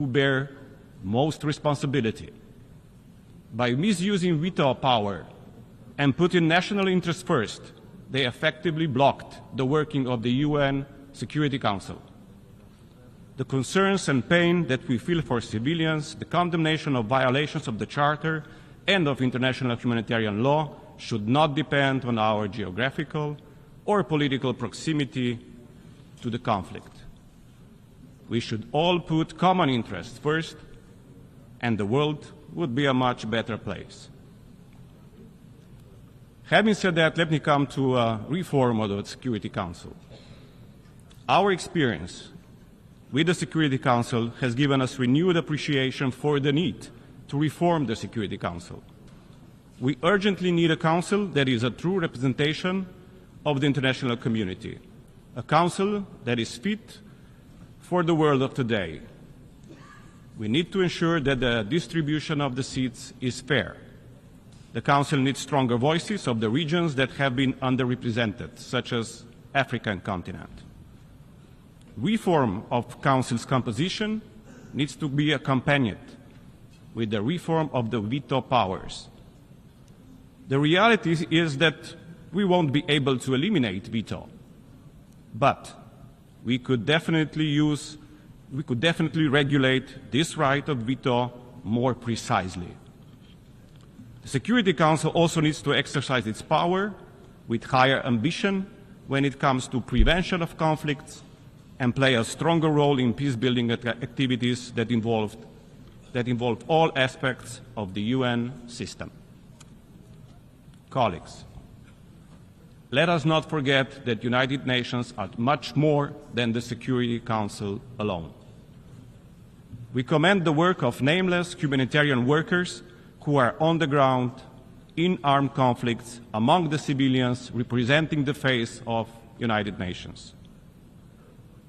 who bear most responsibility. By misusing veto power and putting national interests first, they effectively blocked the working of the UN Security Council. The concerns and pain that we feel for civilians, the condemnation of violations of the Charter and of international humanitarian law should not depend on our geographical or political proximity to the conflict. We should all put common interests first, and the world would be a much better place. Having said that, let me come to a reform of the Security Council. Our experience with the Security Council has given us renewed appreciation for the need to reform the Security Council. We urgently need a council that is a true representation of the international community, a council that is fit for the world of today. We need to ensure that the distribution of the seats is fair. The Council needs stronger voices of the regions that have been underrepresented, such as African continent. Reform of Council's composition needs to be accompanied with the reform of the veto powers. The reality is that we won't be able to eliminate veto, but we could definitely regulate this right of veto more precisely. The Security Council also needs to exercise its power with higher ambition when it comes to prevention of conflicts and play a stronger role in peace-building activities that involve all aspects of the UN system. Colleagues, let us not forget that United Nations are much more than the Security Council alone. We commend the work of nameless humanitarian workers who are on the ground in armed conflicts among the civilians representing the face of United Nations.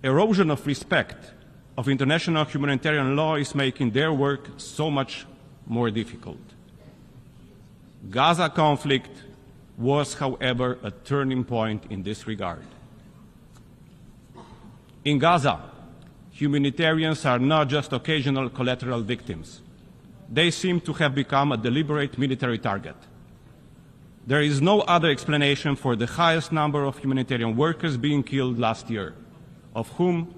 Erosion of respect of international humanitarian law is making their work so much more difficult. Gaza conflict was, however, a turning point in this regard. In Gaza, humanitarians are not just occasional collateral victims. They seem to have become a deliberate military target. There is no other explanation for the highest number of humanitarian workers being killed last year, of whom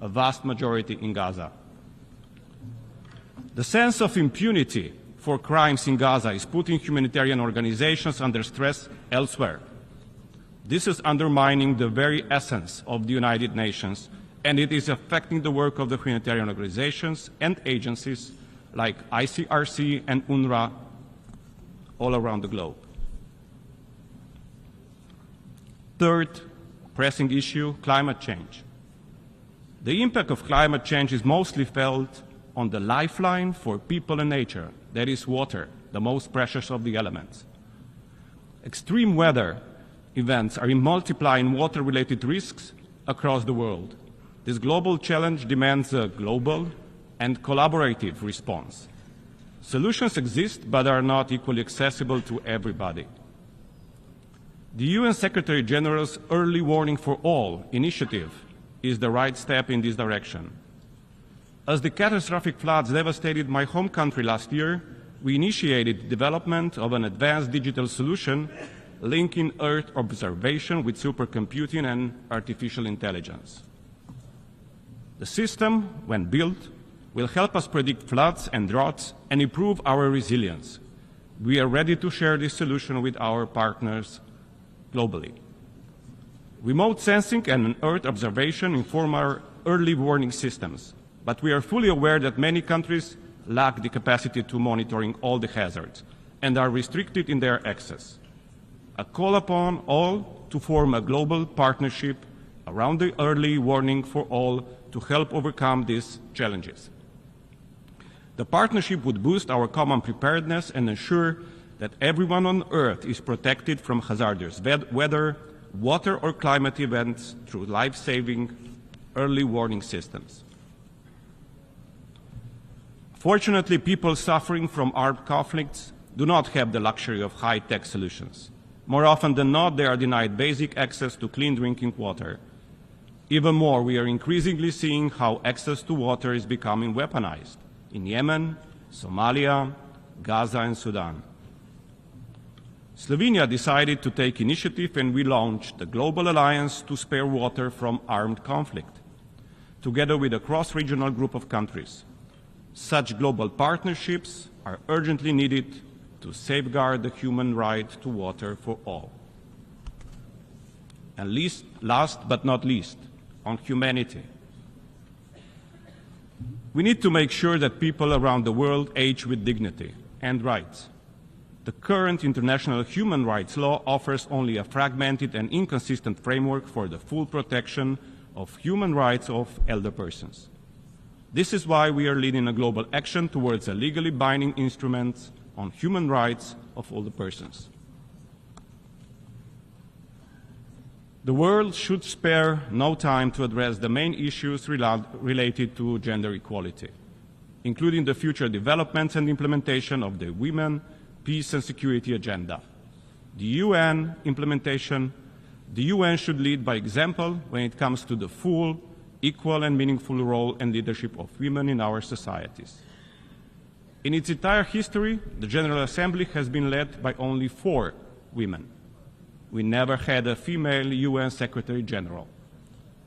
a vast majority in Gaza. The sense of impunity for crimes in Gaza is putting humanitarian organizations under stress elsewhere. This is undermining the very essence of the United Nations, and it is affecting the work of the humanitarian organizations and agencies like ICRC and UNRWA all around the globe. Third pressing issue, climate change. The impact of climate change is mostly felt on the lifeline for people and nature, that is water, the most precious of the elements. Extreme weather events are multiplying water-related risks across the world. This global challenge demands a global and collaborative response. Solutions exist but are not equally accessible to everybody. The UN Secretary General's Early Warning for All initiative is the right step in this direction. As the catastrophic floods devastated my home country last year, we initiated the development of an advanced digital solution linking Earth observation with supercomputing and artificial intelligence. The system, when built, will help us predict floods and droughts and improve our resilience. We are ready to share this solution with our partners globally. Remote sensing and Earth observation inform our early warning systems, but we are fully aware that many countries lack the capacity to monitoring all the hazards and are restricted in their access. A call upon all to form a global partnership around the early warning for all to help overcome these challenges. The partnership would boost our common preparedness and ensure that everyone on Earth is protected from hazardous weather, water or climate events through life-saving early warning systems. Fortunately, people suffering from armed conflicts do not have the luxury of high-tech solutions. More often than not, they are denied basic access to clean drinking water. Even more, we are increasingly seeing how access to water is becoming weaponized in Yemen, Somalia, Gaza, and Sudan. Slovenia decided to take initiative, and we launched the Global Alliance to Spare Water from Armed Conflict, together with a cross-regional group of countries. Such global partnerships are urgently needed to safeguard the human right to water for all. And last but not least, on humanity. We need to make sure that people around the world age with dignity and rights. The current international human rights law offers only a fragmented and inconsistent framework for the full protection of human rights of elder persons. This is why we are leading a global action towards a legally binding instrument on human rights of older persons. The world should spare no time to address the main issues related to gender equality, including the future developments and implementation of the Women, Peace and Security Agenda. The UN implementation, the UN should lead by example when it comes to the full, equal and meaningful role and leadership of women in our societies. In its entire history, the General Assembly has been led by only 4 women. We never had a female UN Secretary General.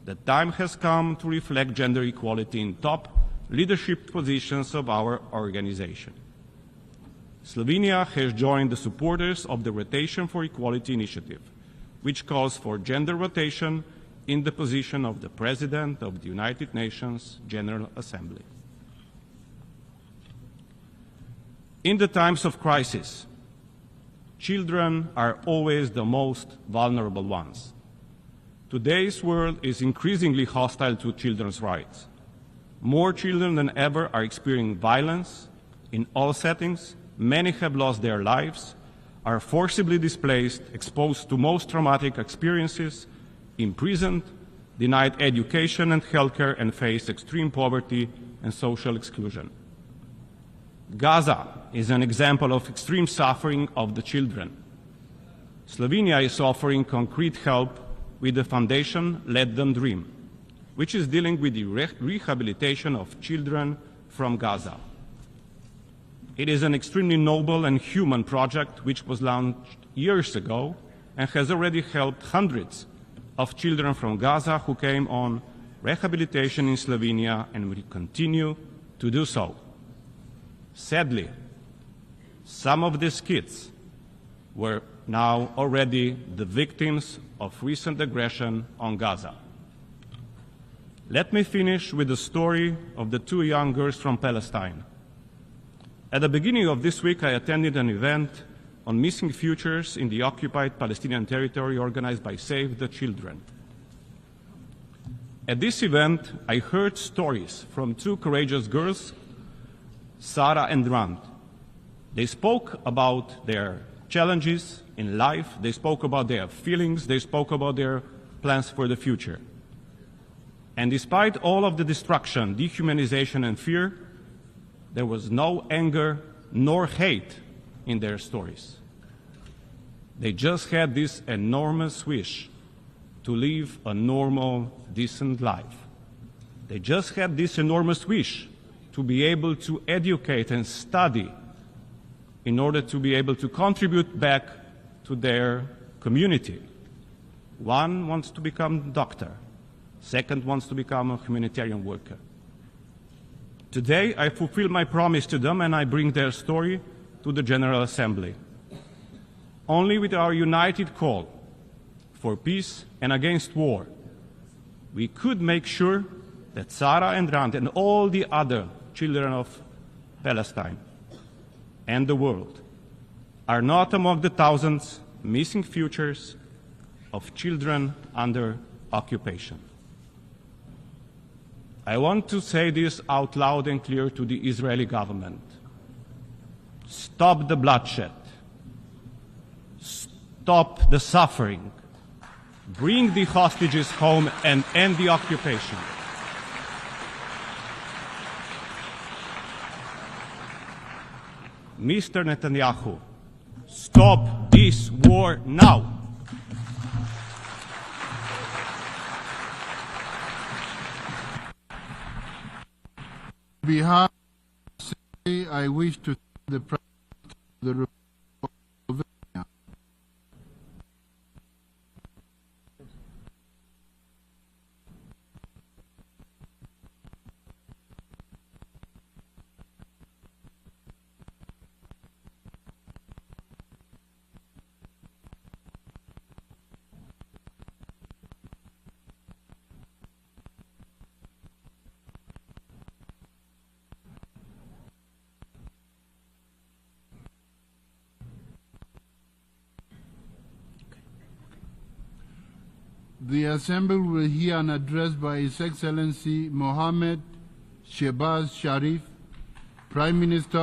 The time has come to reflect gender equality in top leadership positions of our organization. Slovenia has joined the supporters of the Rotation for Equality initiative, which calls for gender rotation in the position of the President of the United Nations General Assembly. In the times of crisis, children are always the most vulnerable ones. Today's world is increasingly hostile to children's rights. More children than ever are experiencing violence in all settings. Many have lost their lives, are forcibly displaced, exposed to most traumatic experiences, imprisoned, denied education and healthcare, and face extreme poverty and social exclusion. Gaza is an example of extreme suffering of the children. Slovenia is offering concrete help with the foundation Let Them Dream, which is dealing with the rehabilitation of children from Gaza. It is an extremely noble and human project which was launched years ago and has already helped hundreds of children from Gaza who came on rehabilitation in Slovenia and will continue to do so. Sadly, some of these kids were now already the victims of recent aggression on Gaza. Let me finish with the story of the 2 young girls from Palestine. At the beginning of this week, I attended an event on missing futures in the occupied Palestinian territory organized by Save the Children. At this event, I heard stories from 2 courageous girls, Sarah and Rand. They spoke about their challenges in life, they spoke about their feelings, they spoke about their plans for the future. And despite all of the destruction, dehumanization and fear, there was no anger nor hate in their stories. They just had this enormous wish to live a normal, decent life. They just had this enormous wish to be able to educate and study in order to be able to contribute back to their community. One wants to become a doctor. Second wants to become a humanitarian worker. Today, I fulfill my promise to them and I bring their story to the General Assembly. Only with our united call for peace and against war, we could make sure that Sarah and Rand and all the other children of Palestine and the world are not among the thousands missing futures of children under occupation. I want to say this out loud and clear to the Israeli government. Stop the bloodshed. Stop the suffering. Bring the hostages home and end the occupation. Mr. Netanyahu, stop this war now. behalf of the Assembly, I wish to thank the Prime Minister of the Republic of Slovenia. The Assembly will hear an address by His Excellency Mohammed Shehbaz Sharif, Prime Minister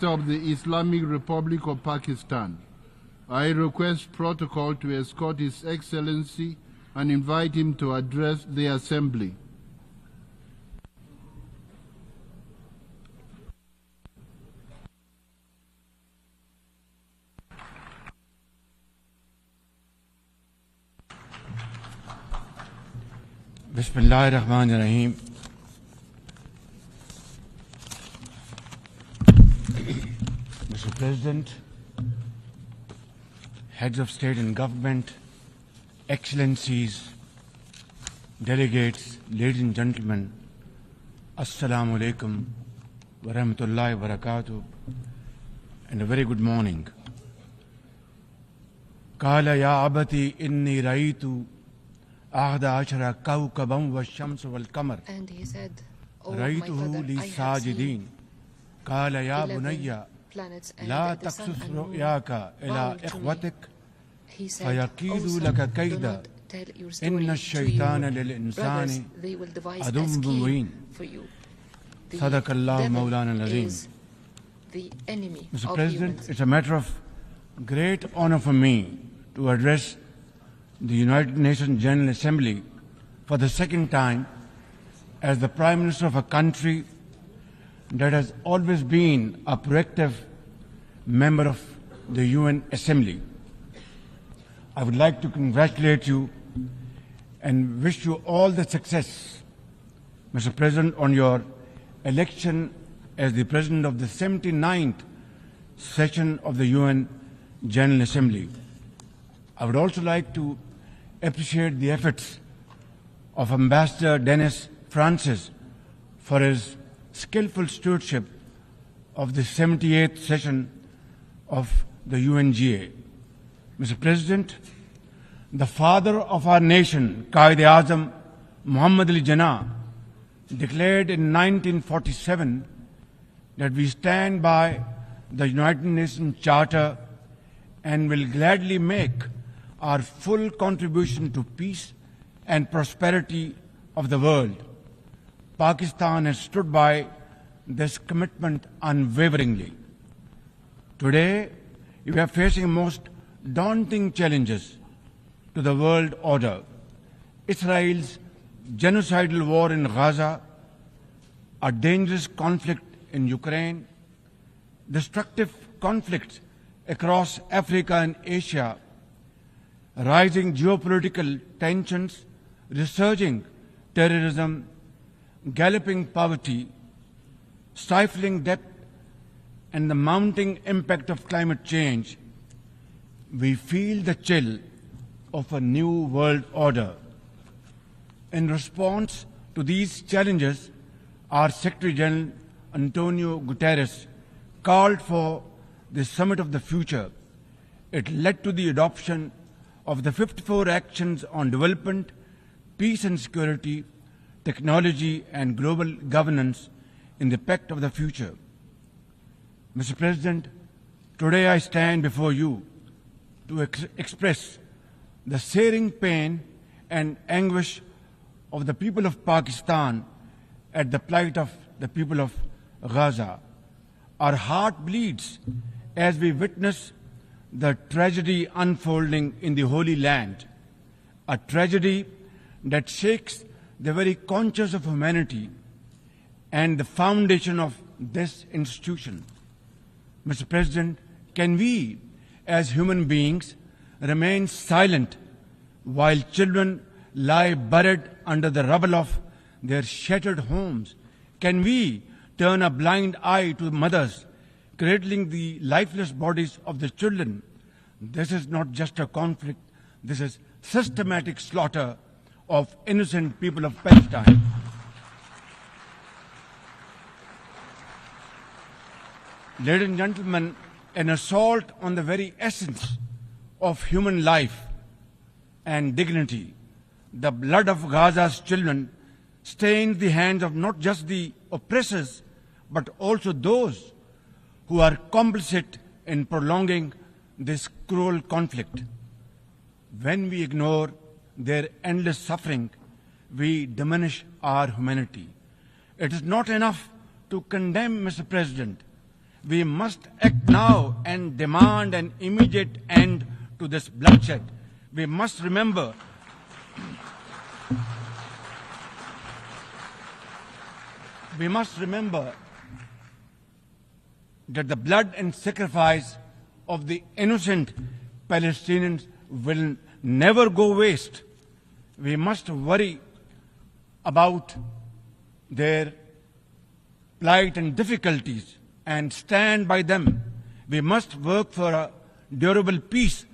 of the Islamic Republic of Pakistan. I request protocol to escort His Excellency and invite him to address the Assembly. Bismillahir Rahmanir Rahim. Mr. President, heads of state and government, excellencies, delegates, ladies and gentlemen, Assalamu alaikum wa rahmatullahi wa barakatuh, and a very good morning. Qala ya abati inni raitu and he said, "Oh my father, I have seen 11 planets and the sun and moon bow to me." He said, "Oh son, do not tell your story to your brothers. They will devise a scheme for you. The devil is the enemy Mr. of President, humans." it's a matter of great honor for me to address the United Nations General Assembly for the second time as the Prime Minister of a country that has always been a proactive member of the UN Assembly. I would like to congratulate you and wish you all the success, Mr. President, on your election as the President of the 79th session of the UN General Assembly. I would also like to appreciate the efforts of Ambassador Dennis Francis for his skillful stewardship of the 78th session of the UNGA. Mr. President, the father of our nation, Quaid-e-Azam Muhammad Ali Jinnah, declared in 1947 that we stand by the United Nations Charter and will gladly make our full contribution to peace and prosperity of the world. Pakistan has stood by this commitment unwaveringly. Today, we are facing most daunting challenges to the world order. Israel's genocidal war in Gaza, a dangerous conflict in Ukraine, destructive conflicts across Africa and Asia, rising geopolitical tensions, resurging terrorism, galloping poverty, stifling debt, and the mounting impact of climate change, we feel the chill of a new world order. In response to these challenges, our Secretary General Antonio Guterres called for the Summit of the Future. It led to the adoption of the 54 actions on development, peace and security, technology and global governance in the Pact of the Future. Mr. President, today I stand before you to express the searing pain and anguish of the people of Pakistan at the plight of the people of Gaza. Our heart bleeds as we witness the tragedy unfolding in the Holy Land, a tragedy that shakes the very conscience of humanity and the foundation of this institution. Mr. President, can we, as human beings, remain silent while children lie buried under the rubble of their shattered homes? Can we turn a blind eye to mothers cradling the lifeless bodies of the children? This is not just a conflict, this is systematic slaughter of innocent people of Palestine. Ladies and gentlemen, an assault on the very essence of human life and dignity. The blood of Gaza's children stains the hands of not just the oppressors, but also those who are complicit in prolonging this cruel conflict. When we ignore their endless suffering, we diminish our humanity. It is not enough to condemn, Mr. President. We must act now and demand an immediate end to this bloodshed. We must remember that the blood and sacrifice of the innocent Palestinians will never go waste. We must worry about their plight and difficulties and stand by them. We must work for a durable peace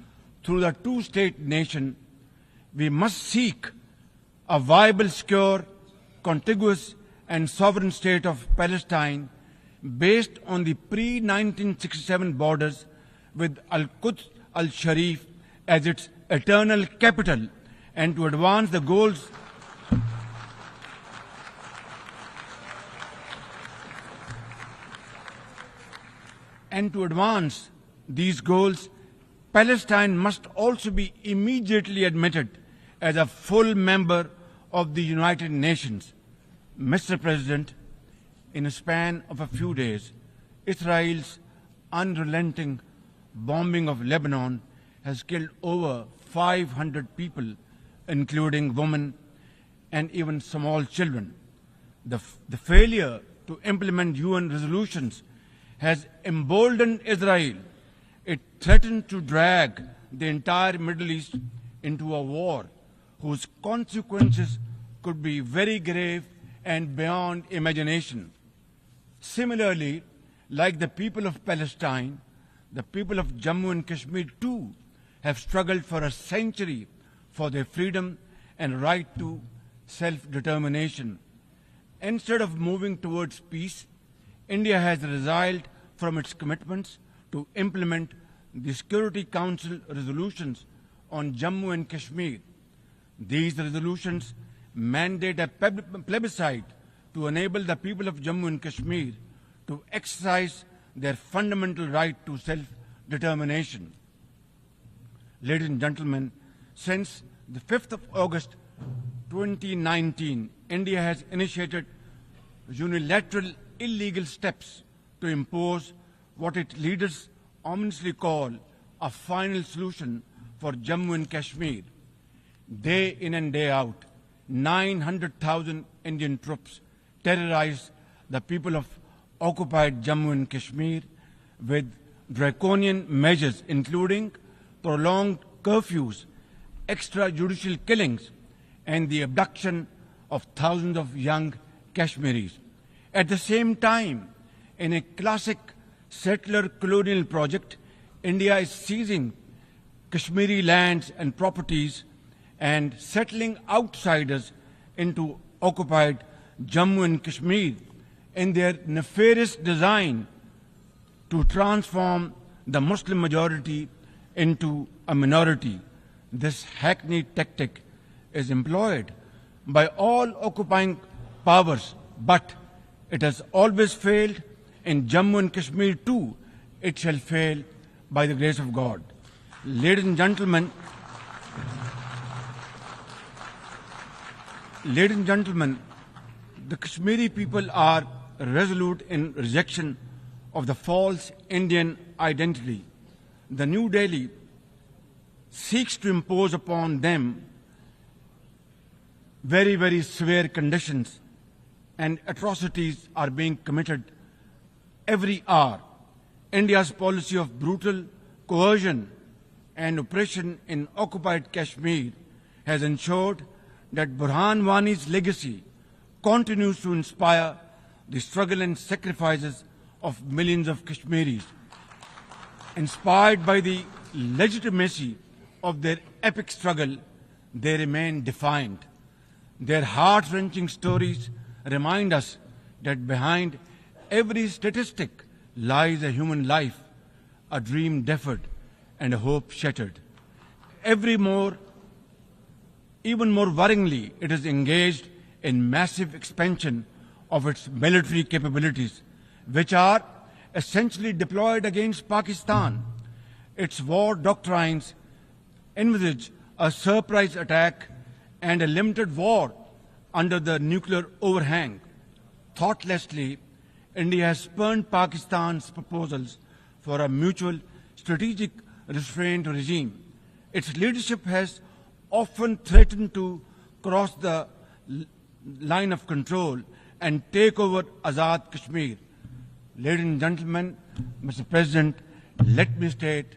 through the two-state nation. We must seek a viable, secure, contiguous and sovereign state of Palestine based on the pre-1967 borders with Al-Quds al-Sharif as its eternal capital, and to advance the goals these goals, Palestine must also be immediately admitted as a full member of the United Nations. Mr. President, in a span of a few days, Israel's unrelenting bombing of Lebanon has killed over 500 people, including women and even small children. The failure to implement UN resolutions has emboldened Israel. It threatened to drag the entire Middle East into a war whose consequences could be very grave and beyond imagination. Similarly, like the people of Palestine, the people of Jammu and Kashmir too have struggled for a century for their freedom and right to self-determination. Instead of moving towards peace, India has resiled from its commitments to implement the Security Council resolutions on Jammu and Kashmir. These resolutions mandate a plebiscite to enable the people of Jammu and Kashmir to exercise their fundamental right to self-determination. Ladies and gentlemen, since the 5th of August 2019, India has initiated unilateral illegal steps to impose what its leaders ominously call a final solution for Jammu and Kashmir. Day in and day out, 900,000 Indian troops terrorize the people of occupied Jammu and Kashmir with draconian measures including prolonged curfews, extrajudicial killings, and the abduction of thousands of young Kashmiris. At the same time, in a classic settler colonial project, India is seizing Kashmiri lands and properties and settling outsiders into occupied Jammu and Kashmir in their nefarious design to transform the Muslim majority into a minority. This hackneyed tactic is employed by all occupying powers, but it has always failed. In Jammu and Kashmir too, it shall fail by the grace of God. Ladies and gentlemen, the Kashmiri people are resolute in rejection of the false Indian identity. The New Delhi seeks to impose upon them very, very severe conditions, and atrocities are being committed every hour. India's policy of brutal coercion and oppression in occupied Kashmir has ensured that Burhan Wani's legacy, continues to inspire the struggle and sacrifices of millions of Kashmiris. Inspired by the legitimacy of their epic struggle, they remain defiant. Their heart-wrenching stories remind us that behind every statistic lies a human life, a dream deferred, and a hope shattered. Even more worryingly, it is engaged in massive expansion of its military capabilities, which are essentially deployed against Pakistan. Its war doctrines envisage a surprise attack and a limited war under the nuclear overhang. Thoughtlessly, India has spurned Pakistan's proposals for a mutual strategic restraint regime. Its leadership has often threatened to cross the line of control and take over Azad Kashmir. Ladies and gentlemen, Mr. President, let me state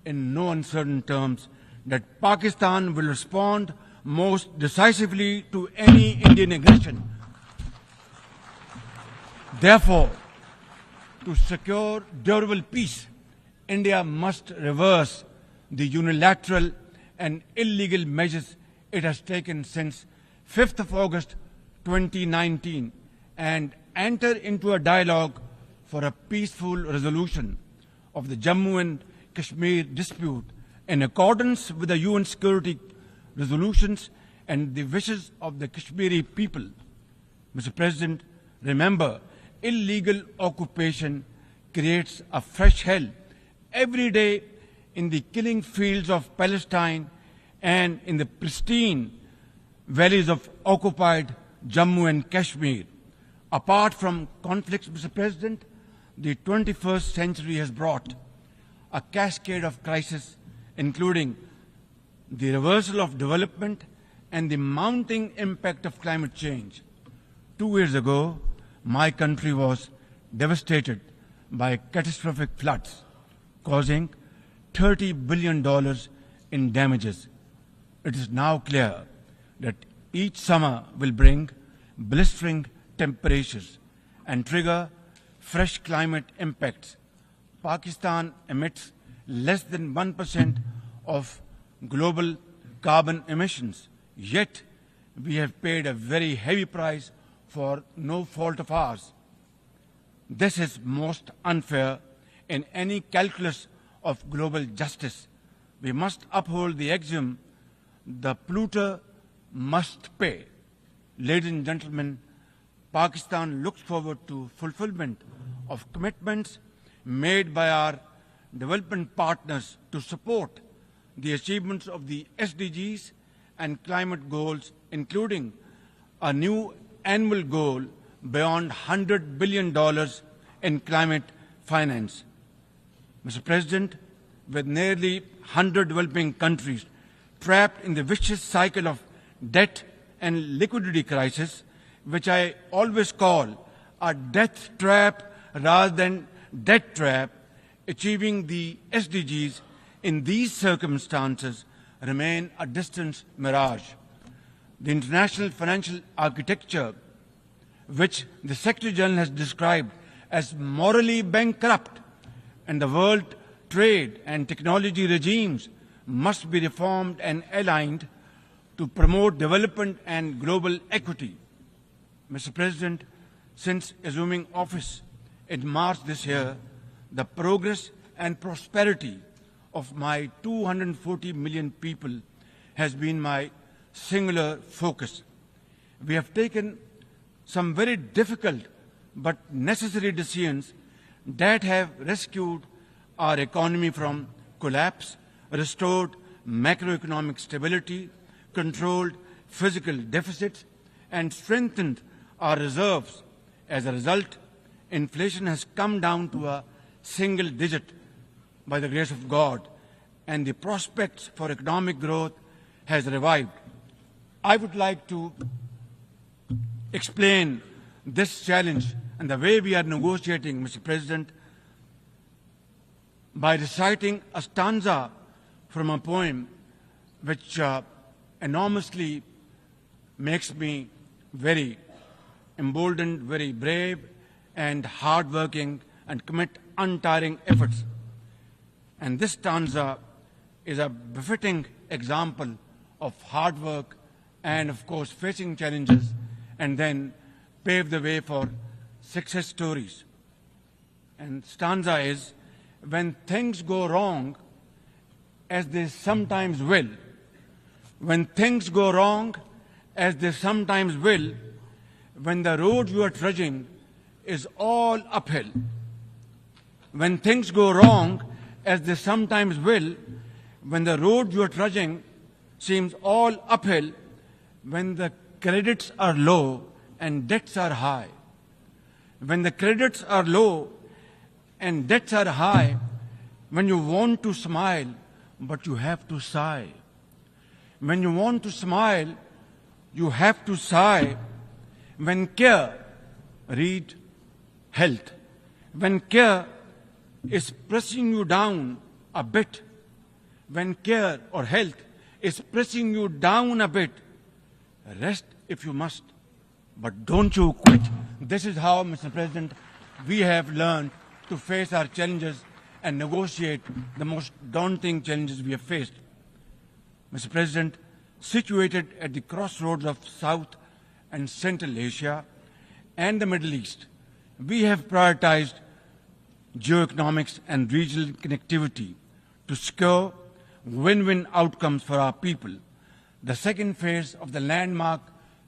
in no uncertain terms that Pakistan will respond most decisively to any Indian aggression. Therefore, to secure durable peace, India must reverse the unilateral and illegal measures it has taken since 5th of August 2019 and enter into a dialogue for a peaceful resolution of the Jammu and Kashmir dispute in accordance with the UN security resolutions and the wishes of the Kashmiri people. Mr. President, remember, illegal occupation creates a fresh hell every day in the killing fields of Palestine and in the pristine valleys of occupied Jammu and Kashmir. Apart from conflicts, Mr. President, the 21st century has brought a cascade of crises, including the reversal of development and the mounting impact of climate change. 2 years ago, my country was devastated by catastrophic floods, causing $30 billion in damages. It is now clear that each summer will bring blistering temperatures and trigger fresh climate impacts. Pakistan emits less than 1% of global carbon emissions, yet we have paid a very heavy price for no fault of ours. This is most unfair in any calculus of global justice. We must uphold the axiom, the polluter must pay. Ladies and gentlemen, Pakistan looks forward to fulfillment of commitments made by our development partners to support the achievements of the SDGs and climate goals, including a new annual goal beyond $100 billion in climate finance. Mr. President, with nearly 100 developing countries trapped in the vicious cycle of debt and liquidity crisis, which I always call a death trap rather than debt trap, achieving the SDGs in these circumstances remain a distant mirage. The international financial architecture, which the Secretary General has described as morally bankrupt, and the world trade and technology regimes must be reformed and aligned to promote development and global equity. Mr. President, since assuming office in March this year, the progress and prosperity of my 240 million people has been my singular focus. We have taken some very difficult but necessary decisions that have rescued our economy from collapse, restored macroeconomic stability, controlled fiscal deficits, and strengthened our reserves. As a result, inflation has come down to a single digit by the grace of God, and the prospects for economic growth has revived. I would like to explain this challenge and the way we are negotiating, Mr. President, by reciting a stanza from a poem which enormously makes me very emboldened, very brave and hardworking and commit untiring efforts. And this stanza is a befitting example of hard work and, of course, facing challenges and then pave the way for success stories. And stanza is, when things go wrong, as they sometimes will, when things go wrong, as they sometimes will, when the road you are trudging is all uphill, when things go wrong, as they sometimes will, when the road you are trudging seems all uphill, when the credits are low and debts are high, when the credits are low and debts are high, when you want to smile but you have to sigh, when you want to smile you have to sigh, when care, read health, when care is pressing you down a bit, when care or health is pressing you down a bit, rest if you must, but don't you quit. This is how, Mr. President, we have learned to face our challenges and negotiate the most daunting challenges we have faced. Mr. President, situated at the crossroads of South and Central Asia and the Middle East, we have prioritized geoeconomics and regional connectivity to secure win-win outcomes for our people. The second phase of the landmark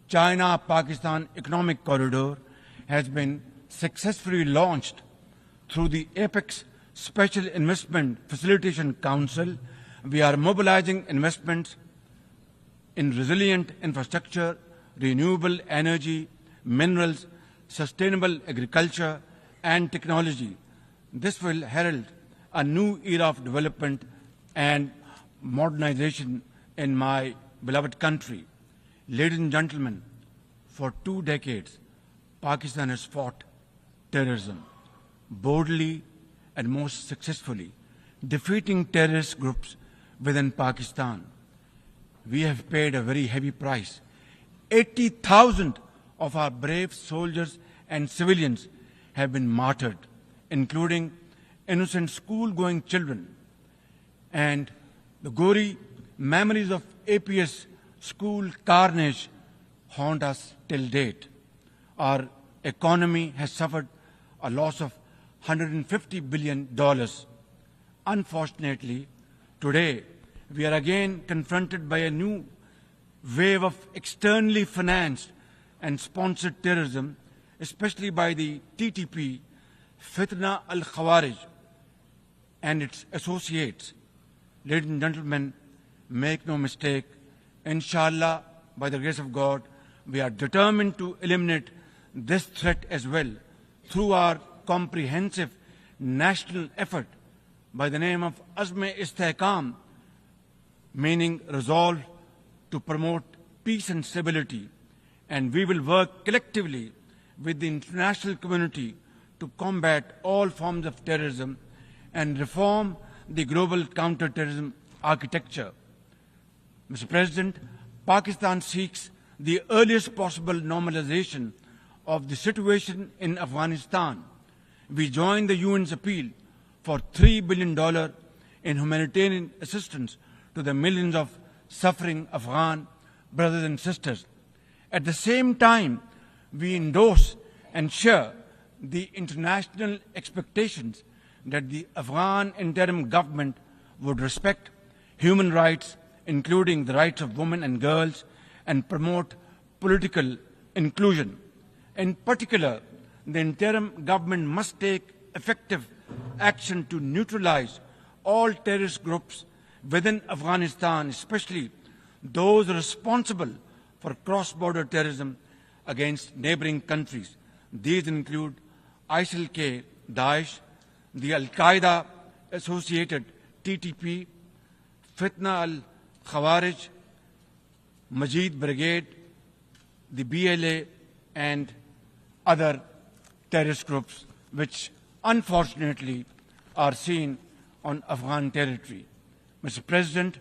China-Pakistan Economic Corridor has been successfully launched through the APEX Special Investment Facilitation Council. We are mobilizing investments in resilient infrastructure, renewable energy, minerals, sustainable agriculture, and technology. This will herald a new era of development and modernization in my beloved country. Ladies and gentlemen, for 2 decades, Pakistan has fought terrorism boldly and most successfully, defeating terrorist groups within Pakistan. We have paid a very heavy price. 80,000 of our brave soldiers and civilians have been martyred, including innocent school-going children. And the gory memories of APS school carnage haunt us till date. Our economy has suffered a loss of $150 billion. Unfortunately, today we are again confronted by a new wave of externally financed and sponsored terrorism, especially by the TTP, Fitna al-Khawarij, and its associates. Ladies and gentlemen, make no mistake, inshallah, by the grace of God, we are determined to eliminate this threat as well through our comprehensive national effort by the name of Azm-e-Istehkam, meaning resolve to promote peace and stability. And we will work collectively with the international community to combat all forms of terrorism and reform the global counter-terrorism architecture. Mr. President, Pakistan seeks the earliest possible normalization of the situation in Afghanistan. We join the UN's appeal for $3 billion in humanitarian assistance to the millions of suffering Afghan brothers and sisters. At the same time, we endorse and share the international expectations that the Afghan interim government would respect human rights, including the rights of women and girls, and promote political inclusion. In particular, the interim government must take effective action to neutralize all terrorist groups within Afghanistan, especially those responsible for cross-border terrorism against neighboring countries. These include ISIL-K, Daesh, the Al-Qaeda-associated TTP, Fitna al-Khawarij, Majid Brigade, the BLA, and other terrorist groups which unfortunately are seen on Afghan territory. Mr. President,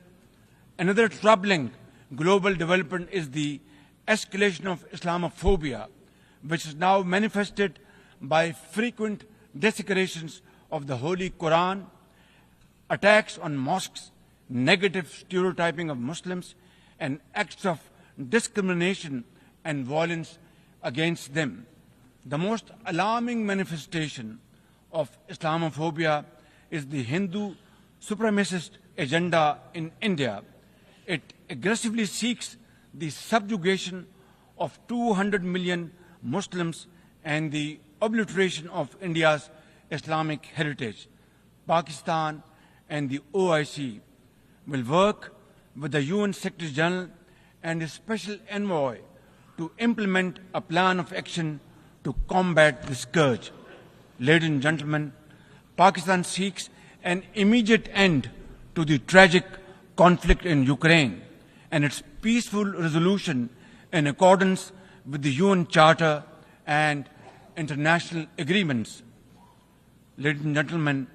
another troubling global development is the escalation of Islamophobia, which is now manifested by frequent desecrations of the Holy Quran, attacks on mosques, negative stereotyping of Muslims, and acts of discrimination and violence against them. The most alarming manifestation of Islamophobia is the Hindu supremacist agenda in India. It aggressively seeks the subjugation of 200 million Muslims and the obliteration of India's Islamic heritage. Pakistan and the OIC will work with the UN Secretary General and a special envoy to implement a plan of action to combat the scourge. Ladies and gentlemen, Pakistan seeks an immediate end to the tragic conflict in Ukraine and its peaceful resolution in accordance with the UN Charter and international agreements. Ladies and gentlemen,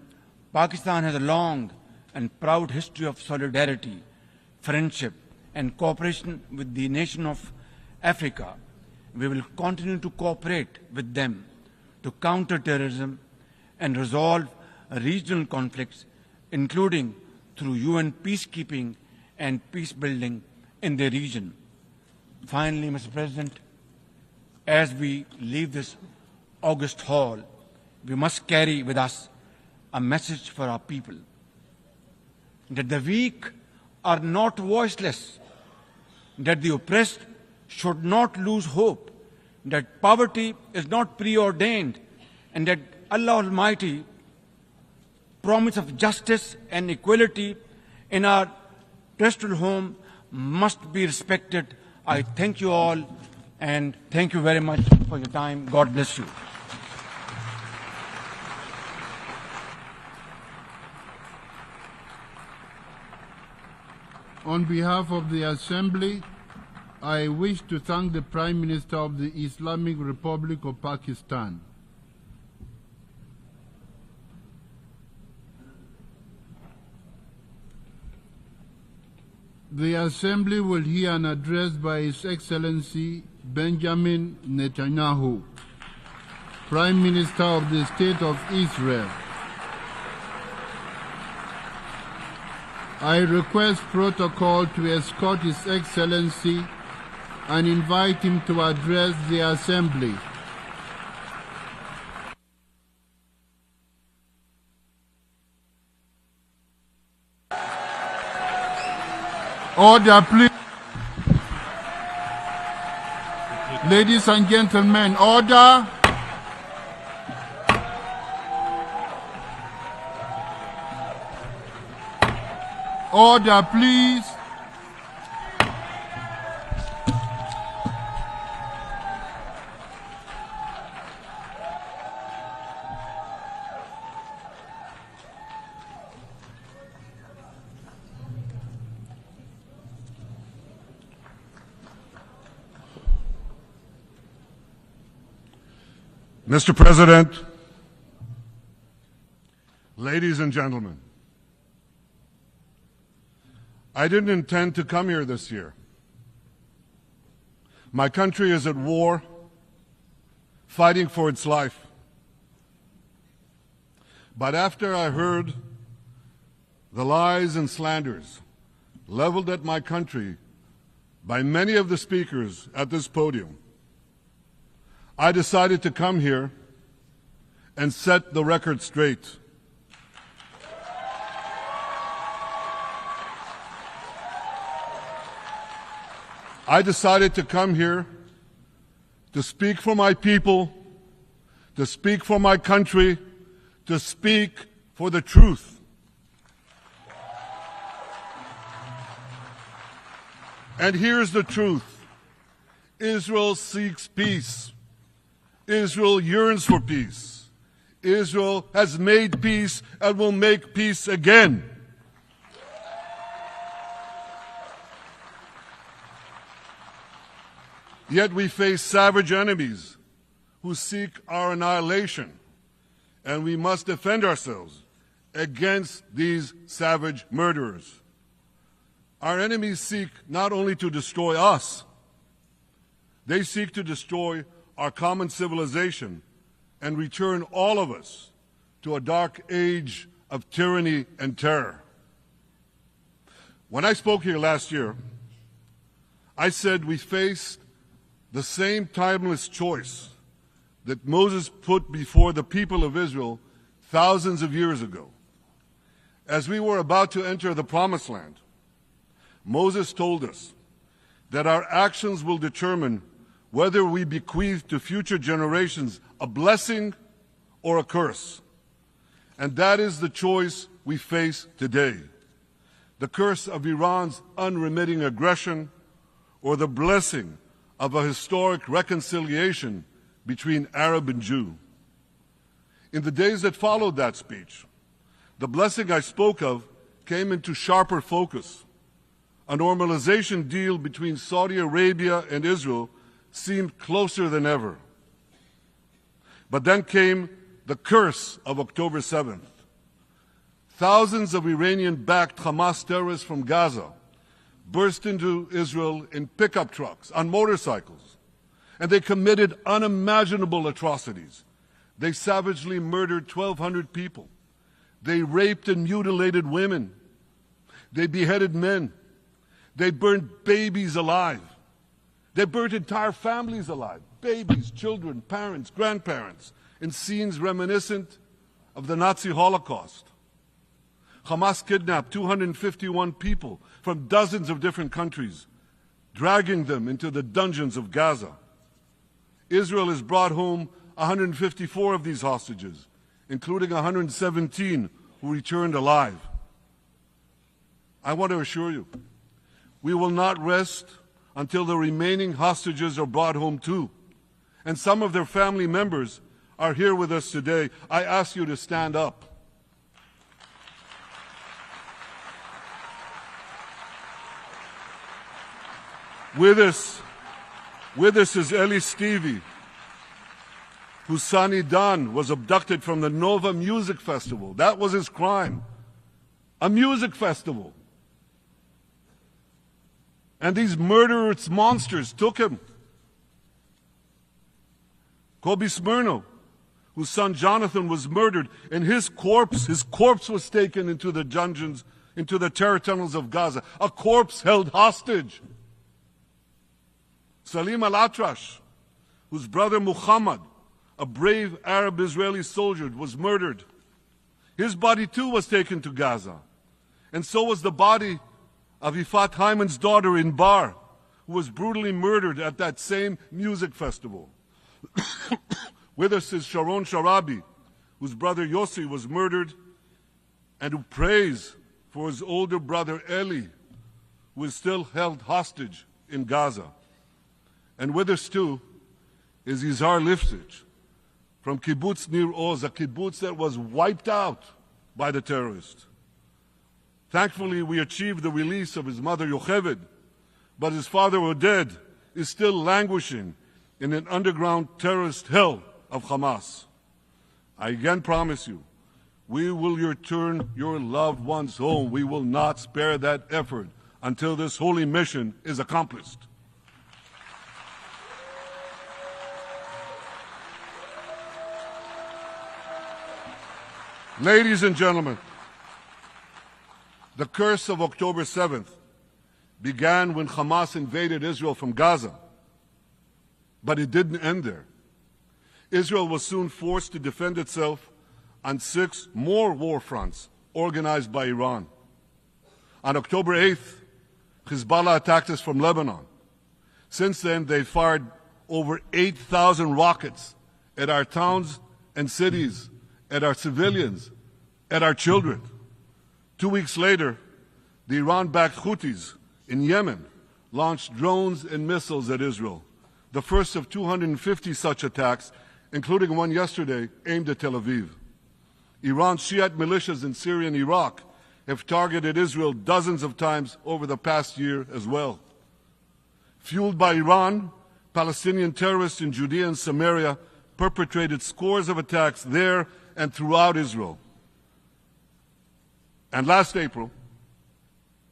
Pakistan has a long and proud history of solidarity, friendship, and cooperation with the nation of Africa. We will continue to cooperate with them to counter terrorism and resolve regional conflicts, including through UN peacekeeping and peace building in the region. Finally, Mr. President, as we leave this august hall, we must carry with us a message for our people, that the weak are not voiceless, that the oppressed should not lose hope, that poverty is not preordained, and that Allah Almighty promise of justice and equality in our terrestrial home must be respected. I thank you all, and thank you very much for your time. God bless you. On behalf of the Assembly, I wish to thank the Prime Minister of the Islamic Republic of Pakistan. The Assembly will hear an address by His Excellency Benjamin Netanyahu, Prime Minister of the State of Israel. I request protocol to escort His Excellency and invite him to address the Assembly. Order, please. Ladies and gentlemen, order. Order, please. Mr. President, ladies and gentlemen, I didn't intend to come here this year. My country is at war, fighting for its life. But after I heard the lies and slanders leveled at my country by many of the speakers at this podium, I decided to come here and set the record straight. I decided to come here to speak for my people, to speak for my country, to speak for the truth. And here's the truth. Israel seeks peace. Israel yearns for peace. Israel has made peace and will make peace again. Yet we face savage enemies who seek our annihilation, and we must defend ourselves against these savage murderers. Our enemies seek not only to destroy us, they seek to destroy our common civilization and return all of us to a dark age of tyranny and terror. When I spoke here last year, I said we faced the same timeless choice that Moses put before the people of Israel thousands of years ago. As we were about to enter the Promised Land, Moses told us that our actions will determine whether we bequeath to future generations a blessing or a curse. And that is the choice we face today. The curse of Iran's unremitting aggression, or the blessing of a historic reconciliation between Arab and Jew. In the days that followed that speech, the blessing I spoke of came into sharper focus. A normalization deal between Saudi Arabia and Israel seemed closer than ever. But then came the curse of October 7th. Thousands of Iranian-backed Hamas terrorists from Gaza burst into Israel in pickup trucks, on motorcycles, and they committed unimaginable atrocities. They savagely murdered 1,200 people. They raped and mutilated women. They beheaded men. They burned babies alive. They burnt entire families alive, babies, children, parents, grandparents, in scenes reminiscent of the Nazi Holocaust. Hamas kidnapped 251 people from dozens of different countries, dragging them into the dungeons of Gaza. Israel has brought home 154 of these hostages, including 117 who returned alive. I want to assure you, we will not rest until the remaining hostages are brought home too. And some of their family members are here with us today. I ask you to stand up. With us is Eli Stevie, whose son Idan was abducted from the Nova Music Festival. That was his crime. A music festival. And these murderous monsters took him. Kobe Smirno, whose son Jonathan was murdered, and his corpse was taken into the dungeons, into the terror tunnels of Gaza. A corpse held hostage. Salim al-Atrash, whose brother Muhammad, a brave Arab-Israeli soldier, was murdered. His body too was taken to Gaza. And so was the body of Ifat Hyman's daughter Inbar, who was brutally murdered at that same music festival. With us is Sharon Sharabi, whose brother Yossi was murdered, and who prays for his older brother Eli, who is still held hostage in Gaza. And with us too is Izhar Liftich from Kibbutz Nir Oz, a kibbutz that was wiped out by the terrorists. Thankfully, we achieved the release of his mother Yocheved, but his father Oded is still languishing in an underground terrorist hell of Hamas. I again promise you, we will return your loved ones home. We will not spare that effort until this holy mission is accomplished. Ladies and gentlemen, the curse of October 7th began when Hamas invaded Israel from Gaza, but it didn't end there. Israel was soon forced to defend itself on 6 more war fronts organized by Iran. On October 8th, Hezbollah attacked us from Lebanon. Since then, they fired over 8,000 rockets at our towns and cities, at our civilians, at our children. 2 weeks later, the Iran-backed Houthis in Yemen launched drones and missiles at Israel, the first of 250 such attacks, including one yesterday aimed at Tel Aviv. Iran's Shiite militias in Syria and Iraq have targeted Israel dozens of times over the past year as well. Fueled by Iran, Palestinian terrorists in Judea and Samaria perpetrated scores of attacks there and throughout Israel. And last April,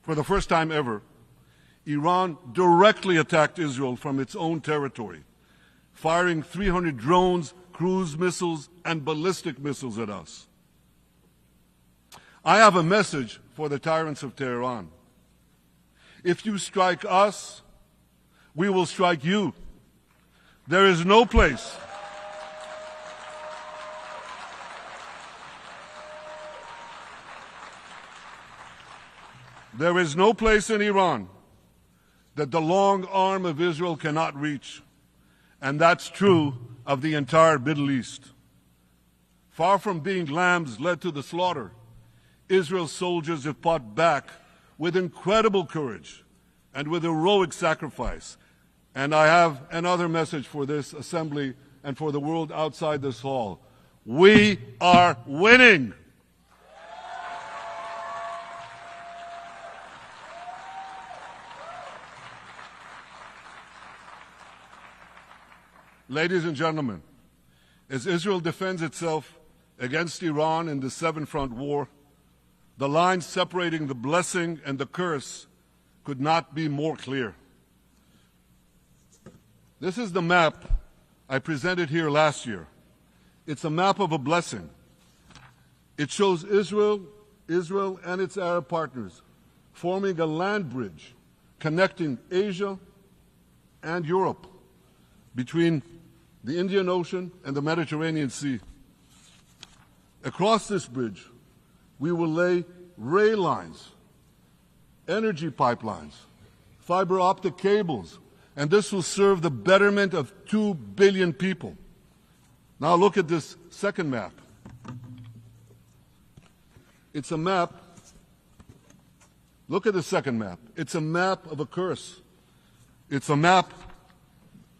for the first time ever, Iran directly attacked Israel from its own territory, firing 300 drones, cruise missiles, and ballistic missiles at us. I have a message for the tyrants of Tehran. If you strike us, we will strike you. There is no place in Iran that the long arm of Israel cannot reach. And that's true of the entire Middle East. Far from being lambs led to the slaughter, Israel's soldiers have fought back with incredible courage and with heroic sacrifice. And I have another message for this assembly and for the world outside this hall. We are winning. Ladies and gentlemen, as Israel defends itself against Iran in the seven-front war, the line separating the blessing and the curse could not be more clear. This is the map I presented here last year. It's a map of a blessing. It shows Israel and its Arab partners forming a land bridge connecting Asia and Europe between the Indian Ocean and the Mediterranean Sea. Across this bridge, we will lay rail lines, energy pipelines, fiber optic cables, and this will serve the betterment of 2 billion people. Now look at this second map. It's a map. Look at the second map. It's a map of a curse. It's a map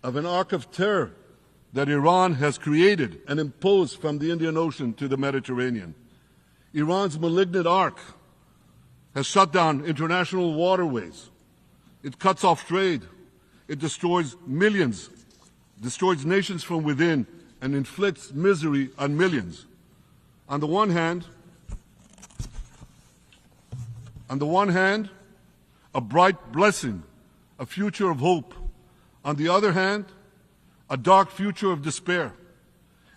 of an arc of terror that Iran has created and imposed from the Indian Ocean to the Mediterranean. Iran's malignant arc has shut down international waterways. It cuts off trade. It destroys millions, destroys nations from within, and inflicts misery on millions. On the one hand, a bright blessing, a future of hope. On the other hand, a dark future of despair.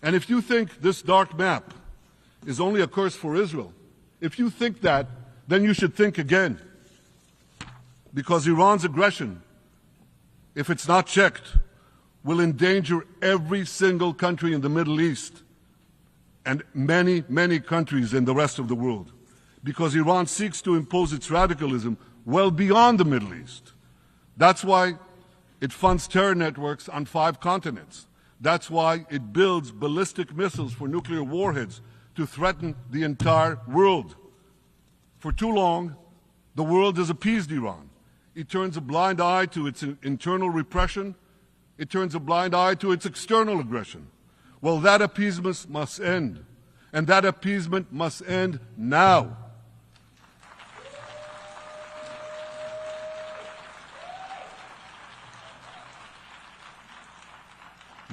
And if you think this dark map is only a curse for Israel, if you think that, then you should think again. Because Iran's aggression, if it's not checked, will endanger every single country in the Middle East and many, many countries in the rest of the world. Because Iran seeks to impose its radicalism well beyond the Middle East. That's why it funds terror networks on 5 continents. That's why it builds ballistic missiles for nuclear warheads to threaten the entire world. For too long, the world has appeased Iran. It turns a blind eye to its internal repression. It turns a blind eye to its external aggression. Well, that appeasement must end. And that appeasement must end now.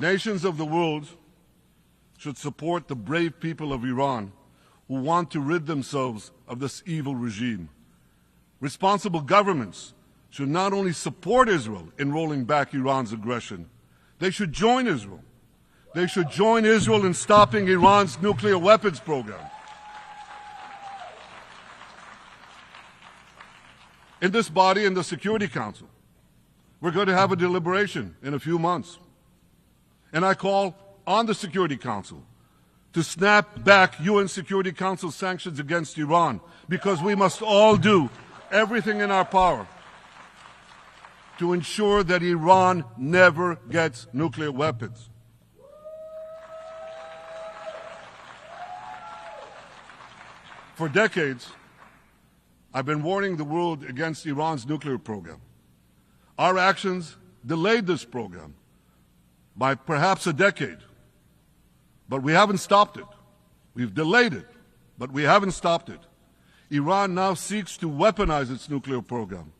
Nations of the world should support the brave people of Iran who want to rid themselves of this evil regime. Responsible governments should not only support Israel in rolling back Iran's aggression, they should join Israel. They should join Israel in stopping Iran's nuclear weapons program. In this body, in the Security Council, we're going to have a deliberation in a few months. And I call on the Security Council to snap back UN Security Council sanctions against Iran, because we must all do everything in our power to ensure that Iran never gets nuclear weapons. For decades, I've been warning the world against Iran's nuclear program. Our actions delayed this program by perhaps a decade. But we haven't stopped it. We've delayed it, but we haven't stopped it. Iran now seeks to weaponize its nuclear program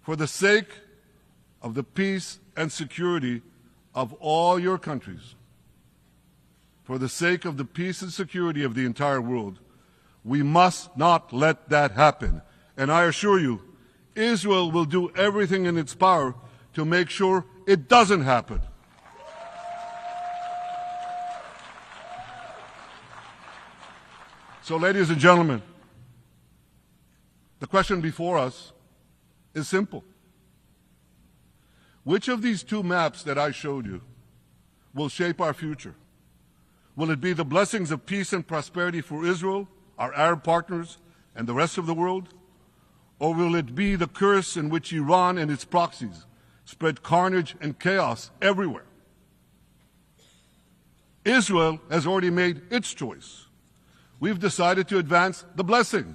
for the sake of the peace and security of all your countries. For the sake of the peace and security of the entire world, we must not let that happen. And I assure you, Israel will do everything in its power to make sure it doesn't happen. So, ladies and gentlemen, the question before us is simple. Which of these two maps that I showed you will shape our future? Will it be the blessings of peace and prosperity for Israel, our Arab partners, and the rest of the world? Or will it be the curse in which Iran and its proxies spread carnage and chaos everywhere? Israel has already made its choice. We've decided to advance the blessing.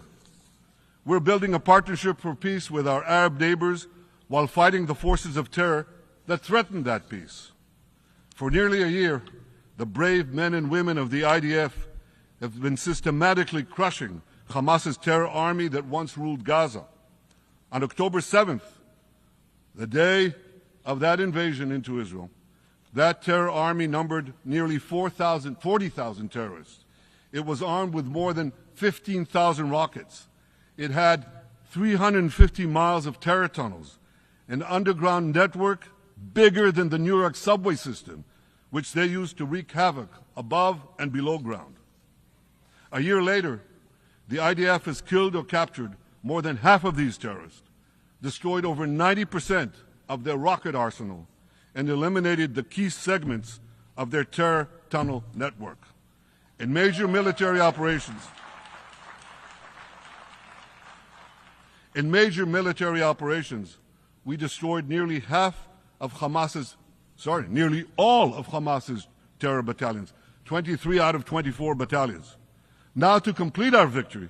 We're building a partnership for peace with our Arab neighbors while fighting the forces of terror that threaten that peace. For nearly a year, the brave men and women of the IDF have been systematically crushing Hamas's terror army that once ruled Gaza. On October 7th, the day of that invasion into Israel, that terror army numbered nearly 40,000 terrorists. It was armed with more than 15,000 rockets. It had 350 miles of terror tunnels, an underground network bigger than the New York subway system, which they used to wreak havoc above and below ground. A year later, the IDF has killed or captured more than half of these terrorists, destroyed over 90% of their rocket arsenal, and eliminated the key segments of their terror tunnel network. In major military operations, we destroyed nearly all of Hamas's terror battalions, 23 out of 24 battalions. Now, to complete our victory,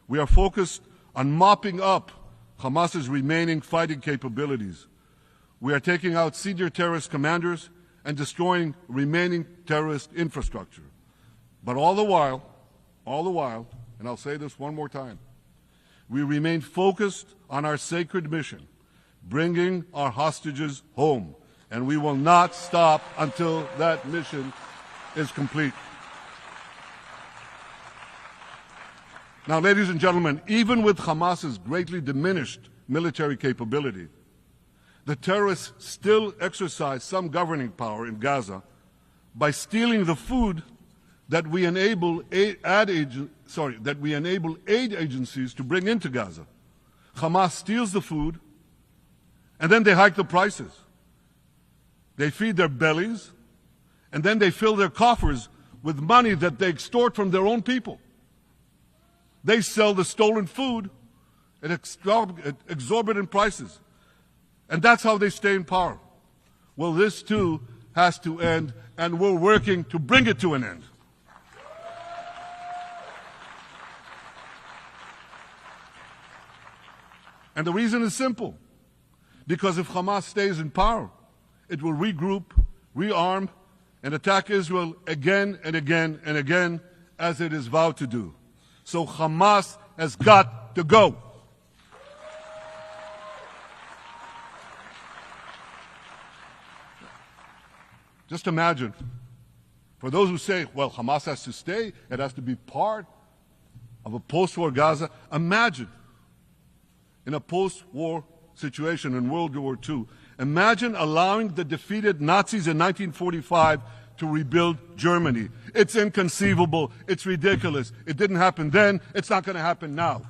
we are focused on mopping up Hamas's remaining fighting capabilities. We are taking out senior terrorist commanders and destroying remaining terrorist infrastructure. But all the while, and I'll say this one more time, we remain focused on our sacred mission, bringing our hostages home, and we will not stop until that mission is complete. Now, ladies and gentlemen, even with Hamas's greatly diminished military capability, the terrorists still exercise some governing power in Gaza by stealing the food that we enable aid agencies to bring into Gaza. Hamas steals the food, and then they hike the prices. They feed their bellies, and then they fill their coffers with money that they extort from their own people. They sell the stolen food at exorbitant prices. And that's how they stay in power. Well, this too has to end, and we're working to bring it to an end. And the reason is simple. Because if Hamas stays in power, it will regroup, rearm, and attack Israel again and again and again, as it is vowed to do. So Hamas has got to go. Just imagine, for those who say, well, Hamas has to stay, it has to be part of a post-war Gaza, imagine in a post-war situation in World War II, imagine allowing the defeated Nazis in 1945 to rebuild Germany. It's inconceivable. It's ridiculous. It didn't happen then. It's not going to happen now.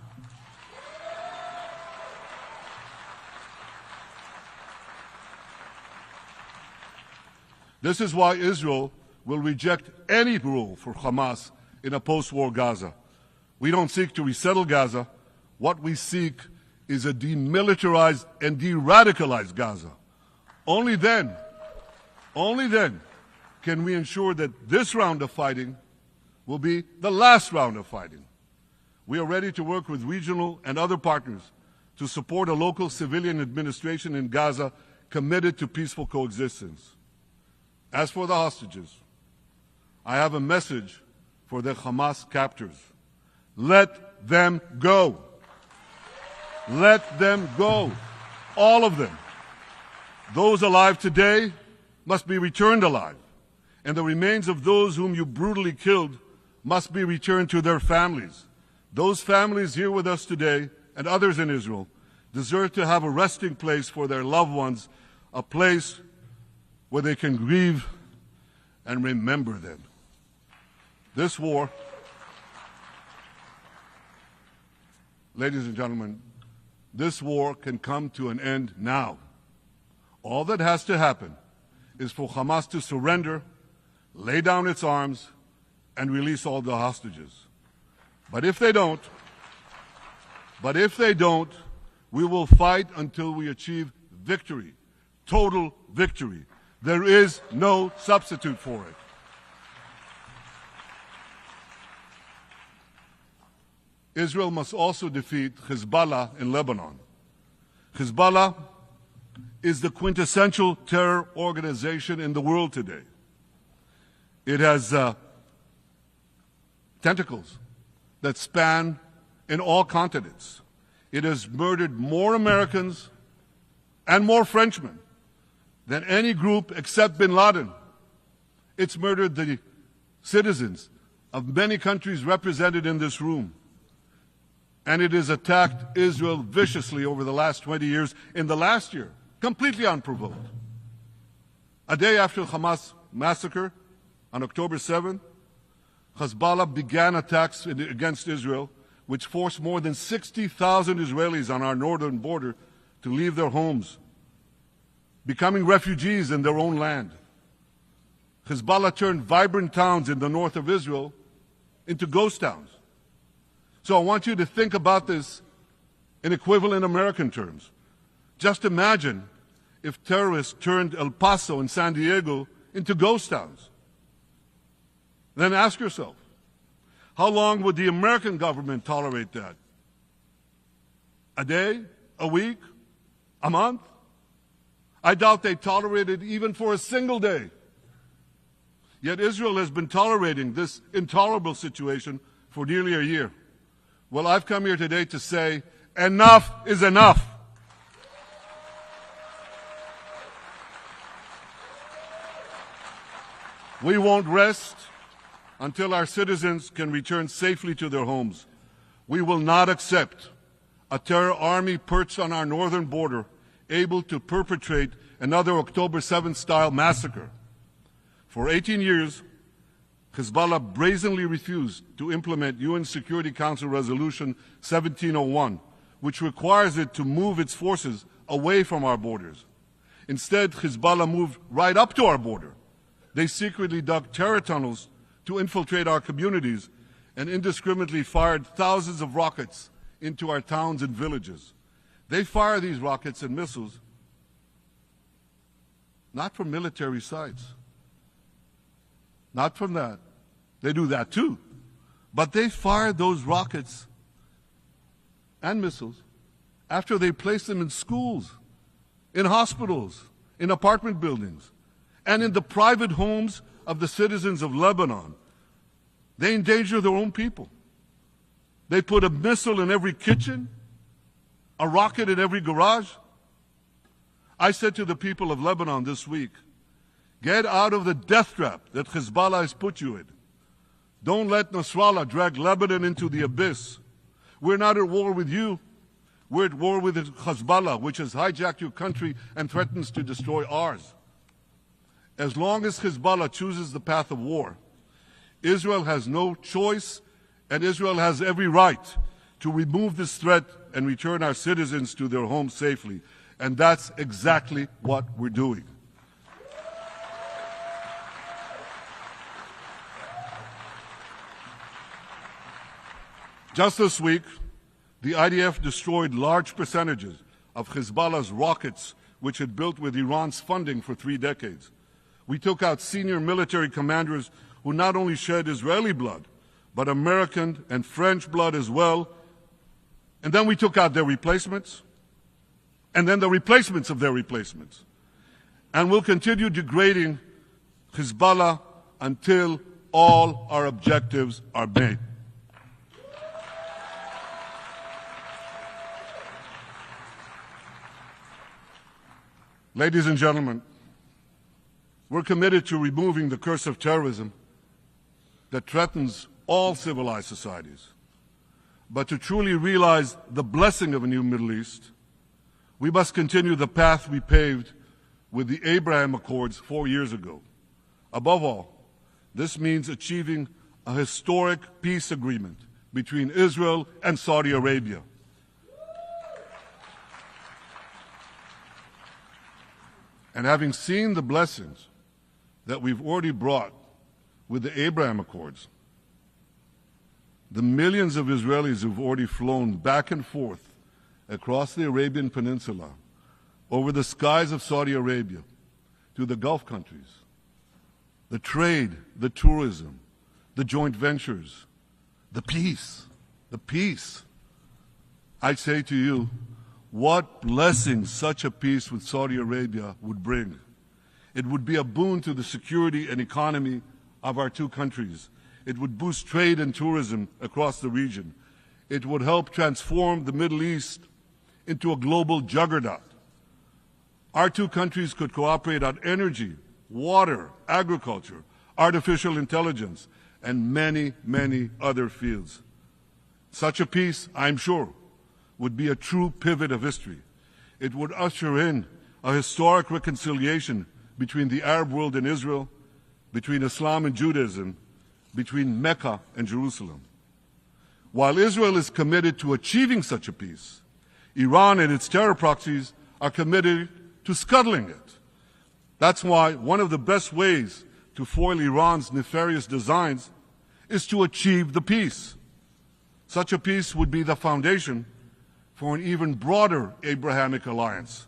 This is why Israel will reject any role for Hamas in a post-war Gaza. We don't seek to resettle Gaza. What we seek is a demilitarized and de-radicalized Gaza. Only then can we ensure that this round of fighting will be the last round of fighting. We are ready to work with regional and other partners to support a local civilian administration in Gaza committed to peaceful coexistence. As for the hostages, I have a message for the Hamas captors. Let them go. Let them go. All of them. Those alive today must be returned alive, and the remains of those whom you brutally killed must be returned to their families. Those families here with us today, and others in Israel, deserve to have a resting place for their loved ones, a place where they can grieve and remember them. This war ladies and gentlemen, this war can come to an end now. All that has to happen is for Hamas to surrender, lay down its arms, and release all the hostages. But if they don't, we will fight until we achieve victory, total victory. There is no substitute for it. Israel must also defeat Hezbollah in Lebanon. Hezbollah is the quintessential terror organization in the world today. It has tentacles that span in all continents. It has murdered more Americans and more Frenchmen than any group except bin Laden. It's murdered the citizens of many countries represented in this room. And it has attacked Israel viciously over the last 20 years. In the last year, completely unprovoked. A day after the Hamas massacre, on October 7th, Hezbollah began attacks against Israel, which forced more than 60,000 Israelis on our northern border to leave their homes, becoming refugees in their own land. Hezbollah turned vibrant towns in the north of Israel into ghost towns. So I want you to think about this in equivalent American terms. Just imagine if terrorists turned El Paso and San Diego into ghost towns. Then ask yourself, how long would the American government tolerate that? A day? A week? A month? I doubt they tolerate it even for a single day. Yet Israel has been tolerating this intolerable situation for nearly a year. Well, I've come here today to say, enough is enough. We won't rest until our citizens can return safely to their homes. We will not accept a terror army perched on our northern border, able to perpetrate another October 7th style massacre. For 18 years, Hezbollah brazenly refused to implement UN Security Council Resolution 1701, which requires it to move its forces away from our borders. Instead, Hezbollah moved right up to our border. They secretly dug terror tunnels to infiltrate our communities and indiscriminately fired thousands of rockets into our towns and villages. They fire these rockets and missiles not from military sites, not from that. They do that too. But they fire those rockets and missiles after they place them in schools, in hospitals, in apartment buildings, and in the private homes of the citizens of Lebanon. They endanger their own people. They put a missile in every kitchen, a rocket in every garage. I said to the people of Lebanon this week, get out of the death trap that Hezbollah has put you in. Don't let Nasrallah drag Lebanon into the abyss. We're not at war with you. We're at war with Hezbollah, which has hijacked your country and threatens to destroy ours. As long as Hezbollah chooses the path of war, Israel has no choice, and Israel has every right to remove this threat and return our citizens to their homes safely. And that's exactly what we're doing. Just this week, the IDF destroyed large percentages of Hezbollah's rockets, which it built with Iran's funding for 3 decades. We took out senior military commanders who not only shed Israeli blood, but American and French blood as well. And then we took out their replacements, and then the replacements of their replacements. And we'll continue degrading Hezbollah until all our objectives are met. Ladies and gentlemen, we're committed to removing the curse of terrorism that threatens all civilized societies. But to truly realize the blessing of a new Middle East, we must continue the path we paved with the Abraham Accords 4 years ago. Above all, this means achieving a historic peace agreement between Israel and Saudi Arabia. And having seen the blessings that we've already brought with the Abraham Accords, the millions of Israelis who've already flown back and forth across the Arabian Peninsula, over the skies of Saudi Arabia, to the Gulf countries, the trade, the tourism, the joint ventures, the peace, I say to you, what blessings such a peace with Saudi Arabia would bring. It would be a boon to the security and economy of our two countries. It would boost trade and tourism across the region. It would help transform the Middle East into a global juggernaut. Our two countries could cooperate on energy, water, agriculture, artificial intelligence, and many, many other fields. Such a peace, I'm sure, would be a true pivot of history. It would usher in a historic reconciliation between the Arab world and Israel, between Islam and Judaism, between Mecca and Jerusalem. While Israel is committed to achieving such a peace, Iran and its terror proxies are committed to scuttling it. That's why one of the best ways to foil Iran's nefarious designs is to achieve the peace. Such a peace would be the foundation for an even broader Abrahamic alliance.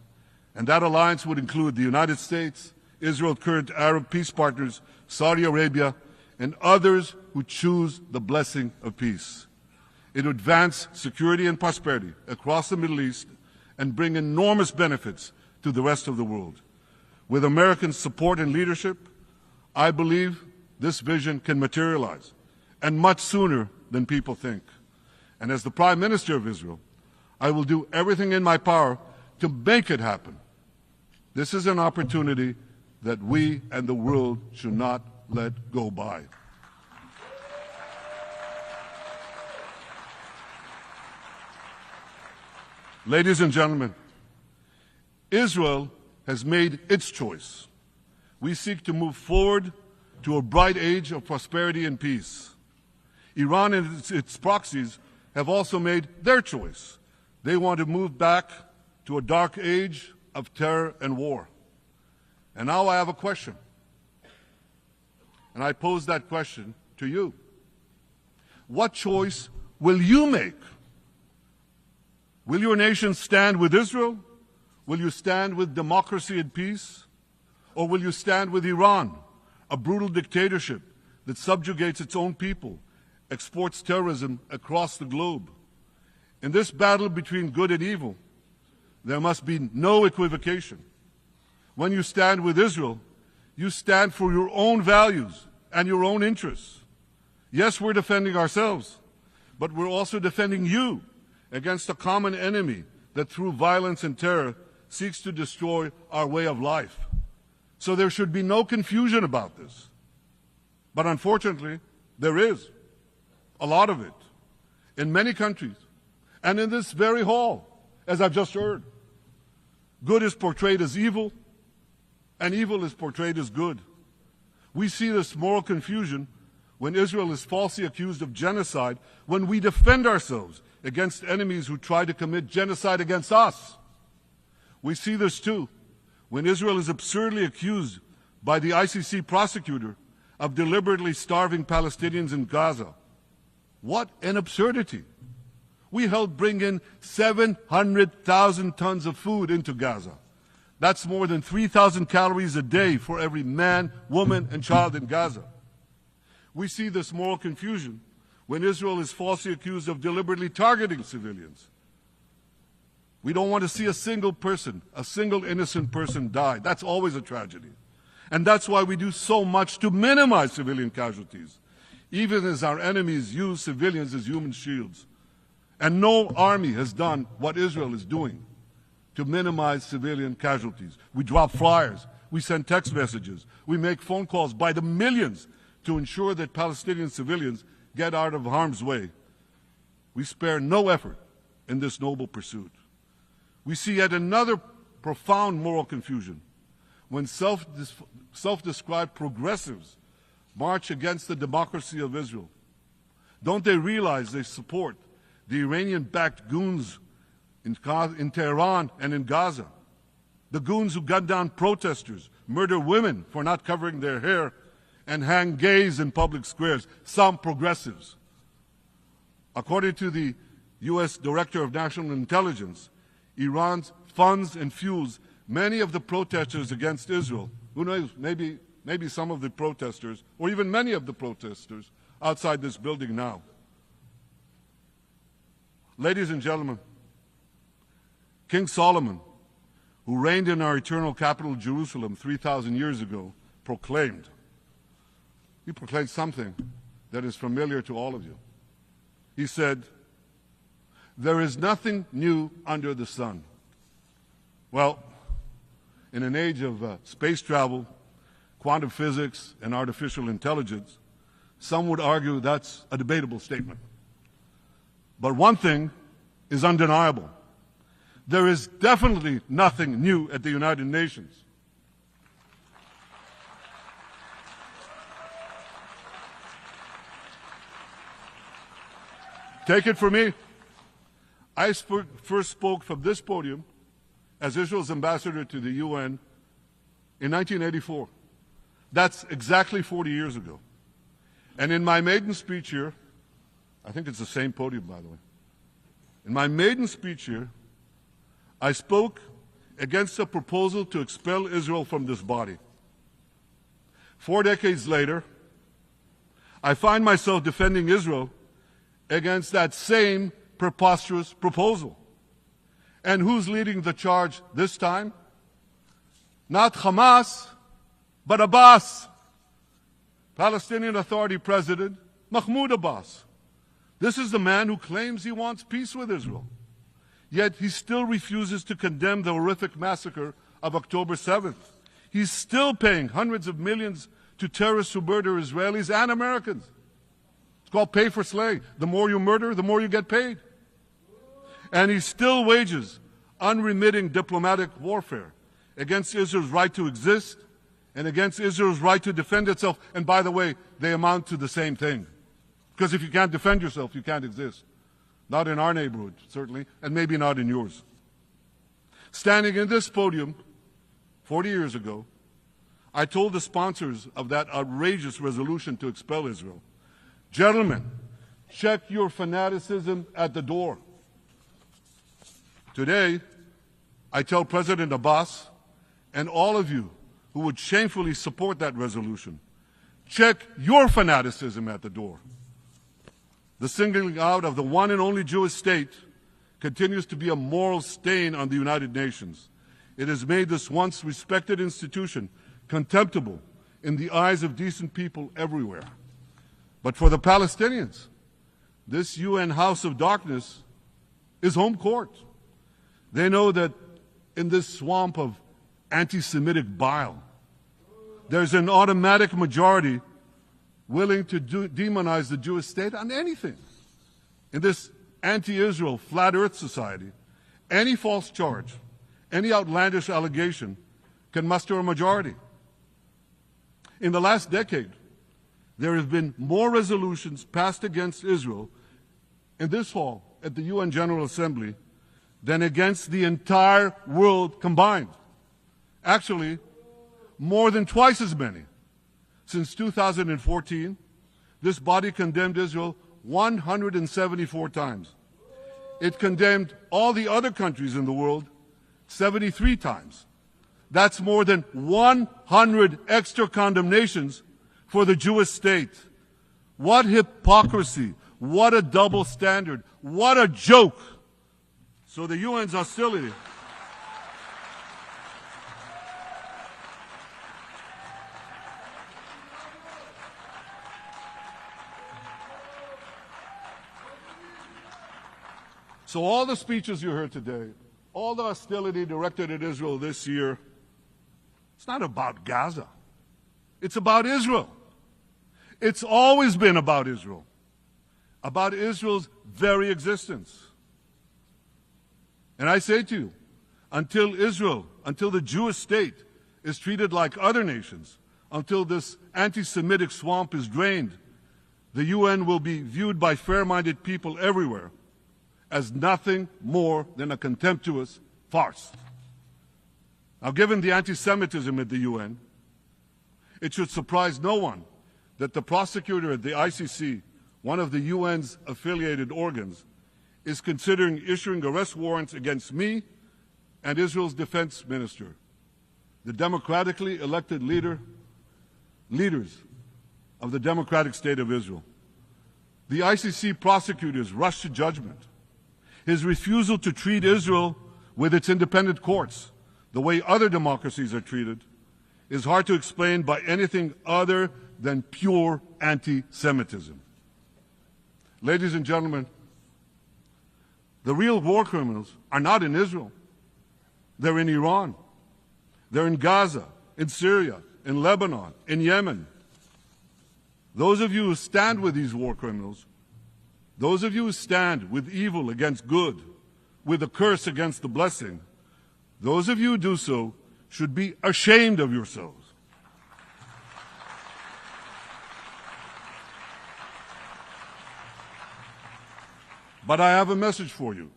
And that alliance would include the United States, Israel's current Arab peace partners, Saudi Arabia, and others who choose the blessing of peace. It would advance security and prosperity across the Middle East and bring enormous benefits to the rest of the world. With American support and leadership, I believe this vision can materialize, and much sooner than people think. And as the Prime Minister of Israel, I will do everything in my power to make it happen. This is an opportunity that we and the world should not let go by. Ladies and gentlemen, Israel has made its choice. We seek to move forward to a bright age of prosperity and peace. Iran and its proxies have also made their choice. They want to move back to a dark age of terror and war. And now I have a question. And I pose that question to you. What choice will you make? Will your nation stand with Israel? Will you stand with democracy and peace? Or will you stand with Iran, a brutal dictatorship that subjugates its own people, exports terrorism across the globe? In this battle between good and evil, there must be no equivocation. When you stand with Israel, you stand for your own values and your own interests. Yes, we're defending ourselves, but we're also defending you against a common enemy that through violence and terror seeks to destroy our way of life. So there should be no confusion about this. But unfortunately, there is a lot of it in many countries and in this very hall, as I've just heard. Good is portrayed as evil, and evil is portrayed as good. We see this moral confusion when Israel is falsely accused of genocide, when we defend ourselves against enemies who try to commit genocide against us. We see this too when Israel is absurdly accused by the ICC prosecutor of deliberately starving Palestinians in Gaza. What an absurdity! We helped bring in 700,000 tons of food into Gaza. That's more than 3,000 calories a day for every man, woman, and child in Gaza. We see this moral confusion when Israel is falsely accused of deliberately targeting civilians. We don't want to see a single person, a single innocent person die. That's always a tragedy. And that's why we do so much to minimize civilian casualties, even as our enemies use civilians as human shields. And no army has done what Israel is doing to minimize civilian casualties. We drop flyers, we send text messages, we make phone calls by the millions to ensure that Palestinian civilians get out of harm's way. We spare no effort in this noble pursuit. We see yet another profound moral confusion when self-described progressives march against the democracy of Israel. Don't they realize they support the Iranian-backed goons in Tehran and in Gaza? the goons who gun down protesters, murder women for not covering their hair, and hang gays in public squares, some progressives. According to the U.S. Director of National Intelligence, Iran funds and fuels many of the protesters against Israel. Who knows, maybe some of the protesters, or even many of the protesters outside this building now. Ladies and gentlemen, King Solomon, who reigned in our eternal capital, Jerusalem, 3,000 years ago, proclaimed something that is familiar to all of you. He said, "There is nothing new under the sun." Well, in an age of space travel, quantum physics, and artificial intelligence, some would argue that's a debatable statement. But one thing is undeniable. There is definitely nothing new at the United Nations. Take it from me. I first spoke from this podium as Israel's ambassador to the UN in 1984. That's exactly 40 years ago. And in my maiden speech here, I think it's the same podium, by the way. In my maiden speech here, I spoke against a proposal to expel Israel from this body. 4 decades later, I find myself defending Israel against that same preposterous proposal. And who's leading the charge this time? Not Hamas, but Abbas, Palestinian Authority President Mahmoud Abbas. This is the man who claims he wants peace with Israel. Yet he still refuses to condemn the horrific massacre of October 7th. He's still paying hundreds of millions to terrorists who murder Israelis and Americans. It's called pay for slay. The more you murder, the more you get paid. And he still wages unremitting diplomatic warfare against Israel's right to exist and against Israel's right to defend itself. And by the way, they amount to the same thing. Because if you can't defend yourself, you can't exist. Not in our neighborhood, certainly, and maybe not in yours. Standing in this podium 40 years ago, I told the sponsors of that outrageous resolution to expel Israel, "Gentlemen, check your fanaticism at the door." Today, I tell President Abbas and all of you who would shamefully support that resolution, check your fanaticism at the door. The singling out of the one and only Jewish state continues to be a moral stain on the United Nations. It has made this once respected institution contemptible in the eyes of decent people everywhere. But for the Palestinians, this UN House of Darkness is home court. They know that in this swamp of anti-Semitic bile, there's an automatic majority willing to demonize the Jewish state on anything. In this anti-Israel, flat earth society, any false charge, any outlandish allegation can muster a majority. In the last decade, there have been more resolutions passed against Israel in this hall at the UN General Assembly than against the entire world combined. Actually, more than twice as many. Since 2014, this body condemned Israel 174 times. It condemned all the other countries in the world 73 times. That's more than 100 extra condemnations for the Jewish state. What hypocrisy, what a double standard, what a joke. So the UN's hostility So all the speeches you heard today, all the hostility directed at Israel this year, it's not about Gaza. It's about Israel. It's always been about Israel's very existence. And I say to you, until the Jewish state is treated like other nations, until this anti-Semitic swamp is drained, the UN will be viewed by fair-minded people everywhere as nothing more than a contemptuous farce. Now, given the anti-Semitism at the UN, it should surprise no one that the prosecutor at the ICC, one of the UN's affiliated organs, is considering issuing arrest warrants against me and Israel's defense minister, the democratically elected leaders of the democratic state of Israel. The ICC prosecutors rushed to judgment. His refusal to treat Israel with its independent courts the way other democracies are treated is hard to explain by anything other than pure anti-Semitism. Ladies and gentlemen, the real war criminals are not in Israel. They're in Iran. They're in Gaza, in Syria, in Lebanon, in Yemen. Those of you who stand with these war criminals, those of you who stand with evil against good, with a curse against the blessing, those of you who do so should be ashamed of yourselves. But I have a message for you.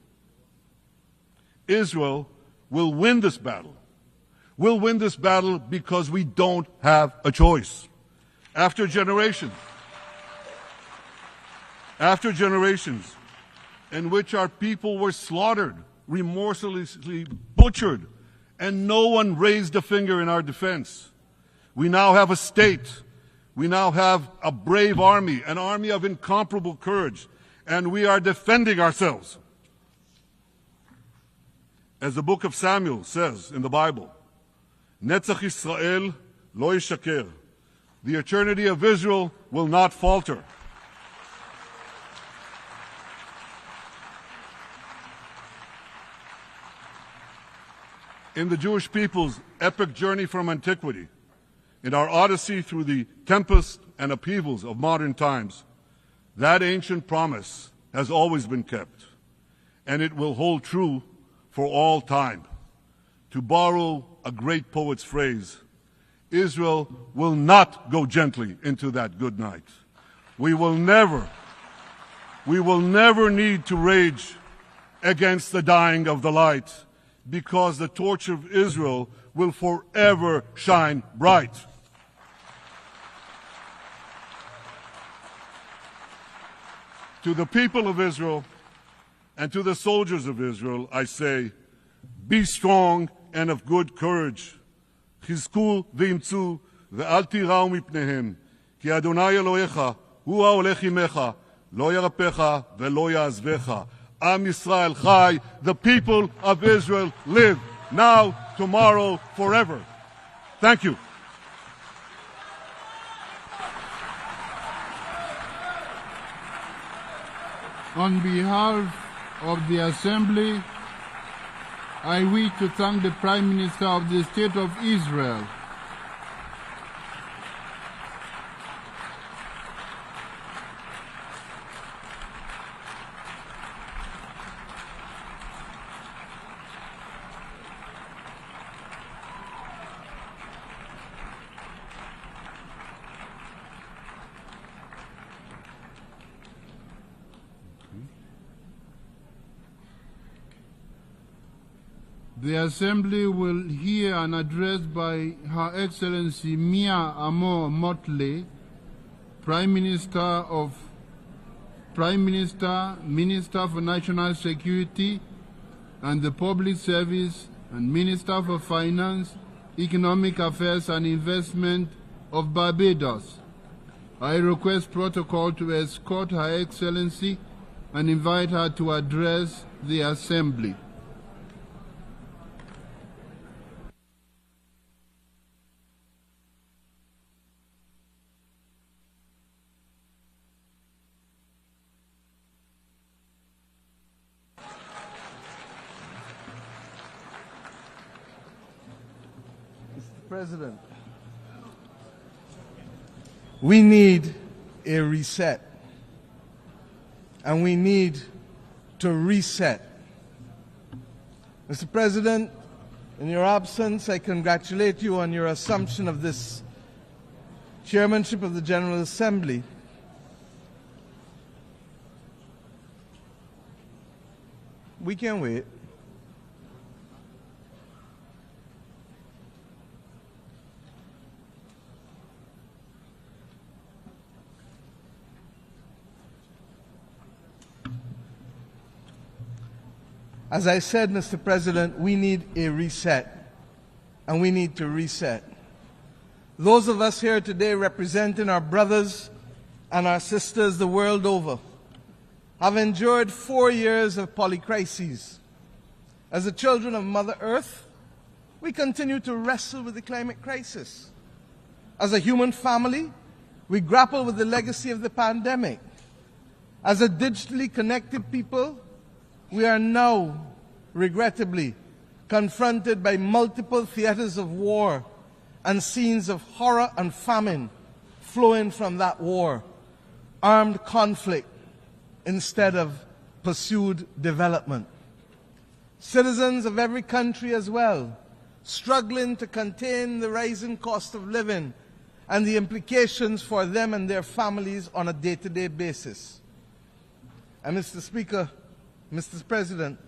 Israel will win this battle. We'll win this battle because we don't have a choice. After generations in which our people were slaughtered, remorselessly butchered, and no one raised a finger in our defense, we now have a state. We now have a brave army, an army of incomparable courage, and we are defending ourselves. As the book of Samuel says in the Bible, Netzach Yisrael lo yishaker. The eternity of Israel will not falter. In the Jewish people's epic journey from antiquity, in our odyssey through the tempest and upheavals of modern times, that ancient promise has always been kept, and it will hold true for all time. To borrow a great poet's phrase, Israel will not go gently into that good night. We will never need to rage against the dying of the light, because the torch of Israel will forever shine bright. To the people of Israel and to the soldiers of Israel, I say, be strong and of good courage. חזקו ואמצו ואל תיראו מפניהם, כי אדוני אלוהיך הוא ההולך עמך, לא ירפך ולא יעזבך. Am Yisrael Chai, the people of Israel live, now, tomorrow, forever. Thank you. On behalf of the Assembly, I wish to thank the Prime Minister of the State of Israel, The Assembly will hear an address by Her Excellency Mia Amor Motley, Minister, Minister for National Security and the Public Service, and Minister for Finance, Economic Affairs and Investment of Barbados. I request protocol to escort Her Excellency and invite her to address the Assembly. President, we need a reset, and we need to reset. Mr. President, in your absence, I congratulate you on your assumption of this chairmanship of the General Assembly. We can wait. As I said, Mr. President, we need a reset, and we need to reset. Those of us here today representing our brothers and our sisters the world over have endured 4 years of polycrises. As the children of Mother Earth, we continue to wrestle with the climate crisis. As a human family, we grapple with the legacy of the pandemic. As a digitally connected people, we are now, regrettably, confronted by multiple theaters of war and scenes of horror and famine flowing from that war, armed conflict instead of pursued development. Citizens of every country as well, struggling to contain the rising cost of living and the implications for them and their families on a day-to-day basis. And Mr. Speaker, Mr. President,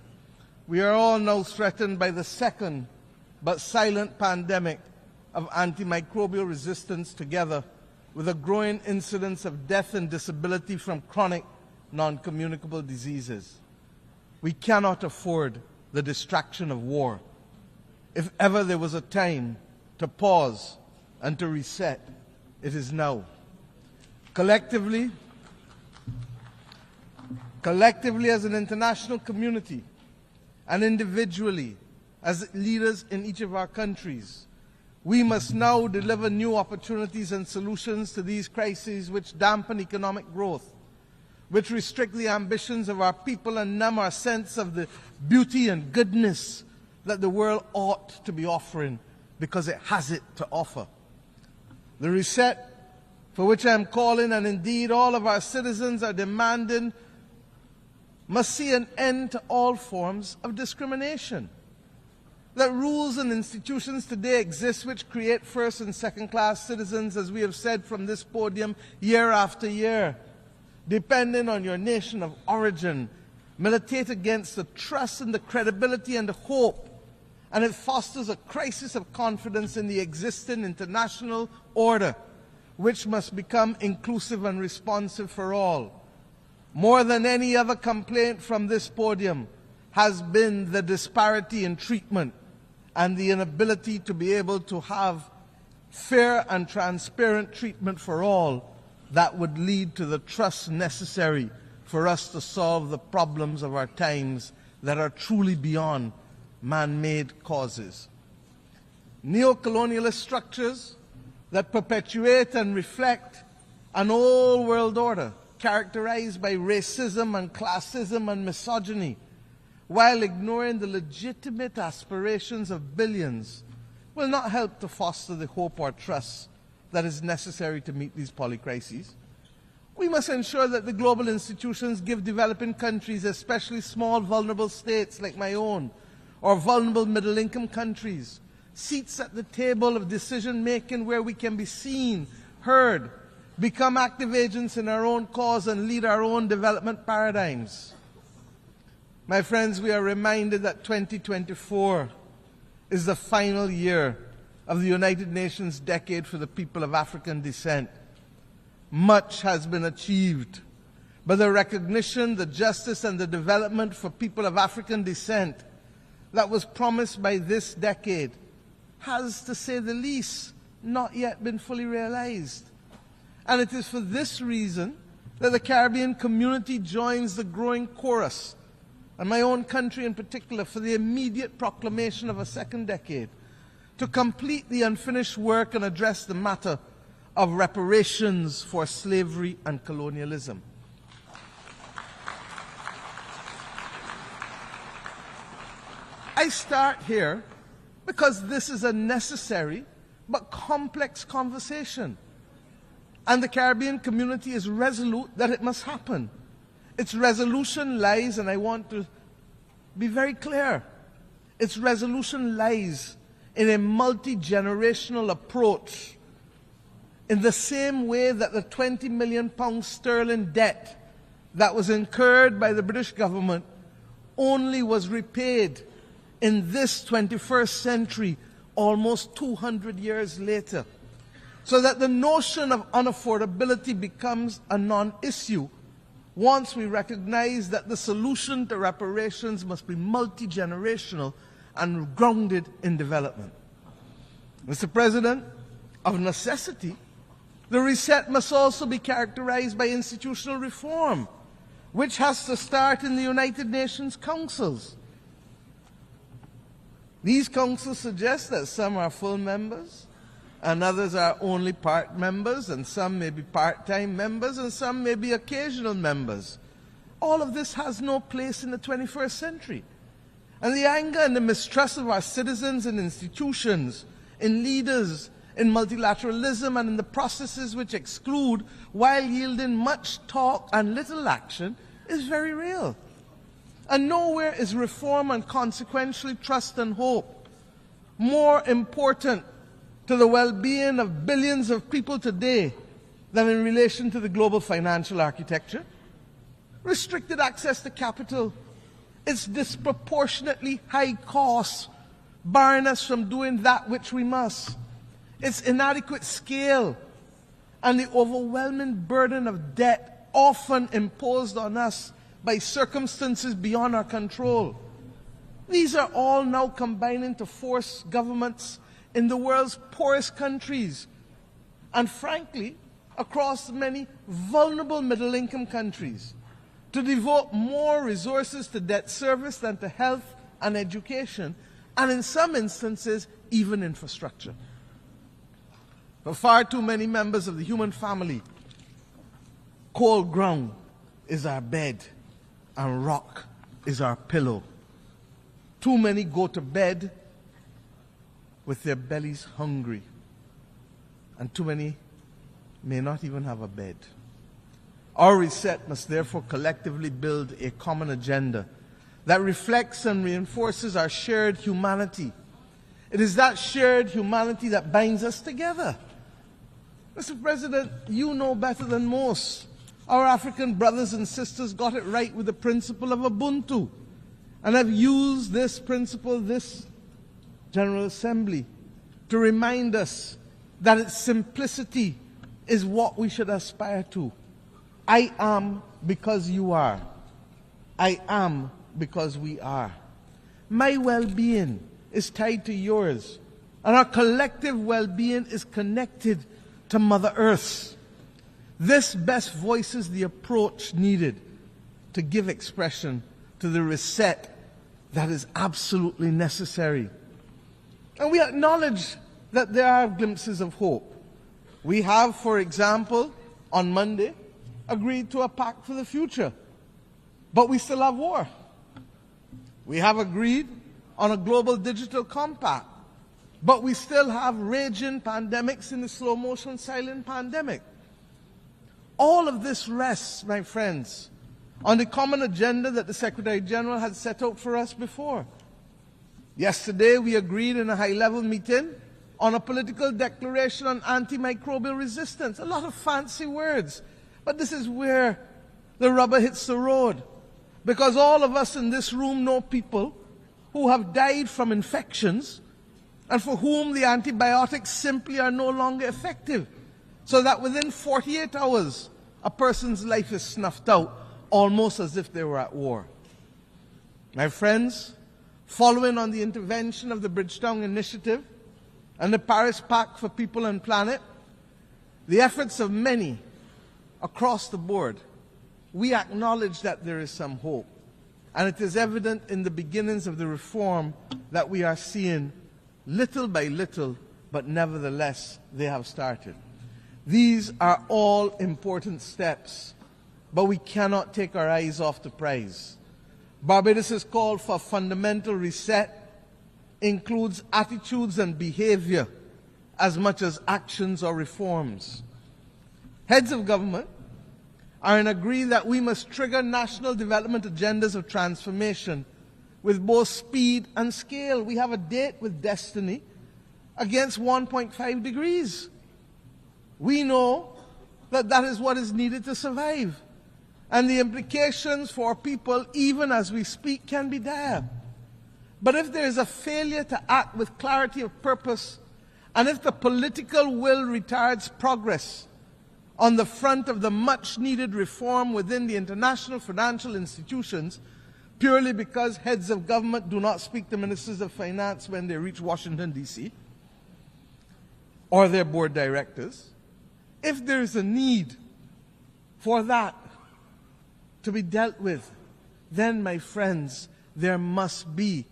we are all now threatened by the second but silent pandemic of antimicrobial resistance, together with a growing incidence of death and disability from chronic non-communicable diseases. We cannot afford the distraction of war. If ever there was a time to pause and to reset, it is now. Collectively as an international community and individually as leaders in each of our countries, we must now deliver new opportunities and solutions to these crises which dampen economic growth, which restrict the ambitions of our people and numb our sense of the beauty and goodness that the world ought to be offering because it has it to offer. The reset for which I am calling, and indeed all of our citizens are demanding, must see an end to all forms of discrimination. That rules and institutions today exist which create first and second class citizens, as we have said from this podium year after year, depending on your nation of origin, militate against the trust and the credibility and the hope, and it fosters a crisis of confidence in the existing international order, which must become inclusive and responsive for all. More than any other complaint from this podium has been the disparity in treatment and the inability to be able to have fair and transparent treatment for all that would lead to the trust necessary for us to solve the problems of our times that are truly beyond man-made causes. Neo-colonialist structures that perpetuate and reflect an old world order characterized by racism and classism and misogyny, while ignoring the legitimate aspirations of billions, will not help to foster the hope or trust that is necessary to meet these polycrises. We must ensure that the global institutions give developing countries, especially small vulnerable states like my own, or vulnerable middle-income countries, seats at the table of decision-making where we can be seen, heard, become active agents in our own cause and lead our own development paradigms. My friends, we are reminded that 2024 is the final year of the United Nations Decade for the People of African Descent. Much has been achieved, but the recognition, the justice, and the development for people of African descent that was promised by this decade has, to say the least, not yet been fully realized. And it is for this reason that the Caribbean community joins the growing chorus, and my own country in particular, for the immediate proclamation of a second decade, to complete the unfinished work and address the matter of reparations for slavery and colonialism. I start here because this is a necessary but complex conversation, and the Caribbean community is resolute that it must happen. Its resolution lies, and I want to be very clear, its resolution lies in a multi-generational approach, in the same way that the £20 million sterling debt that was incurred by the British government only was repaid in this 21st century, almost 200 years later, so that the notion of unaffordability becomes a non-issue once we recognize that the solution to reparations must be multi-generational and grounded in development. Mr. President, of necessity, the reset must also be characterized by institutional reform, which has to start in the United Nations councils. These councils suggest that some are full members, and others are only part members, and some may be part-time members, and some may be occasional members. All of this has no place in the 21st century. And the anger and the mistrust of our citizens and institutions, in leaders, in multilateralism, and in the processes which exclude while yielding much talk and little action is very real. And nowhere is reform and consequently trust and hope more important to the well-being of billions of people today than in relation to the global financial architecture. Restricted access to capital, its disproportionately high costs, barring us from doing that which we must, its inadequate scale, and the overwhelming burden of debt often imposed on us by circumstances beyond our control. These are all now combining to force governments in the world's poorest countries, and frankly, across many vulnerable middle-income countries, to devote more resources to debt service than to health and education, and in some instances, even infrastructure. For far too many members of the human family, cold ground is our bed, and rock is our pillow. Too many go to bed with their bellies hungry, and too many may not even have a bed. Our reset must therefore collectively build a common agenda that reflects and reinforces our shared humanity. It is that shared humanity that binds us together. Mr. President, you know better than most. Our African brothers and sisters got it right with the principle of Ubuntu, and have used this principle, this General Assembly, to remind us that its simplicity is what we should aspire to. I am because you are. I am because we are. My well-being is tied to yours, and our collective well-being is connected to Mother Earth. This best voices the approach needed to give expression to the reset that is absolutely necessary. And we acknowledge that there are glimpses of hope. We have, for example, on Monday, agreed to a pact for the future, but we still have war. We have agreed on a global digital compact, but we still have raging pandemics in the slow motion silent pandemic. All of this rests, my friends, on the common agenda that the Secretary General had set out for us before. Yesterday, we agreed in a high-level meeting on a political declaration on antimicrobial resistance. A lot of fancy words, but this is where the rubber hits the road. Because all of us in this room know people who have died from infections and for whom the antibiotics simply are no longer effective, so that within 48 hours, a person's life is snuffed out, almost as if they were at war. My friends, following on the intervention of the Bridgetown Initiative and the Paris Pact for People and Planet, the efforts of many across the board, we acknowledge that there is some hope. And it is evident in the beginnings of the reform that we are seeing little by little, but nevertheless, they have started. These are all important steps, but we cannot take our eyes off the prize. Barbados' call for fundamental reset includes attitudes and behavior as much as actions or reforms. Heads of government are in agreement that we must trigger national development agendas of transformation with both speed and scale. We have a date with destiny against 1.5 degrees. We know that that is what is needed to survive. And the implications for people, even as we speak, can be dire. But if there is a failure to act with clarity of purpose, and if the political will retards progress, on the front of the much-needed reform within the international financial institutions, purely because heads of government do not speak to ministers of finance when they reach Washington, D.C., or their board directors, if there is a need for that to be dealt with, then, my friends, there must be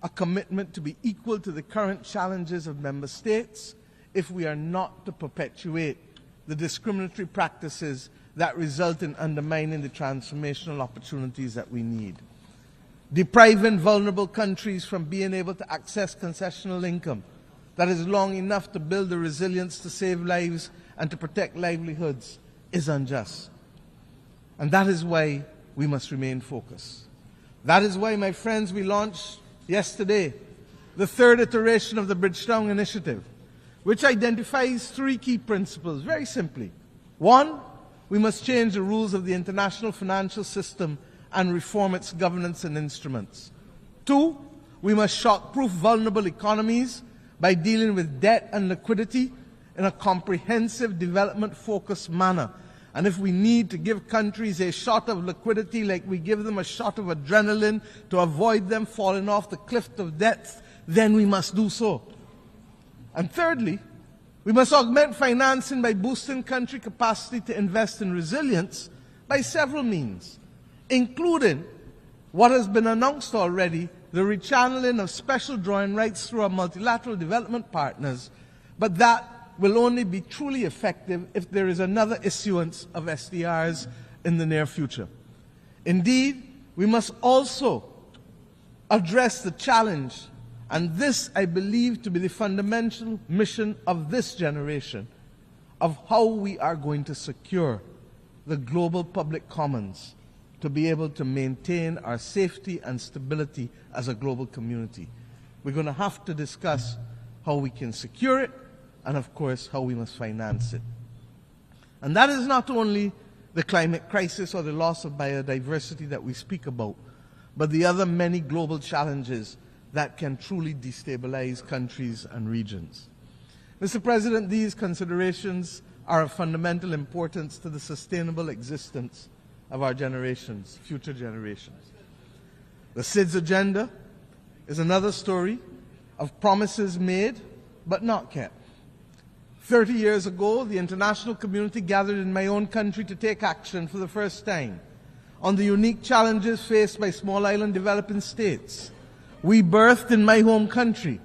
a commitment to be equal to the current challenges of member states if we are not to perpetuate the discriminatory practices that result in undermining the transformational opportunities that we need. Depriving vulnerable countries from being able to access concessional income that is long enough to build the resilience to save lives and to protect livelihoods is unjust. And that is why we must remain focused. That is why, my friends, we launched yesterday the third iteration of the Bridgetown Initiative, which identifies three key principles, very simply. One, we must change the rules of the international financial system and reform its governance and instruments. Two, we must shock-proof vulnerable economies by dealing with debt and liquidity in a comprehensive, development-focused manner. And if we need to give countries a shot of liquidity like we give them a shot of adrenaline to avoid them falling off the cliff of debt, then we must do so. And thirdly, we must augment financing by boosting country capacity to invest in resilience by several means, including what has been announced already, the rechanneling of special drawing rights through our multilateral development partners, but that will only be truly effective if there is another issuance of SDRs in the near future. Indeed, we must also address the challenge, and this I believe to be the fundamental mission of this generation, of how we are going to secure the global public commons to be able to maintain our safety and stability as a global community. We're going to have to discuss how we can secure it, and of course, how we must finance it. And that is not only the climate crisis or the loss of biodiversity that we speak about, but the other many global challenges that can truly destabilize countries and regions. Mr. President, these considerations are of fundamental importance to the sustainable existence of our generations, future generations. The SIDS agenda is another story of promises made but not kept. 30 years ago, the international community gathered in my own country to take action for the first time on the unique challenges faced by small island developing states. We birthed in my home country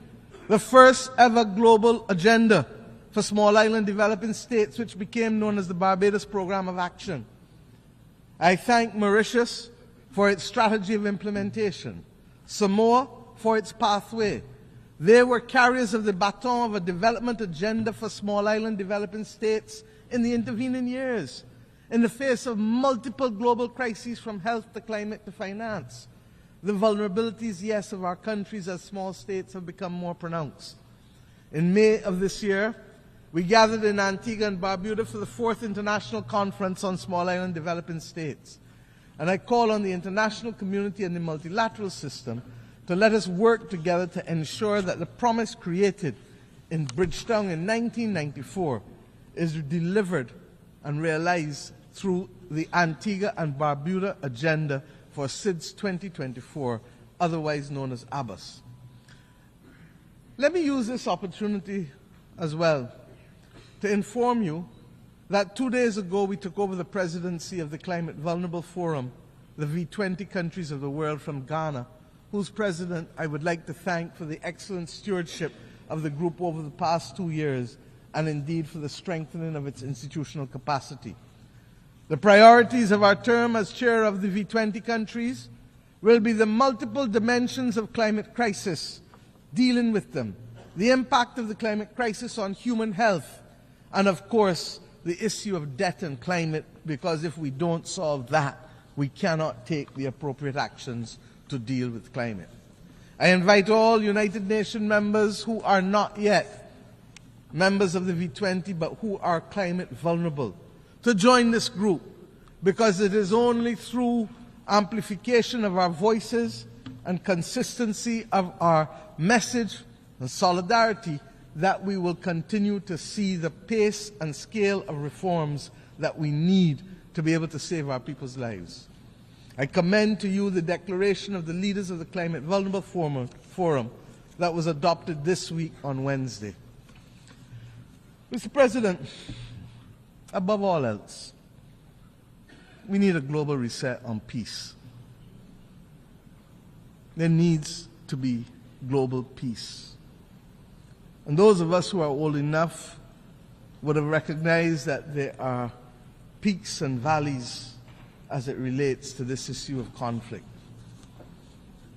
the first ever global agenda for small island developing states, which became known as the Barbados Program of Action. I thank Mauritius for its strategy of implementation, Samoa for its pathway. They were carriers of the baton of a development agenda for small island developing states in the intervening years, in the face of multiple global crises from health to climate to finance. The vulnerabilities, yes, of our countries as small states have become more pronounced. In May of this year, we gathered in Antigua and Barbuda for the 4th International Conference on Small Island Developing States. And I call on the international community and the multilateral system to let us work together to ensure that the promise created in Bridgetown in 1994 is delivered and realized through the Antigua and Barbuda Agenda for SIDS 2024, otherwise known as ABBAS. Let me use this opportunity as well to inform you that 2 days ago we took over the presidency of the Climate Vulnerable Forum, the V20 countries of the world, from Ghana, whose president I would like to thank for the excellent stewardship of the group over the past 2 years, and indeed for the strengthening of its institutional capacity. The priorities of our term as chair of the V20 countries will be the multiple dimensions of climate crisis, dealing with them, the impact of the climate crisis on human health, and of course, the issue of debt and climate, because if we don't solve that, we cannot take the appropriate actions to deal with climate. I invite all United Nations members who are not yet members of the V20 but who are climate vulnerable to join this group, because it is only through amplification of our voices and consistency of our message and solidarity that we will continue to see the pace and scale of reforms that we need to be able to save our people's lives. I commend to you the declaration of the leaders of the Climate Vulnerable Forum that was adopted this week on Wednesday. Mr. President, above all else, we need a global reset on peace. There needs to be global peace. And those of us who are old enough would have recognized that there are peaks and valleys as it relates to this issue of conflict.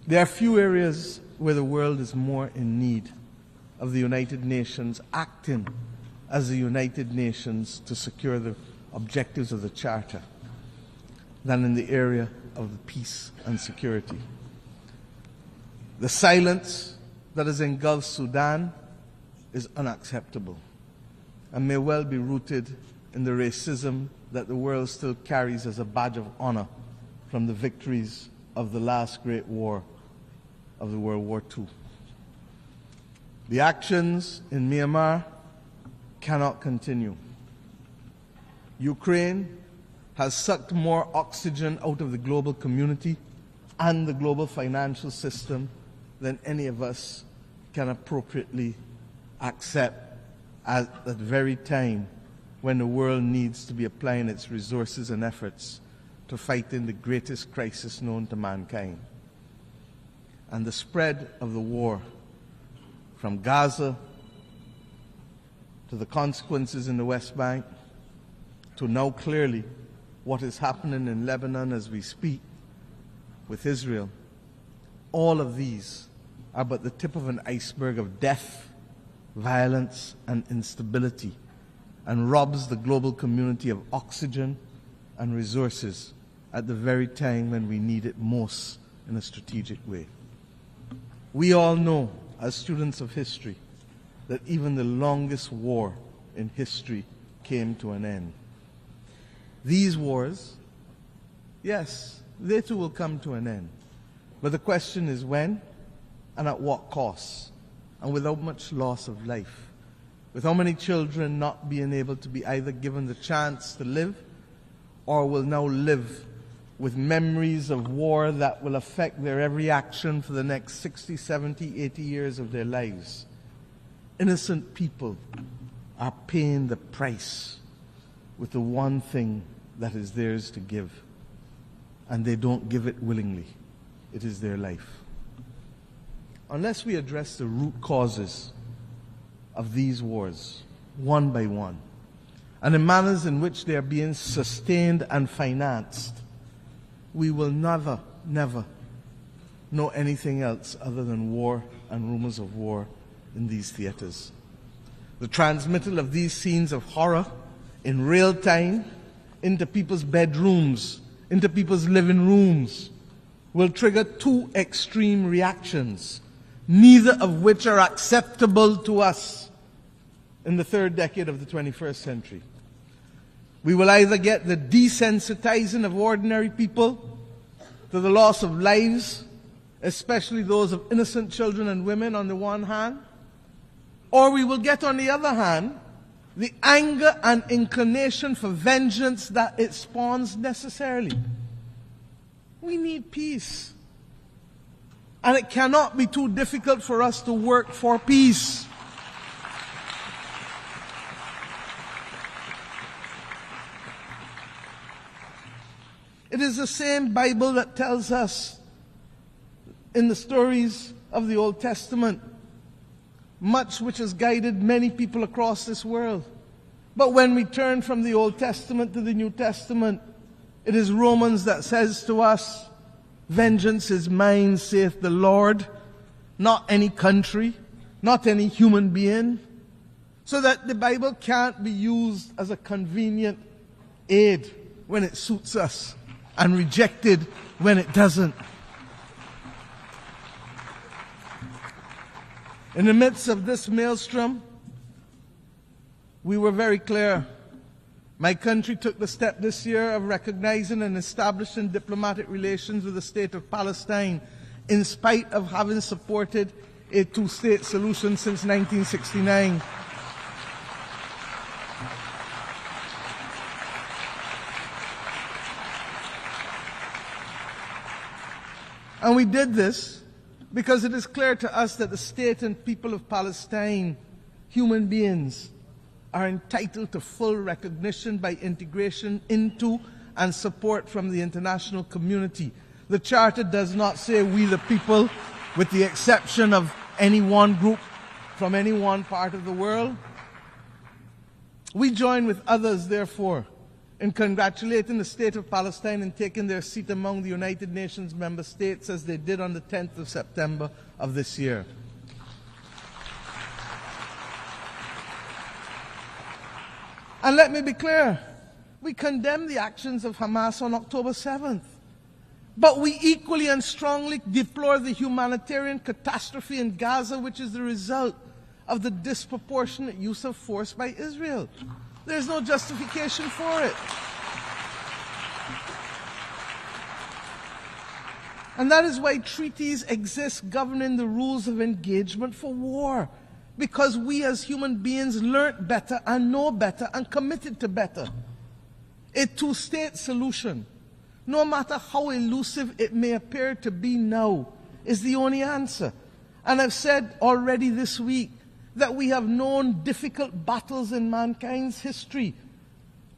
There are few areas where the world is more in need of the United Nations acting as the United Nations to secure the objectives of the Charter than in the area of peace and security. The silence that has engulfed Sudan is unacceptable and may well be rooted in the racism that the world still carries as a badge of honor from the victories of the last great war of the World War II. The actions in Myanmar cannot continue. Ukraine has sucked more oxygen out of the global community and the global financial system than any of us can appropriately accept at the very time when the world needs to be applying its resources and efforts to fight in the greatest crisis known to mankind. And the spread of the war from Gaza to the consequences in the West Bank to now clearly what is happening in Lebanon as we speak with Israel, all of these are but the tip of an iceberg of death, violence, and instability, and robs the global community of oxygen and resources at the very time when we need it most in a strategic way. We all know, as students of history, that even the longest war in history came to an end. These wars, yes, they too will come to an end. But the question is when and at what cost, and without much loss of life. With how many children not being able to be either given the chance to live or will now live with memories of war that will affect their every action for the next 60, 70, 80 years of their lives. Innocent people are paying the price with the one thing that is theirs to give, and they don't give it willingly. It is their life. Unless we address the root causes of these wars, one by one, and the manners in which they are being sustained and financed, we will never know anything else other than war and rumors of war in these theaters. The transmittal of these scenes of horror in real time into people's bedrooms, into people's living rooms, will trigger two extreme reactions, neither of which are acceptable to us in the third decade of the 21st century. We will either get the desensitizing of ordinary people to the loss of lives, especially those of innocent children and women on the one hand, or we will get, on the other hand, the anger and inclination for vengeance that it spawns necessarily. We need peace. And it cannot be too difficult for us to work for peace. It is the same Bible that tells us in the stories of the Old Testament, much which has guided many people across this world. But when we turn from the Old Testament to the New Testament, it is Romans that says to us, "Vengeance is mine, saith the Lord," not any country, not any human being. So that the Bible can't be used as a convenient aid when it suits us and rejected when it doesn't. In the midst of this maelstrom, we were very clear. My country took the step this year of recognizing and establishing diplomatic relations with the state of Palestine, in spite of having supported a two-state solution since 1969. And we did this because it is clear to us that the state and people of Palestine, human beings, are entitled to full recognition by integration into and support from the international community. The Charter does not say we the people, with the exception of any one group from any one part of the world. We join with others, therefore, in congratulating the State of Palestine in taking their seat among the United Nations member states as they did on the 10th of September of this year. And let me be clear, we condemn the actions of Hamas on October 7th. But we equally and strongly deplore the humanitarian catastrophe in Gaza, which is the result of the disproportionate use of force by Israel. There's no justification for it. And that is why treaties exist governing the rules of engagement for war. Because we as human beings learnt better and know better and committed to better. A two-state solution, no matter how elusive it may appear to be now, is the only answer. And I've said already this week that we have known difficult battles in mankind's history.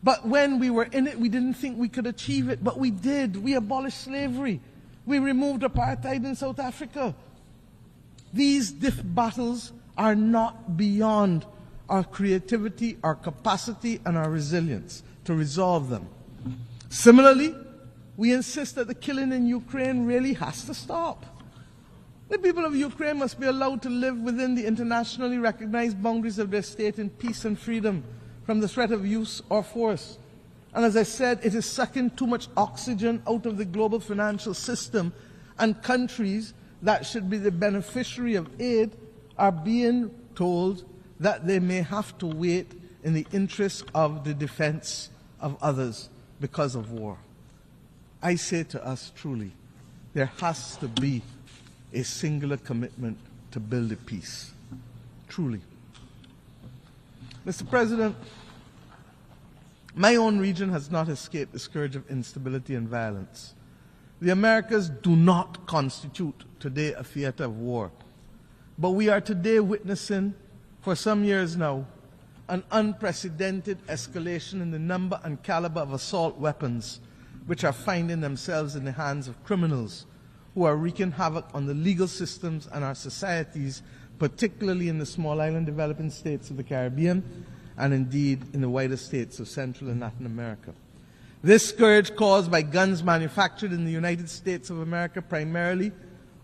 But when we were in it, we didn't think we could achieve it. But we did. We abolished slavery. We removed apartheid in South Africa. These battles are not beyond our creativity, our capacity, and our resilience to resolve them. Similarly, we insist that the killing in Ukraine really has to stop. The people of Ukraine must be allowed to live within the internationally recognized boundaries of their state in peace and freedom from the threat of use or force. And as I said, it is sucking too much oxygen out of the global financial system, and countries that should be the beneficiary of aid are being told that they may have to wait in the interest of the defense of others because of war. I say to us truly, there has to be a singular commitment to build a peace. Truly. Mr. President, my own region has not escaped the scourge of instability and violence. The Americas do not constitute today a theater of war. But we are today witnessing, for some years now, an unprecedented escalation in the number and caliber of assault weapons which are finding themselves in the hands of criminals who are wreaking havoc on the legal systems and our societies, particularly in the small island developing states of the Caribbean and indeed in the wider states of Central and Latin America. This scourge caused by guns manufactured in the United States of America primarily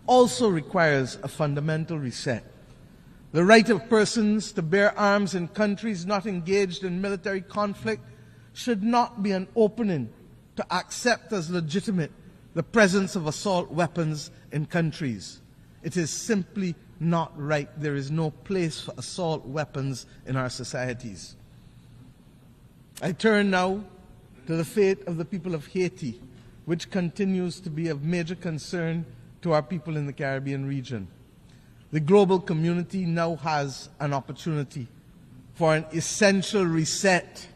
also requires a fundamental reset. The right of persons to bear arms in countries not engaged in military conflict should not be an opening to accept as legitimate the presence of assault weapons in countries. It is simply not right. There is no place for assault weapons in our societies. I turn now to the fate of the people of Haiti, which continues to be of major concern to our people in the Caribbean region. The global community now has an opportunity for an essential reset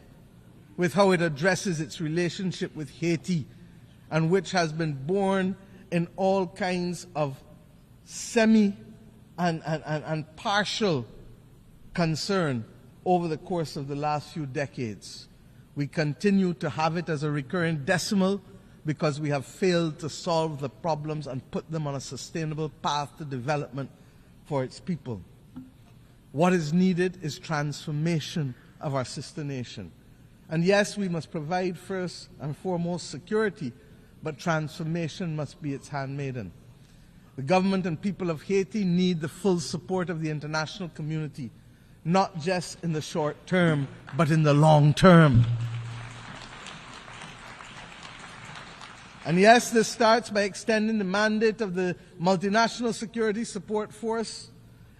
with how it addresses its relationship with Haiti, and which has been born in all kinds of semi and partial concern over the course of the last few decades. We continue to have it as a recurring decimal because we have failed to solve the problems and put them on a sustainable path to development for its people. What is needed is transformation of our sister nation. And yes, we must provide first and foremost security, but transformation must be its handmaiden. The government and people of Haiti need the full support of the international community, not just in the short term, but in the long term. And yes, this starts by extending the mandate of the Multinational Security Support Force,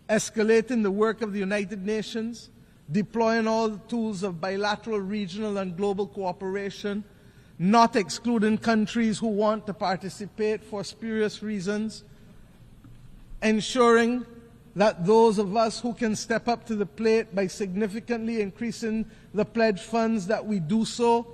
escalating the work of the United Nations, deploying all the tools of bilateral, regional, and global cooperation, not excluding countries who want to participate for spurious reasons, ensuring that those of us who can step up to the plate by significantly increasing the pledge funds, that we do so,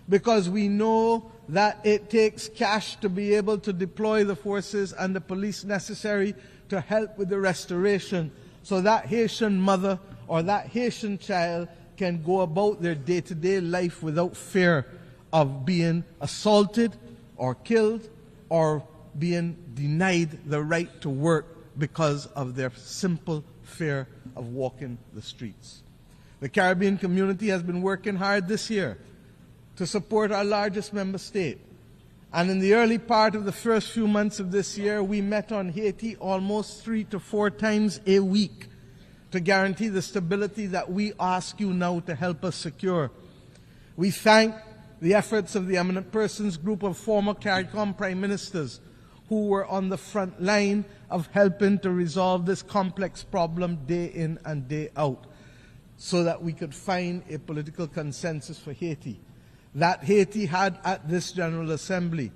because we know that it takes cash to be able to deploy the forces and the police necessary to help with the restoration, so that Haitian mother or that Haitian child can go about their day-to-day life without fear of being assaulted or killed or being denied the right to work because of their simple fear of walking the streets. The Caribbean community has been working hard this year to support our largest member state. And in the early part of the first few months of this year, we met on Haiti almost 3 to 4 times a week to guarantee the stability that we ask you now to help us secure. We thank the efforts of the Eminent Persons Group of former CARICOM Prime Ministers who were on the front line of helping to resolve this complex problem day in and day out, so that we could find a political consensus for Haiti. That Haiti had at this General Assembly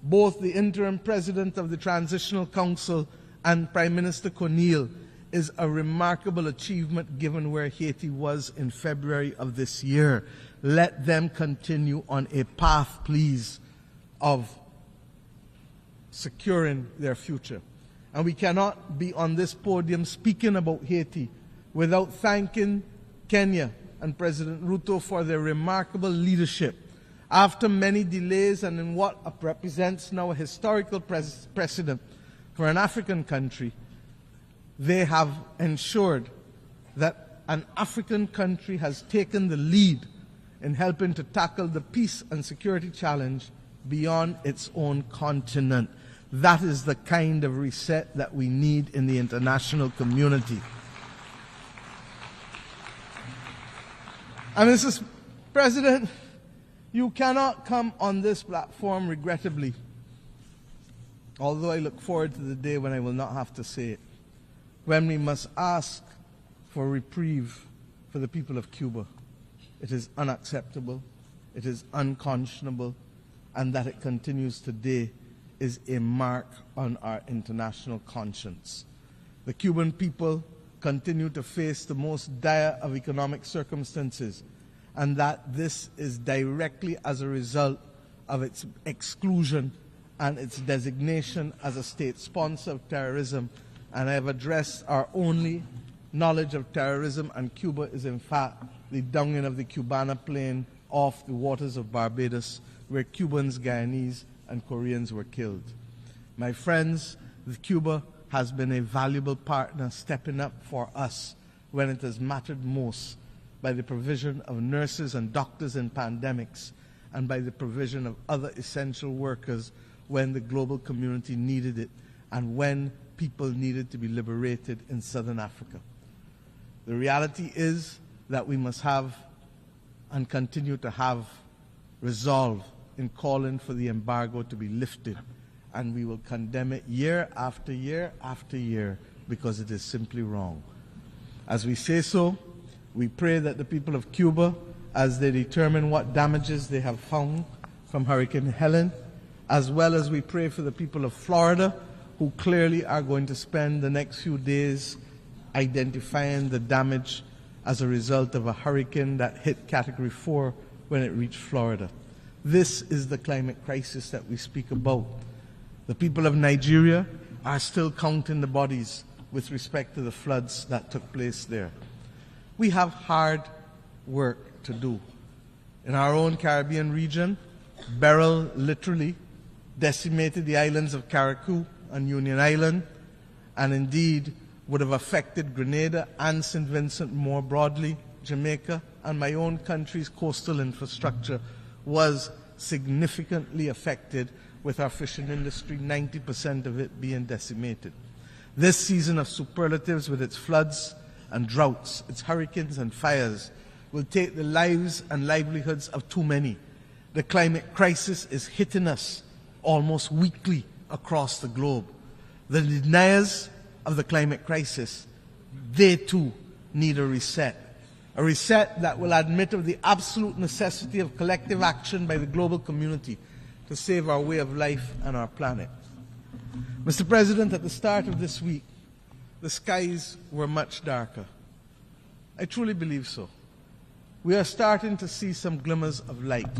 both the interim president of the Transitional Council and Prime Minister Cornille is a remarkable achievement given where Haiti was in February of this year. Let them continue on a path, please, of securing their future. And we cannot be on this podium speaking about Haiti without thanking Kenya and President Ruto for their remarkable leadership. After many delays and in what represents now a historical precedent for an African country, they have ensured that an African country has taken the lead in helping to tackle the peace and security challenge beyond its own continent. That is the kind of reset that we need in the international community. And Mr. President, you cannot come on this platform, regrettably, although I look forward to the day when I will not have to say it, when we must ask for reprieve for the people of Cuba. It is unacceptable, it is unconscionable, and that it continues today is a mark on our international conscience. The Cuban people continue to face the most dire of economic circumstances, and that this is directly as a result of its exclusion and its designation as a state sponsor of terrorism. And I have addressed our only knowledge of terrorism, and Cuba is in fact the downing of the Cubana plane off the waters of Barbados, where Cubans, Guyanese, and Koreans were killed. My friends, Cuba has been a valuable partner, stepping up for us when it has mattered most, by the provision of nurses and doctors in pandemics, and by the provision of other essential workers when the global community needed it, and when people needed to be liberated in southern Africa. The reality is that we must have and continue to have resolve in calling for the embargo to be lifted, and we will condemn it year after year after year because it is simply wrong. As we say so, we pray that the people of Cuba, as they determine what damages they have found from Hurricane Helen, as well as we pray for the people of Florida, who clearly are going to spend the next few days identifying the damage as a result of a hurricane that hit Category 4 when it reached Florida. This is the climate crisis that we speak about. The people of Nigeria are still counting the bodies with respect to the floods that took place there. We have hard work to do. In our own Caribbean region, Beryl literally decimated the islands of Carriacou and Union Island, and indeed would have affected Grenada and St. Vincent more broadly. Jamaica and my own country's coastal infrastructure was significantly affected, with our fishing industry, 90% of it being decimated. This season of superlatives, with its floods and droughts, its hurricanes and fires, will take the lives and livelihoods of too many. The climate crisis is hitting us almost weekly across the globe. The deniers of the climate crisis, they too need a reset that will admit of the absolute necessity of collective action by the global community to save our way of life and our planet. Mr. President, at the start of this week, the skies were much darker. I truly believe so. We are starting to see some glimmers of light.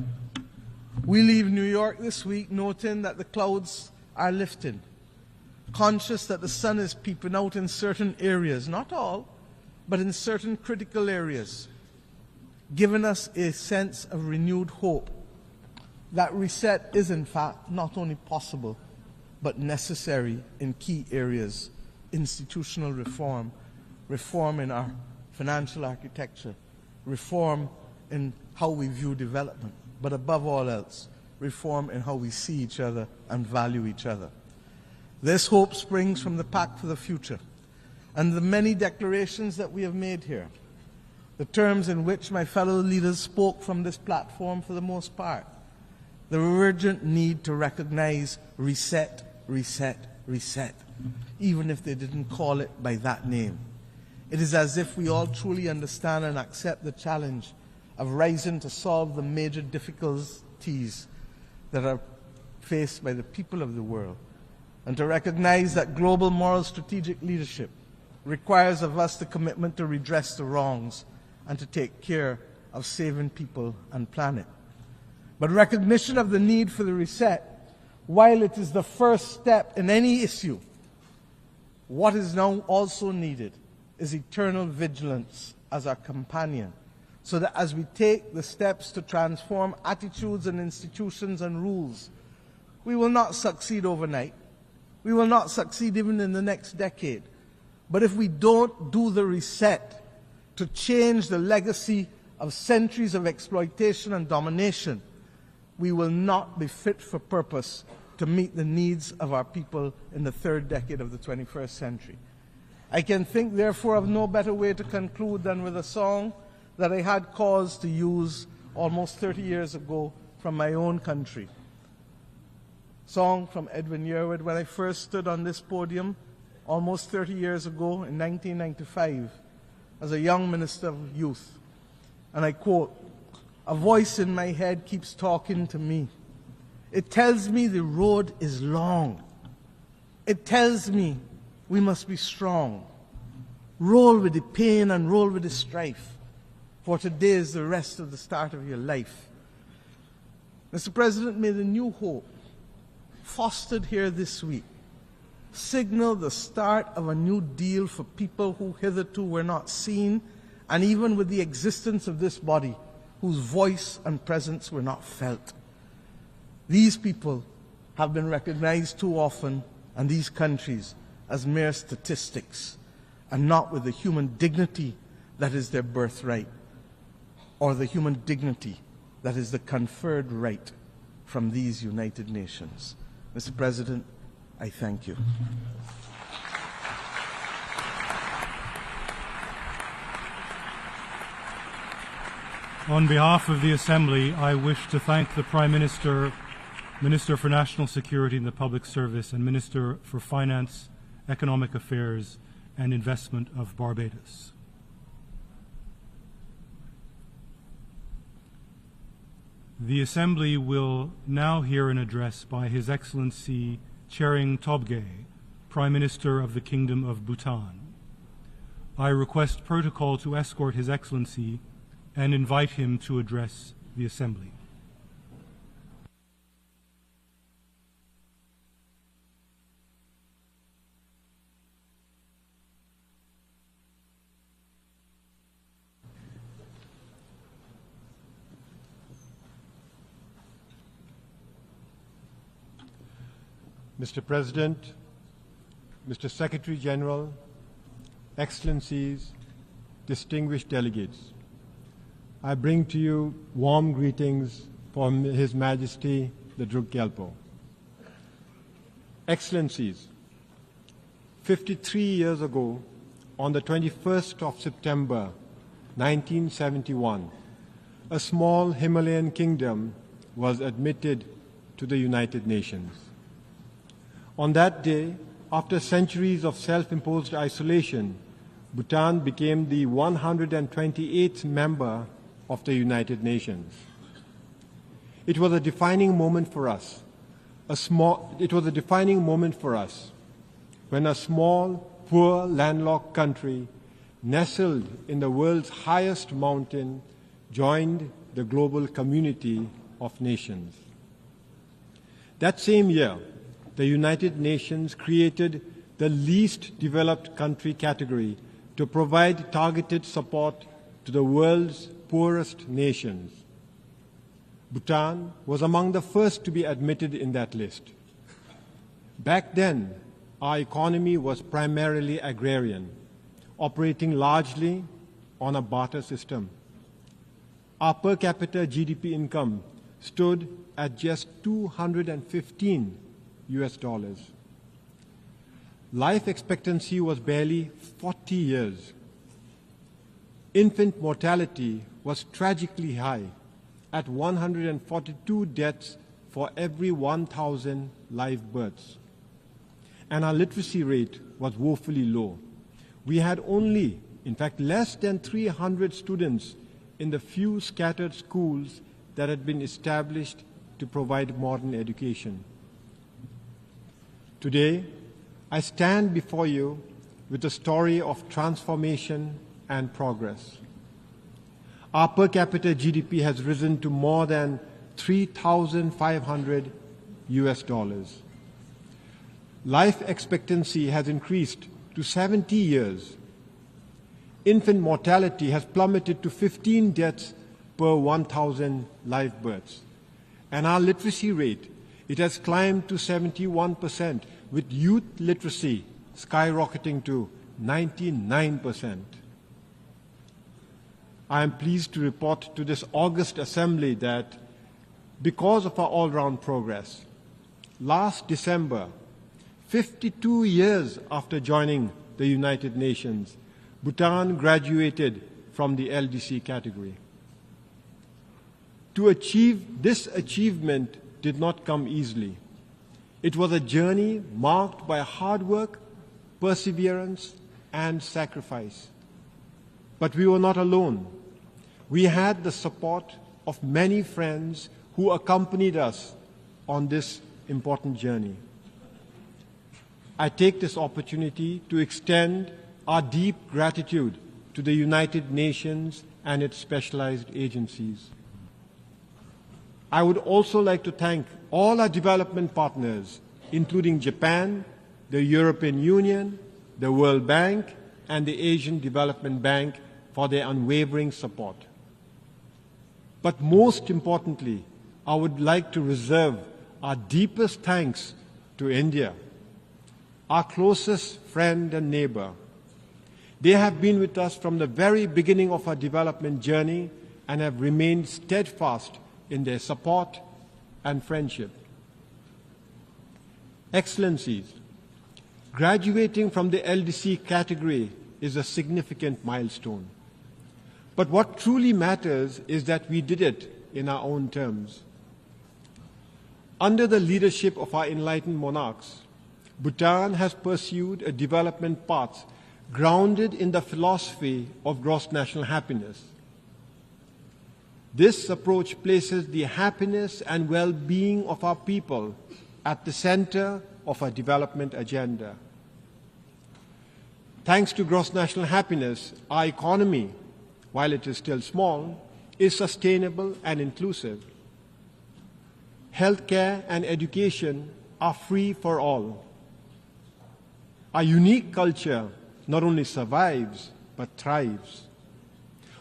We leave New York this week noting that the clouds are lifting, conscious that the sun is peeping out in certain areas, not all, but in certain critical areas, giving us a sense of renewed hope that reset is in fact not only possible, but necessary in key areas: institutional reform, reform in our financial architecture, reform in how we view development, but above all else, reform in how we see each other and value each other. This hope springs from the Pact for the Future and the many declarations that we have made here, the terms in which my fellow leaders spoke from this platform for the most part, the urgent need to recognize reset, reset, reset, even if they didn't call it by that name. It is as if we all truly understand and accept the challenge of rising to solve the major difficulties that are faced by the people of the world, and to recognize that global moral strategic leadership requires of us the commitment to redress the wrongs and to take care of saving people and planet. But recognition of the need for the reset, while it is the first step in any issue, what is now also needed is eternal vigilance as our companion, so that as we take the steps to transform attitudes and institutions and rules, we will not succeed overnight. We will not succeed even in the next decade. But if we don't do the reset to change the legacy of centuries of exploitation and domination, we will not be fit for purpose to meet the needs of our people in the third decade of the 21st century. I can think, therefore, of no better way to conclude than with a song that I had cause to use almost 30 years ago from my own country. Song from Edwin Yearwood when I first stood on this podium almost 30 years ago in 1995 as a young minister of youth. And I quote, "A voice in my head keeps talking to me. It tells me the road is long. It tells me we must be strong. Roll with the pain and roll with the strife, for today is the rest of the start of your life." Mr. President, may the new hope fostered here this week signal the start of a new deal for people who hitherto were not seen, and even with the existence of this body, whose voice and presence were not felt. These people have been recognized too often, and these countries, as mere statistics, and not with the human dignity that is their birthright, or the human dignity that is the conferred right from these United Nations. Mr. President, I thank you. On behalf of the Assembly, I wish to thank the Prime Minister, Minister for National Security and the Public Service, and Minister for Finance, Economic Affairs and Investment of Barbados. The Assembly will now hear an address by His Excellency Tshering Tobgay, Prime Minister of the Kingdom of Bhutan. I request protocol to escort His Excellency and invite him to address the Assembly. Mr. President, Mr. Secretary General, Excellencies, distinguished delegates, I bring to you warm greetings from His Majesty the Druk Gyalpo. Excellencies, 53 years ago, on the 21st of September 1971, a small Himalayan kingdom was admitted to the United Nations. On that day, after centuries of self-imposed isolation, Bhutan became the 128th member of the United Nations. It was a defining moment for us. It was a defining moment for us when a small poor landlocked country nestled in the world's highest mountain joined the global community of nations. That same year, the United Nations created the least developed country category to provide targeted support to the world's poorest nations. Bhutan was among the first to be admitted in that list. Back then, our economy was primarily agrarian, operating largely on a barter system. Our per capita GDP income stood at just $215 US. Life expectancy was barely 40 years. Infant mortality was tragically high at 142 deaths for every 1,000 live births. And our literacy rate was woefully low. We had only, in fact, less than 300 students in the few scattered schools that had been established to provide modern education. Today, I stand before you with a story of transformation and progress. Our per capita GDP has risen to more than $3,500 US. Life expectancy has increased to 70 years. Infant mortality has plummeted to 15 deaths per 1,000 live births. And our literacy rate, it has climbed to 71%, with youth literacy skyrocketing to 99%. I am pleased to report to this august assembly that because of our all-round progress, last December, 52 years after joining the United Nations, Bhutan graduated from the LDC category. To achieve this achievement did not come easily. It was a journey marked by hard work, perseverance, and sacrifice. But we were not alone. We had the support of many friends who accompanied us on this important journey. I take this opportunity to extend our deep gratitude to the United Nations and its specialized agencies. I would also like to thank all our development partners, including Japan, the European Union, the World Bank, and the Asian Development Bank for their unwavering support. But most importantly, I would like to reserve our deepest thanks to India, our closest friend and neighbor. They have been with us from the very beginning of our development journey and have remained steadfast in their support and friendship. Excellencies, graduating from the LDC category is a significant milestone. But what truly matters is that we did it in our own terms. Under the leadership of our enlightened monarchs, Bhutan has pursued a development path grounded in the philosophy of gross national happiness. This approach places the happiness and well-being of our people at the center of our development agenda. Thanks to gross national happiness, our economy, while it is still small, is sustainable and inclusive. Healthcare and education are free for all. Our unique culture not only survives, but thrives.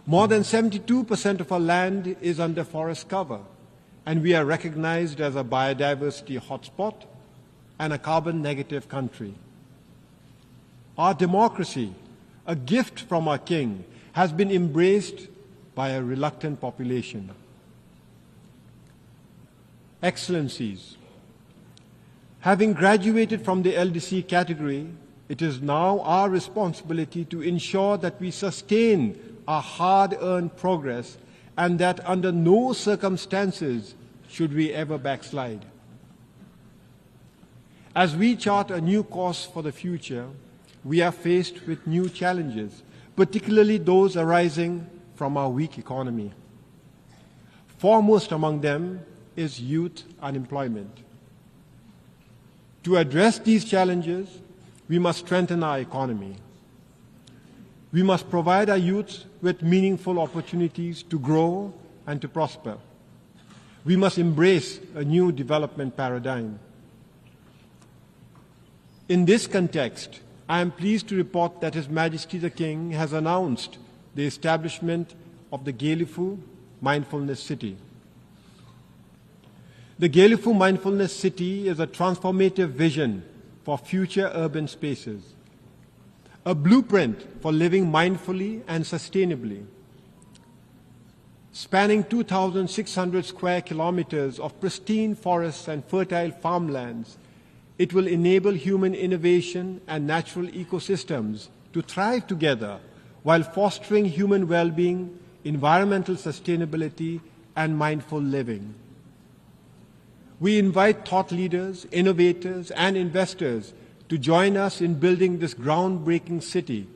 More than 72% of our land is under forest cover, and we are recognized as a biodiversity hotspot and a carbon-negative country. Our democracy, a gift from our king, has been embraced by a reluctant population. Excellencies, having graduated from the LDC category, it is now our responsibility to ensure that we sustain our hard-earned progress and that under no circumstances should we ever backslide. As we chart a new course for the future, we are faced with new challenges, particularly those arising from our weak economy. Foremost among them is youth unemployment. To address these challenges, we must strengthen our economy. We must provide our youth with meaningful opportunities to grow and to prosper. We must embrace a new development paradigm. In this context, I am pleased to report that His Majesty the King has announced the establishment of the Gelifu Mindfulness City. The Gelifu Mindfulness City is a transformative vision for future urban spaces, a blueprint for living mindfully and sustainably. Spanning 2,600 square kilometers of pristine forests and fertile farmlands, it will enable human innovation and natural ecosystems to thrive together while fostering human well-being, environmental sustainability, and mindful living. We invite thought leaders, innovators, and investors to join us in building this groundbreaking city,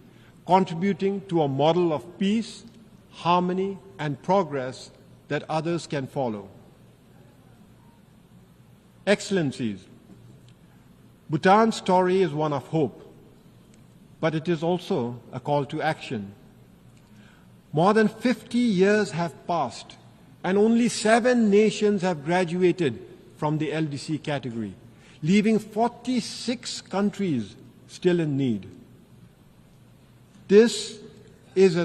contributing to a model of peace, harmony, and progress that others can follow. Excellencies, Bhutan's story is one of hope, but it is also a call to action. More than 50 years have passed, and only 7 nations have graduated from the LDC category, leaving 46 countries still in need. This is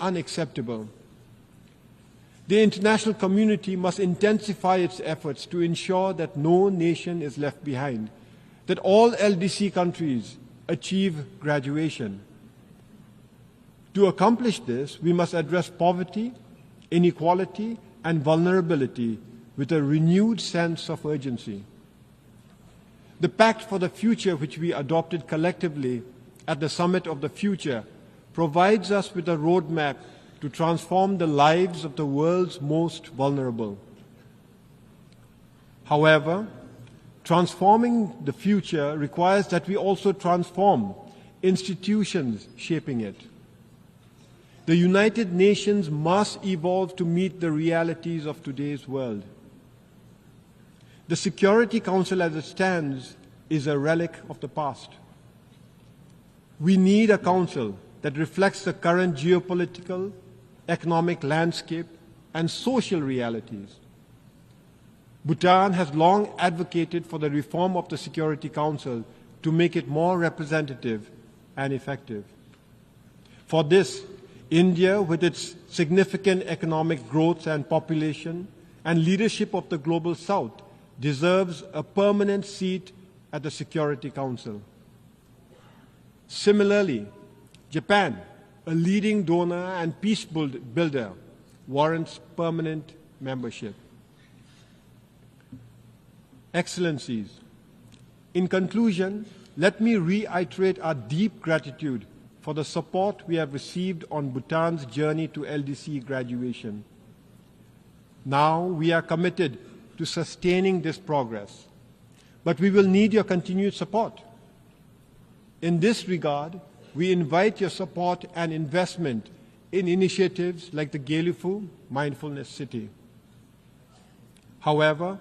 unacceptable. The international community must intensify its efforts to ensure that no nation is left behind, that all LDC countries achieve graduation. To accomplish this, we must address poverty, inequality, and vulnerability with a renewed sense of urgency. The Pact for the Future, which we adopted collectively at the Summit of the Future, provides us with a roadmap to transform the lives of the world's most vulnerable. However, transforming the future requires that we also transform institutions shaping it. The United Nations must evolve to meet the realities of today's world. The Security Council as it stands is a relic of the past. We need a council that reflects the current geopolitical, economic landscape, and social realities. Bhutan has long advocated for the reform of the Security Council to make it more representative and effective. For this, India, with its significant economic growth and population and leadership of the Global South, deserves a permanent seat at the Security Council. Similarly, Japan, a leading donor and peace builder, warrants permanent membership. Excellencies, in conclusion, let me reiterate our deep gratitude for the support we have received on Bhutan's journey to LDC graduation. Now we are committed to sustaining this progress, but we will need your continued support. In this regard, we invite your support and investment in initiatives like the Gelifu Mindfulness City. However,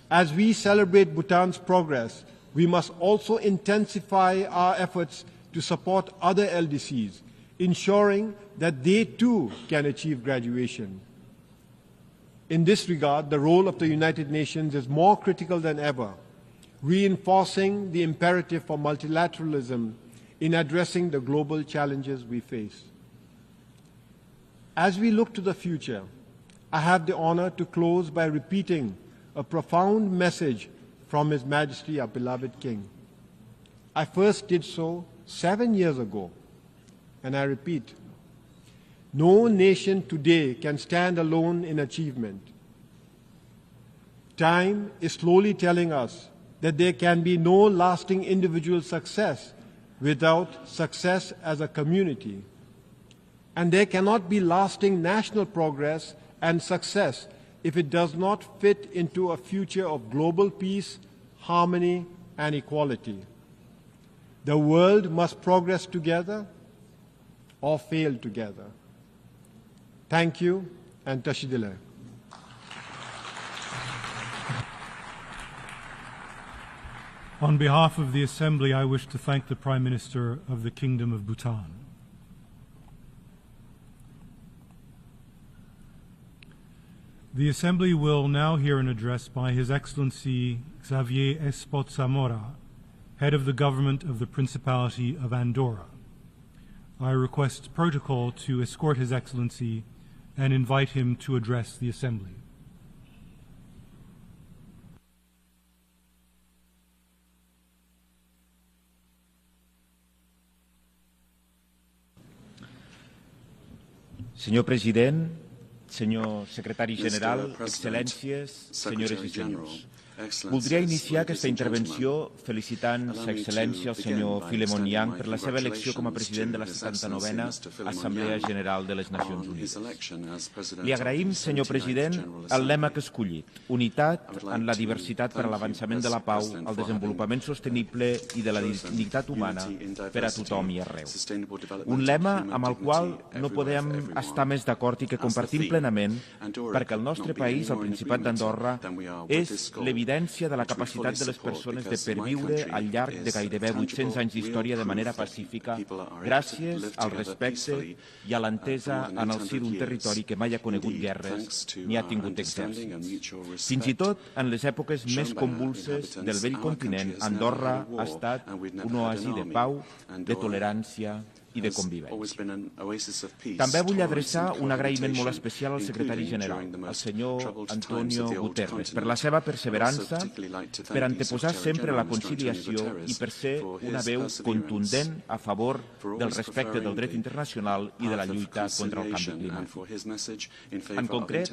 as we celebrate Bhutan's progress, we must also intensify our efforts to support other LDCs, ensuring that they too can achieve graduation. In this regard, the role of the United Nations is more critical than ever, reinforcing the imperative for multilateralism in addressing the global challenges we face. As we look to the future, I have the honor to close by repeating a profound message from His Majesty, our beloved King. I first did so 7 years ago, and I repeat, no nation today can stand alone in achievement. Time is slowly telling us that there can be no lasting individual success without success as a community. And there cannot be lasting national progress and success if it does not fit into a future of global peace, harmony, and equality. The world must progress together or fail together. Thank you, and Tashidile. On behalf of the Assembly, I wish to thank the Prime Minister of the Kingdom of Bhutan. The Assembly will now hear an address by His Excellency Xavier Espot Zamora, Head of the Government of the Principality of Andorra. I request protocol to escort His Excellency and invite him to address the Assembly. Senyor President, senyor Secretari General, Excel·lències, senyores i senyors. Voldria iniciar aquesta intervenció felicitant Sa Excel·lència el senyor Philemon Yang per la seva elecció com a president de la 79a Assemblea General de les Nacions Unides. Li agraïm, senyor president, el lema que ha escollit, unitat en la diversitat per a l'avançament de la pau, el desenvolupament sostenible i de la dignitat humana per a tothom i arreu. Un lema amb el qual no podem estar més d'acord i que compartim plenament perquè el nostre país, el Principat d'Andorra, és l'evidència de la capacitat de les persones de perviure al llarg de gairebé 800 anys d'història de manera pacífica gràcies al respecte i a l'entesa en el si d'un territori que mai ha conegut guerres ni ha tingut exèrcits. Fins i tot en les èpoques més convulses del vell continent, Andorra ha estat un oasi de pau, de tolerància i de convivència. També vull adreçar un agraïment molt especial al secretari general, el senyor Antonio Guterres, per la seva perseverança, per anteposar sempre la conciliació i per ser una veu contundent a favor del respecte del dret internacional i de la lluita contra el canvi climàtic. En concret,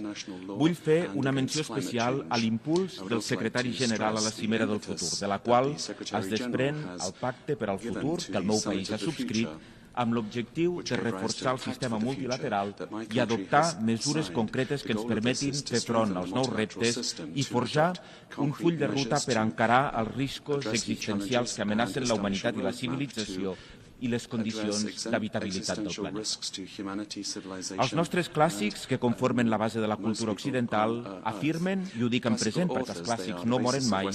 vull fer una menció especial a l'impuls del secretari general a la Cimera del Futur, de la qual es desprèn el Pacte per al Futur que el meu país ha subscrit amb l'objectiu de reforçar el sistema multilateral i adoptar mesures concretes que ens permetin fer front als nous reptes i forjar un full de ruta per encarar els riscos existencials que amenacen la humanitat i la civilització i les condicions d'habitabilitat del planeta. Els nostres clàssics, que conformen la base de la cultura occidental, afirmen, i ho dic en present perquè els clàssics no moren mai,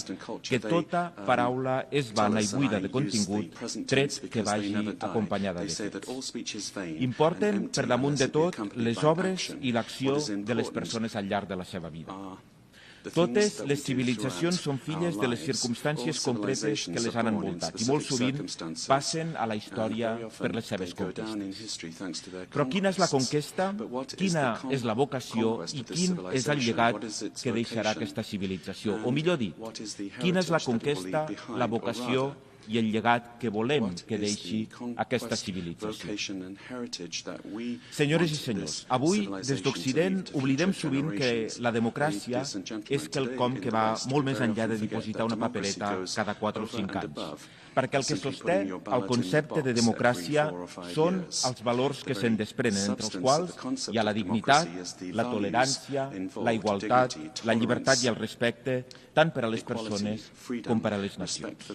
que tota paraula és vana i buida de contingut, tret que vagi acompanyada de fets. Importen, per damunt de tot, les obres i l'acció de les persones al llarg de la seva vida. Totes les civilitzacions són filles de les circumstàncies concretes que les han envoltat i molt sovint passen a la història per les seves conquestes. Però quina és la conquesta, quina és la vocació i quin és el llegat que deixarà aquesta civilització? O millor dit, quina és la conquesta, la vocació i el llegat que volem que deixi aquesta civilització. Senyores i senyors, avui, des d'Occident, oblidem sovint que la democràcia és quelcom que va molt més enllà de dipositar una papereta cada 4 o 5 anys. Perquè el que sosté el concepte de democràcia són els valors que se'n desprenen, entre els quals hi ha la dignitat, la tolerància, la igualtat, la llibertat i el respecte, tant per a les persones com per a les nacions.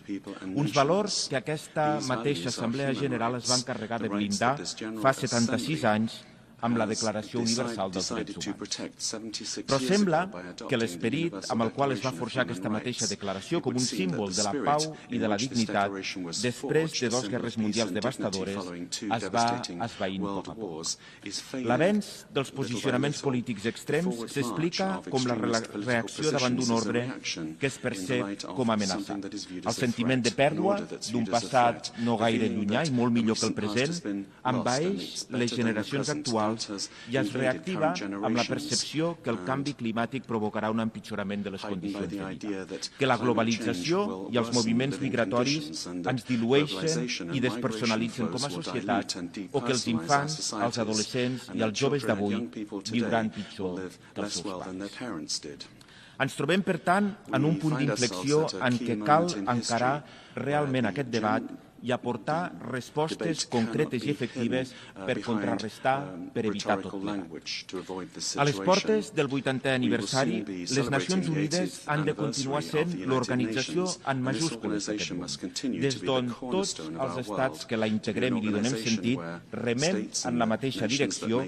Uns valors que aquesta mateixa Assemblea General es va encarregar de blindar fa 76 anys amb la Declaració Universal dels Drets Humans. Però sembla que l'esperit amb el qual es va forjar aquesta mateixa declaració com un símbol de la pau i de la dignitat després de 2 guerres mundials devastadores es va esvaint poc a poc. L'avenç dels posicionaments polítics extrems s'explica com la reacció davant d'un ordre que es percep com amenaçat. El sentiment de pèrdua d'un passat no gaire llunyà i molt millor que el present envaeix les generacions actuals i es reactiva amb la percepció que el canvi climàtic provocarà un empitjorament de les condicions de vida, que la globalització i els moviments migratoris ens dilueixen i despersonalitzen com a societat o que els infants, els adolescents i els joves d'avui viuran pitjor que els seus pares. Ens trobem, per tant, en un punt d'inflexió en què cal encarar realment aquest debat i aportar respostes concretes i efectives per contrarrestar, per evitar tot plegat. A les portes del 80è aniversari, les Nacions Unides han de continuar sent l'organització en majúscules d'aquest món, des d'on tots els estats que la integrem i li donem sentit remem en la mateixa direcció,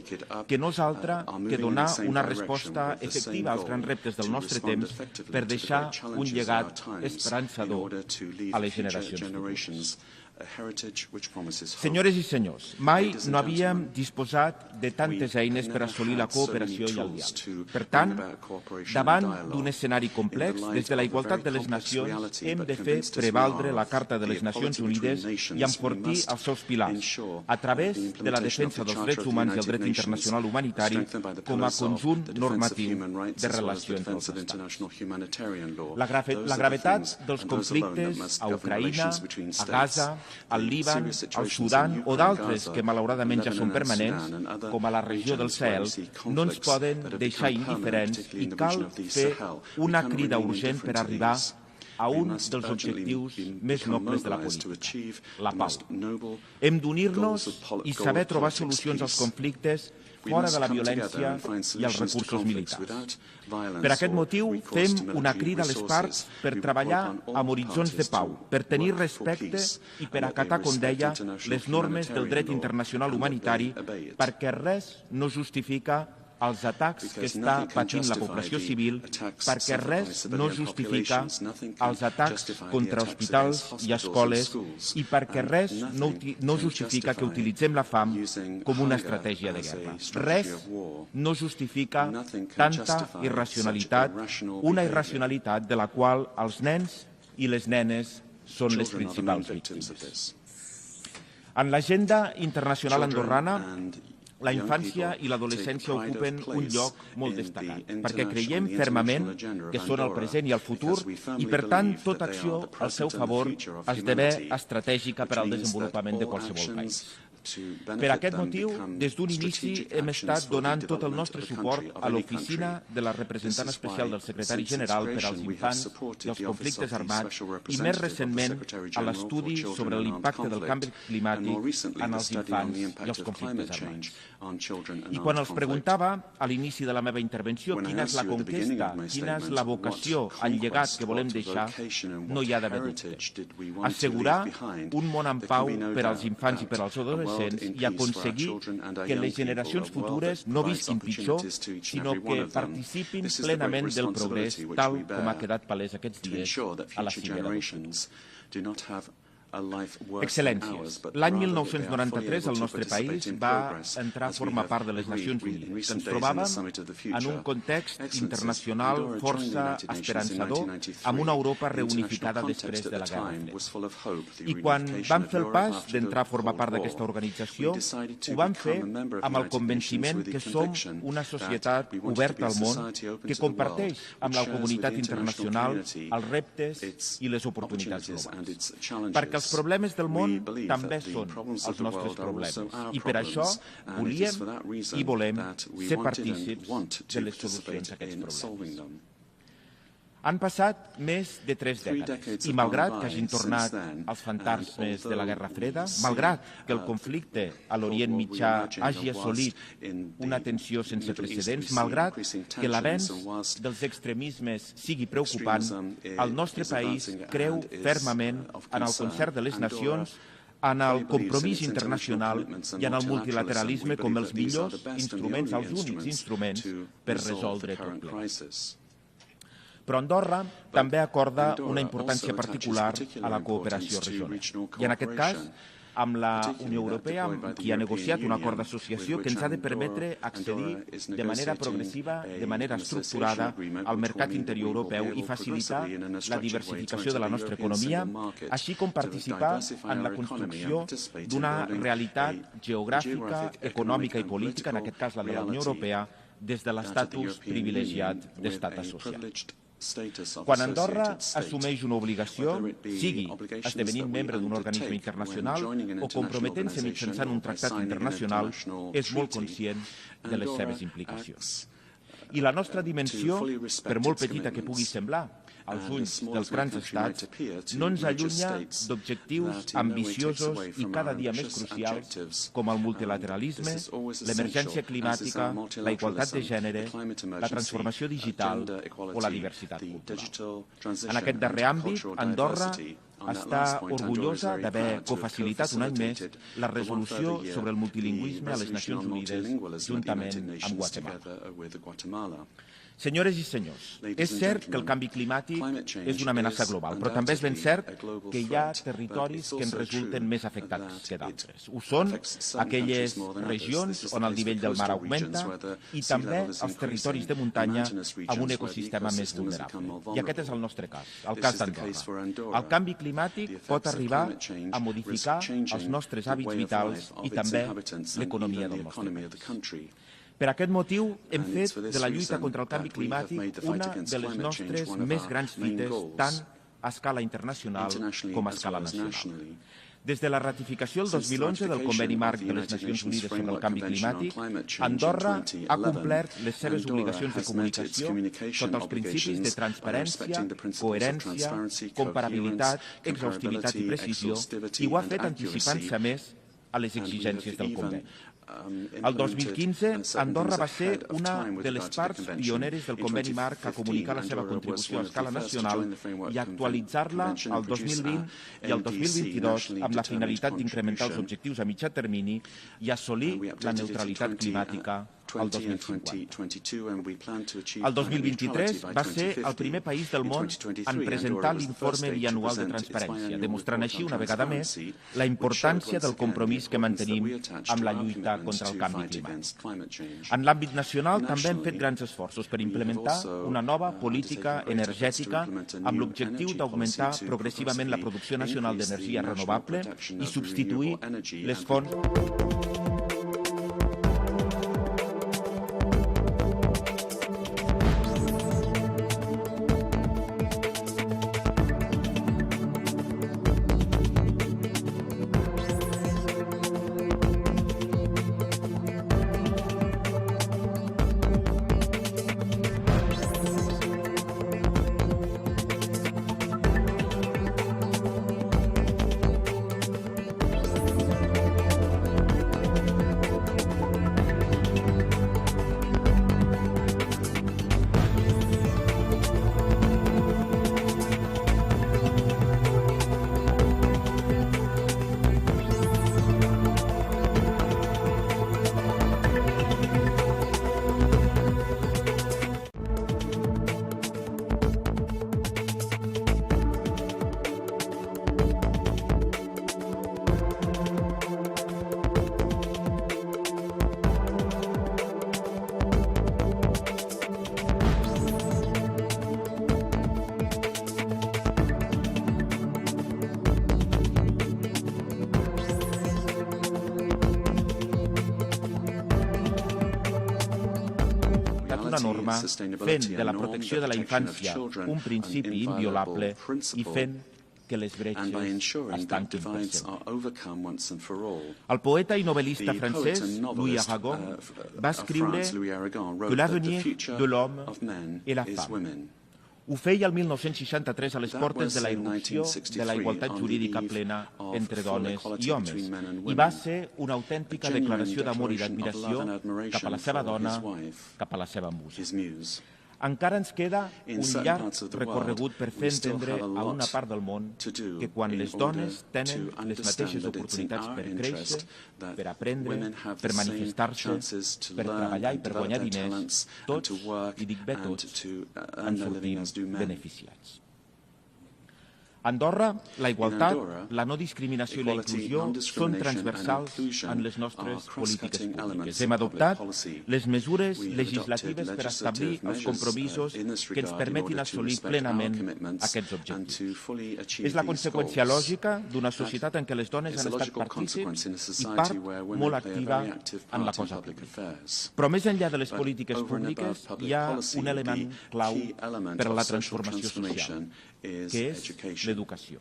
que no és altra que donar una resposta efectiva als grans reptes del nostre temps per deixar un llegat esperançador a les generacions futures. Senyores i senyors, mai no havíem disposat de tantes eines per assolir la cooperació i el diàleg. Per tant, davant d'un escenari complex, des de la igualtat de les nacions hem de fer prevaldre la Carta de les Nacions Unides i enfortir els seus pilars, a través de la defensa dels drets humans i el dret internacional humanitari com a conjunt normatiu de relació entre els estats. La gravetat dels conflictes a Ucraïna, a Gaza, al Líban, al Sudan o d'altres que malauradament ja són permanents, com a la regió del Sahel, no ens poden deixar indiferents i cal fer una crida urgent per arribar a un dels objectius més nobles de la política, la pau. Hem d'unir-nos i saber trobar solucions als conflictes fora de la violència i els recursos militars. Per aquest motiu, fem una crida a les parts per treballar amb horitzons de pau, per tenir respecte i per acatar, com deia, les normes del dret internacional humanitari, perquè res no justifica els atacs que està patint la població civil, perquè res no justifica els atacs contra hospitals i escoles i perquè res no justifica que utilitzem la fam com una estratègia de guerra. Res no justifica tanta irracionalitat, una irracionalitat de la qual els nens i les nenes són les principals víctimes. En l'agenda internacional andorrana, la infància i l'adolescència ocupen un lloc molt destacat, perquè creiem fermament que són el present i el futur i, per tant, tota acció al seu favor esdevé estratègica per al desenvolupament de qualsevol país. Per aquest motiu, des d'un inici hem estat donant tot el nostre suport a l'oficina de la representant especial del secretari general per als infants i els conflictes armats i, més recentment, a l'estudi sobre l'impacte del canvi climàtic en els infants i els conflictes armats. I quan els preguntava a l'inici de la meva intervenció quina és la conquesta, quina és la vocació, el llegat que volem deixar, no hi ha d'haver dubte. Assegurar un món en pau per als infants i per als adolescents i aconseguir que les generacions futures no visquin pitjor, sinó que participin plenament del progrés, tal com ha quedat palès aquests dies a la cimera d'octubre. Excel·lències, l'any 1993 el nostre país va entrar a formar part de les Nacions Unides. Ens trobàvem en un context internacional força esperançador, amb una Europa reunificada després de la Guerra Freda. I quan vam fer el pas d'entrar a formar part d'aquesta organització, ho vam fer amb el convenciment que som una societat oberta al món que comparteix amb la comunitat internacional els reptes i les oportunitats globals. Perquè els problemes del món també són els nostres problemes i per això volíem i volem ser partícips de les solucions a aquests problemes. Han passat més de 3 dècades i malgrat que hagin tornat els fantasmes de la Guerra Freda, malgrat que el conflicte a l'Orient Mitjà hagi assolit una tensió sense precedents, malgrat que l'avenç dels extremismes sigui preocupant, el nostre país creu fermament en el concert de les nacions, en el compromís internacional i en el multilateralisme com els millors instruments, els únics instruments per resoldre tot plegat. Però Andorra també acorda una importància particular a la cooperació regional. I en aquest cas, amb la Unió Europea, qui ha negociat un acord d'associació que ens ha de permetre accedir de manera progressiva, de manera estructurada, al mercat interior europeu i facilitar la diversificació de la nostra economia, així com participar en la construcció d'una realitat geogràfica, econòmica i política, en aquest cas la de la Unió Europea, des de l'estatus privilegiat d'estat associat. Quan Andorra assumeix una obligació, sigui esdevenint membre d'un organisme internacional o comprometent-se mitjançant un tractat internacional, és molt conscient de les seves implicacions. I la nostra dimensió, per molt petita que pugui semblar, als ulls dels grans estats, no ens allunya d'objectius ambiciosos i cada dia més crucials com el multilateralisme, l'emergència climàtica, la igualtat de gènere, la transformació digital o la diversitat cultural. En aquest darrer àmbit, Andorra està orgullosa d'haver cofacilitat un any més la resolució sobre el multilingüisme a les Nacions Unides juntament amb Guatemala. Senyores i senyors, és cert que el canvi climàtic és una amenaça global, però també és ben cert que hi ha territoris que en resulten més afectats que d'altres. Ho són aquelles regions on el nivell del mar augmenta i també els territoris de muntanya amb un ecosistema més vulnerable. I aquest és el nostre cas, el cas d'Andorra. El canvi climàtic pot arribar a modificar els nostres hàbits vitals i també l'economia del nostre país. Per aquest motiu, hem fet de la lluita contra el canvi climàtic una de les nostres més grans fites, tant a escala internacional com a escala nacional. Des de la ratificació el 2011 del Conveni Marc de les Nacions Unides sobre el canvi climàtic, Andorra ha complert les seves obligacions de comunicació sota els principis de transparència, coherència, comparabilitat, exhaustivitat i precisió, i ho ha fet anticipant-se més a les exigències del conveni. El 2015, Andorra va ser una de les parts pioneres del Conveni Marc a comunicar la seva contribució a escala nacional i a actualitzar-la el 2020 i el 2022 amb la finalitat d'incrementar els objectius a mitjà termini i assolir la neutralitat climàtica al 2050. El 2023 va ser el primer país del món en presentar l'informe bianual de transparència, demostrant així una vegada més la importància del compromís que mantenim amb la lluita contra el canvi climàtic. En l'àmbit nacional també hem fet grans esforços per implementar una nova política energètica amb l'objectiu d'augmentar progressivament la producció nacional d'energia renovable i substituir les fonts una norma fent de la protecció de la infància un principi inviolable i fent que les bretxes es tanquin per sempre. El poeta i novel·lista francès Louis Aragon va escriure que l'avenir de l'homme est la femme. Ho feia el 1963 a les portes de la irrupció de la igualtat jurídica plena entre dones i homes i va ser una autèntica declaració d'amor i d'admiració cap a la seva dona, cap a la seva musa. Encara ens queda un llarg recorregut per fer entendre a una part del món que quan les dones tenen les mateixes oportunitats per créixer, per aprendre, per manifestar-se, per treballar i per guanyar diners, tots, i dic bé tots, en sortim beneficiats. Andorra, la igualtat, la no discriminació i la inclusió són transversals en les nostres polítiques públiques. Hem adoptat les mesures legislatives per establir els compromisos que ens permetin assolir plenament aquests objectius. És la conseqüència lògica d'una societat en què les dones han estat partícips i part molt activa en la cosa pública. Però més enllà de les polítiques públiques hi ha un element clau per a la transformació social, que és l'educació.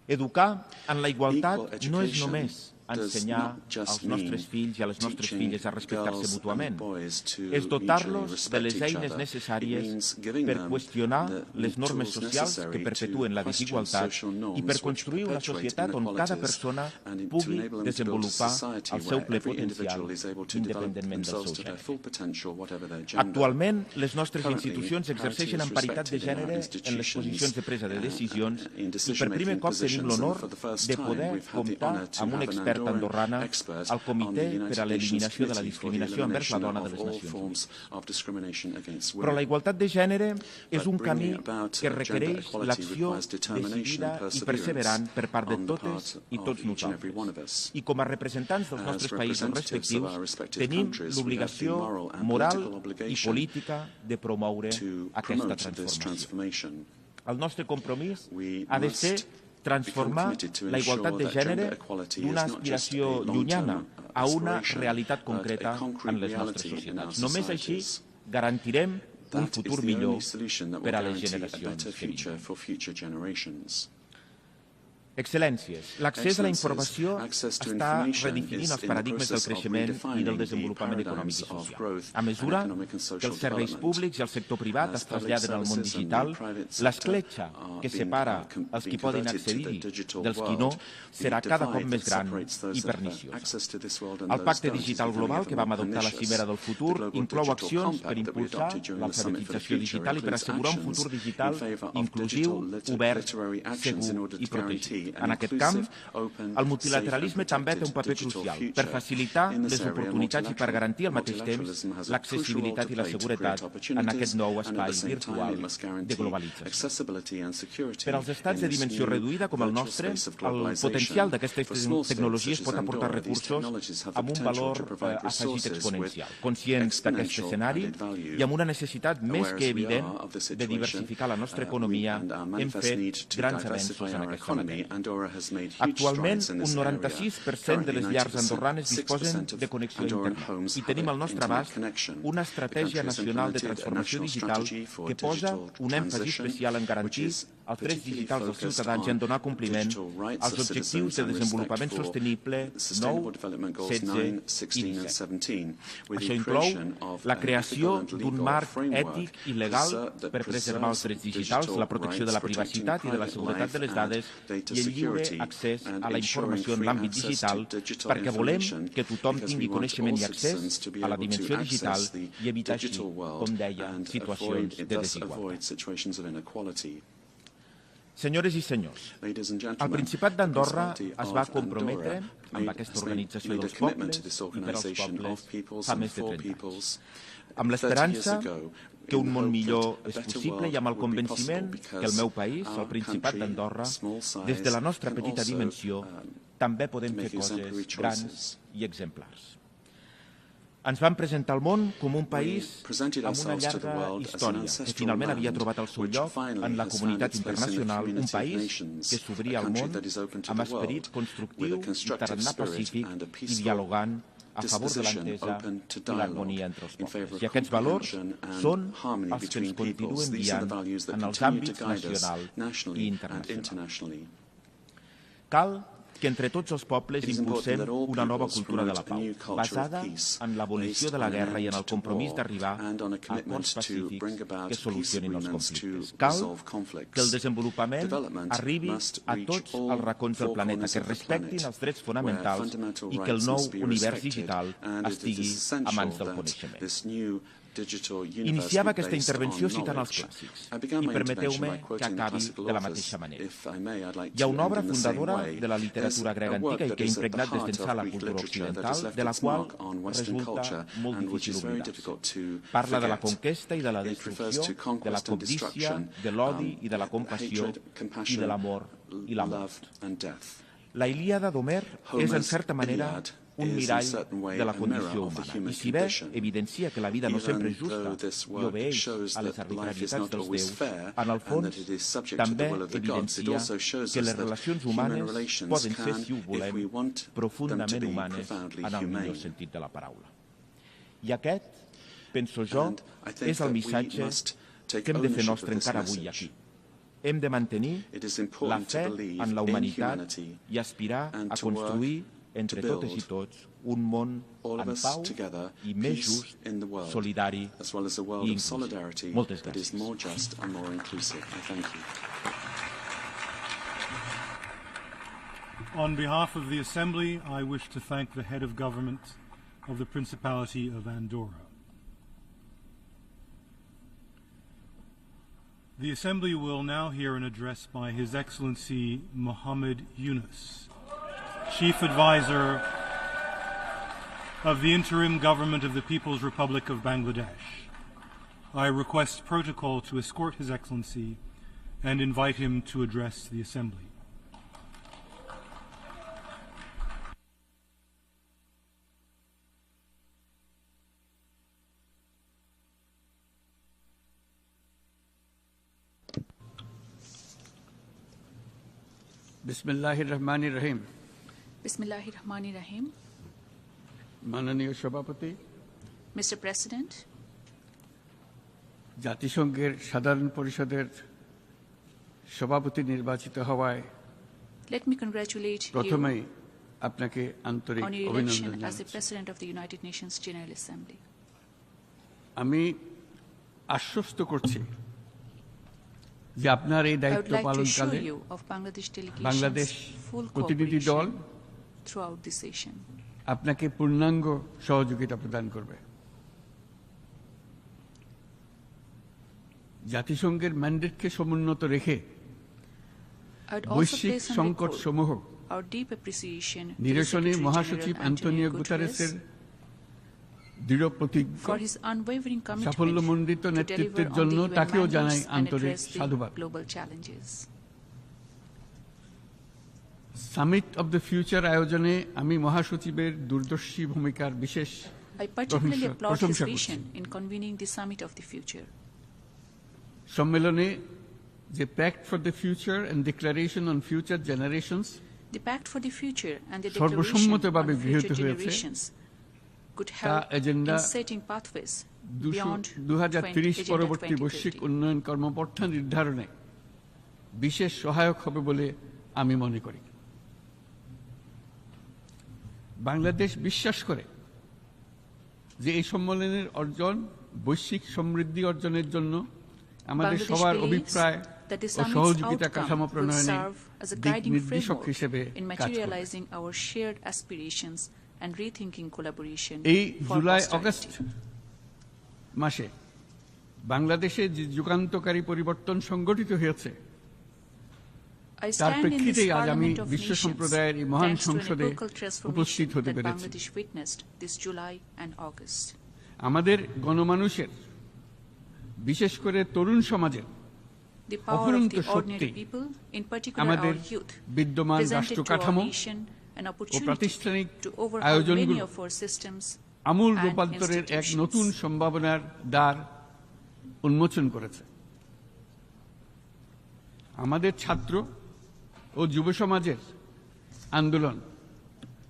Educar en la igualtat no és només ensenyar als nostres fills i a les nostres filles a respectar-se mútuament. És dotar-los de les eines necessàries per qüestionar les normes socials que perpetuen la desigualtat i per construir una societat on cada persona pugui desenvolupar el seu ple potencial independentment del seu gènere. Actualment, les nostres institucions exerceixen en paritat de gènere en les posicions de presa de decisions i per primer cop tenim l'honor de poder comptar amb una experta andorrana al Comitè per a l'Eliminació de la Discriminació envers la dona de les Nacions Unides. Però la igualtat de gènere és un camí que requereix l'acció decidida i perseverant per part de totes i tots nosaltres. I com a representants dels nostres països respectius tenim l'obligació moral i política de promoure aquesta transformació. El nostre compromís ha de ser transformar la igualtat de gènere d'una aspiració llunyana a una realitat concreta en les nostres societats. Només així garantirem un futur millor per a les generacions que vindran. Excel·lències, l'accés a la informació està redefinint els paradigmes del creixement i del desenvolupament econòmic i social. A mesura que els serveis públics i el sector privat es traslladen al món digital, l'escletxa que separa els qui poden accedir-hi dels qui no serà cada cop més gran i perniciosa. El Pacte Digital Global que vam adoptar a la Cimera del Futur inclou accions per impulsar l'alfabetització digital i per assegurar un futur digital inclusiu, obert, segur i protegit. En aquest camp, el multilateralisme també té un paper crucial per facilitar les oportunitats i per garantir al mateix temps l'accessibilitat i la seguretat en aquest nou espai virtual de globalització. Per als estats de dimensió reduïda com el nostre, el potencial d'aquestes tecnologies pot aportar recursos amb un valor afegit exponencial. Conscients d'aquest escenari i amb una necessitat més que evident de diversificar la nostra economia, hem fet grans avenços en aquesta matèria. Actualment, un 96% de les llars andorranes disposen de connexió a internet i tenim al nostre abast una estratègia nacional de transformació digital que posa un èmfasi especial en garantir els drets digitals dels ciutadans i en donar compliment als objectius de desenvolupament sostenible 9, 16 i 17. Això inclou la creació d'un marc ètic i legal per preservar els drets digitals, la protecció de la privacitat i de la seguretat de les dades i el lliure accés a la informació en l'àmbit digital perquè volem que tothom tingui coneixement i accés a la dimensió digital i evitar així, com deia, situacions de desigualtat. Senyores i senyors, el Principat d'Andorra es va comprometre amb aquesta organització dels pobles i per als pobles fa més de 30 anys, amb l'esperança que un món millor és possible i amb el convenciment que el meu país, el Principat d'Andorra, des de la nostra petita dimensió, també podem fer coses grans i exemplars. Ens vam presentar al món com un país amb una llarga història, que finalment havia trobat el seu lloc en la comunitat internacional, un país que s'obria al món amb esperit constructiu i tarannà pacífic i dialogant a favor de l'entesa i l'harmonia entre els pobles. I aquests valors són els que ens continuen guiant en els àmbits nacional i internacional. Cal que entre tots els pobles impulsem una nova cultura de la pau, basada en l'abolició de la guerra i en el compromís d'arribar a acords pacífics que solucionin els conflictes. Cal que el desenvolupament arribi a tots els racons del planeta, que respectin els drets fonamentals i que el nou univers digital estigui a mans del coneixement. Iniciava aquesta intervenció citant els clàssics i permeteu-me que acabi de la mateixa manera. Hi ha una obra fundadora de la literatura grega antiga i que ha impregnat des d'ençà la cultura occidental, de la qual resulta molt difícil oblidar-se. Parla de la conquesta i de la destrucció, de la cobdícia, de l'odi i de la compassió i de l'amor i la mort. La Ilíada d'Homer és, en certa manera, un mirall de la condició humana. I si bé evidencia que la vida no sempre és justa i obeeix a les arbitrarietats dels déus, en el fons també evidencia que les relacions humanes poden ser, si ho volem, profundament humanes en el millor sentit de la paraula. I aquest, penso jo, és el missatge que hem de fer nostre encara avui aquí. Hem de mantenir la fe en la humanitat i aspirar a construir entre totes i tots un món en pau i més just, solidari i inclusiu. Moltes gràcies. On behalf of the Assembly, I wish to thank the head of government of the Principality of Andorra. The Assembly will now hear an address by His Excellency Mohammed Yunus, Chief Advisor of the Interim Government of the People's Republic of Bangladesh. I request protocol to escort His Excellency and invite him to address the Assembly. बिस्मिल्लाहिर्रहमानिर्रहीम। बिस्मिल्लाहिर्रहमानिर्रहीम। माननीय सभापति, Mr. President, জাতিসংঘের সাধারণ পরিষদের সভাপতি নির্বাচিত হওয়ায় let me congratulate প্রথমেই you আপনাকে আন্তরিক on your অভিনন্দন election as the জানাচ্ছি। President of the United Nations General Assembly. আমি আশ্বস্ত করছি যে আপনার এই I would দায়িত্ব like to assure পালনকালে you of Bangladesh Bangladesh delegation's full প্রতিনিধি দল cooperation throughout the session. আপনাকে পূর্ণাঙ্গ সহযোগিতা প্রদান করবে। জাতিসংঘের ম্যান্ডেটকে সমুন্নত রেখে I would also বৈশ্বিক place on সংকট record সমূহ our deep appreciation to the নিরসনে Secretary মহাসচিব General অ্যান্টোনিও Antonio গুটারেসের Guterres দৃঢ় প্রতিজ্ঞ for his unwavering commitment সাফল্যমণ্ডিত to deliver নেতৃত্বের on জন্য the UN তাকেও জানাই mandates and আন্তরিক address the সাধুবাদ। global challenges. Summit of the future আয়োজনে আমি মহাসচিবের দূরদর্শী ভূমিকার বিশেষ I particularly applaud his প্রশংসা করছি। vision in convening the Summit of the Future. সম্মেলনে যে pact for the future and declaration on future generations The Pact for the Future and the Declaration সর্বসম্মতভাবে on গৃহীত Future হয়েছে। Generations could তা help agenda in setting pathways beyond 2030 Agenda পরবর্তী বৈশ্বিক 2050. উন্নয়ন কর্মপন্থা নির্ধারণে বিশেষ সহায়ক হবে বলে আমি মনে করি। বাংলাদেশ বিশ্বাস করে যে এই সম্মেলনের অর্জন বৈশ্বিক সমৃদ্ধি অর্জনের জন্য আমাদের Bangladesh সবার believes অভিপ্রায় that the ও summit's সহযোগিতা outcome কাঠামো will প্রণয়নে serve as a দিক guiding নির্দেশক framework হিসেবে in কাজ করবে। materializing our shared aspirations and rethinking collaboration এই for জুলাই posterity. আগস্ট মাসে বাংলাদেশে যে যুগান্তকারী পরিবর্তন সংগঠিত হয়েছে I তার stand in this প্রেক্ষিতেই আজ আমি Parliament of বিশ্ব Nations সম্প্রদায়ের এই মহান thanks to an সংসদে epochal transformation উপস্থিত হতে that পেরেছি। Bangladesh witnessed this July and August. আমাদের গণমানুষের বিশেষ করে তরুণ সমাজের The power of অফুরন্ত the Shakti ordinary people, in particular আমাদের our youth, বিদ্যমান presented রাষ্ট্র to our কাঠামো nation an ও opportunity প্রাতিষ্ঠানিক to overcome many আয়োজনগুলো of our systems Amul and রূপান্তরের এক institutions. নতুন সম্ভাবনার দ্বার উন্মোচন করেছে। আমাদের ছাত্র ও যুব সমাজের আন্দোলন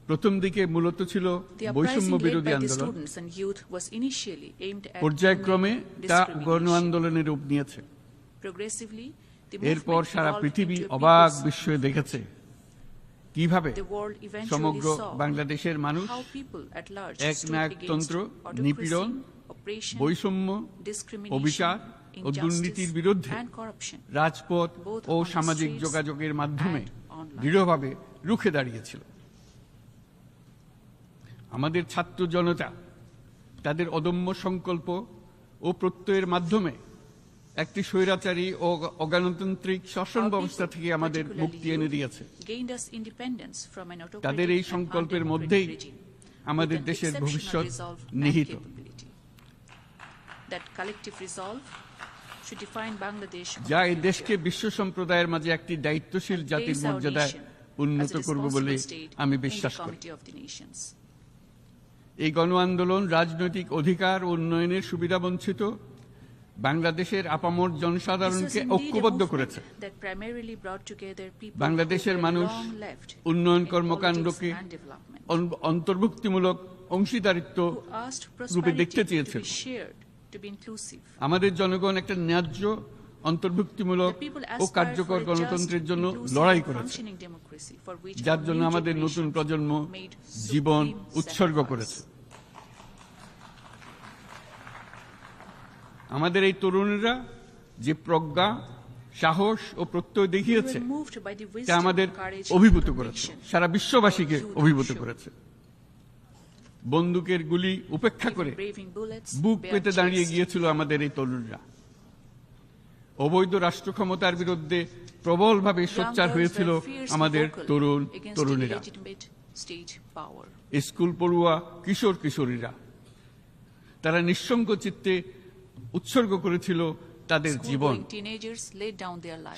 প্রথম দিকে মূলত ছিল The বৈষম্য uprising led বিরোধী by the আন্দোলন, students and youth was initially aimed at পর্যায়ক্রমে ending তা গণ discrimination. আন্দোলনের রূপ নিয়েছে। Progressively, the এরপর movement সারা evolved পৃথিবী into a অবাক people's বিস্ময়ে দেখেছে কিভাবে The world eventually সমগ্র saw বাংলাদেশের মানুষ how people at large stood একনায়কতন্ত্র, against নিপীড়ন, autocracy, oppression, বৈষম্য, discrimination, অবিচার ও দুর্নীতির injustice, বিরুদ্ধে and corruption, রাজপথ both ও on the সামাজিক streets যোগাযোগের মাধ্যমে and online. দৃঢ়ভাবে রুখে দাঁড়িয়েছিল। আমাদের ছাত্র জনতা তাদের অদম্য সংকল্প ও প্রত্যয়ের মাধ্যমে একটি স্বৈরাচারী ও অগণতান্ত্রিক শাসন Our ব্যবস্থা people, থেকে আমাদের particularly মুক্তি এনে youth, দিয়েছে। gained us independence from an autocratic তাদের এই and সংকল্পের undemocratic মধ্যেই regime আমাদের with an দেশের exceptional ভবিষ্যৎ resolve and নিহিত। capability. That collective resolve should define Bangladesh of যা the এই future দেশকে বিশ্ব সম্প্রদায়ের মাঝে একটি দায়িত্বশীল and জাতির place our মর্যাদায় nation উন্নত as a করবে বলে responsible state আমি in the বিশ্বাস করি। Committee of the Nations. এই গণ আন্দোলন রাজনৈতিক অধিকার ও উন্নয়নের সুবিধা বঞ্চিত বাংলাদেশের আপামর This was জনসাধারণকে indeed a ঐক্যবদ্ধ movement করেছে। that primarily brought together people বাংলাদেশের who were মানুষ long left উন্নয়ন in কর্মকাণ্ডকে politics and development, অন্তর্ভুক্তিমূলক অংশীদারিত্ব who asked রূপে দেখতে prosperity to চেয়েছিল। be shared, to be inclusive. আমাদের জনগণ একটা ন্যায্য ও অন্তর্ভুক্তিমূলক ও কার্যকর গণতন্ত্রের জন্য লড়াই করেছে, যার জন্য আমাদের নতুন প্রজন্ম জীবন উৎসর্গ করেছে। আমাদের এই তরুণরা যে প্রজ্ঞা, সাহস ও প্রত্যয় দেখিয়েছে তা আমাদের অভিভূত করেছে, সারা বিশ্ববাসীকে অভিভূত করেছে। বন্দুকের গুলি উপেক্ষা করে বুক পেতে দাঁড়িয়ে গিয়েছিল আমাদের এই তরুণরা। অবৈধ রাষ্ট্র ক্ষমতার বিরুদ্ধে প্রবলভাবে সোচ্চার হয়েছিল আমাদের তরুণ তরুণীরা, স্কুল পড়ুয়া কিশোর কিশোরীরা। তারা নিঃসঙ্গ চিত্তে উৎসর্গ করেছিল তাদের জীবন।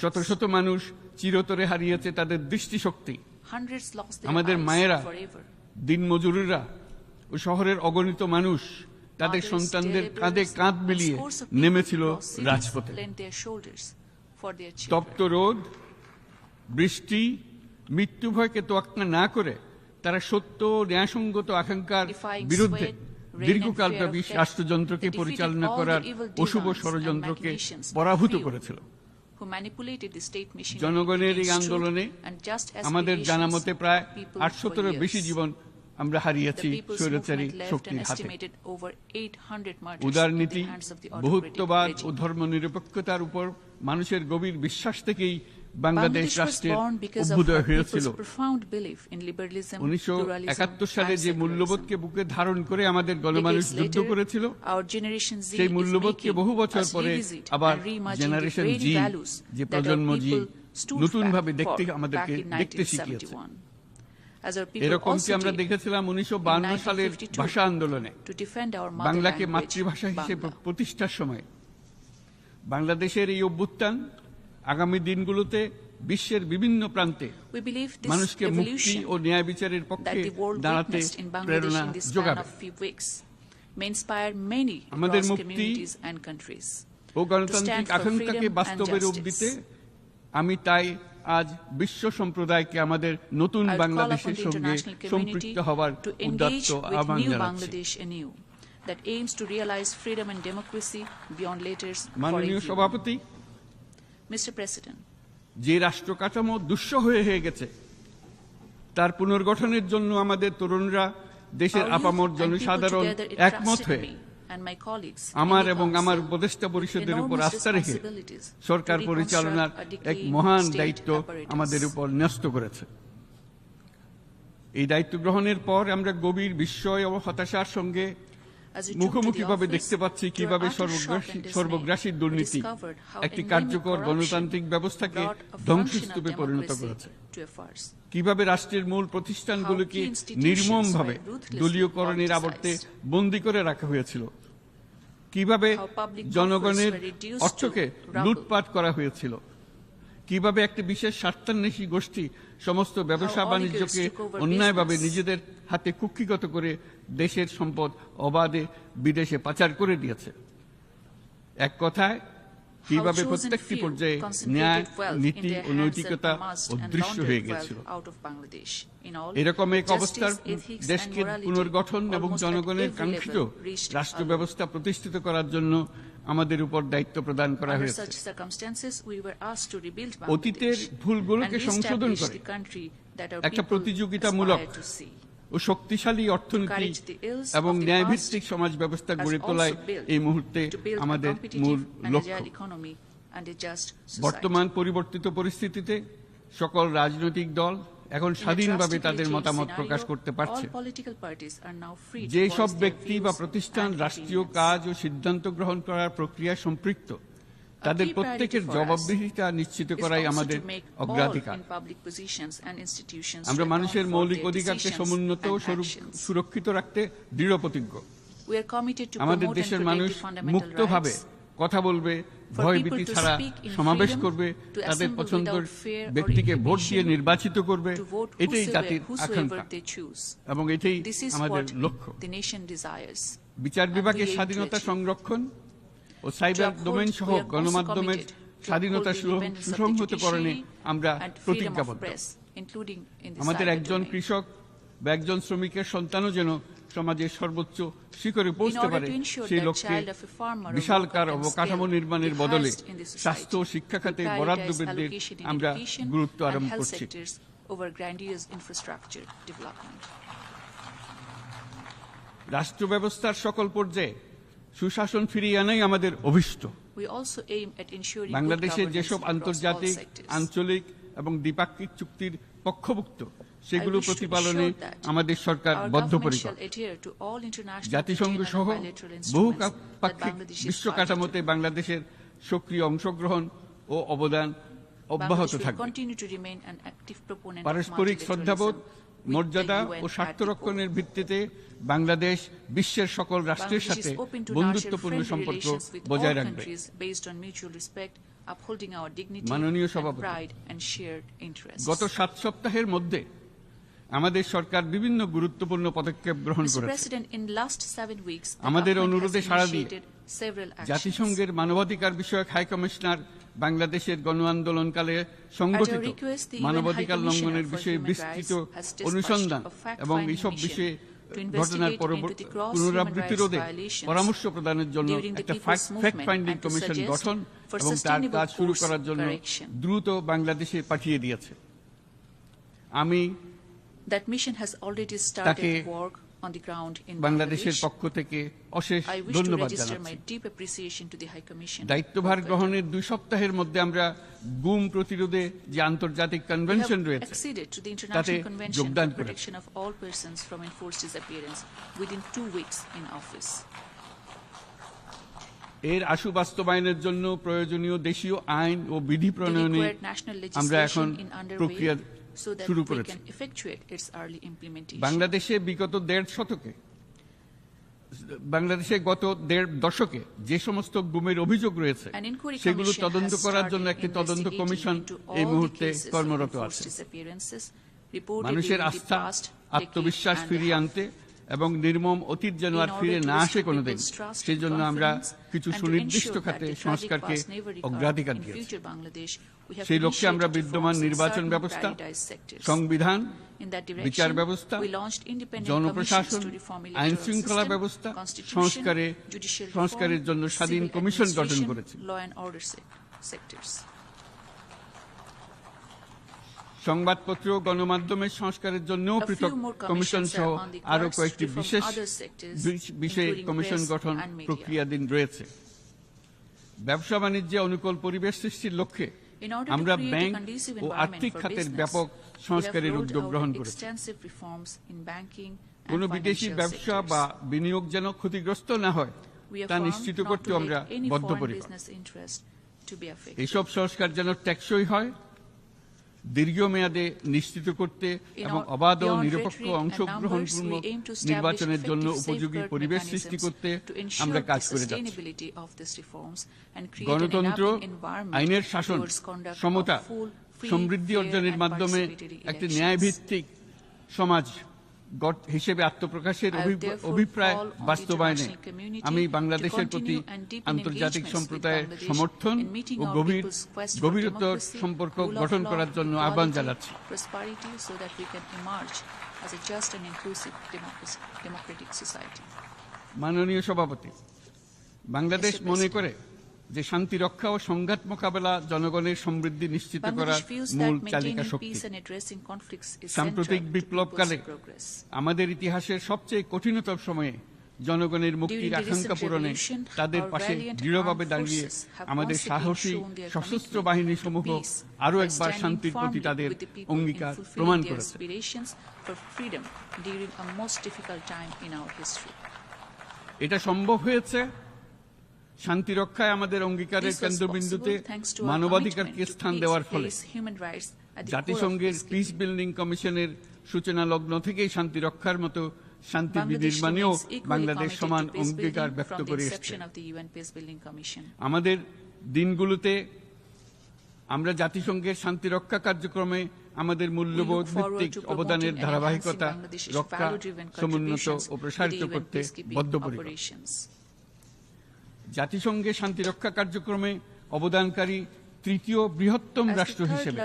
শত শত মানুষ চিরতরে হারিয়েছে তাদের দৃষ্টিশক্তি। আমাদের মায়েরা, দিনমজুরেরা ও শহরের অগণিত মানুষ তাদের সন্তানদের কাঁধে কাঁধ মিলিয়ে নেমেছিল রাজপথে। তপ্ত রোদ, বৃষ্টি, মৃত্যু ভয়কে তোয়াক্কা না করে তারা সত্য ও ন্যায়সঙ্গত আকাঙ্ক্ষার বিরুদ্ধে দীর্ঘকালব্যাপী রাষ্ট্রযন্ত্রকে পরিচালনা করার অশুভ ষড়যন্ত্রকে পরাভূত করেছিল। জনগণের এই আন্দোলনে আমাদের জানা মতে প্রায় 800-এর বেশি জীবন আমরা হারিয়েছি স্বৈরাচারী শক্তির হাতে। উদারনীতি, বহুত্ববাদ ও ধর্মনিরপেক্ষতার উপর মানুষের গভীর বিশ্বাস থেকেই বাংলাদেশ রাষ্ট্রের অভ্যুদয় হয়েছিল। 1971 সালে যে মূল্যবোধকে বুকে ধারণ করে আমাদের গণমানুষ যুদ্ধ করেছিল, সেই মূল্যবোধকে বহু বছর পরে আবার জেনারেশন জি, যে প্রজন্ম জি, নতুনভাবে আমাদেরকে দেখতে শিখিয়েছে। এরকমটি আমরা দেখেছিলাম 1952 সালের ভাষা আন্দোলনে বাংলাকে মাতৃভাষা হিসেবে প্রতিষ্ঠার সময়। বাংলাদেশের এই অভ্যুত্থান আগামী দিনগুলোতে বিশ্বের বিভিন্ন প্রান্তে মানুষকে মুক্তি ও ন্যায় বিচারের পক্ষে দাঁড়াতে প্রেরণা যোগাবে। আমাদের মুক্তি ও গণতান্ত্রিক আকাঙ্ক্ষাকে বাস্তবে রূপ দিতে আমি তাই আজ বিশ্ব সম্প্রদায়কে আমাদের নতুন বাংলাদেশের সঙ্গে সম্পৃক্ত হওয়ার উদাত্ত আহ্বান জানাচ্ছি। মাননীয় সভাপতি, যে রাষ্ট্র কাঠামো দুঃসহ হয়ে গেছে তার পুনর্গঠনের জন্য আমাদের তরুণরা, দেশের আপামর জনসাধারণ একমত হয়ে আমার এবং আমার উপদেষ্টা পরিষদের উপর আস্থা রেখে সরকার পরিচালনার এক মহান দায়িত্ব আমাদের উপর ন্যস্ত করেছে। এই দায়িত্ব গ্রহণের পর আমরা গভীর বিস্ময় ও হতাশার সঙ্গে মুখোমুখিভাবে দেখতে পাচ্ছি কিভাবে সর্বগ্রাসী দুর্নীতি একটি কার্যকর গণতান্ত্রিক ব্যবস্থাকে ধ্বংসস্তূপে পরিণত করেছে, কিভাবে রাষ্ট্রের মূল প্রতিষ্ঠানগুলোকে নির্মমভাবে দলীয়করণের আবর্তে বন্দী করে রাখা হয়েছিল, কিভাবে জনগণের অর্থকে লুটপাট করা হয়েছিল, কিভাবে একটি বিশেষ স্বার্থান্বেষী গোষ্ঠী সমস্ত ব্যবসা বাণিজ্যকে অন্যায়ভাবে নিজেদের হাতে কুক্ষিগত করে দেশের সম্পদ অবাধে বিদেশে পাচার করে দিয়েছে। এক কথায় কিভাবে প্রত্যেকটি পর্যায়ে ন্যায়, নীতি ও নৈতিকতা অদৃশ্য হয়ে গেছিল। এরকম এক অবস্থার দেশকে পুনর্গঠন এবং জনগণের কাঙ্ক্ষিত রাষ্ট্র ব্যবস্থা প্রতিষ্ঠিত করার জন্য আমাদের উপর দায়িত্ব প্রদান করা হয়েছে। অতীতের ভুলগুলোকে সংশোধন করে একটা প্রতিযোগিতামূলক ও শক্তিশালী অর্থনীতি এবং ন্যায়ভিত্তিক সমাজ ব্যবস্থা গড়ে তোলায় এই মুহূর্তে আমাদের মূল লক্ষ্য। বর্তমান পরিবর্তিত পরিস্থিতিতে সকল রাজনৈতিক দল এখন স্বাধীনভাবে তাদের মতামত প্রকাশ করতে পারছে। যে সব ব্যক্তি বা প্রতিষ্ঠান রাষ্ট্রীয় কাজ ও সিদ্ধান্ত গ্রহণ করার প্রক্রিয়ায় সম্পৃক্ত, তাদের প্রত্যেকের জবাবদিহিতা নিশ্চিত করাই আমাদের অগ্রাধিকার। আমরা মানুষের মৌলিক অধিকারকে সমুন্নত ও সুরক্ষিত রাখতে দৃঢ় প্রতিজ্ঞ। আমাদের দেশের মানুষ মুক্তভাবে কথা বলবে, ভয়ভীতি ছাড়া সমাবেশ করবে, তাদের পছন্দের ব্যক্তিকে ভোট দিয়ে নির্বাচিত করবে, এটাই জাতির আকাঙ্ক্ষা এবং এটাই আমাদের লক্ষ্য। বিচার বিভাগের স্বাধীনতা সংরক্ষণ ও সাইবার ডোমেইন সহ গণমাধ্যমের স্বাধীনতা সুসংহতকরণে আমরা প্রতিজ্ঞাবদ্ধ। আমাদের একজন কৃষক বা একজন শ্রমিকের সন্তানও যেন সমাজের সর্বোচ্চ শিখরে পৌঁছতে পারে, সেই লক্ষ্যে বিশালকার অবকাঠামো নির্মাণের বদলে স্বাস্থ্য ও শিক্ষা খাতে বরাদ্দ বৃদ্ধির আমরা গুরুত্ব আরোপ করছি। রাষ্ট্র ব্যবস্থার সকল পর্যায়ে সুশাসন ফিরিয়ে আনাই আমাদের অভিষ্ট। বাংলাদেশে যেসব আন্তর্জাতিক, আঞ্চলিক এবং দ্বিপাক্ষিক চুক্তির পক্ষভুক্ত সেগুলো প্রতিপালনে আমাদের সরকার বদ্ধপরিকর। জাতিসংঘ সহ বহু পাক্ষিক বিশ্ব কাঠামোতে বাংলাদেশের সক্রিয় অংশগ্রহণ ও অবদান অব্যাহত থাকবে। পারস্পরিক শ্রদ্ধাবোধ, মর্যাদা ও স্বার্থ রক্ষণের ভিত্তিতে বাংলাদেশ বিশ্বের সকল রাষ্ট্রের সাথে বন্ধুত্বপূর্ণ সম্পর্ক বজায় রাখবে। মাননীয় সভাপতি, গত 7 সপ্তাহের মধ্যে আমাদের সরকার বিভিন্ন গুরুত্বপূর্ণ পদক্ষেপ গ্রহণ করেছে। আমাদের অনুরোধে সাড়া দিয়ে জাতিসংঘের মানবাধিকার বিষয়ক হাই কমিশনার বাংলাদেশের গণ আন্দোলনকালে সংগঠিত মানবাধিকার লঙ্ঘনের বিষয়ে বিস্তৃত অনুসন্ধান এবং এইসব বিষয়ে ঘটনার পুনরাবৃত্তি রোধে পরামর্শ প্রদানের জন্য একটা ফ্যাক্ট ফাইন্ডিং কমিশন গঠন এবং তার কাজ শুরু করার জন্য দ্রুত বাংলাদেশে পাঠিয়ে দিয়েছে। আমি তাকে বাংলাদেশের পক্ষ থেকে অশেষ ধন্যবাদ জানাচ্ছি। দায়িত্বভার গ্রহণের 2 সপ্তাহের মধ্যে আমরা গুম প্রতিরোধে যে আন্তর্জাতিক কনভেনশন রয়েছে তাতে যোগদান করেছি। এর আশু বাস্তবায়নের জন্য প্রয়োজনীয় দেশীয় আইন ও বিধি প্রণয়নে আমরা এখন প্রক্রিয়া শুরু করেছি। বাংলাদেশে গত 1.5 দশকে যে সমস্ত গুমের অভিযোগ রয়েছে সেগুলো তদন্ত করার জন্য একটি তদন্ত কমিশন এই মুহূর্তে কর্মরত আছে। মানুষের আস্থা, আত্মবিশ্বাস ফিরিয়ে আনতে এবং নির্মম অতীত যেন আর ফিরে না আসে কোনোদিন, সেই জন্য আমরা কিছু সুনির্দিষ্ট খাতে সংস্কারকে অগ্রাধিকার দিয়েছি। সেই লক্ষ্যে আমরা বিদ্যমান নির্বাচন ব্যবস্থা, সংবিধান, বিচার ব্যবস্থা, জনপ্রশাসন, আইন শৃঙ্খলা ব্যবস্থা সংস্কারের জন্য স্বাধীন কমিশন গঠন করেছি। সংবাদপত্র ও গণমাধ্যমের সংস্কারের জন্য পৃথক কমিশন সহ আরো কয়েকটি বিশেষ বিষয়ে কমিশন গঠন প্রক্রিয়াধীন রয়েছে। ব্যবসা বাণিজ্যে অনুকূল পরিবেশ সৃষ্টির লক্ষ্যে আমরা ব্যাংক ও আর্থিক খাতের ব্যাপক সংস্কারের উদ্যোগ গ্রহণ করেছি। কোনো বিদেশি ব্যবসা বা বিনিয়োগ যেন ক্ষতিগ্রস্ত না হয় তা নিশ্চিত করতে আমরা বদ্ধপরিকর। এসব সংস্কার যেন টেকসই হয়, দীর্ঘমেয়াদে নিশ্চিত করতে এবং অবাধ ও নিরপেক্ষ অংশগ্রহণপূর্ণ নির্বাচনের জন্য উপযোগী পরিবেশ সৃষ্টি করতে আমরা কাজ করে যাচ্ছি। গণতন্ত্র, আইনের শাসন, সমতা, সমৃদ্ধি অর্জনের মাধ্যমে একটি ন্যায়ভিত্তিক সমাজ হিসেবে আত্মপ্রকাশের অভিপ্রায় বাস্তবায়নে আমি বাংলাদেশের প্রতি আন্তর্জাতিক সম্প্রদায়ের সমর্থন ও গভীরতর সম্পর্ক গঠন করার জন্য আহ্বান জানাচ্ছি। মাননীয় সভাপতি, বাংলাদেশ মনে করে যে শান্তি রক্ষা ও সংঘাত মোকাবেলা জনগণের সমৃদ্ধি নিশ্চিত করার মূল চালিকা শক্তি। সাম্প্রতিক বিপ্লবকালে আমাদের ইতিহাসের সবচেয়ে কঠিনতম সময়ে জনগণের মুক্তির আকাঙ্ক্ষা পূরণে তাদের পাশে দৃঢ়ভাবে দাঁড়িয়ে আমাদের সাহসী সশস্ত্র বাহিনী সমূহ আরও একবার শান্তির প্রতি তাদের অঙ্গীকার প্রমাণ করেছে। এটা সম্ভব হয়েছে শান্তি রক্ষায় আমাদের অঙ্গীকারের কেন্দ্রবিন্দুতে মানবাধিকারকে স্থান দেওয়ার ফলে। জাতিসংঘের পিস বিল্ডিং কমিশনের সূচনা লগ্ন থেকেই শান্তি রক্ষার মতো শান্তি বিনির্মাণেও বাংলাদেশ সমান অঙ্গীকার ব্যক্ত করে এসেছে। আমাদের দিনগুলোতে আমরা জাতিসংঘের শান্তি রক্ষা কার্যক্রমে আমাদের মূল্যবোধ ভিত্তিক অবদানের ধারাবাহিকতা রক্ষা, সমুন্নত ও প্রসারিত করতে বদ্ধপরিকর। জাতিসংঘের শান্তিরক্ষা কার্যক্রমে অবদানকারী তৃতীয় বৃহত্তম রাষ্ট্র হিসেবে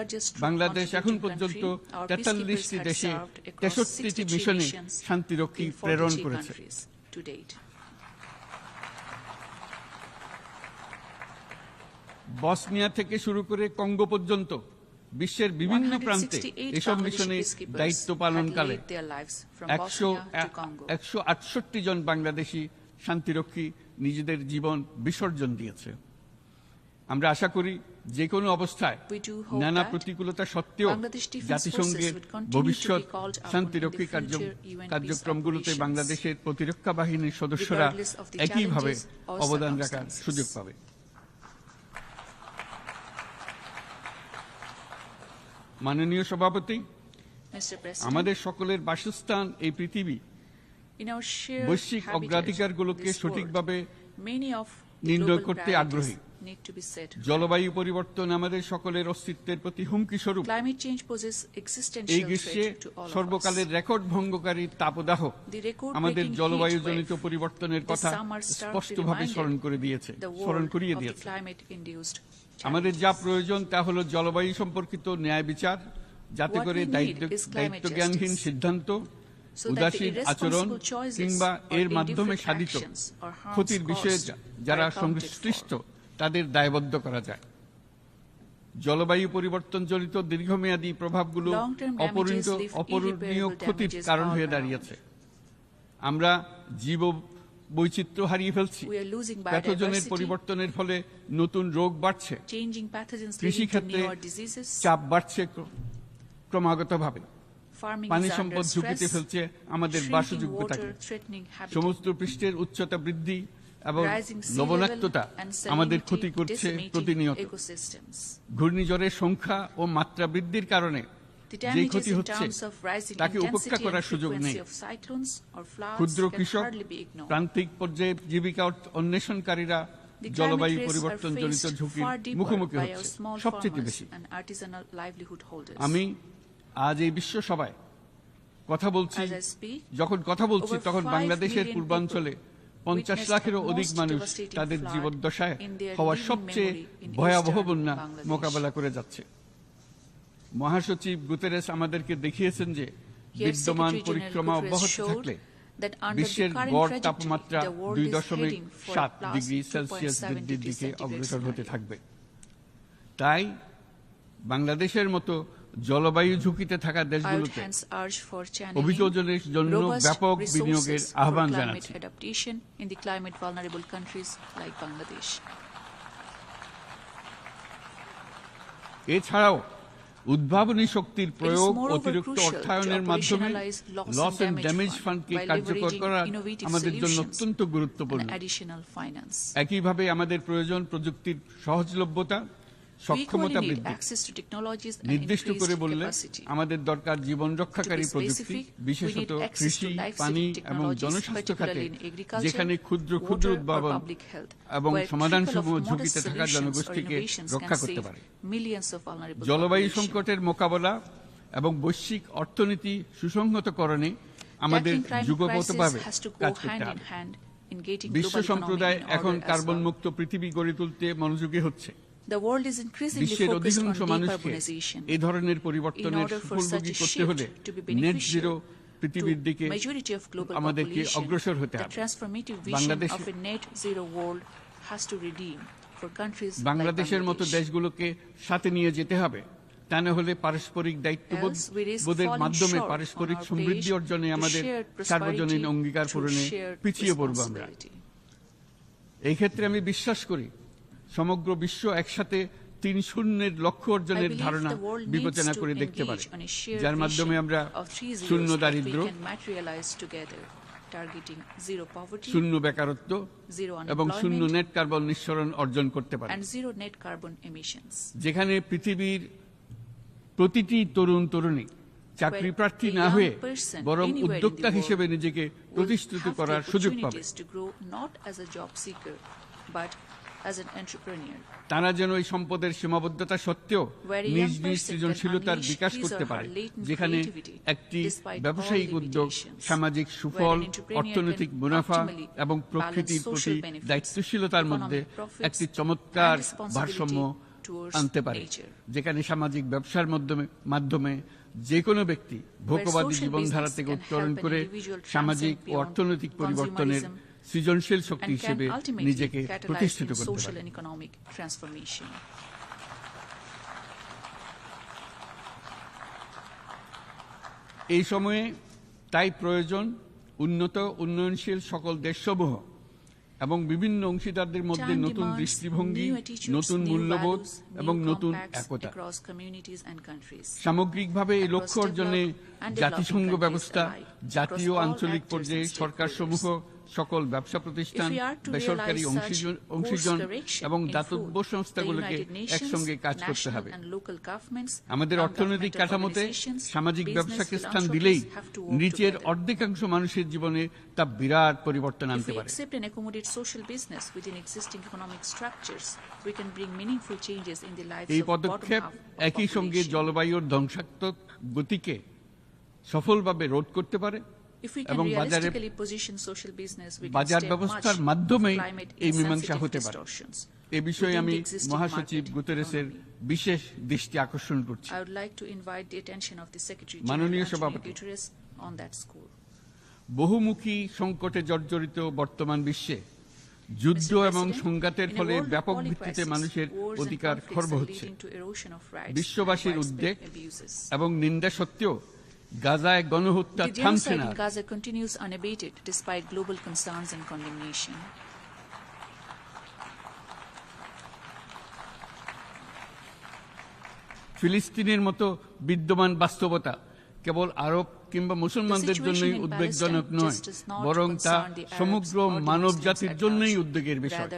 বাংলাদেশ এখন পর্যন্ত 43টি দেশে 63টি মিশনে শান্তিরক্ষী প্রেরণ করেছে। বসনিয়া থেকে শুরু করে কঙ্গো পর্যন্ত বিশ্বের বিভিন্ন প্রান্তে এসব মিশনে দায়িত্ব পালনকালে 168 জন বাংলাদেশি শান্তিরক্ষী নিজেদের জীবন বিসর্জন দিয়েছে। আমরা আশা করি যে কোনো অবস্থায় নানা প্রতিকূলতা সত্ত্বেও জাতিসংঘের ভবিষ্যৎ শান্তিরক্ষী কার্যক্রমগুলোতে বাংলাদেশের প্রতিরক্ষা বাহিনীর সদস্যরা একইভাবে অবদান রাখার সুযোগ পাবে। মাননীয় সভাপতি, আমাদের সকলের বাসস্থান এই পৃথিবী বৈশ্বিক অগ্রাধিকারগুলোকে সঠিকভাবে নির্ণয় করতে আগ্রহী। জলবায়ু পরিবর্তন আমাদের সকলের অস্তিত্বের প্রতি হুমকি স্বরূপ। এই গ্রীষ্মে সর্বকালের রেকর্ড ভঙ্গকারী তাপদাহ আমাদের জলবায়ুজনিত পরিবর্তনের কথা স্পষ্টভাবে স্মরণ করিয়ে দিয়েছে। আমাদের যা প্রয়োজন তা হলো জলবায়ু সম্পর্কিত ন্যায় বিচার, যাতে করে দায়িত্বজ্ঞানহীন সিদ্ধান্ত, উদাসীন আচরণ কিংবা এর মাধ্যমে সাধিত ক্ষতির বিষয়ে যারা সংশ্লিষ্ট তাদের দায়বদ্ধ করা যায়। জলবায়ু পরিবর্তনজনিত দীর্ঘমেয়াদী প্রভাবগুলো অপূরণীয় ক্ষতির কারণ হয়ে দাঁড়িয়েছে। আমরা জীব বৈচিত্র্য হারিয়ে ফেলছি, প্যাথোজেনের পরিবর্তনের ফলে নতুন রোগ বাড়ছে, কৃষিক্ষেত্রে চাপ বাড়ছে ক্রমাগতভাবে, পানি সম্পদ ঝুঁকিতে ফেলছে আমাদের বাসযোগ্যতাকে, সমুদ্র পৃষ্ঠের উচ্চতা বৃদ্ধি এবং লবণাক্ততা আমাদের ক্ষতি করছে প্রতিনিয়ত। ঘূর্ণিঝড়ের সংখ্যা ও মাত্রা বৃদ্ধির কারণে যে ক্ষতি হচ্ছে তাকে উপেক্ষা করার সুযোগ নেই। ক্ষুদ্র কৃষক, প্রান্তিক পর্যায়ে জীবিকা অন্বেষণকারীরা জলবায়ু পরিবর্তনজনিত ঝুঁকির মুখোমুখি হচ্ছে সবচেয়ে বেশি। আমি আজ এই বিশ্ব সভায় যখন কথা বলছি তখন বাংলাদেশের পূর্বাঞ্চলে 50 লাখেরও অধিক মানুষ তাদের জীবদ্দশায় হওয়া সবচেয়ে ভয়াবহ বন্যা মোকাবেলা করে যাচ্ছে। মহাসচিব গুতেরেস আমাদেরকে দেখিয়েছেন যে বিদ্যমান পরিক্রমা অব্যাহত থাকলে বিশ্বের গড় তাপমাত্রা 2.7 ডিগ্রি সেলসিয়াস বৃদ্ধির দিকে অগ্রসর হতে থাকবে। তাই বাংলাদেশের মতো জলবায়ু ঝুঁকিতে থাকা দেশগুলোতে অভিযোজনের জন্য ব্যাপক বিনিয়োগের আহ্বান জানাচ্ছি। এছাড়াও উদ্ভাবনী শক্তির প্রয়োগ, অতিরিক্ত অর্থায়নের মাধ্যমে লস এন্ড ড্যামেজ ফান্ডকে কার্যকর করা আমাদের জন্য অত্যন্ত গুরুত্বপূর্ণ। একইভাবে আমাদের প্রয়োজন প্রযুক্তির সহজলভ্যতা, সক্ষমতা বৃদ্ধি। নির্দিষ্ট করে বললে আমাদের দরকার জীবন রক্ষাকারী প্রযুক্তি, বিশেষত কৃষি, পানি এবং জনস্বাস্থ্য খাতে, যেখানে ক্ষুদ্র ক্ষুদ্র উদ্ভাবন এবং সমাধানসমূহ ঝুঁকিতে থাকা জনগোষ্ঠীকে রক্ষা করতে পারে। জলবায়ু সংকটের মোকাবেলা এবং বৈশ্বিক অর্থনীতি সুসংহতকরণে আমাদের যুগপৎভাবে কাজ করতে হবে। বিশ্ব সম্প্রদায় এখন কার্বন মুক্ত পৃথিবী গড়ে তুলতে মনোযোগী হচ্ছে। বিশ্বের অধিকাংশ মানুষকে এই ধরনের পরিবর্তনের সুফলভোগী করতে হলে নেট জিরো পৃথিবীর দিকে আমাদেরকে অগ্রসর হতে হবে। বাংলাদেশের মতো দেশগুলোকে সাথে নিয়ে যেতে হবে, তা না হলে পারস্পরিক দায়িত্ববোধের মাধ্যমে পারস্পরিক সমৃদ্ধি অর্জনে আমাদের সার্বজনীন অঙ্গীকার পূরণে পিছিয়ে পড়ব আমরা। এই ক্ষেত্রে আমি বিশ্বাস করি সমগ্র বিশ্ব একসাথে 3-0 লক্ষ্য অর্জনের ধারণা বিবেচনা করে দেখতে পারে, যার মাধ্যমে আমরা শূন্য দারিদ্র্য, শূন্য বেকারত্ব এবং শূন্য নেট কার্বন নিঃসরণ অর্জন করতে পারি। যেখানে পৃথিবীর প্রতিটি তরুণ তরুণী চাকরি প্রার্থী না হয়ে বরং উদ্যোক্তা হিসেবে নিজেকে প্রতিষ্ঠিত করার সুযোগ পাবে। তারা যেন এই সম্পদের সীমাবদ্ধতা সত্ত্বেও নিজ নিজ সৃজনশীলতার বিকাশ করতে পারে, যেখানে একটি ব্যবসায়িক উদ্যোগ সামাজিক সুফল, অর্থনৈতিক মুনাফা এবং প্রকৃতির প্রতি দায়িত্বশীলতার মধ্যে একটি চমৎকার ভারসাম্য আনতে পারে, যেখানে সামাজিক ব্যবসার মাধ্যমে যে কোনো ব্যক্তি ভোগবাদী জীবনধারা থেকে উত্তরণ করে সামাজিক ও অর্থনৈতিক পরিবর্তনের সৃজনশীল শক্তি হিসেবে নিজেকে প্রতিষ্ঠিত করতে পারে। এই সময়ে তাই প্রয়োজন উন্নত উন্নয়নশীল সকল দেশসমূহ এবং বিভিন্ন অংশীদারদের মধ্যে নতুন দৃষ্টিভঙ্গি, নতুন মূল্যবোধ এবং নতুন একতা। সামগ্রিকভাবে এই লক্ষ্য অর্জনে জাতিসংঘ ব্যবস্থা, জাতীয় আঞ্চলিক পর্যায়ে সরকারসমূহ, সকল ব্যবসা প্রতিষ্ঠান, বেসরকারি অংশীজন এবং দাতব্য সংস্থাগুলোকে একসঙ্গে কাজ করতে হবে। আমাদের অর্থনৈতিক কাঠামোতে সামাজিক ব্যবসাকে স্থান দিলেই নিচের অর্ধেকাংশ মানুষের জীবনে তা বিরাট পরিবর্তন আনতে পারে। এই পদক্ষেপ একই সঙ্গে জলবায়ুর ধ্বংসাত্মক গতিকে সফলভাবে রোধ করতে পারে এবং বাজার ব্যবস্থার মাধ্যমে এই মীমাংসা হতে পারে। এ বিষয়ে আমি মহাসচিব গুতেরেসের বিশেষ দৃষ্টি আকর্ষণ করছি। মাননীয় সভাপতি, বহুমুখী সংকটে জর্জরিত বর্তমান বিশ্বে যুদ্ধ এবং সংঘাতের ফলে ব্যাপক ভিত্তিতে মানুষের অধিকার খর্ব হচ্ছে। বিশ্ববাসীর উদ্বেগ এবং নিন্দা সত্ত্বেও গাজায় গণহত্যা থামছে না। ফিলিস্তিনের মতো বিদ্যমান বাস্তবতা কেবল আরব কিংবা মুসলমানদের জন্যই উদ্বেগজনক নয়, বরং তা সমগ্র মানব জাতির জন্যই উদ্বেগের বিষয়।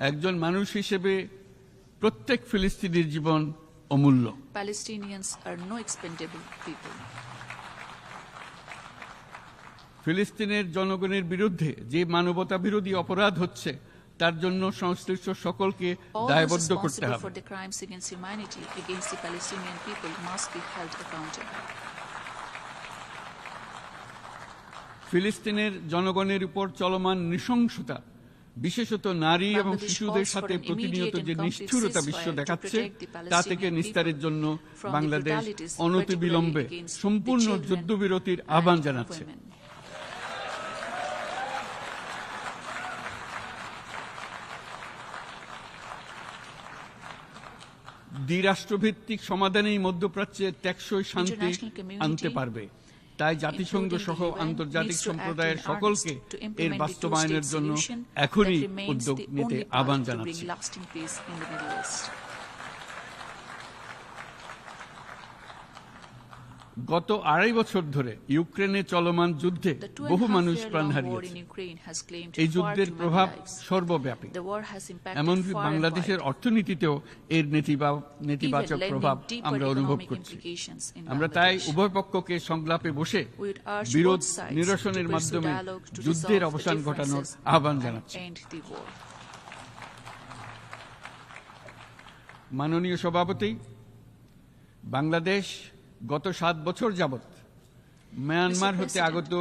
একজন মানুষ হিসেবে প্রত্যেক ফিলিস্তিনির জীবন অমূল্য। ফিলিস্তিনের জনগণের বিরুদ্ধে যে মানবতা বিরোধী অপরাধ হচ্ছে তার জন্য সংশ্লিষ্ট সকলকে দায়বদ্ধ করতে হবে। ফিলিস্তিনের জনগণের উপর চলমান নৃশংসতা, বিশেষত নারী এবং শিশুদের সাথে প্রতিনিয়ত যে নিষ্ঠুরতা বিশ্ব দেখাচ্ছে, তা থেকে নিস্তারের জন্য বাংলাদেশ অনতিবিলম্বে সম্পূর্ণ যুদ্ধবিরতির আহ্বান জানাচ্ছে। দ্বিরাষ্ট্রভিত্তিক সমাধানেই মধ্যপ্রাচ্যে টেকসই শান্তি আনতে পারবে। তাই জাতিসংঘ সহ আন্তর্জাতিক সম্প্রদায়ের সকলকে এর বাস্তবায়নের জন্য এখনই উদ্যোগ নিতে আহ্বান জানাচ্ছি। গত ২.৫ বছর ধরে ইউক্রেনে চলমান যুদ্ধে বহু মানুষ প্রাণ হারিয়েছে। এই যুদ্ধের প্রভাব সর্বব্যাপী, এমনকি বাংলাদেশের অর্থনীতিতেও এর নেতিবাচক প্রভাব আমরা অনুভব করছি। আমরা তাই উভয় পক্ষকে সংলাপে বসে বিরোধ নিরসনের মাধ্যমে যুদ্ধের অবসান ঘটানোর আহ্বান জানাচ্ছি। মাননীয় সভাপতি, বাংলাদেশ গত ৭ বছর যাবৎ মায়ানমার হতে আগত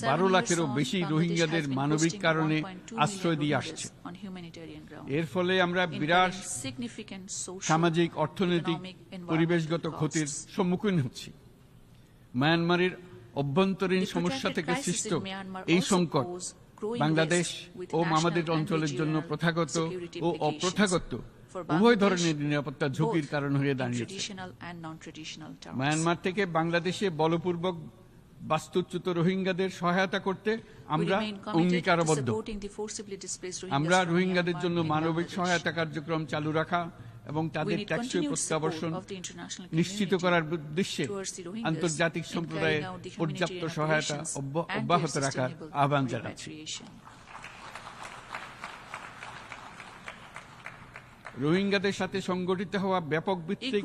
১২ লাখেরও বেশি রোহিঙ্গাদের মানবিক কারণে আশ্রয় দিয়ে আসছে। এর ফলে আমরা বিরাট সামাজিক, অর্থনৈতিক, পরিবেশগত ক্ষতির সম্মুখীন হচ্ছি। মায়ানমারের অভ্যন্তরীণ সমস্যা থেকে সৃষ্ট এই সংকট বাংলাদেশ ও আমাদের অঞ্চলের জন্য প্রথাগত ও অপ্রথাগত উভয় ধরনের নিরাপত্তা ঝুঁকির কারণ হয়ে দাঁড়িয়েছে। মায়ানমার থেকে বাংলাদেশে বলপূর্বক বাস্তুচ্যুত রোহিঙ্গাদের সহায়তা করতে আমরা অঙ্গীকারবদ্ধ। আমরা রোহিঙ্গাদের জন্য মানবিক সহায়তা কার্যক্রম চালু রাখা এবং তাদের টেকসই প্রত্যাবর্তন নিশ্চিত করার উদ্দেশ্যে আন্তর্জাতিক সম্প্রদায়ের পর্যাপ্ত সহায়তা অব্যাহত রাখার আহ্বান জানাচ্ছি। রোহিঙ্গাদের সাথে সংগঠিত হওয়া ব্যাপক ভিত্তিক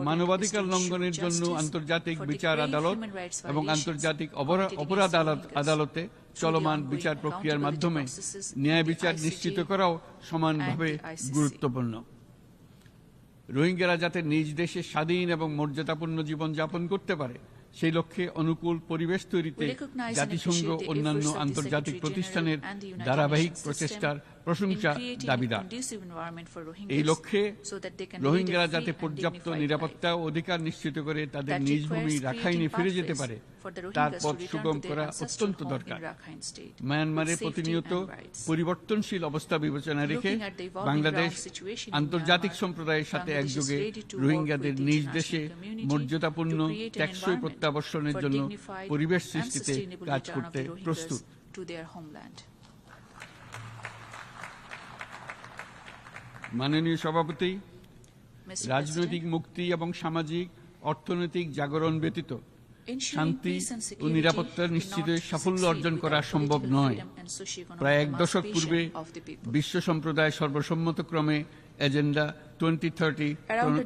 মানবাধিকার লঙ্ঘনের জন্য আন্তর্জাতিক বিচার আদালত এবং আন্তর্জাতিক অপরাধ আদালতে চলমান বিচার প্রক্রিয়ার মাধ্যমে ন্যায় বিচার নিশ্চিত করাও সমানভাবে গুরুত্বপূর্ণ। রোহিঙ্গারা যাতে নিজ দেশে স্বাধীন এবং মর্যাদাপূর্ণ জীবন যাপন করতে পারে সেই লক্ষ্যে অনুকূল পরিবেশ তৈরিতে জাতিসংঘ অন্যান্য আন্তর্জাতিক প্রতিষ্ঠানের ধারাবাহিক প্রচেষ্টার প্রশংসা দাবিদার। এই লক্ষ্যে রোহিঙ্গারা যাতে পর্যাপ্ত নিরাপত্তা ও অধিকার নিশ্চিত করে তাদের নিজ ভূমি রাখাইনে ফিরে যেতে পারে তার পথ সুগম করা অত্যন্ত দরকার। মায়ানমারের প্রতিনিয়ত পরিবর্তনশীল অবস্থা বিবেচনায় রেখে বাংলাদেশ আন্তর্জাতিক সম্প্রদায়ের সাথে একযোগে রোহিঙ্গাদের নিজ দেশে মর্যাদাপূর্ণ টেকসই প্রত্যাবর্তনের জন্য পরিবেশ সৃষ্টিতে কাজ করতে প্রস্তুত। মাননীয় সভাপতি, রাজনৈতিক মুক্তি এবং সামাজিক অর্থনৈতিক জাগরণ ব্যতীত শান্তি ও নিরাপত্তা নিশ্চিতে সাফল্য অর্জন করা সম্ভব নয়। প্রায় এক দশক পূর্বে বিশ্ব সম্প্রদায় সর্বসম্মতক্রমে এজেন্ডা 2030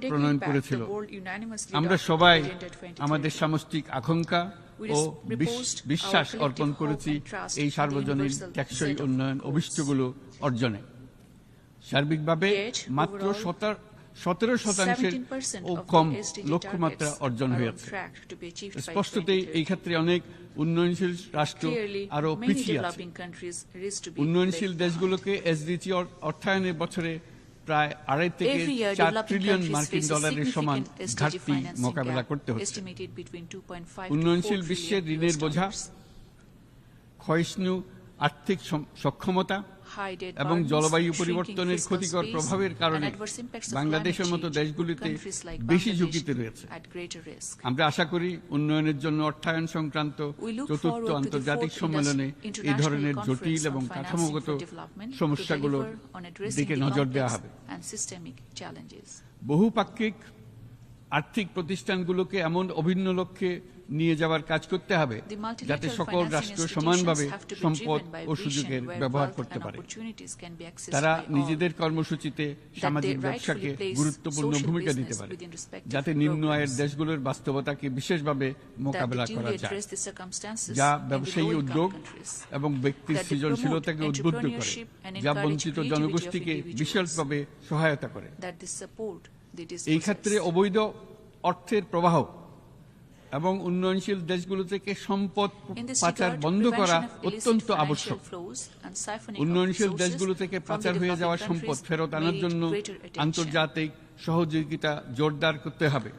প্রণয়ন করেছিল। আমরা সবাই আমাদের সামষ্টিক আকাঙ্ক্ষা ও বিশ্বাস অর্পণ করেছি এই সার্বজনীন টেকসই উন্নয়ন অভিষ্টগুলো অর্জনে। সার্বিকভাবে মাত্র 17% ও কম লক্ষ্যমাত্রা অর্জন হয়েছে। স্পষ্টতই এই ক্ষেত্রে অনেক উন্নয়নশীল রাষ্ট্র আরো পিছিয়ে আছে। উন্নয়নশীল দেশগুলোকে এসডিজি অর্থায়নের বছরে প্রায় 2.5 থেকে 4 ট্রিলিয়ন মার্কিন ডলারের সমান ঘাটতি মোকাবেলা করতে হচ্ছে। উন্নয়নশীল বিশ্বের ঋণের বোঝা, ক্ষয়িষ্ণু আর্থিক সক্ষমতা এবং জলবায়ু পরিবর্তনের ক্ষতিকর প্রভাবের কারণে বাংলাদেশের মতো দেশগুলিতে বেশি ঝুঁকিতে রয়েছে। আমরা আশা করি উন্নয়নের জন্য অর্থায়ন সংক্রান্ত চতুর্থ আন্তর্জাতিক সম্মেলনে এই ধরনের জটিল এবং কাঠামোগত সমস্যাগুলোর দিকে নজর দেওয়া হবে। বহুপাক্ষিক আর্থিক প্রতিষ্ঠানগুলোকে এমন অভিন্ন লক্ষ্যে নিয়ে যাওয়ার কাজ করতে হবে যাতে সকল রাষ্ট্র সমানভাবে সম্পদ ও সুযোগের ব্যবহার করতে পারে। তারা নিজেদের কর্মসূচিতে সামাজিক ব্যবসাকে গুরুত্বপূর্ণ ভূমিকা দিতে পারে যাতে নিম্ন আয়ের দেশগুলোর বাস্তবতাকে বিশেষভাবে মোকাবেলা করা যায়, যা ব্যবসায়ী উদ্যোগ এবং ব্যক্তির সৃজনশীলতাকে উদ্বুদ্ধ করে, যা বঞ্চিত জনগোষ্ঠীকে বিশালভাবে সহায়তা করে। এই ক্ষেত্রে অবৈধ অর্থের প্রবাহ এবং উন্নয়নশীল দেশগুলো থেকে সম্পদ পাচার বন্ধ করা অত্যন্ত আবশ্যক। উন্নয়নশীল দেশগুলো থেকে পাচার হয়ে যাওয়া সম্পদ ফেরত আনার জন্য আন্তর্জাতিক সহযোগিতা জোরদার করতে হবে।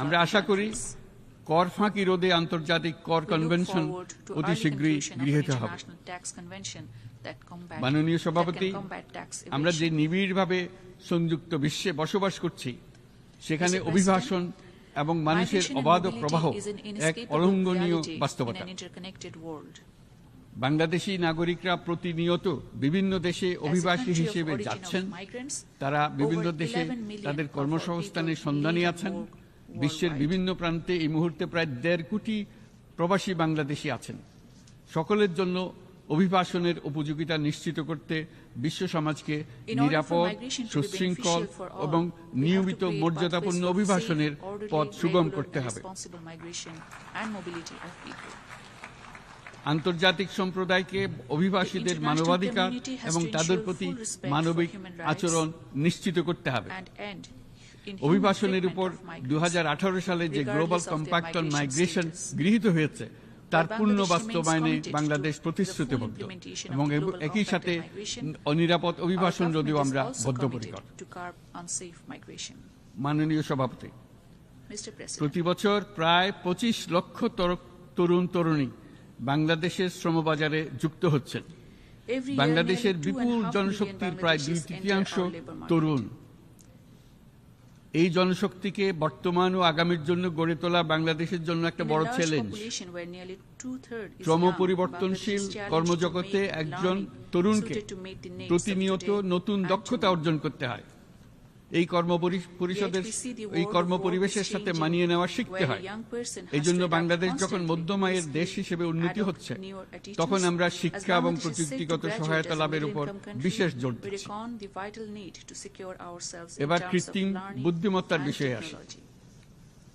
আমরা আশা করি কর ফাঁকি রোধে আন্তর্জাতিক কর কনভেনশন অতি শীঘ্রই গৃহীত হবে। মাননীয় সভাপতি, আমরা যে নিবিড়ভাবে সংযুক্ত বিশ্বে বসবাস করছি সেখানে অভিবাসন এবং মানুষের অবাধ প্রবাহ এক অলঙ্ঘনীয় বাস্তবতা। বাংলাদেশি নাগরিকরা প্রতিনিয়ত বিভিন্ন দেশে অভিবাসী হিসেবে যাচ্ছেন। তারা বিভিন্ন দেশে তাদের কর্মসংস্থানের সন্ধানে আছেন। বিশ্বের বিভিন্ন প্রান্তে এই মুহূর্তে প্রায় 1.5 কোটি প্রবাসী বাংলাদেশি আছেন। সকলের জন্য অভিবাসনের উপযোগিতা নিশ্চিত করতে বিশ্ব সমাজকে নিরাপদ, সুশৃঙ্খল এবং নিয়মিত মর্যাদাপূর্ণ অভিবাসনের পথ সুগম করতে হবে। আন্তর্জাতিক সম্প্রদায়কে অভিবাসীদের মানবাধিকার এবং তাদের প্রতি মানবিক আচরণ নিশ্চিত করতে হবে। অভিবাসনের উপর 2018 সালে যে গ্লোবাল কম্প্যাক্ট অন মাইগ্রেশন গৃহীত হয়েছে তার পূর্ণ বাস্তবায়নে বাংলাদেশ প্রতিশ্রুতিবদ্ধ এবং একই সাথে অনিরাপদ অভিবাসন রোধেও আমরা বদ্ধপরিকর। মাননীয় সভাপতি, প্রতি বছর প্রায় 25 লক্ষ তরুণ তরুণী বাংলাদেশের শ্রমবাজারে যুক্ত হচ্ছেন। বাংলাদেশের বিপুল জনশক্তির প্রায় 2/3 তরুণ। এই জনশক্তিকে বর্তমান ও আগামীর জন্য গড়ে তোলা বাংলাদেশের জন্য একটা বড় চ্যালেঞ্জ। ক্রমপরিবর্তনশীল কর্মজগতে একজন তরুণকে প্রতিনিয়ত নতুন দক্ষতা অর্জন করতে হয়। এই কর্মপরিবেশের সাথে মানিয়ে নেওয়া শিখতে হয়। এই জন্য বাংলাদেশ যখন মধ্যম আয়ের দেশ হিসেবে উন্নতি হচ্ছে তখন আমরা শিক্ষা এবং প্রযুক্তিগত সহায়তা লাভের উপর বিশেষ জোর দিচ্ছি। এবার কৃত্রিম বুদ্ধিমত্তার বিষয়ে আসি।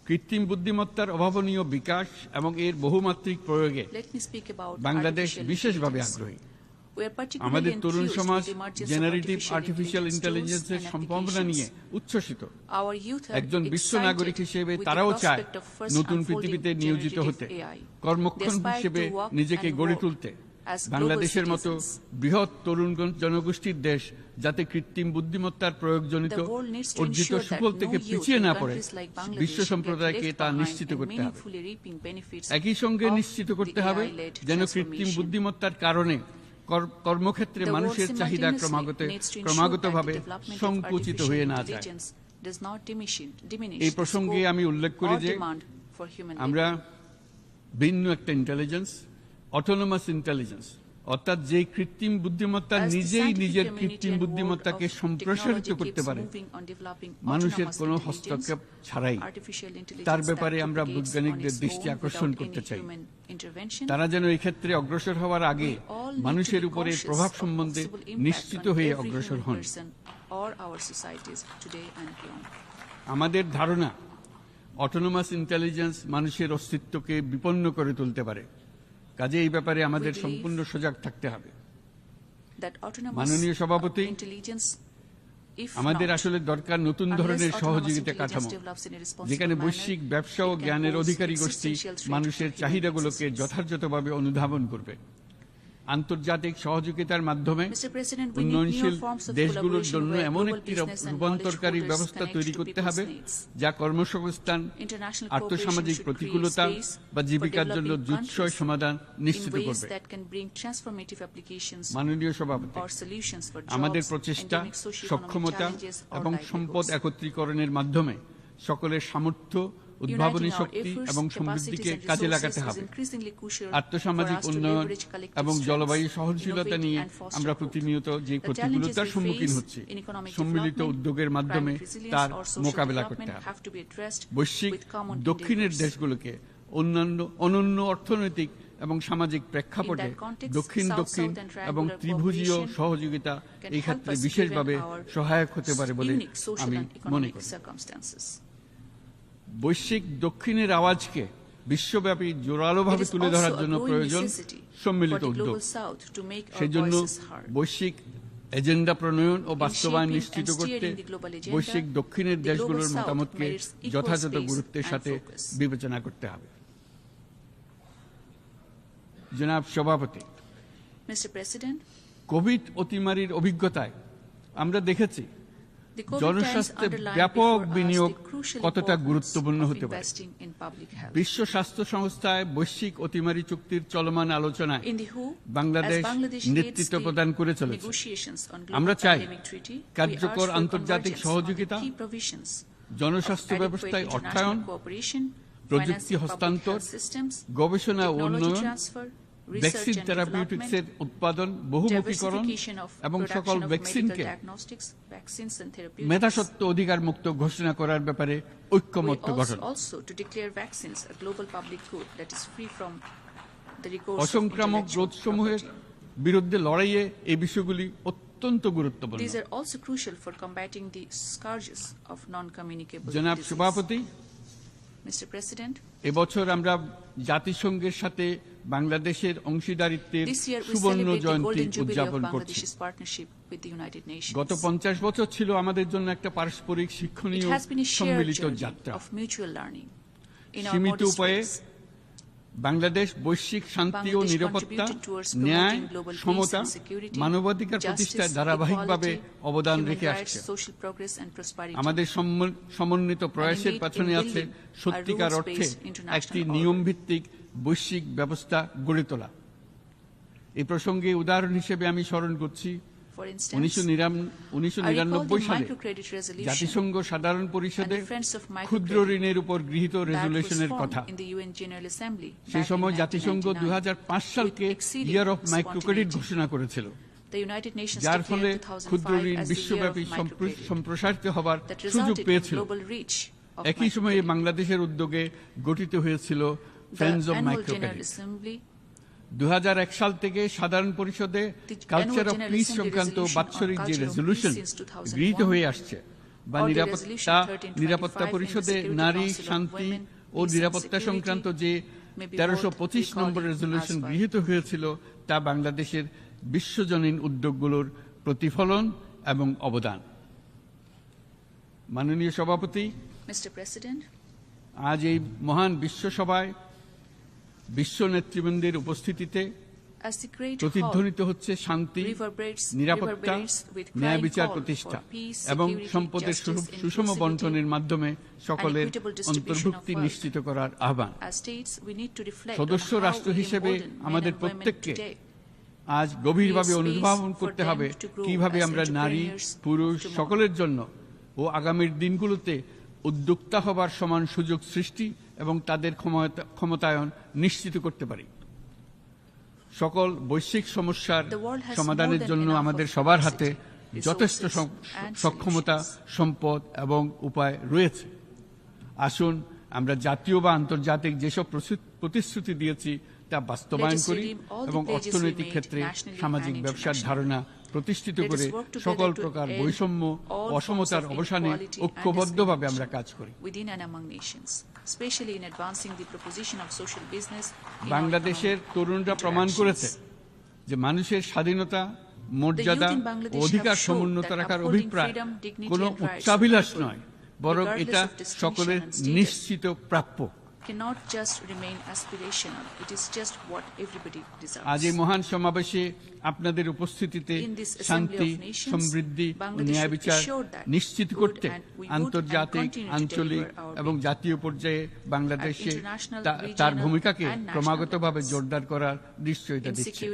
কৃত্রিম বুদ্ধিমত্তার অভাবনীয় বিকাশ এবং এর বহুমাত্রিক প্রয়োগে বাংলাদেশ বিশেষভাবে আগ্রহী। আমাদের তরুণ সমাজ জেনারেটিভ আর্টিফিশিয়াল ইন্টেলিজেন্সের সম্ভাবনা নিয়ে উচ্ছ্বসিত। একজন বিশ্ব নাগরিক হিসেবে তারাও চায় নতুন পৃথিবীতে নিয়োজিত হতে, কর্মক্ষম হিসেবে নিজেকে গড়ে তুলতে। বাংলাদেশের মতো বৃহৎ তরুণ জনগোষ্ঠীর দেশ যাতে কৃত্রিম বুদ্ধিমত্তার প্রয়োগজনিত অর্জিত সুফল থেকে পিছিয়ে না পড়ে, বিশ্ব সম্প্রদায়কে তা নিশ্চিত করতে হবে। একই সঙ্গে নিশ্চিত করতে হবে যেন কৃত্রিম বুদ্ধিমত্তার কারণে কর্মক্ষেত্রে মানুষের চাহিদা ক্রমাগতভাবে সংকুচিত হয়ে না যায়। এই প্রসঙ্গে আমি উল্লেখ করি যে আমরা ভিন্ন একটা ইন্টেলিজেন্স, অটোনোমাস ইন্টেলিজেন্স, অর্থাৎ যে কৃত্রিম বুদ্ধিমত্তা নিজেই নিজের কৃত্রিম বুদ্ধিমত্তাকে সম্প্রসারিত করতে পারে মানুষের কোনো হস্তক্ষেপ ছাড়াই, তার ব্যাপারে আমরা বৈজ্ঞানিকদের দৃষ্টি আকর্ষণ করতে চাই। তারা যেন এই ক্ষেত্রে অগ্রসর হওয়ার আগে মানুষের উপরে প্রভাব সম্বন্ধে নিশ্চিত হয়ে অগ্রসর হন। আমাদের ধারণা অটোনোমাস ইন্টেলিজেন্স মানুষের অস্তিত্বকে বিপন্ন করে তুলতে পারে, কাজে এই ব্যাপারে আমাদের সম্পূর্ণ সজাগ থাকতে হবে। মাননীয় সভাপতি, আমাদের আসলে দরকার নতুন ধরনের সহযোগিতা কাঠামো, যেখানে বৈশ্বিক ব্যবসা ও জ্ঞানের অধিকারী গোষ্ঠী মানুষের চাহিদাগুলোকে যথাযথভাবে অনুধাবন করবে। আন্তর্জাতিক সহযোগিতার মাধ্যমে উন্নয়নশীল দেশগুলোর জন্য এমন একটি রূপান্তরকারী ব্যবস্থা তৈরি করতে হবে যা কর্মসংস্থান, আর্থসামাজিক প্রতিকূলতা বা জীবিকার জন্য যুৎসই সমাধান নিশ্চিত করবে। মাননীয় সভাপতি, আমাদের প্রচেষ্টা, সক্ষমতা এবং সম্পদ একত্রীকরণের মাধ্যমে সকলের সামর্থ্য, উদ্ভাবনী শক্তি এবং সমৃদ্ধিকে কাজে লাগাতে হবে। আর্থসামাজিক উন্নয়ন এবং জলবায়ু সহনশীলতা নিয়ে আমরা প্রতিনিয়ত যে প্রতিকূলতার সম্মুখীন হচ্ছি, সম্মিলিত উদ্যোগের মাধ্যমে তার মোকাবেলা করতে হবে। বৈশ্বিক দক্ষিণের দেশগুলোকে অনন্য অর্থনৈতিক এবং সামাজিক প্রেক্ষাপটে দক্ষিণ দক্ষিণ এবং ত্রিভুজীয় সহযোগিতা এই ক্ষেত্রে বিশেষভাবে সহায়ক হতে পারে বলে আমি মনে করি। বৈশ্বিক দক্ষিণের আওয়াজকে বিশ্বব্যাপী জোরালোভাবে তুলে ধরার জন্য প্রয়োজন সম্মিলিত উদ্যোগ। সেজন্য বৈশ্বিক এজেন্ডা প্রণয়ন ও বাস্তবায়ন নিশ্চিত করতে বৈশ্বিক দক্ষিণের দেশগুলোর মতামতকে যথাযথ গুরুত্বের সাথে বিবেচনা করতে হবে। জনাব সভাপতি, কোভিড অতিমারির অভিজ্ঞতায় আমরা দেখেছি জনস্বাস্থ্যে ব্যাপক বিনিয়োগ কতটা গুরুত্বপূর্ণ হতে পারে। বিশ্ব স্বাস্থ্য সংস্থায় বৈশ্বিক অতিমারি চুক্তির চলমান আলোচনায় বাংলাদেশ নেতৃত্ব প্রদান করে চলেছে। আমরা চাই কার্যকর আন্তর্জাতিক সহযোগিতা, জনস্বাস্থ্য ব্যবস্থায় অর্থায়ন, প্রযুক্তি হস্তান্তর, গবেষণা ও উন্নয়ন, ভ্যাকসিন থেরাপিউটিক্সের উৎপাদন, বহুমুখীকরণ এবং সকল ভ্যাকসিনকে মেধাস্বত্ব অধিকার মুক্ত ঘোষণা করার ব্যাপারে ঐক্যমত্য গঠন। অসংক্রামক রোগসমূহের বিরুদ্ধে লড়াইয়ে এই বিষয়গুলি অত্যন্ত গুরুত্বপূর্ণ। জনাব সভাপতি, এবছর আমরা জাতিসংঘের সাথে বাংলাদেশের অংশীদারিত্বের সুবর্ণ জয়ন্তী উদযাপন করছি। গত 50 বছর ছিল আমাদের জন্য একটা পারস্পরিক শিক্ষণীয় সম্মিলিত যাত্রা। সীমিত উপায়ে বাংলাদেশ বৈশ্বিক শান্তি ও নিরাপত্তা, ন্যায়, সমতা, মানবাধিকার প্রতিষ্ঠায় ধারাবাহিকভাবে অবদান রেখে আসছে। আমাদের সমন্বিত প্রয়াসের পেছনে আছে সত্যিকার অর্থে একটি নিয়মভিত্তিক বৈশ্বিক ব্যবস্থা গড়ে তোলা। এই প্রসঙ্গে উদাহরণ হিসেবে আমি স্মরণ করছি 1999 সালে জাতিসংঘ সাধারণ পরিষদে ক্ষুদ্র ঋণের উপর গৃহীত রেজুলেশনের কথা। সেই সময় জাতিসংঘ 2005 সালকে ইয়ার অফ মাইক্রোক্রেডিট ঘোষণা করেছিল, যার ফলে ক্ষুদ্র ঋণ বিশ্বব্যাপী সম্প্রসারিত হবার সুযোগ পেয়েছিল। একই সময়ে বাংলাদেশের উদ্যোগে গঠিত হয়েছিল ফ্রেন্ডস অফ মাইক্রোক্রেডিট। 2001 সাল থেকে সাধারণ পরিষদে কালচার অফ পিস সংক্রান্ত বাৎসরিক যে রেজলিউশন গৃহীত হয়ে আসছে, বা নিরাপত্তা পরিষদে নারী, শান্তি ও নিরাপত্তা সংক্রান্ত যে 1325 নম্বর রেজলিউশন গৃহীত হয়েছিল, তা বাংলাদেশের বিশ্বজনীন উদ্যোগগুলোর প্রতিফলন এবং অবদান। মাননীয় সভাপতি, আজ এই মহান বিশ্বসভায় বিশ্ব নেতৃবৃন্দের উপস্থিতিতে প্রতিধ্বনিত হচ্ছে শান্তি, নিরাপত্তা, ন্যায় বিচার প্রতিষ্ঠা এবং সম্পদের সুষম বন্টনের মাধ্যমে সকলের অন্তর্ভুক্তি নিশ্চিত করার আহ্বান। সদস্য রাষ্ট্র হিসেবে আমাদের প্রত্যেককে আজ গভীরভাবে অনুধাবন করতে হবে কিভাবে আমরা নারী, পুরুষ সকলের জন্য ও আগামীর দিনগুলোতে উদ্যোক্তা হবার সমান সুযোগ সৃষ্টি এবং তাদের ক্ষমতায়ন নিশ্চিত করতে পারি। সকল বৈশ্বিক সমস্যার সমাধানের জন্য আমাদের সবার হাতে যথেষ্ট সক্ষমতা, সম্পদ এবং উপায় রয়েছে। আসুন আমরা জাতীয় বা আন্তর্জাতিক যেসব প্রতিশ্রুতি দিয়েছি তা বাস্তবায়ন করি এবং অর্থনৈতিক ক্ষেত্রে সামাজিক ব্যবসার ধারণা প্রতিষ্ঠিত করে সকল প্রকার বৈষম্য, অসমতার অবসানে ঐক্যবদ্ধভাবে আমরা কাজ করি। বাংলাদেশের তরুণরা প্রমাণ করেছে যে মানুষের স্বাধীনতা, মর্যাদা ও অধিকার সমুন্নত রাখার অভিপ্রায় কোনো উচ্চাভিলাষ নয়, বরং এটা সকলের নিশ্চিত প্রাপ্য। আজ এই মহান সমাবেশে আপনাদের উপস্থিতিতে শান্তি, সমৃদ্ধি ও ন্যায় বিচার নিশ্চিত করতে আন্তর্জাতিক, আঞ্চলিক এবং জাতীয় পর্যায়ে বাংলাদেশে তার ভূমিকাকে ক্রমাগতভাবে জোরদার করার নিশ্চয়তা দিচ্ছে।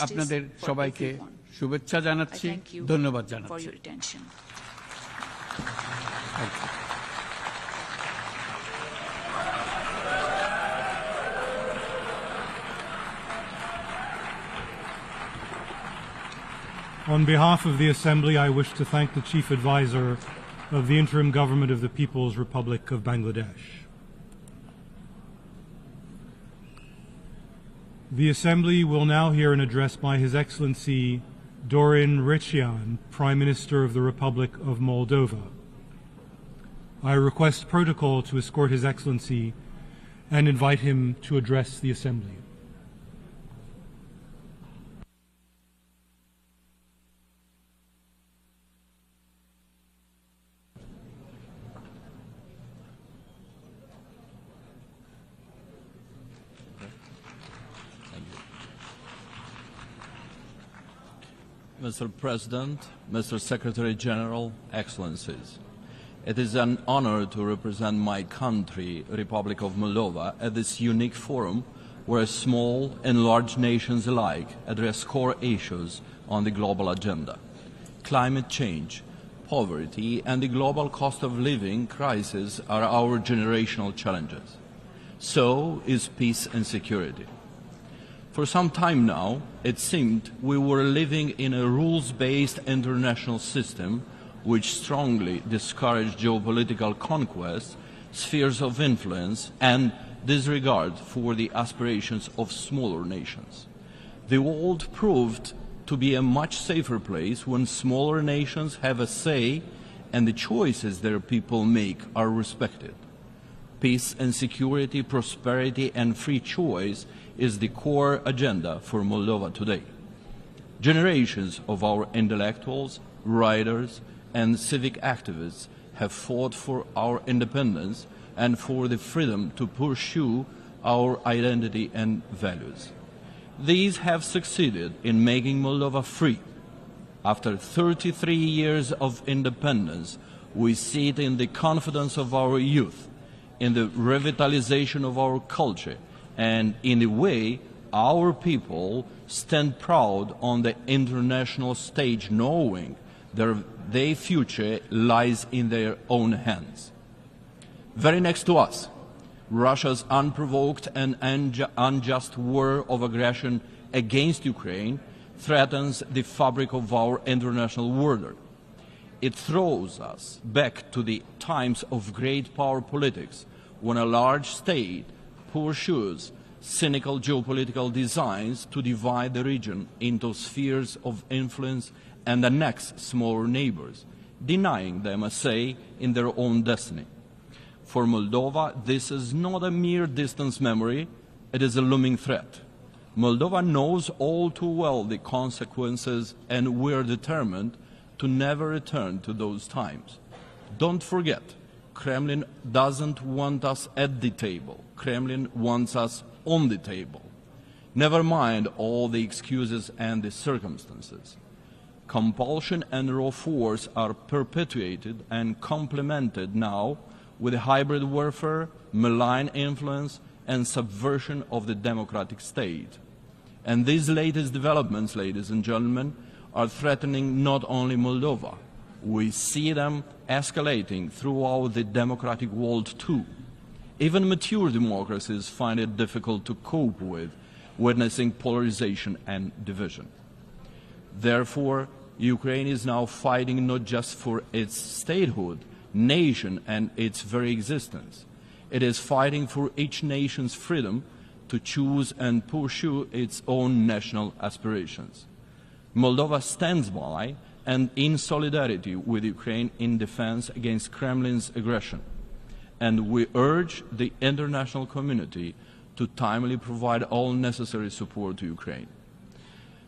আপনাদের সবাইকে শুভেচ্ছা জানাচ্ছি, ধন্যবাদ জানাচ্ছি। On behalf of the Assembly, I wish to thank the Chief Advisor of the Interim Government of the People's Republic of Bangladesh. The Assembly will now hear an address by His Excellency Dorin Recian, Prime Minister of the Republic of Moldova. I request protocol to escort His Excellency and invite him to address the Assembly. Mr. President, Mr. Secretary General, Excellencies, it is an honor to represent my country, Republic of Moldova, at this unique forum where small and large nations alike address core issues on the global agenda. Climate change, poverty, and the global cost of living crisis are our generational challenges. So is peace and security. For some time now, it seemed we were living in a rules-based international system which strongly discouraged geopolitical conquest, spheres of influence, and disregard for the aspirations of smaller nations. The world proved to be a much safer place when smaller nations have a say and the choices their people make are respected. Peace and security, prosperity, and free choice is the core agenda for Moldova today. Generations of our intellectuals, writers, and civic activists have fought for our independence and for the freedom to pursue our identity and values. These have succeeded in making Moldova free. After 33 years of independence, we see it in the confidence of our youth, in the revitalization of our culture, and in the way our people stand proud on the international stage, knowing their future lies in their own hands. Very next to us, Russia's unprovoked and unjust war of aggression against Ukraine threatens the fabric of our international order. It throws us back to the times of great power politics, when a large state pursues cynical geopolitical designs to divide the region into spheres of influence and annex smaller neighbors, denying them a say in their own destiny. For Moldova, this is not a mere distant memory, it is a looming threat. Moldova knows all too well the consequences, and we're determined to never return to those times. Don't forget, Kremlin doesn't want us at the table. Kremlin wants us on the table. Never mind all the excuses and the circumstances. Compulsion and raw force are perpetuated and complemented now with hybrid warfare, malign influence, and subversion of the democratic state. And these latest developments, ladies and gentlemen, are threatening not only Moldova. We see them escalating throughout the democratic world too. Even mature democracies find it difficult to cope with, witnessing polarization and division. Therefore, Ukraine is now fighting not just for its statehood, nation, and its very existence. It is fighting for each nation's freedom to choose and pursue its own national aspirations. Moldova stands by and in solidarity with Ukraine in defense against Kremlin's aggression. And we urge the international community to timely provide all necessary support to Ukraine.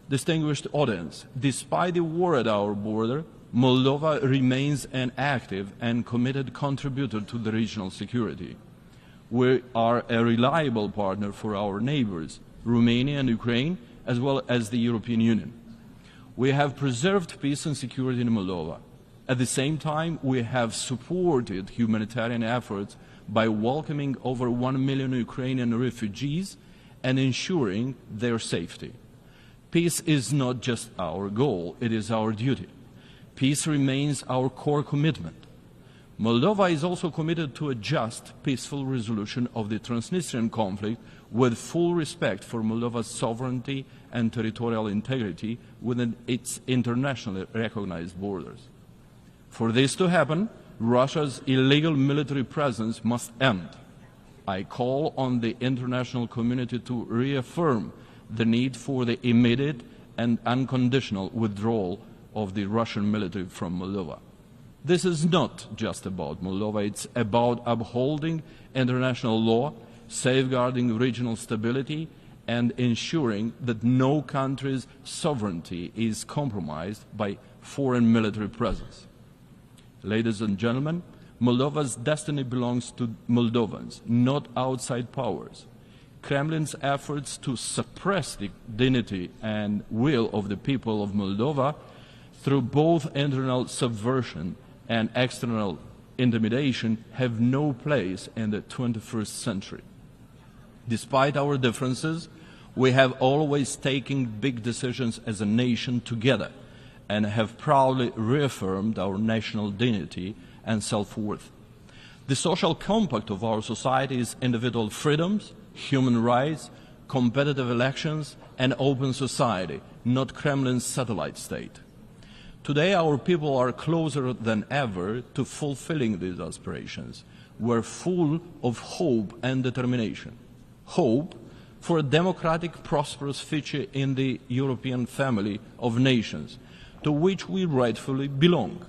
Distinguished audience, despite the war at our border, Moldova remains an active and committed contributor to the regional security. We are a reliable partner for our neighbors, Romania and Ukraine, as well as the European Union. We have preserved peace and security in Moldova. At the same time, we have supported humanitarian efforts by welcoming over 1 million Ukrainian refugees and ensuring their safety. Peace is not just our goal, it is our duty. Peace remains our core commitment. Moldova is also committed to a just, peaceful resolution of the Transnistrian conflict with full respect for Moldova's sovereignty and territorial integrity within its internationally recognized borders. For this to happen, Russia's illegal military presence must end. I call on the international community to reaffirm the need for the immediate and unconditional withdrawal of the Russian military from Moldova. This is not just about Moldova, it's about upholding international law, safeguarding regional stability, and ensuring that no country's sovereignty is compromised by foreign military presence. Ladies and gentlemen, Moldova's destiny belongs to Moldovans, not outside powers. Kremlin's efforts to suppress the dignity and will of the people of Moldova through both internal subversion and external intimidation have no place in the 21st century. Despite our differences, we have always taken big decisions as a nation together and have proudly reaffirmed our national dignity and self-worth. The social compact of our society is individual freedoms, human rights, competitive elections, and open society, not Kremlin's satellite state. Today, our people are closer than ever to fulfilling these aspirations. We're full of hope and determination. Hope for a democratic, prosperous future in the European family of nations, to which we rightfully belong.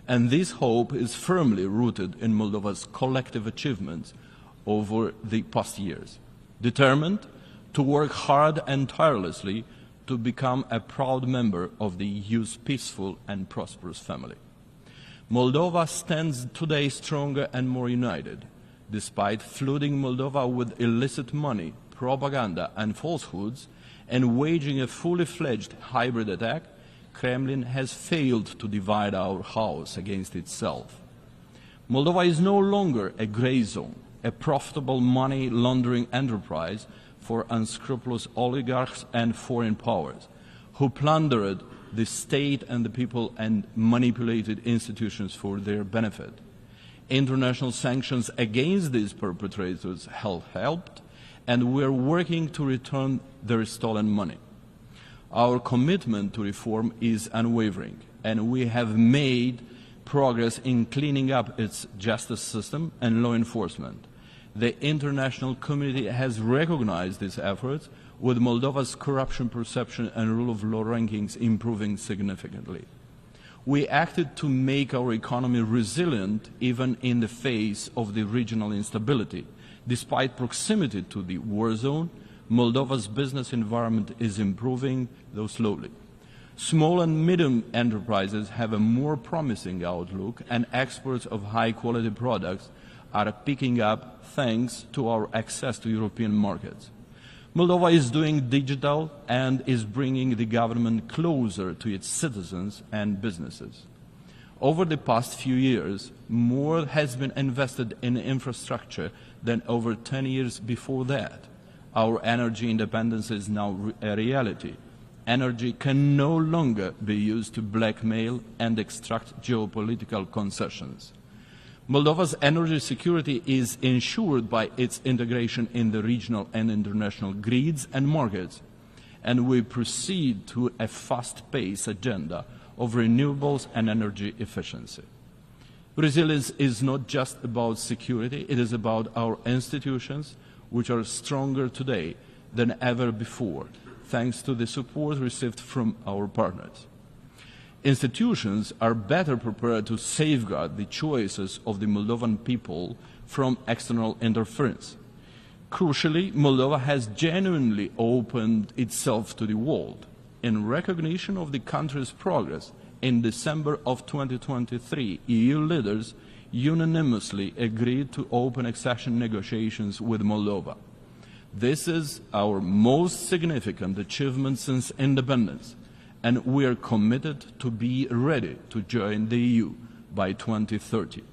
And this hope is firmly rooted in Moldova's collective achievements over the past years, determined to work hard and tirelessly to become a proud member of the EU's peaceful and prosperous family. Moldova stands today stronger and more united. Despite flooding Moldova with illicit money, propaganda and falsehoods, and waging a fully fledged hybrid attack, Kremlin has failed to divide our house against itself. Moldova is no longer a gray zone, a profitable money laundering enterprise for unscrupulous oligarchs and foreign powers who plundered the state and the people and manipulated institutions for their benefit. International sanctions against these perpetrators have helped, and we are working to return their stolen money. Our commitment to reform is unwavering, and we have made progress in cleaning up its justice system and law enforcement. The international community has recognized these efforts, with Moldova's corruption perception and rule of law rankings improving significantly. We acted to make our economy resilient even in the face of the regional instability. Despite proximity to the war zone, Moldova's business environment is improving, though slowly. Small and medium enterprises have a more promising outlook, and exports of high-quality products are picking up thanks to our access to European markets. Moldova is doing digital and is bringing the government closer to its citizens and businesses. Over the past few years, more has been invested in infrastructure than over 10 years before that. Our energy independence is now a reality. Energy can no longer be used to blackmail and extract geopolitical concessions. Moldova's energy security is ensured by its integration in the regional and international grids and markets, and we proceed to a fast-paced agenda of renewables and energy efficiency. Resilience is not just about security, it is about our institutions, which are stronger today than ever before, thanks to the support received from our partners. Institutions are better prepared to safeguard the choices of the Moldovan people from external interference. Crucially, Moldova has genuinely opened itself to the world. In recognition of the country's progress, in December of 2023, EU leaders unanimously agreed to open accession negotiations with Moldova. This is our most significant achievement since independence, and we are committed to be ready to join the EU by 2030.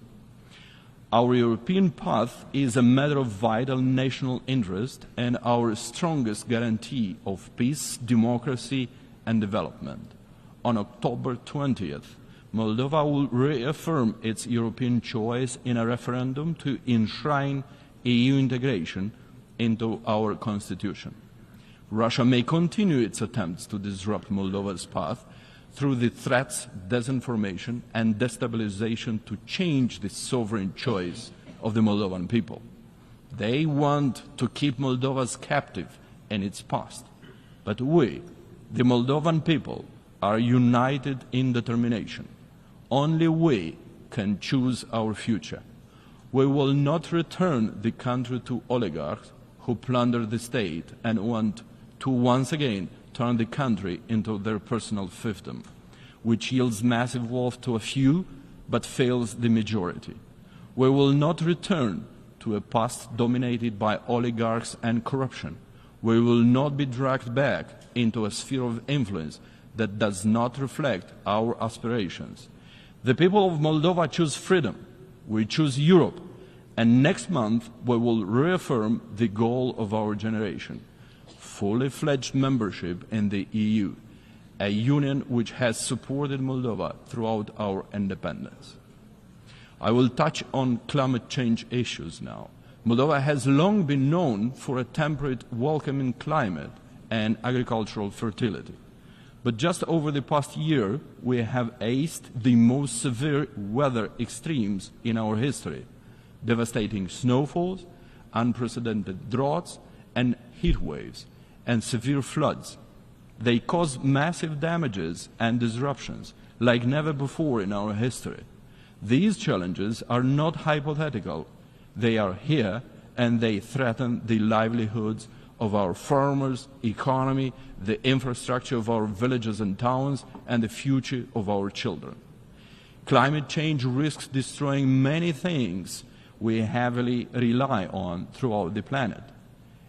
Our European path is a matter of vital national interest and our strongest guarantee of peace, democracy, and development. On October 20th, Moldova will reaffirm its European choice in a referendum to enshrine EU integration into our constitution. Russia may continue its attempts to disrupt Moldova's path through the threats, disinformation, and destabilization to change the sovereign choice of the Moldovan people. They want to keep Moldova captive in its past. But we, the Moldovan people, are united in determination. Only we can choose our future. We will not return the country to oligarchs who plunder the state and want to once again turn the country into their personal fiefdom, which yields massive wealth to a few but fails the majority. We will not return to a past dominated by oligarchs and corruption. We will not be dragged back into a sphere of influence that does not reflect our aspirations. The people of Moldova choose freedom. We choose Europe. And next month, we will reaffirm the goal of our generation: fully fledged membership in the EU, a union which has supported Moldova throughout our independence. I will touch on climate change issues now. Moldova has long been known for a temperate, welcoming climate and agricultural fertility. But just over the past year, we have aced the most severe weather extremes in our history: devastating snowfalls, unprecedented droughts, and heat waves, and severe floods. They cause massive damages and disruptions like never before in our history. These challenges are not hypothetical. They are here, and they threaten the livelihoods of our farmers, economy, the infrastructure of our villages and towns, and the future of our children. Climate change risks destroying many things we heavily rely on throughout the planet.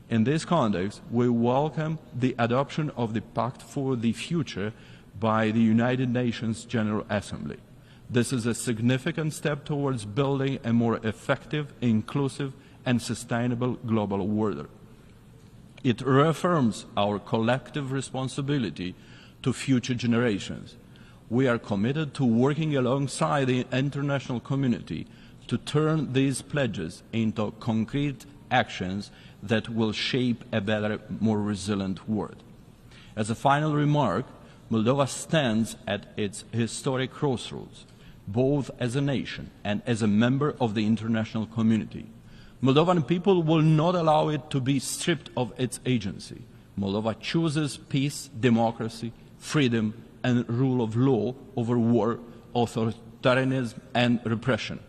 In this context, we welcome the adoption of the Pact for the Future by the United Nations General Assembly. This is a significant step towards building a more effective, inclusive, and sustainable global order. It reaffirms our collective responsibility to future generations. We are committed to working alongside the international community to turn these pledges into concrete actions that will shape a better, more resilient world. As a final remark, Moldova stands at its historic crossroads, both as a nation and as a member of the international community. Moldovan people will not allow it to be stripped of its agency. Moldova chooses peace, democracy, freedom, and rule of law over war, authoritarianism, and repression.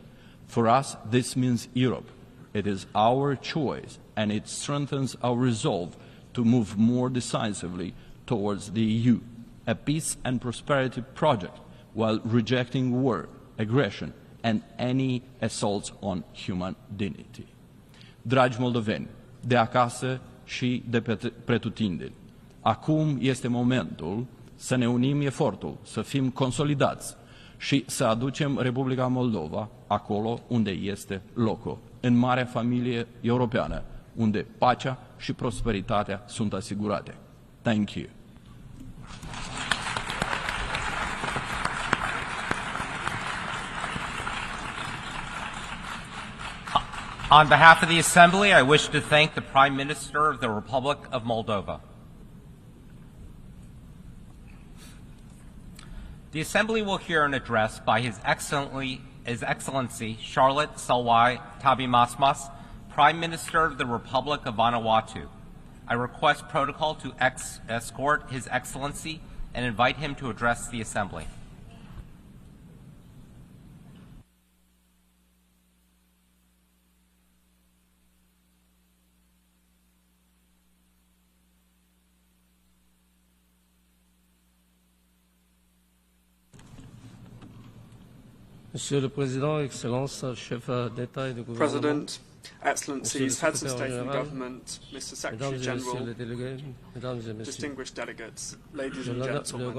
For us, this means Europe. It is our choice, and it strengthens our resolve to move more decisively towards the EU, a peace and prosperity project, while rejecting war, aggression, and any assaults on human dignity. Dragi moldoveni, de acasă și de pretutindeni, acum este momentul să ne unim efortul, să fim consolidați și să aducem Republica Moldova acolo unde este locul, în marea familie europeană, unde pacea și prosperitatea sunt asigurate. Thank you. On behalf of the Assembly, I wish to thank the Prime Minister of the Republic of Moldova. The Assembly will hear an address by His Excellency Charlotte Salwai Tabimasmas, Prime Minister of the Republic of Vanuatu. I request protocol to escort His Excellency and invite him to address the Assembly. Monsieur le Président, Excellences, chef d'État et de gouvernement, President, Excellencies, Heads of State and Government, Mr. Secretary General, distinguished delegates, ladies and gentlemen,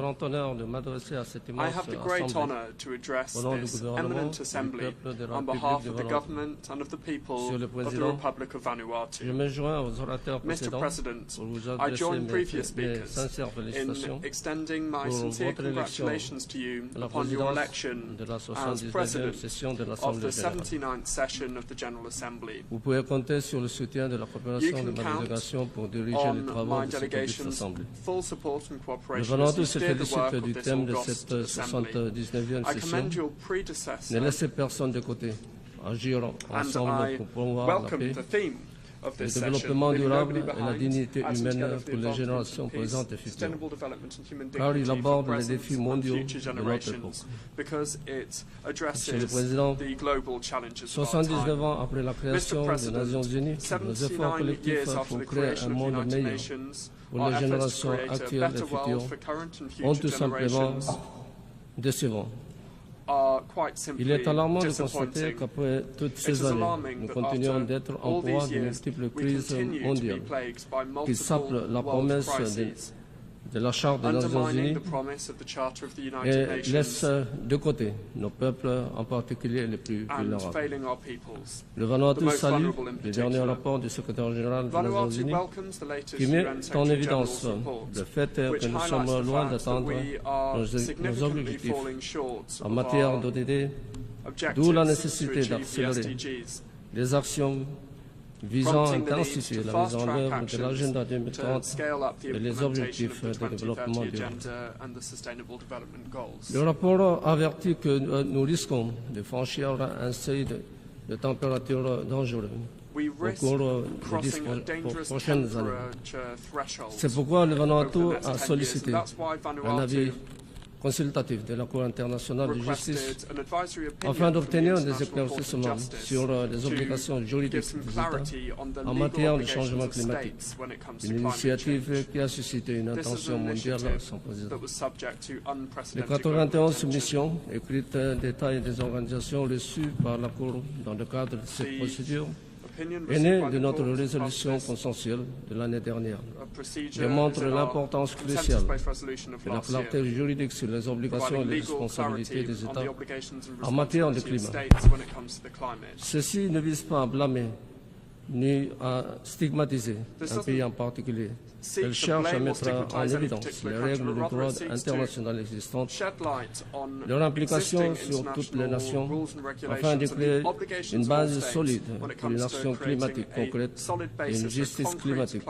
I have the great honour to address this eminent Assembly on behalf of the Government and of the people of the Republic of Vanuatu. Mr. President, I join previous speakers in extending my sincere congratulations to you upon your election as President of the 79th session of the General Assembly. Vous pouvez compter sur le soutien de la coopération de ma délégation pour diriger les travaux de cette auguste assemblée. Le Vanuatu se félicite du thème de cette 79e session. Ne laissez personne de côté. Agir ensemble pour promouvoir la paix, le développement durable et la dignité humaine pour les générations présentes et futures, car il aborde les défis mondiaux de notre époque. Monsieur le Président, 79 ans après la création des Nations Unies, nos efforts collectifs pour créer un monde meilleur pour les générations actuelles et futures ont tout simplement décevants. Il est alarmant de constater qu'après toutes ces années, nous continuons d'être en proie de multiples crises mondiales qui sapent la promesse de la Charte des Nations Unies et laissent de côté nos peuples, en particulier les plus vulnérables. Le Vanuatu salue le dernier rapport du secrétaire général des Nations Unies qui met en évidence le fait que nous sommes loin d'atteindre nos objectifs en matière d'ODD, d'où la nécessité d'accélérer les actions visant à intensifier la mise en œuvre de l'agenda 2030 et les objectifs de développement durable. Le rapport avertit que nous risquons de franchir un seuil de température dangereux au cours des 10 prochaines années. C'est pourquoi le Vanuatu a sollicité un avis consultatif de la Cour internationale de justice afin d'obtenir des éclaircissements sur les obligations juridiques des États en matière de changement climatique, une initiative qui a suscité une attention mondiale sans précédent. Les 91 submissions écrites d'États et des organisations reçues par la Cour dans le cadre de cette procédure est né de notre résolution consensuelle de l'année dernière, démontre l'importance cruciale de la clarté juridique sur les obligations et les responsabilités des États en matière de climat. Ceci ne vise pas à blâmer ni à stigmatiser un pays en particulier. Elle cherche à mettre en évidence les règles du droit international existantes, leur implication sur toutes les nations, afin de créer une base solide pour une action climatique concrète et une justice climatique,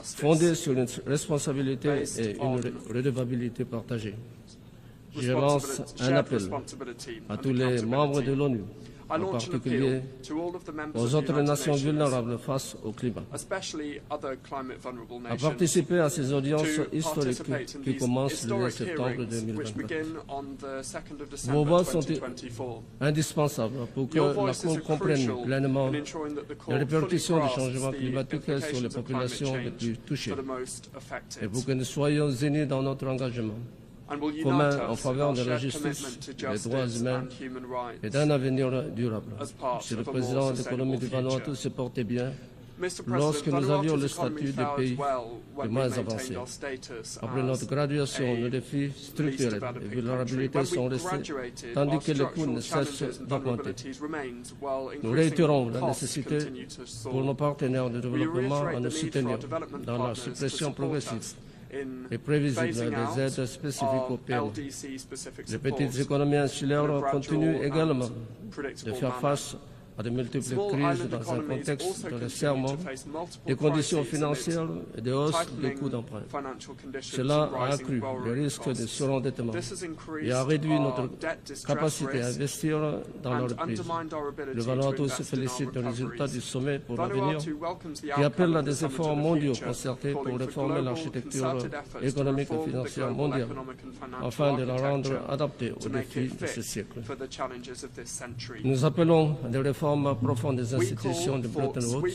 fondée sur une responsabilité et une redevabilité partagée. Je lance un appel à tous les membres de l'ONU en particulier aux autres nations vulnérables face au climat, à participer à ces audiences historiques qui commencent le 2 septembre 2024. Vos voix sont indispensables pour que la Cour comprenne pleinement les répercussions des changements climatiques sur les populations les plus touchées et pour que nous soyons unis dans notre engagement commun en faveur de la justice, des droits humains et d'un avenir durable. Monsieur le Président de l'économie du Vanuatu se portait bien lorsque nous avions le statut de pays le moins avancé. Après notre graduation, nos défis structurels et vulnérabilités sont restés, tandis que les coûts ne cessent d'augmenter. Nous réitérons la nécessité pour nos partenaires de développement à nous soutenir dans la suppression progressive et prévisible des aides spécifiques aux PME. Les petites économies insulaires continuent également de faire face à de multiples crises dans un contexte de resserrement des conditions financières et de hausse des coûts d'emprunt. Cela a accru le risque de surendettement et a réduit notre capacité à investir dans la reprise. Le Vanuatu se félicite des résultats du sommet pour l'avenir qui appelle à des efforts mondiaux concertés pour réformer l'architecture économique et financière mondiale afin de la rendre adaptée aux défis de ce siècle. Nous appelons à des réformes profondes des institutions de Bretton Woods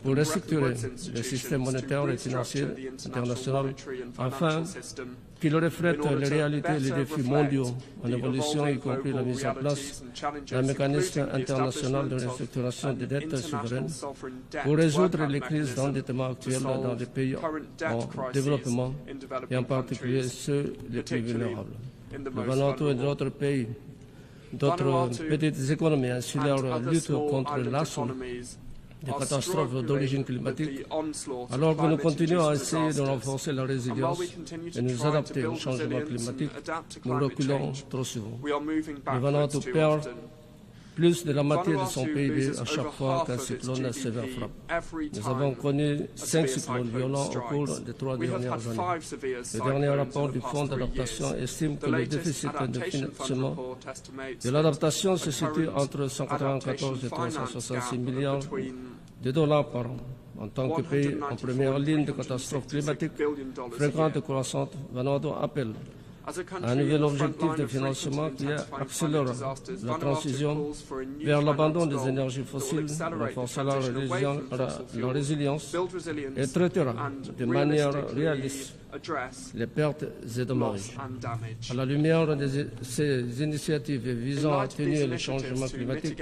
pour restructurer le système monétaire et financier international afin qu'il reflète les réalités et les défis mondiaux en évolution, y compris la mise en place d'un mécanisme international de restructuration des dettes souveraines pour résoudre les crises d'endettement actuelles dans les pays en développement et en particulier ceux les plus vulnérables. Le Vanuatu et d'autres pays, d'autres petites économies insulaires luttent contre l'assaut des catastrophes d'origine climatique, alors que nous continuons à essayer de renforcer la résilience et nous adapter au changement climatique, nous reculons trop souvent. Le Vanuatu perd plus de la moitié de son PIB à chaque fois qu'un cyclone sévère frappe. Nous avons connu 5 cyclones violents au cours des 3 dernières années. Le dernier rapport du Fonds d'adaptation estime que le déficit de financement de l'adaptation se situe entre 194 et 366 milliards de dollars par an. En tant que pays en première ligne de catastrophes climatiques fréquentes et croissantes, Vanuatu appelle un nouvel objectif de financement qui accélérera la transition vers l'abandon des énergies fossiles, renforcera la résilience et traitera de manière réaliste les pertes et dommages. À la lumière de ces initiatives visant à atténuer le changement climatique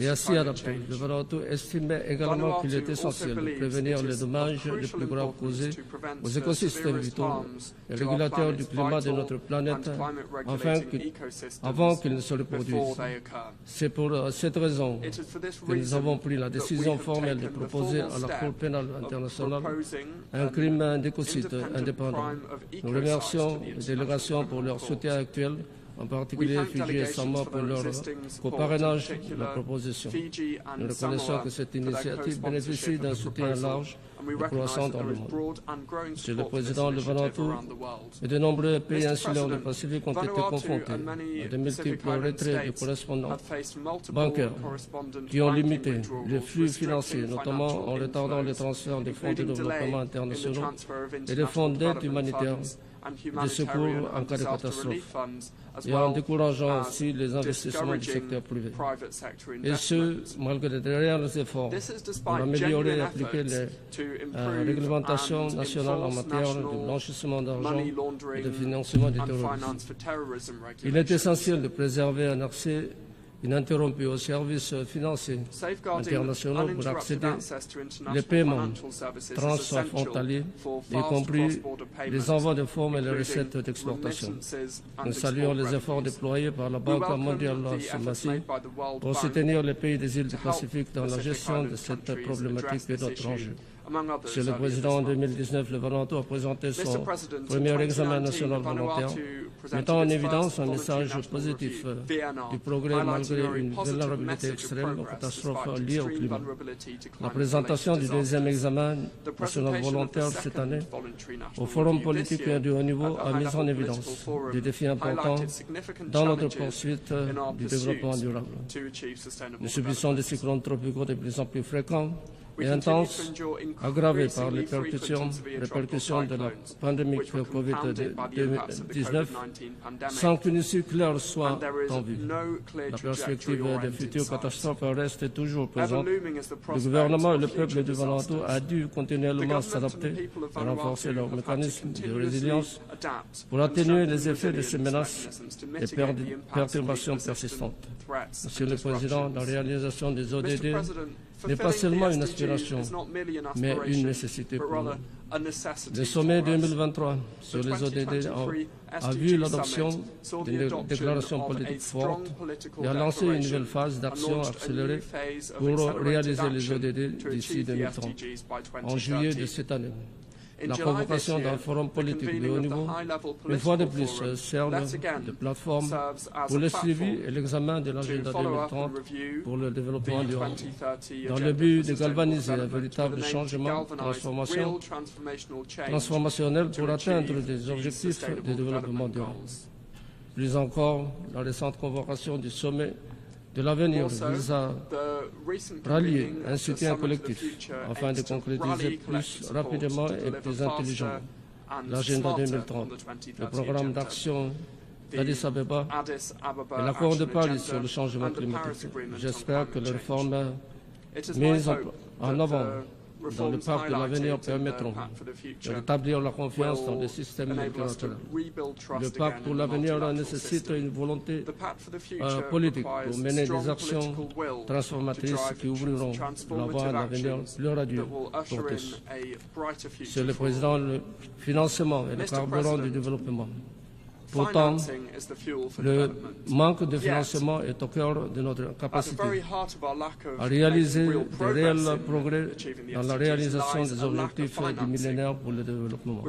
et à s'y adapter, le Vanuatu estimait également qu'il est essentiel de prévenir les dommages les plus graves causés aux écosystèmes vitaux et régulateurs du climat de notre planète avant qu'ils ne se reproduisent. C'est pour cette raison que nous avons pris la décision formelle de proposer à la Cour pénale internationale un crime d'écocide indépendant. Nous remercions les délégations pour leur soutien actuel, en particulier Fidji et Samoa pour leur coparrainage de la proposition. Nous reconnaissons que cette initiative bénéficie d'un soutien large et croissant dans le monde. Monsieur le Président, le Vanuatu et de nombreux pays insulaires du Pacifique ont été confrontés à de multiples retraits de correspondants bancaires qui ont limité les flux financiers, notamment en retardant les transferts des fonds de développement internationaux et des fonds d'aide humanitaire de secours en cas de catastrophe, et en décourageant aussi les investissements du secteur privé. Et ce, malgré de réels efforts pour améliorer et appliquer les réglementations nationales en matière de blanchissement d'argent et de financement du terrorisme. Il est essentiel de préserver un accès ininterrompu aux services financiers internationaux pour accéder les paiements transfrontaliers, y compris les envois de fonds et les recettes d'exportation. Nous saluons les efforts déployés par la Banque mondiale ce mois-ci pour soutenir les pays des îles du Pacifique dans la gestion de cette problématique et d'autres enjeux. Monsieur le Président, en 2019, le Vanuatu a présenté son premier examen national volontaire mettant en évidence un message positif du progrès malgré une vulnérabilité extrême aux catastrophes liées au climat. La présentation du deuxième examen national volontaire cette année au Forum politique de haut niveau a mis en évidence des défis importants dans notre poursuite du développement durable. Nous subissons des cyclones tropicaux de plus en plus fréquents et intenses, aggravés par les répercussions de la pandémie Covid-19, sans qu'une issue claire soit en vue. La perspective de futures catastrophes reste toujours présente. Le gouvernement et le peuple du Vanuatu a dû continuellement s'adapter et renforcer leurs mécanismes de résilience pour atténuer les effets de ces menaces et perturbations persistantes. Monsieur le Président, la réalisation des ODD n'est pas seulement une aspiration, mais une nécessité pour nous. Le sommet 2023 sur les ODD a vu l'adoption d'une déclaration politique forte et a lancé une nouvelle phase d'action accélérée pour réaliser les ODD d'ici 2030, en juillet de cette année. La convocation d'un forum politique de haut niveau, une fois de plus, sert de plateforme pour le suivi et l'examen de l'agenda 2030 pour le développement durable, dans le but de galvaniser un véritable changement transformationnel pour atteindre des objectifs de développement durable. Plus encore, la récente convocation du sommet de l'avenir vise à rallier un soutien collectif afin de concrétiser plus rapidement et plus intelligemment l'agenda 2030, le programme d'action d'Addis Abeba et l'accord de Paris sur le changement climatique. J'espère que les réformes mises en avant dans le pacte de l'avenir permettront de rétablir la confiance dans le système multilatéral. Le pacte pour l'avenir nécessite une volonté politique pour mener des actions transformatrices qui ouvriront la voie à un avenir plus radieux pour tous. Monsieur le Président, le financement est le carburant du développement. Pourtant, le manque de financement est au cœur de notre capacité à réaliser de réels progrès dans la réalisation des objectifs du millénaire pour le développement.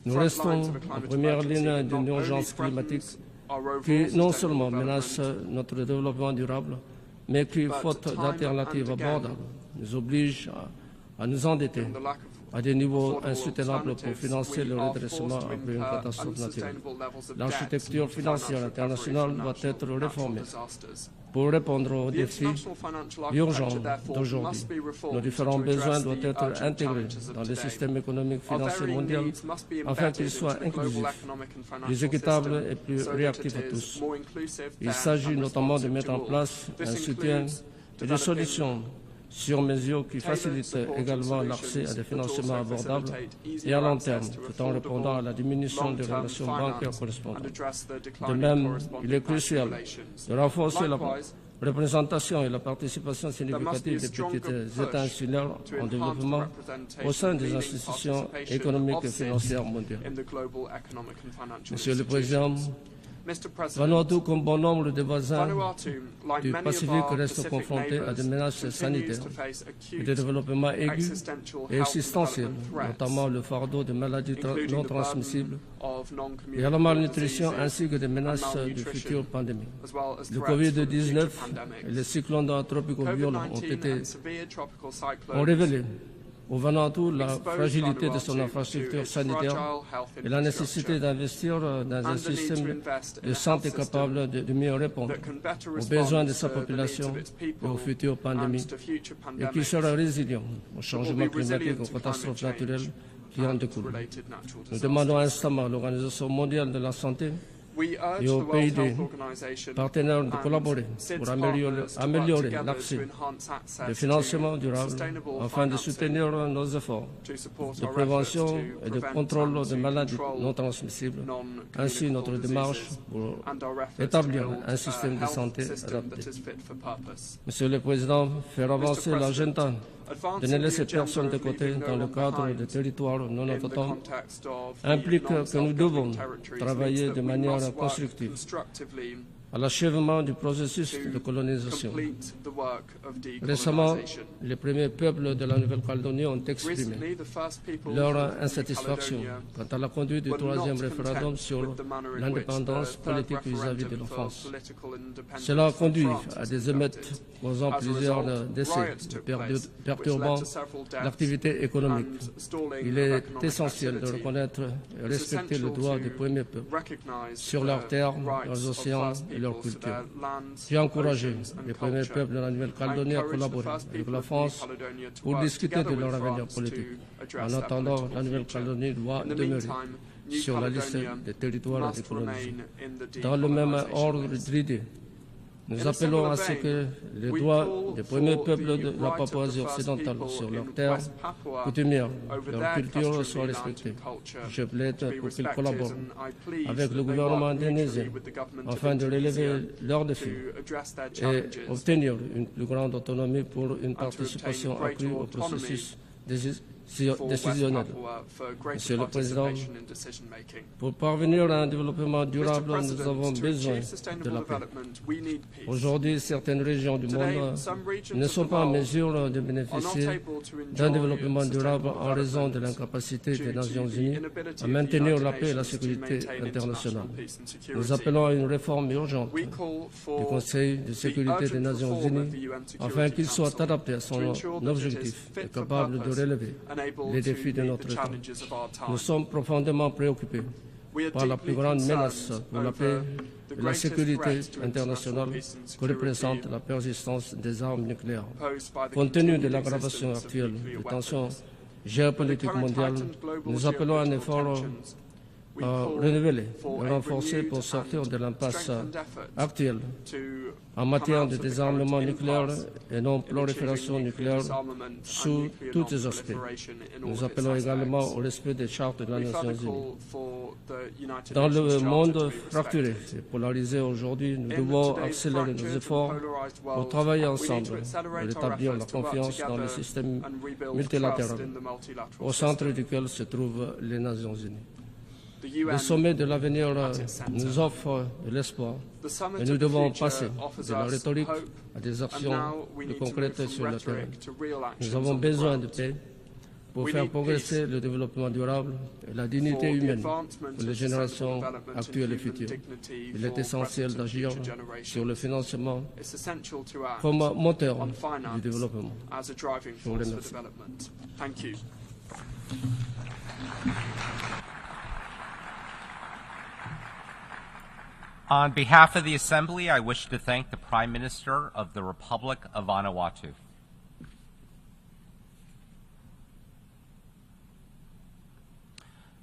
Nous restons en première ligne d'une urgence climatique qui non seulement menace notre développement durable, mais qui, faute d'alternatives abordables, nous oblige à nous endetter à des niveaux insoutenables pour financer le redressement après une catastrophe naturelle. L'architecture financière internationale doit être réformée pour répondre aux défis urgents d'aujourd'hui. Nos différents besoins doivent être intégrés dans le système économique financier mondial afin qu'il soit inclusif, plus équitable et plus réactif à tous. Il s'agit notamment de mettre en place un soutien et des solutions sur mesure qui facilite également l'accès à des financements abordables et à long terme, tout en répondant à la diminution des relations bancaires correspondantes. De même, il est crucial de renforcer la représentation et la participation significative des petits États insulaires en développement au sein des institutions économiques et financières mondiales. Monsieur le Président, Vanuatu, comme bon nombre de voisins du Pacifique, reste confronté à des menaces sanitaires et de développement aigu et existentiels, notamment le fardeau de maladies non transmissibles et à la malnutrition ainsi que des menaces de futures pandémies. Le Covid-19 et les cyclones tropicaux violents ont révélé au Vanuatu la fragilité de son infrastructure sanitaire et la nécessité d'investir dans un système de santé capable de mieux répondre aux besoins de sa population et aux futures pandémies et qui sera résilient au changement climatique et aux catastrophes naturelles qui en découlent. Nous demandons instamment à l'Organisation mondiale de la santé et aux pays partenaires de collaborer pour améliorer l'accès au financement durable afin de soutenir nos efforts de prévention et de contrôle des maladies non transmissibles, ainsi notre démarche pour établir un système de santé adapté. Monsieur le Président, faire avancer l'agenda de ne laisser personne de côté dans le cadre des territoires non autonomes implique que nous devons travailler de manière constructive à l'achèvement du processus de colonisation. Récemment, les premiers peuples de la Nouvelle-Calédonie ont exprimé leur insatisfaction quant à la conduite du troisième référendum sur l'indépendance politique vis-à-vis de la France. Cela a conduit à des émeutes causant plusieurs décès, perturbant l'activité économique. Il est essentiel de reconnaître et respecter le droit des premiers peuples sur leurs terres, leurs océans et leur culture. J'ai encouragé les premiers peuples de la Nouvelle-Calédonie à collaborer avec la France pour discuter de leur avenir politique. En attendant, la Nouvelle-Calédonie doit demeurer sur la liste des territoires décolonisés. Dans le même ordre d'idées, nous appelons à ce que les droits des premiers peuples de la Papouasie occidentale sur leurs terres coutumières, leur culture soient respectés. Je plaide pour qu'ils collaborent avec le gouvernement indonésien afin de relever leurs défis et obtenir une plus grande autonomie pour une participation accrue au processus décisionnel. Monsieur le Président, pour parvenir à un développement durable, nous avons besoin de la paix. Aujourd'hui, certaines régions du monde ne sont pas en mesure de bénéficier d'un développement durable en raison de l'incapacité des Nations Unies à maintenir la paix et la sécurité internationale. Nous appelons à une réforme urgente du Conseil de sécurité des Nations Unies afin qu'il soit adapté à son objectif et capable de relever les défis de notre temps. Nous sommes profondément préoccupés par la plus grande menace pour la paix et la sécurité internationale que représente la persistance des armes nucléaires. Compte tenu de l'aggravation actuelle des tensions géopolitiques mondiales, nous appelons à un effort renouvelé et renforcé pour sortir de l'impasse actuelle en matière de désarmement nucléaire et non prolifération nucléaire sous tous les aspects. Nous appelons également au respect des chartes de la Nations Unies. Dans le monde fracturé et polarisé aujourd'hui, nous devons accélérer nos efforts pour travailler ensemble et rétablir la confiance dans le système multilatéral, au centre duquel se trouvent les Nations Unies. Le sommet de l'avenir nous offre de l'espoir, mais nous devons passer de la rhétorique à des actions plus concrètes sur le terrain. Nous avons besoin de paix pour faire progresser le développement durable et la dignité humaine pour les générations actuelles et futures. Il est essentiel d'agir sur le financement comme moteur du développement. Je vous remercie. On behalf of the Assembly, I wish to thank the Prime Minister of the Republic of Vanuatu.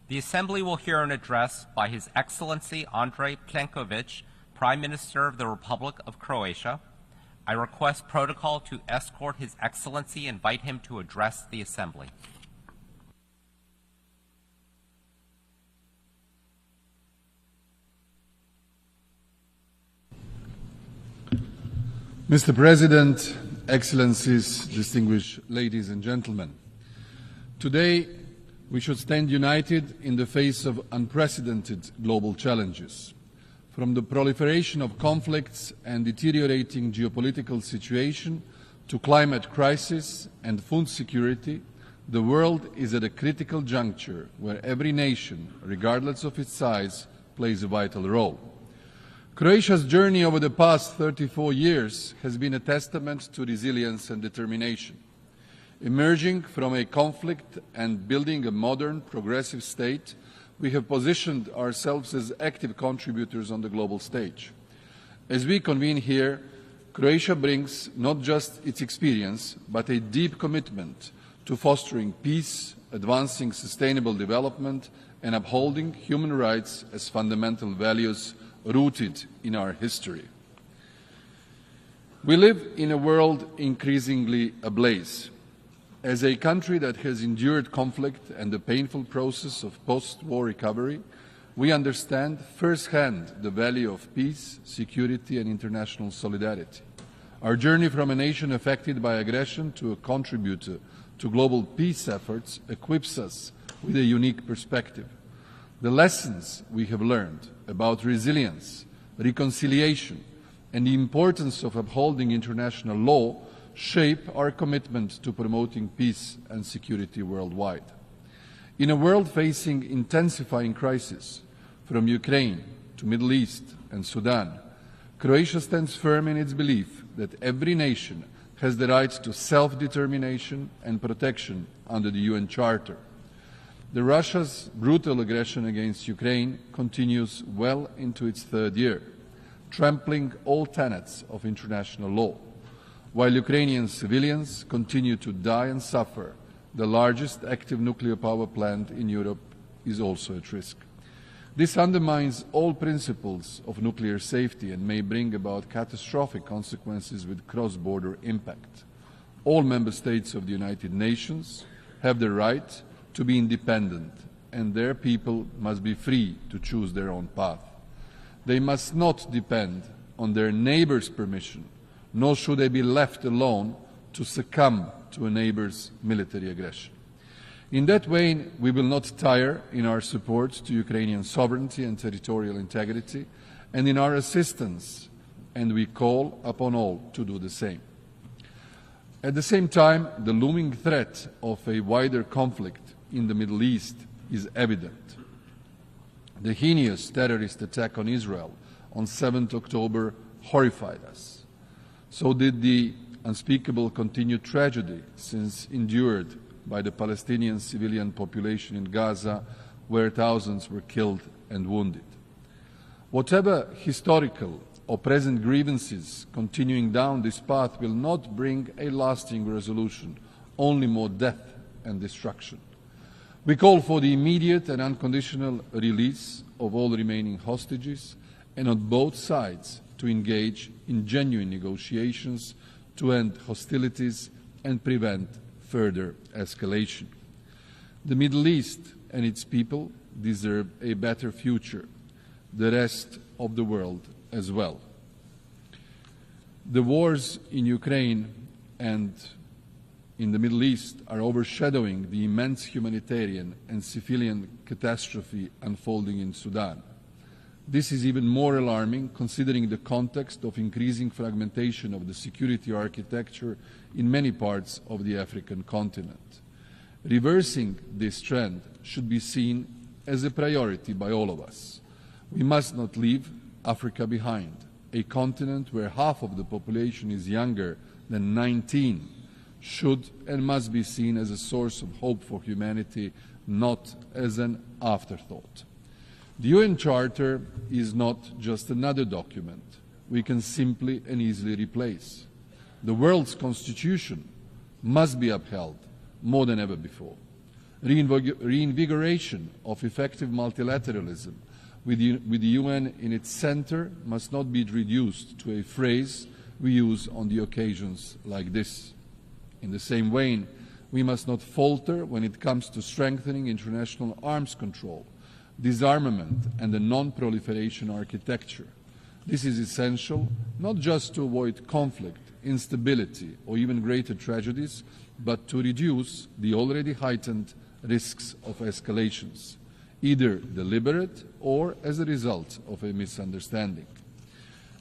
The Assembly will hear an address by His Excellency Andrej Plenković, Prime Minister of the Republic of Croatia. I request protocol to escort His Excellency and invite him to address the Assembly. Mr. President, Excellencies, distinguished ladies and gentlemen, today we should stand united in the face of unprecedented global challenges. From the proliferation of conflicts and deteriorating geopolitical situation to climate crisis and food security, the world is at a critical juncture where every nation, regardless of its size, plays a vital role. Croatia's journey over the past 34 years has been a testament to resilience and determination. Emerging from a conflict and building a modern, progressive state, we have positioned ourselves as active contributors on the global stage. As we convene here, Croatia brings not just its experience, but a deep commitment to fostering peace, advancing sustainable development, and upholding human rights as fundamental values rooted in our history. We live in a world increasingly ablaze. As a country that has endured conflict and the painful process of post-war recovery, we understand firsthand the value of peace, security, and international solidarity. Our journey from a nation affected by aggression to a contributor to global peace efforts equips us with a unique perspective. The lessons we have learned about resilience, reconciliation, and the importance of upholding international law shape our commitment to promoting peace and security worldwide. In a world facing intensifying crises, from Ukraine to Middle East and Sudan, Croatia stands firm in its belief that every nation has the right to self-determination and protection under the UN Charter. Russia's brutal aggression against Ukraine continues well into its third year, trampling all tenets of international law. While Ukrainian civilians continue to die and suffer, the largest active nuclear power plant in Europe is also at risk. This undermines all principles of nuclear safety and may bring about catastrophic consequences with cross-border impact. All member states of the United Nations have the right to be independent, and their people must be free to choose their own path. They must not depend on their neighbour's permission, nor should they be left alone to succumb to a neighbour's military aggression. In that vein, we will not tire in our support to Ukrainian sovereignty and territorial integrity, and in our assistance, and we call upon all to do the same. At the same time, the looming threat of a wider conflict in the Middle East is evident. The heinous terrorist attack on Israel on 7th October horrified us. So did the unspeakable continued tragedy since endured by the Palestinian civilian population in Gaza, where thousands were killed and wounded. Whatever historical or present grievances continuing down this path will not bring a lasting resolution, only more death and destruction. We call for the immediate and unconditional release of all remaining hostages and on both sides to engage in genuine negotiations to end hostilities and prevent further escalation. The Middle East and its people deserve a better future, the rest of the world as well. The wars in Ukraine and in the Middle East are overshadowing the immense humanitarian and civilian catastrophe unfolding in Sudan. This is even more alarming considering the context of increasing fragmentation of the security architecture in many parts of the African continent. Reversing this trend should be seen as a priority by all of us. We must not leave Africa behind, a continent where half of the population is younger than 19, should and must be seen as a source of hope for humanity, not as an afterthought. The UN Charter is not just another document we can simply and easily replace. The world's constitution must be upheld more than ever before. Reinvigoration of effective multilateralism with the UN in its center must not be reduced to a phrase we use on the occasions like this. In the same vein, we must not falter when it comes to strengthening international arms control, disarmament and the non-proliferation architecture. This is essential not just to avoid conflict, instability or even greater tragedies, but to reduce the already heightened risks of escalations, either deliberate or as a result of a misunderstanding.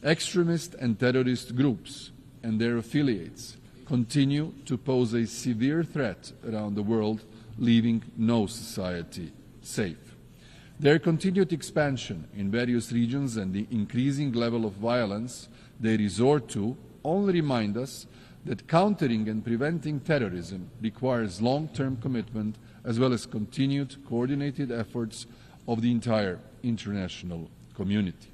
Extremist and terrorist groups and their affiliates continue to pose a severe threat around the world, leaving no society safe. Their continued expansion in various regions and the increasing level of violence they resort to only remind us that countering and preventing terrorism requires long-term commitment as well as continued coordinated efforts of the entire international community.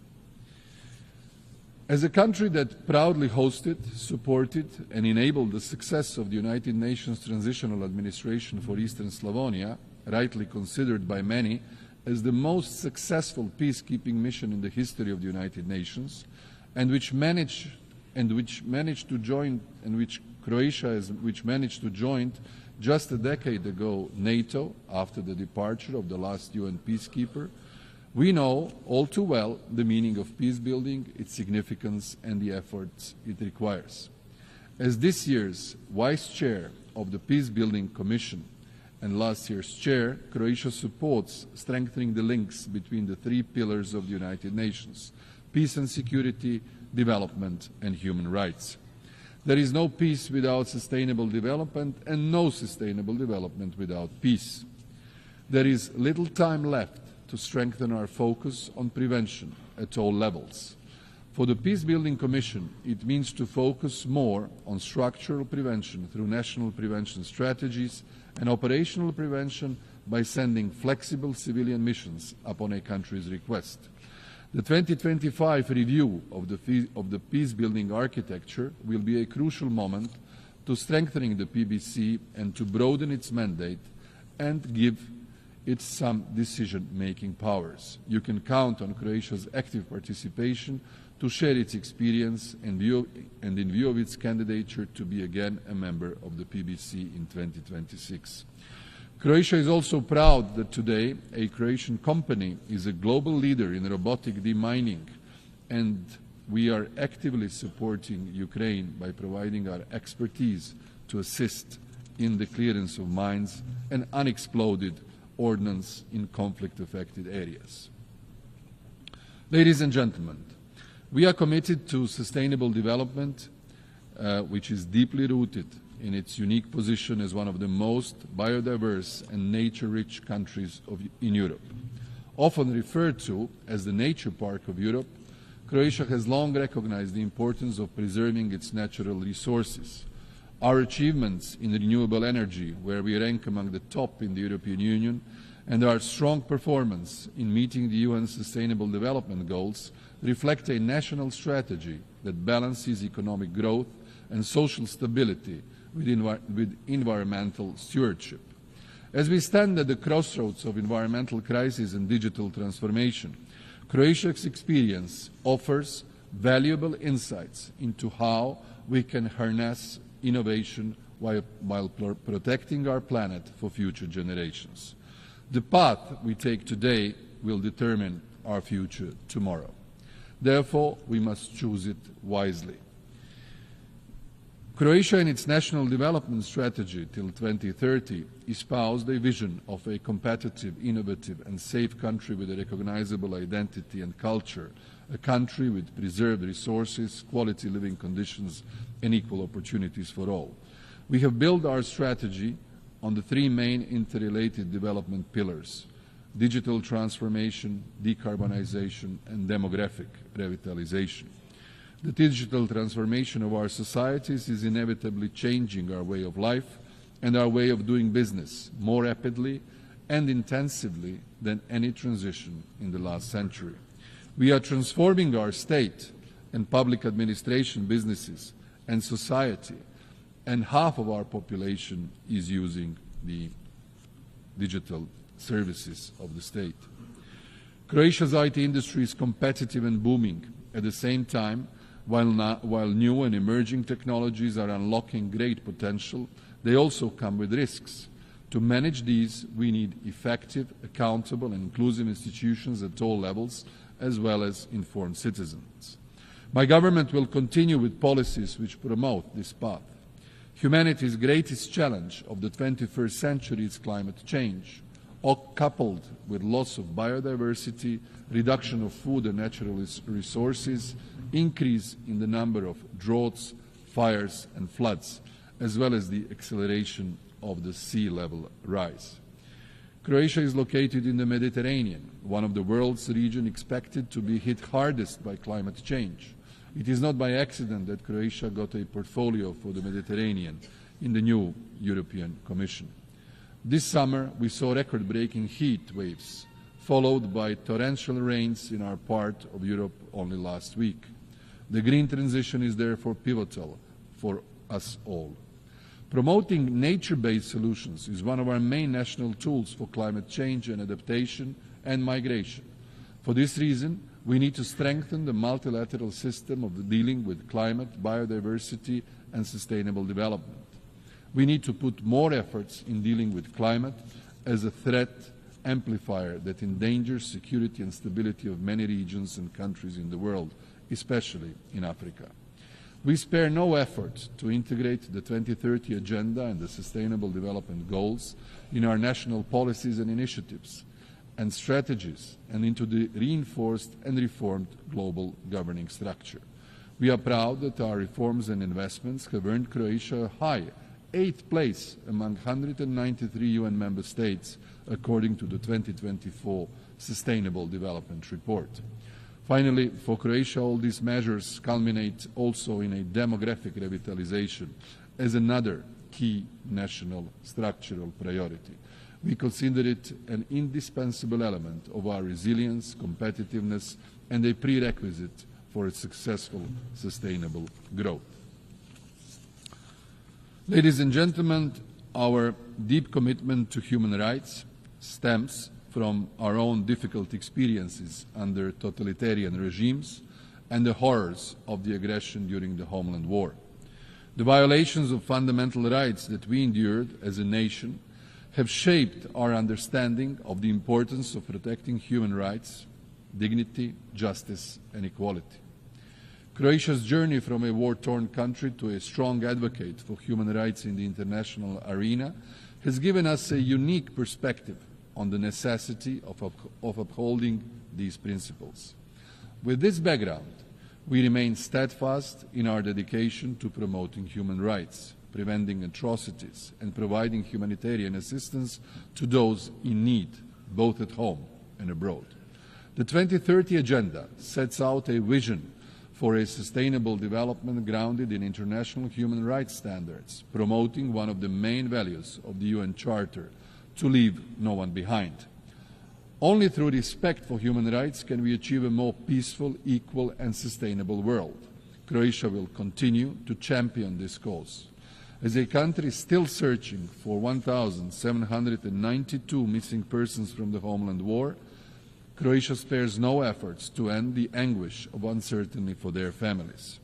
As a country that proudly hosted, supported and enabled the success of the United Nations Transitional Administration for Eastern Slavonia, rightly considered by many as the most successful peacekeeping mission in the history of the United Nations, and which Croatia managed to join just a decade ago NATO after the departure of the last UN peacekeeper, we know all too well the meaning of peace building, its significance and the efforts it requires. As this year's Vice Chair of the Peace Building Commission and last year's Chair, Croatia supports strengthening the links between the three pillars of the United Nations: peace and security, development and human rights. There is no peace without sustainable development and no sustainable development without peace. There is little time left to strengthen our focus on prevention at all levels. For the Peace-Building Commission, it means to focus more on structural prevention through national prevention strategies and operational prevention by sending flexible civilian missions upon a country's request. The 2025 review of the peace-building architecture will be a crucial moment to strengthening the PBC and to broaden its mandate and give it some decision-making powers. You can count on Croatia's active participation to share its experience and in view of its candidature to be again a member of the PBC in 2026. Croatia is also proud that today a Croatian company is a global leader in robotic demining, and we are actively supporting Ukraine by providing our expertise to assist in the clearance of mines and unexploded ordnance in conflict-affected areas. Ladies and gentlemen, we are committed to sustainable development, which is deeply rooted in its unique position as one of the most biodiverse and nature-rich countries in Europe. Often referred to as the nature park of Europe, Croatia has long recognized the importance of preserving its natural resources. Our achievements in renewable energy, where we rank among the top in the European Union, and our strong performance in meeting the UN Sustainable Development Goals reflect a national strategy that balances economic growth and social stability with environmental stewardship. As we stand at the crossroads of environmental crisis and digital transformation, Croatia's experience offers valuable insights into how we can harness innovation while protecting our planet for future generations. The path we take today will determine our future tomorrow. Therefore, we must choose it wisely. Croatia, in its national development strategy till 2030, espoused a vision of a competitive, innovative and safe country with a recognizable identity and culture, a country with preserved resources, quality living conditions and equal opportunities for all. We have built our strategy on the three main interrelated development pillars: digital transformation, decarbonization and demographic revitalization. The digital transformation of our societies is inevitably changing our way of life and our way of doing business more rapidly and intensively than any transition in the last century. We are transforming our state and public administration, businesses and society, and half of our population is using the digital services of the state. Croatia's IT industry is competitive and booming. At the same time, while new and emerging technologies are unlocking great potential, they also come with risks. To manage these, we need effective, accountable and inclusive institutions at all levels, as well as informed citizens. My government will continue with policies which promote this path. Humanity's greatest challenge of the 21st century is climate change, coupled with loss of biodiversity, reduction of food and natural resources, increase in the number of droughts, fires and floods, as well as the acceleration of the sea level rise. Croatia is located in the Mediterranean, one of the world's regions expected to be hit hardest by climate change. It is not by accident that Croatia got a portfolio for the Mediterranean in the new European Commission. This summer we saw record-breaking heat waves, followed by torrential rains in our part of Europe only last week. The green transition is therefore pivotal for us all. Promoting nature-based solutions is one of our main national tools for climate change and adaptation and migration. For this reason, we need to strengthen the multilateral system of dealing with climate, biodiversity and sustainable development. We need to put more efforts in dealing with climate as a threat amplifier that endangers security and stability of many regions and countries in the world, especially in Africa. We spare no effort to integrate the 2030 Agenda and the Sustainable Development Goals in our national policies and initiatives, and strategies and into the reinforced and reformed global governing structure. We are proud that our reforms and investments have earned Croatia a high 8th place among 193 UN member states, according to the 2024 Sustainable Development Report. Finally, for Croatia, all these measures culminate also in a demographic revitalization as another key national structural priority. We consider it an indispensable element of our resilience, competitiveness, and a prerequisite for a successful, sustainable growth. Ladies and gentlemen, our deep commitment to human rights stems from our own difficult experiences under totalitarian regimes and the horrors of the aggression during the Homeland War. The violations of fundamental rights that we endured as a nation have shaped our understanding of the importance of protecting human rights, dignity, justice, and equality. Croatia's journey from a war-torn country to a strong advocate for human rights in the international arena has given us a unique perspective on the necessity of upholding these principles. With this background, we remain steadfast in our dedication to promoting human rights, preventing atrocities, and providing humanitarian assistance to those in need, both at home and abroad. The 2030 Agenda sets out a vision for a sustainable development grounded in international human rights standards, promoting one of the main values of the UN Charter, to leave no one behind. Only through respect for human rights can we achieve a more peaceful, equal, and sustainable world. Croatia will continue to champion this cause. As a country still searching for 1,792 missing persons from the Homeland War, Croatia spares no efforts to end the anguish of uncertainty for their families.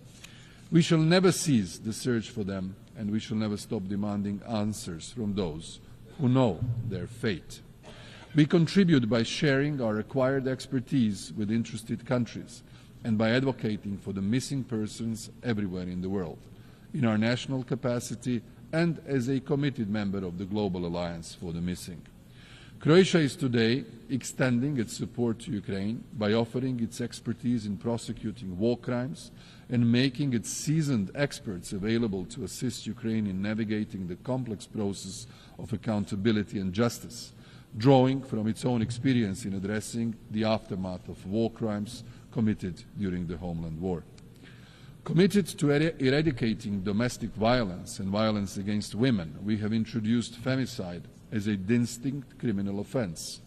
We shall never cease the search for them, and we shall never stop demanding answers from those who know their fate. We contribute by sharing our acquired expertise with interested countries and by advocating for the missing persons everywhere in the world, in our national capacity and as a committed member of the Global Alliance for the Missing. Croatia is today extending its support to Ukraine by offering its expertise in prosecuting war crimes and making its seasoned experts available to assist Ukraine in navigating the complex process of accountability and justice, drawing from its own experience in addressing the aftermath of war crimes committed during the Homeland War. Committed to eradicating domestic violence and violence against women, we have introduced femicide as a distinct criminal offence.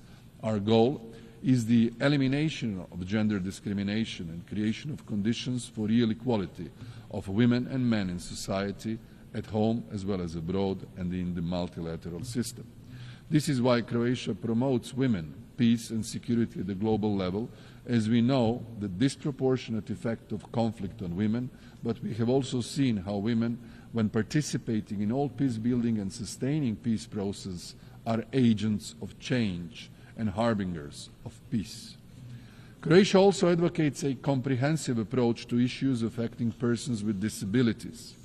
Our goal is the elimination of gender discrimination and creation of conditions for real equality of women and men in society, at home as well as abroad and in the multilateral system. This is why Croatia promotes women, peace and security at the global level, as we know the disproportionate effect of conflict on women, but we have also seen how women, when participating in all peace-building and sustaining peace process, are agents of change and harbingers of peace. Croatia also advocates a comprehensive approach to issues affecting persons with disabilities.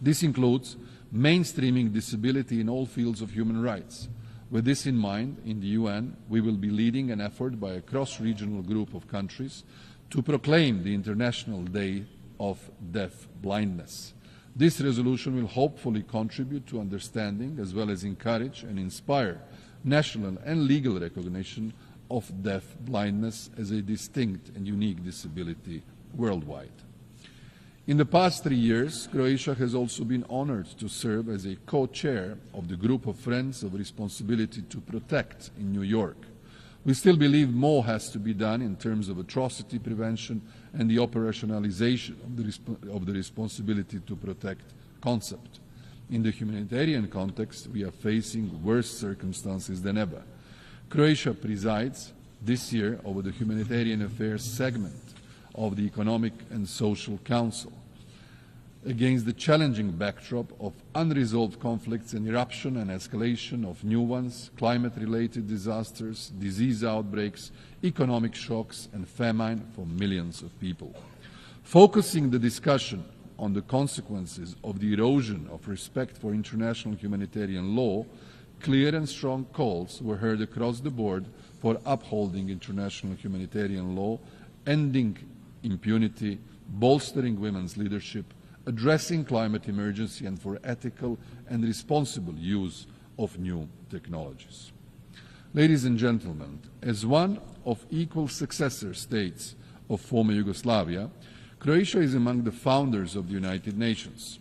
This includes mainstreaming disability in all fields of human rights. With this in mind, in the UN, we will be leading an effort by a cross-regional group of countries to proclaim the International Day of Deaf Blindness. This resolution will hopefully contribute to understanding as well as encourage and inspire national and legal recognition of deaf blindness as a distinct and unique disability worldwide. In the past 3 years, Croatia has also been honored to serve as a co-chair of the Group of Friends of Responsibility to Protect in New York. We still believe more has to be done in terms of atrocity prevention and the operationalization of the responsibility to protect concept. In the humanitarian context, we are facing worse circumstances than ever. Croatia presides this year over the humanitarian affairs segment of the Economic and Social Council. Against the challenging backdrop of unresolved conflicts and eruption and escalation of new ones, climate-related disasters, disease outbreaks, economic shocks and famine for millions of people. Focusing the discussion on the consequences of the erosion of respect for international humanitarian law, clear and strong calls were heard across the board for upholding international humanitarian law, ending impunity, bolstering women's leadership, addressing climate emergency, and for ethical and responsible use of new technologies. Ladies and gentlemen, as one of equal successor states of former Yugoslavia, Croatia is among the founders of the United Nations.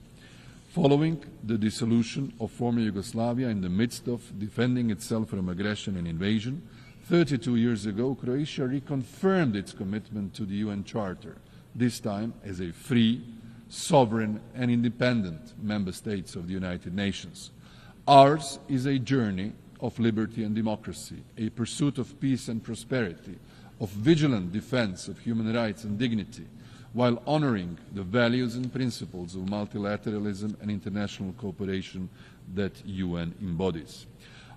Following the dissolution of former Yugoslavia in the midst of defending itself from aggression and invasion, 32 years ago, Croatia reconfirmed its commitment to the UN Charter, this time as a free, sovereign and independent member state of the United Nations. Ours is a journey of liberty and democracy, a pursuit of peace and prosperity, of vigilant defense of human rights and dignity, while honoring the values and principles of multilateralism and international cooperation that UN embodies.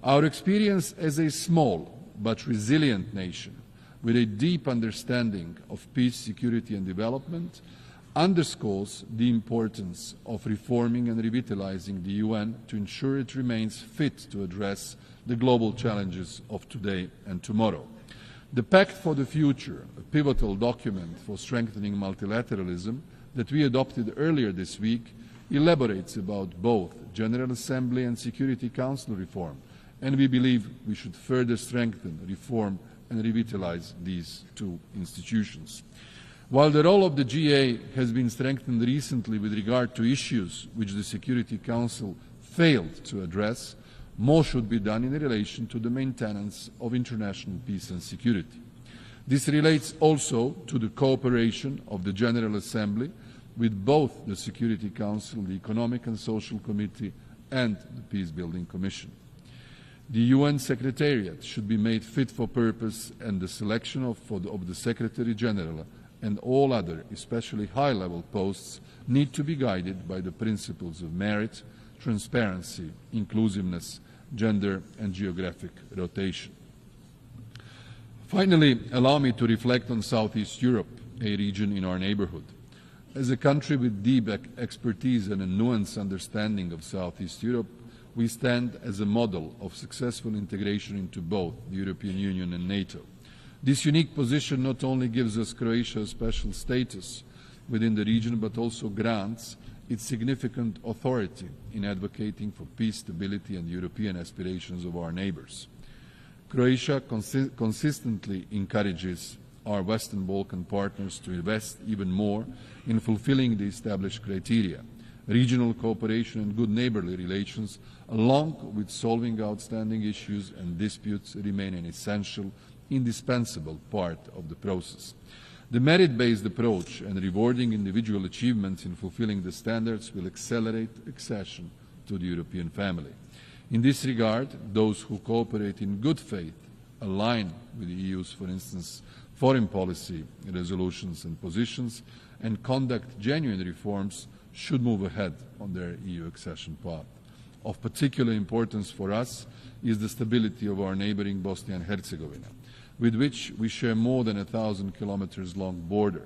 Our experience as a small but resilient nation with a deep understanding of peace, security and development underscores the importance of reforming and revitalizing the UN to ensure it remains fit to address the global challenges of today and tomorrow. The Pact for the Future, a pivotal document for strengthening multilateralism that we adopted earlier this week, elaborates about both General Assembly and Security Council reform, and we believe we should further strengthen, reform and revitalize these two institutions. While the role of the GA has been strengthened recently with regard to issues which the Security Council failed to address, more should be done in relation to the maintenance of international peace and security. This relates also to the cooperation of the General Assembly with both the Security Council, the Economic and Social Committee and the Peace-Building Commission. The UN Secretariat should be made fit for purpose, and the selection of the Secretary General and all other, especially high-level posts, need to be guided by the principles of merit, transparency, inclusiveness, gender and geographic rotation. Finally, allow me to reflect on Southeast Europe, a region in our neighbourhood. As a country with deep expertise and a nuanced understanding of Southeast Europe, we stand as a model of successful integration into both the European Union and NATO. This unique position not only gives us Croatia a special status within the region, but also grants its significant authority in advocating for peace, stability and European aspirations of our neighbours. Croatia consistently encourages our Western Balkan partners to invest even more in fulfilling the established criteria. Regional cooperation and good neighbourly relations, along with solving outstanding issues and disputes, remain an essential, indispensable part of the process. The merit-based approach and rewarding individual achievements in fulfilling the standards will accelerate accession to the European family. In this regard, those who cooperate in good faith, align with the EU's, for instance, foreign policy resolutions and positions, and conduct genuine reforms should move ahead on their EU accession path. Of particular importance for us is the stability of our neighbouring Bosnia and Herzegovina, with which we share more than 1,000 kilometers long border.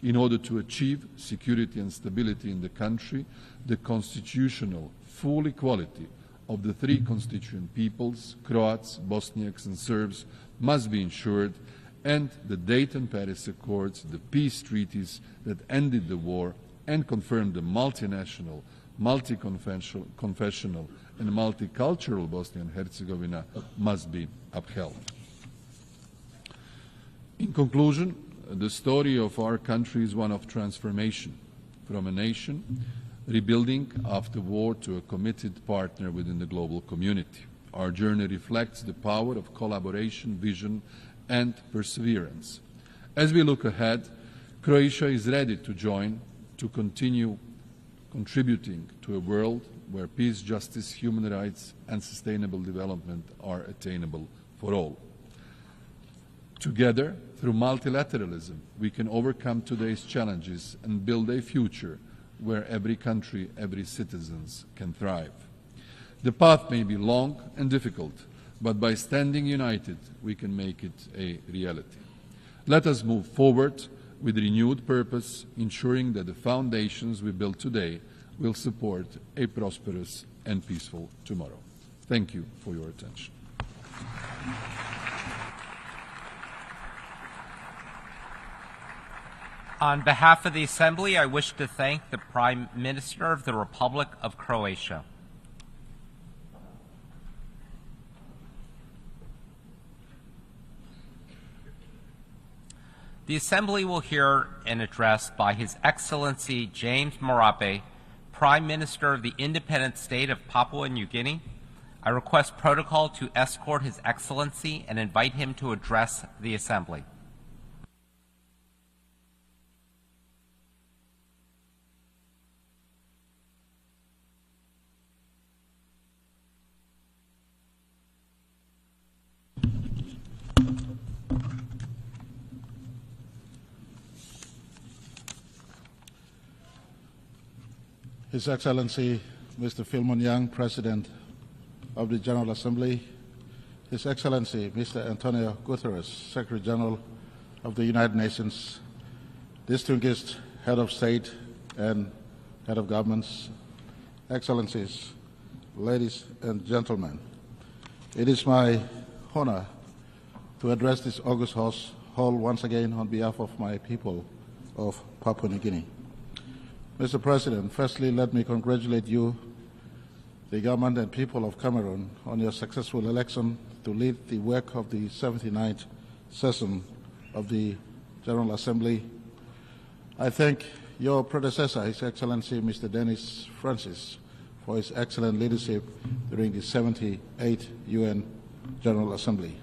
In order to achieve security and stability in the country, the constitutional full equality of the three constituent peoples, Croats, Bosniaks and Serbs, must be ensured, and the Dayton-Paris Accords, the peace treaties that ended the war and confirmed the multinational, multi-confessional and multicultural Bosnia and Herzegovina must be upheld. In conclusion, the story of our country is one of transformation from a nation rebuilding after war to a committed partner within the global community. Our journey reflects the power of collaboration, vision and perseverance. As we look ahead, Croatia is ready to join, to continue contributing to a world where peace, justice, human rights and sustainable development are attainable for all. Together, through multilateralism, we can overcome today's challenges and build a future where every country, every citizen can thrive. The path may be long and difficult, but by standing united, we can make it a reality. Let us move forward with renewed purpose, ensuring that the foundations we build today will support a prosperous and peaceful tomorrow. Thank you for your attention. On behalf of the Assembly, I wish to thank the Prime Minister of the Republic of Croatia. The Assembly will hear an address by His Excellency James Marape, Prime Minister of the Independent State of Papua New Guinea. I request protocol to escort His Excellency and invite him to address the Assembly. His Excellency Mr. Philemon Yang, President of the General Assembly, His Excellency Mr. Antonio Guterres, Secretary General of the United Nations, distinguished Head of State and Head of Governments, Excellencies, ladies and gentlemen, it is my honor to address this august hall once again on behalf of my people of Papua New Guinea. Mr. President, firstly, let me congratulate you, the government and people of Cameroon, on your successful election to lead the work of the 79th session of the General Assembly. I thank your predecessor, His Excellency Mr. Denis Francis, for his excellent leadership during the 78th UN General Assembly.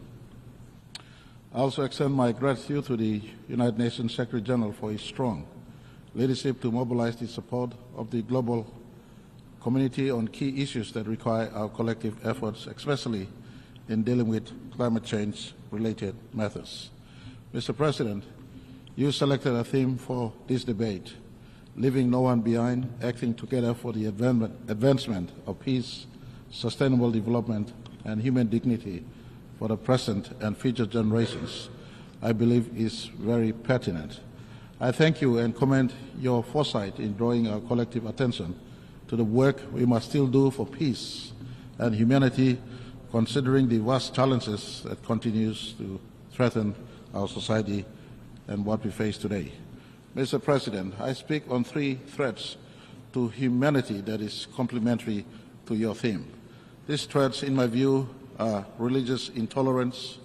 I also extend my gratitude to the United Nations Secretary General for his strong leadership to mobilize the support of the global community on key issues that require our collective efforts, especially in dealing with climate change-related matters. Mr. President, you selected a theme for this debate, leaving no one behind, acting together for the advancement of peace, sustainable development, and human dignity for the present and future generations. I believe is very pertinent. I thank you and commend your foresight in drawing our collective attention to the work we must still do for peace and humanity, considering the vast challenges that continues to threaten our society and what we face today. Mr. President, I speak on three threats to humanity that is complementary to your theme. These threats, in my view, are religious intolerance,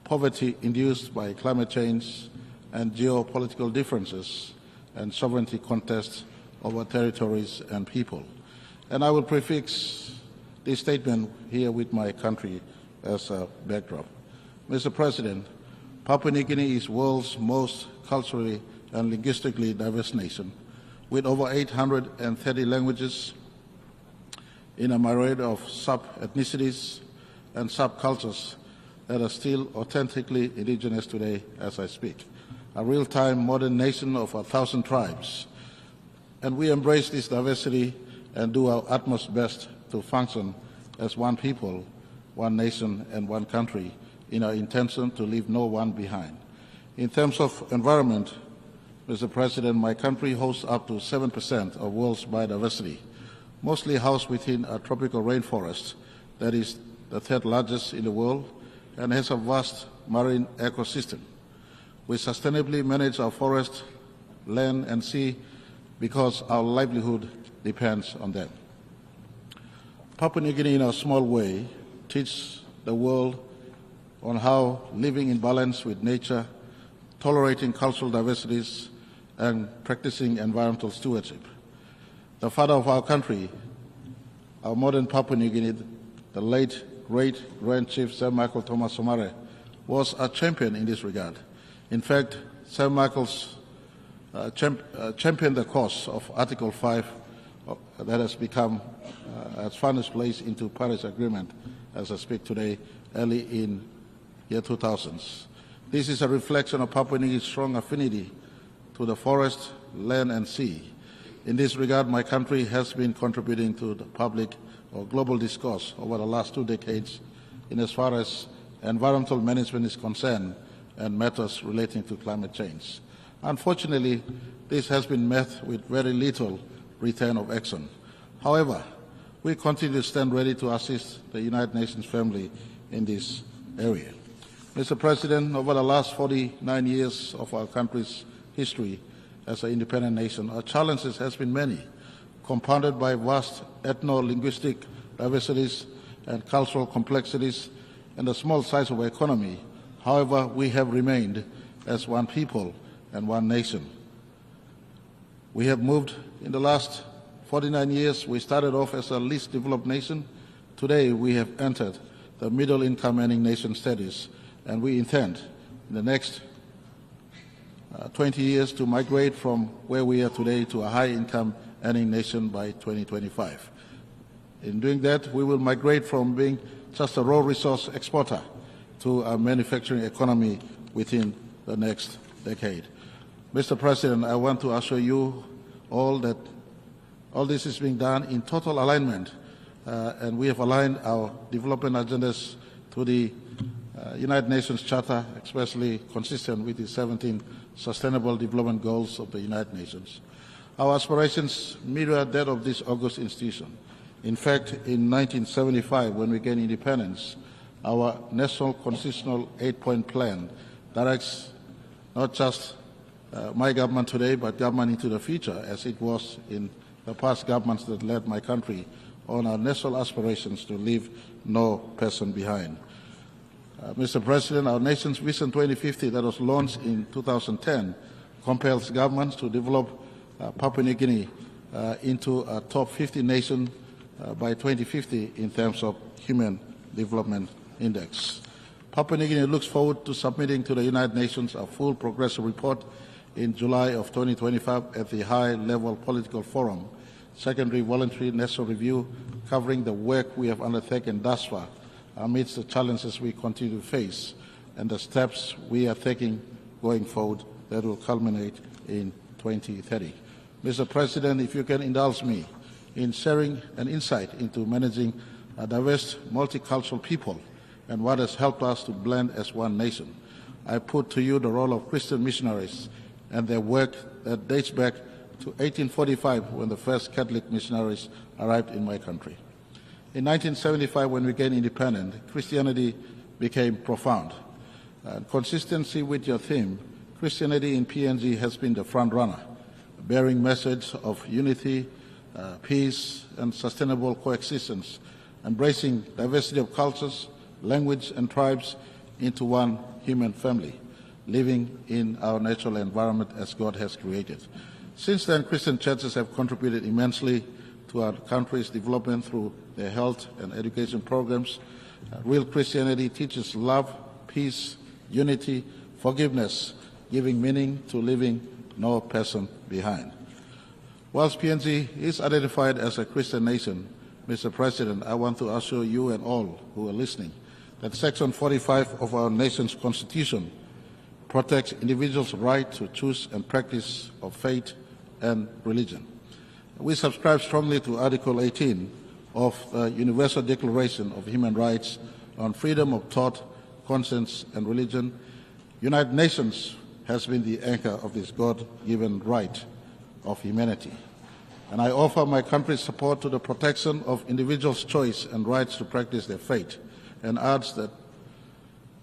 poverty induced by climate change, and geopolitical differences and sovereignty contests over territories and people. And I will prefix this statement here with my country as a backdrop. Mr. President, Papua New Guinea is the world's most culturally and linguistically diverse nation, with over 830 languages in a myriad of sub-ethnicities and subcultures that are still authentically indigenous today as I speak. A real-time modern nation of 1,000 tribes. And we embrace this diversity and do our utmost best to function as one people, one nation, and one country in our intention to leave no one behind. In terms of environment, Mr. President, my country hosts up to 7% of world's biodiversity, mostly housed within a tropical rainforest that is the third largest in the world and has a vast marine ecosystem. We sustainably manage our forest, land, and sea because our livelihood depends on them. Papua New Guinea, in a small way, teaches the world on how living in balance with nature, tolerating cultural diversities, and practicing environmental stewardship. The father of our country, our modern Papua New Guinea, the late great Grand Chief Sir Michael Thomas Somare, was a champion in this regard. In fact, Sir Michael's championed the cause of Article 5 that has become has found its place into Paris Agreement as I speak today, early in year 2000s. This is a reflection of Papua New Guinea's strong affinity to the forest, land, and sea. In this regard, my country has been contributing to the public or global discourse over the last 2 decades in as far as environmental management is concerned and matters relating to climate change. Unfortunately, this has been met with very little return of action. However, we continue to stand ready to assist the United Nations family in this area. Mr. President, over the last 49 years of our country's history as an independent nation, our challenges has been many, compounded by vast ethno-linguistic diversities and cultural complexities and the small size of our economy. However, we have remained as one people and one nation. We have moved in the last 49 years. We started off as a least developed nation. Today, we have entered the middle income earning nation status, and we intend in the next 20 years to migrate from where we are today to a high income earning nation by 2025. In doing that, we will migrate from being just a raw resource exporter to a manufacturing economy within the next decade. Mr. President, I want to assure you all that all this is being done in total alignment, and we have aligned our development agendas to the United Nations Charter, especially consistent with the 17 Sustainable Development Goals of the United Nations. Our aspirations mirror that of this august institution. In fact, in 1975, when we gained independence, our National Constitutional 8-point plan directs not just my government today, but government into the future, as it was in the past governments that led my country, on our national aspirations to leave no person behind. Mr. President, our nation's Vision 2050 that was launched in 2010 compels governments to develop Papua New Guinea into a top 50 nation by 2050 in terms of Human Development Index. Papua New Guinea looks forward to submitting to the United Nations a full progressive report in July of 2025 at the high-level political forum, secondary voluntary national review covering the work we have undertaken thus far amidst the challenges we continue to face and the steps we are taking going forward that will culminate in 2030. Mr. President, if you can indulge me in sharing an insight into managing a diverse, multicultural people and what has helped us to blend as one nation, I put to you the role of Christian missionaries and their work that dates back to 1845 when the first Catholic missionaries arrived in my country. In 1975, when we gained independence, Christianity became profound. Consistency with your theme, Christianity in PNG has been the front runner, bearing message of unity, peace, and sustainable coexistence, embracing diversity of cultures, language, and tribes into one human family, living in our natural environment as God has created. Since then, Christian churches have contributed immensely to our country's development through their health and education programs. Real Christianity teaches love, peace, unity, forgiveness, giving meaning to leaving no person behind. Whilst PNG is identified as a Christian nation, Mr. President, I want to assure you and all who are listening that Section 45 of our nation's Constitution protects individuals' right to choose and practice of faith and religion. We subscribe strongly to Article 18 of the Universal Declaration of Human Rights on freedom of thought, conscience, and religion. United Nations has been the anchor of this God-given right of humanity. And I offer my country's support to the protection of individuals' choice and rights to practice their faith, and urge that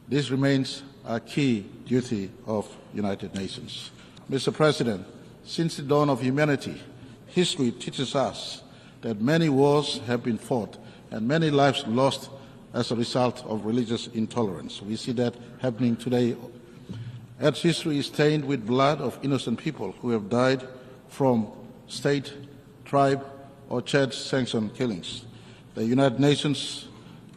this remains a key duty of United Nations. Mr. President, since the dawn of humanity, history teaches us that many wars have been fought and many lives lost as a result of religious intolerance. We see that happening today. Earth's history is stained with blood of innocent people who have died from state, tribe, or church-sanctioned killings. The United Nations,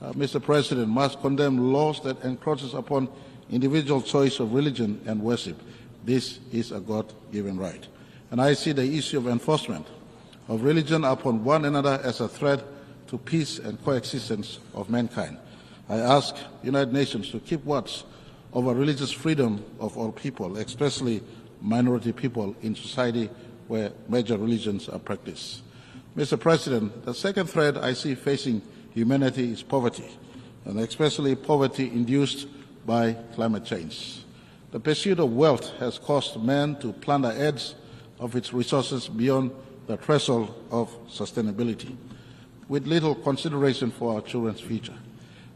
Mr. President, must condemn laws that encroaches upon individual choice of religion and worship. This is a God-given right. And I see the issue of enforcement of religion upon one another as a threat to peace and coexistence of mankind. I ask United Nations to keep watch over religious freedom of all people, especially minority people in society where major religions are practiced. Mr. President, the second threat I see facing humanity is poverty, and especially poverty induced by climate change. The pursuit of wealth has caused man to plunder edge of its resources beyond the threshold of sustainability. with little consideration for our children's future.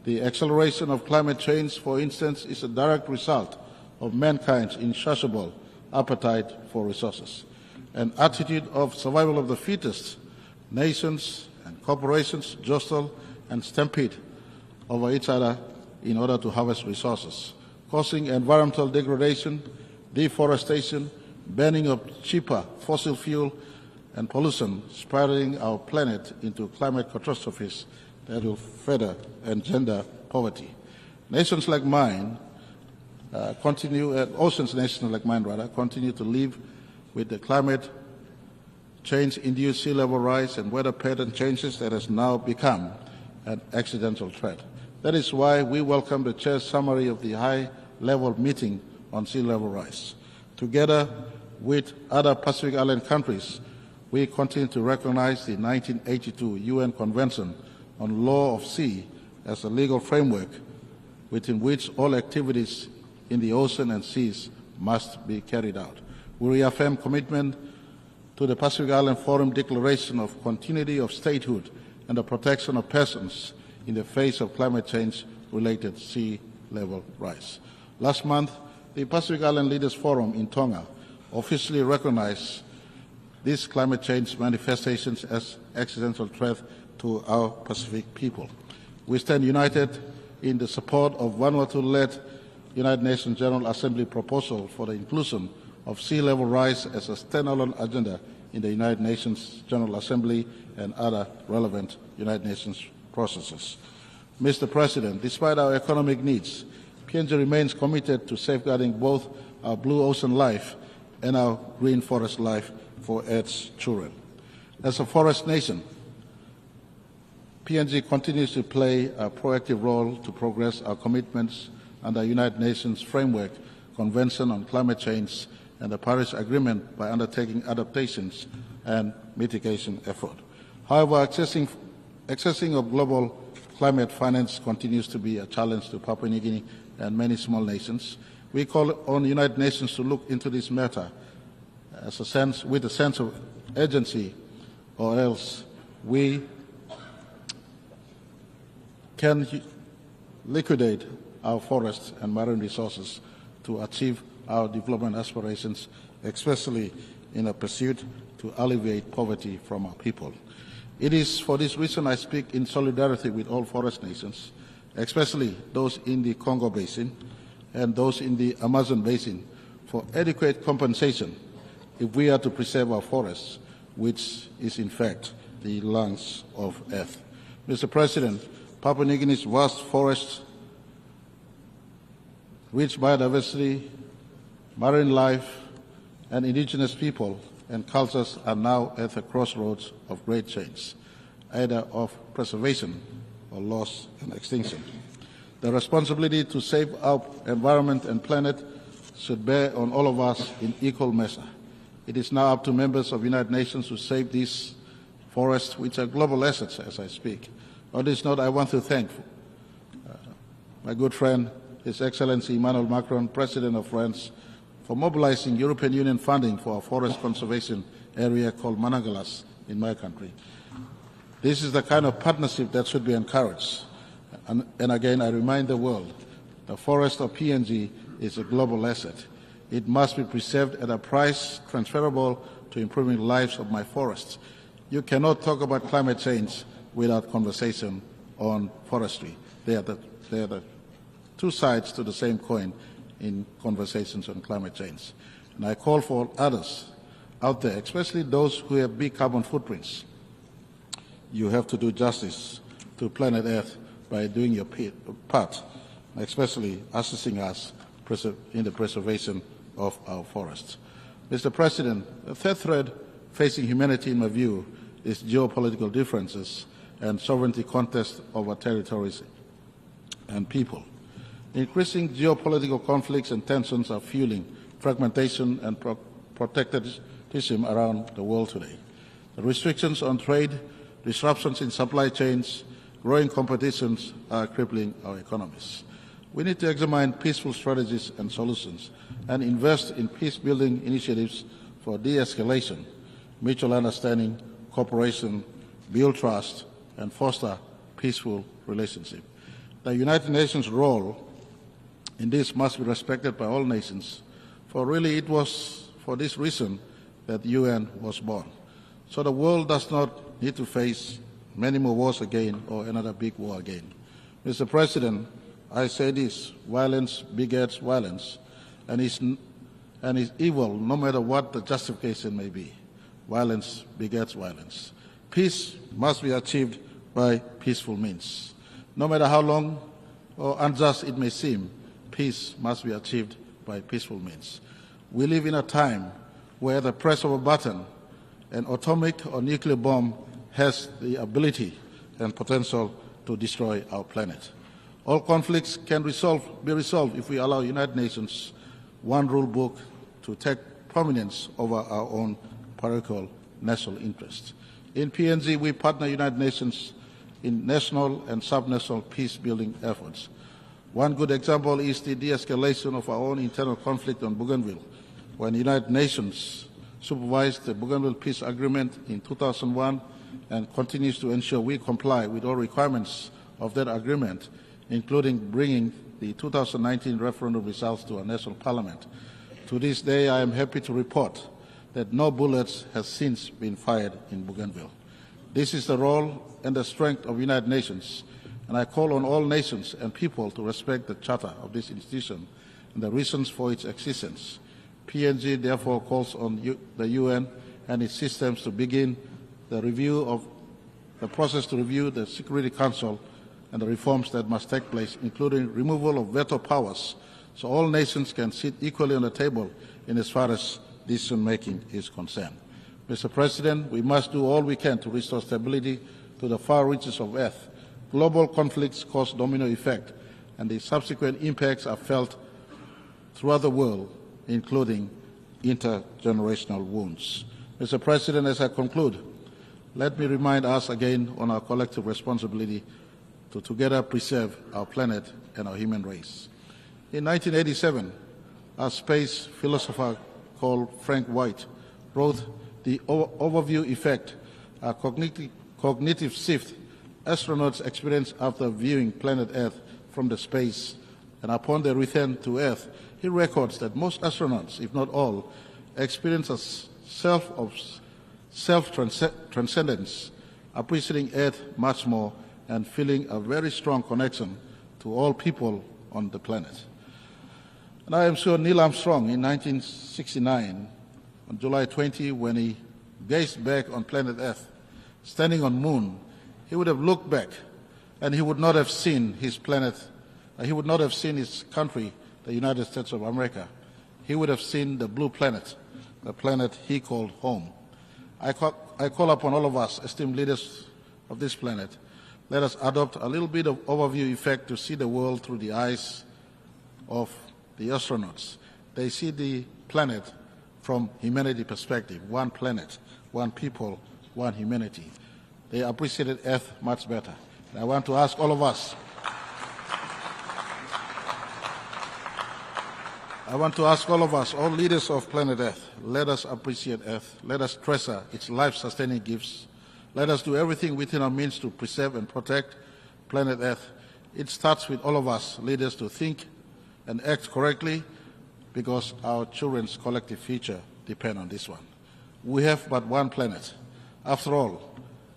The acceleration of climate change, for instance, is a direct result of mankind's insatiable appetite for resources. An attitude of survival of the fittest, nations and corporations jostle and stampede over each other in order to harvest resources, causing environmental degradation, deforestation, banning of cheaper fossil fuel, and pollution, spiraling our planet into climate catastrophes that will further engender poverty. Nations like mine oceans nations like mine continue to live with the climate change-induced sea level rise and weather pattern changes that has now become an accidental threat. That is why we welcome the Chair's summary of the high-level meeting on sea level rise. Together with other Pacific Island countries, we continue to recognize the 1982 UN Convention on Law of Sea as a legal framework within which all activities in the ocean and seas must be carried out. We reaffirm commitment to the Pacific Island Forum Declaration of Continuity of Statehood and the protection of persons in the face of climate change-related sea level rise. Last month, the Pacific Island Leaders Forum in Tonga officially recognized these climate change manifestations as existential threat to our Pacific people. We stand united in the support of Vanuatu-led United Nations General Assembly proposal for the inclusion of sea level rise as a standalone agenda in the United Nations General Assembly and other relevant United Nations processes. Mr. President, despite our economic needs, PNG remains committed to safeguarding both our blue ocean life and our green forest life for its children. As a forest nation, PNG continues to play a proactive role to progress our commitments under the United Nations Framework Convention on Climate Change and the Paris Agreement by undertaking adaptations and mitigation effort. However, accessing of global climate finance continues to be a challenge to Papua New Guinea and many small nations. We call on the United Nations to look into this matter with a sense of urgency, or else we can liquidate our forests and marine resources to achieve our development aspirations, especially in a pursuit to alleviate poverty from our people. It is for this reason I speak in solidarity with all forest nations, especially those in the Congo Basin and those in the Amazon Basin, for adequate compensation if we are to preserve our forests, which is in fact the lungs of Earth. Mr. President, Papua New Guinea's vast forests, rich biodiversity, marine life, and indigenous people and cultures are now at the crossroads of great change, either of preservation or loss and extinction. The responsibility to save our environment and planet should bear on all of us in equal measure. It is now up to members of the United Nations to save these forests, which are global assets as I speak. On this note, I want to thank my good friend, His Excellency Emmanuel Macron, President of France, for mobilizing European Union funding for a forest conservation area called Managalas in my country. This is the kind of partnership that should be encouraged. And again, I remind the world, the forest of PNG is a global asset. It must be preserved at a price transferable to improving the lives of my forests. You cannot talk about climate change without conversation on forestry. They are the two sides to the same coin in conversations on climate change. And I call for others out there, especially those who have big carbon footprints. You have to do justice to planet Earth by doing your part, especially assisting us in the preservation of our forests. Mr. President, the third threat facing humanity, in my view, is geopolitical differences and sovereignty contests over territories and people. Increasing geopolitical conflicts and tensions are fueling fragmentation and protectionism around the world today. The restrictions on trade, disruptions in supply chains, growing competitions are crippling our economies. We need to examine peaceful strategies and solutions and invest in peace-building initiatives for de-escalation, mutual understanding, cooperation, build trust, and foster peaceful relationship. The United Nations role in this must be respected by all nations, for really it was for this reason that the UN was born. So the world does not need to face many more wars again or another big war again. Mr. President, I say this: violence begets violence, and is evil no matter what the justification may be. Violence begets violence. Peace must be achieved by peaceful means. No matter how long or unjust it may seem, peace must be achieved by peaceful means. We live in a time where the press of a button, an atomic or nuclear bomb has the ability and potential to destroy our planet. All conflicts can be resolved if we allow United Nations one rule book to take prominence over our own parochial national interests. In PNG, we partner United Nations in national and subnational peace-building efforts. One good example is the de-escalation of our own internal conflict on Bougainville, when the United Nations supervised the Bougainville Peace Agreement in 2001 and continues to ensure we comply with all requirements of that agreement, including bringing the 2019 referendum results to our national parliament. To this day, I am happy to report that no bullets have since been fired in Bougainville. This is the role and the strength of the United Nations, and I call on all nations and people to respect the charter of this institution and the reasons for its existence. PNG therefore calls on the UN and its systems to begin the process to review the Security Council and the reforms that must take place, including removal of veto powers, so all nations can sit equally on the table in as far as decision-making is concerned. Mr. President, we must do all we can to restore stability to the far reaches of Earth. Global conflicts cause domino effect, and the subsequent impacts are felt throughout the world, including intergenerational wounds. Mr. President, as I conclude, let me remind us again on our collective responsibility to together preserve our planet and our human race. In 1987, a space philosopher called Frank White wrote the overview effect, a cognitive shift astronauts experience after viewing planet Earth from the space, and upon their return to Earth, he records that most astronauts, if not all, experience a self-transcendence, appreciating Earth much more and feeling a very strong connection to all people on the planet. And I am sure Neil Armstrong in 1969, on July 20, when he gazed back on planet Earth, standing on moon, he would have looked back and he would not have seen his planet, he would not have seen his country, the United States of America. He would have seen the blue planet, the planet he called home. I call upon all of us, esteemed leaders of this planet, let us adopt a little bit of overview effect to see the world through the eyes of the astronauts. They see the planet from humanity perspective, one planet, one people, one humanity. They appreciated Earth much better. And I want to ask all of us, all leaders of planet Earth, let us appreciate Earth. Let us treasure its life-sustaining gifts. Let us do everything within our means to preserve and protect planet Earth. It starts with all of us, leaders, to think and act correctly, because our children's collective future depend on this one. We have but one planet. After all,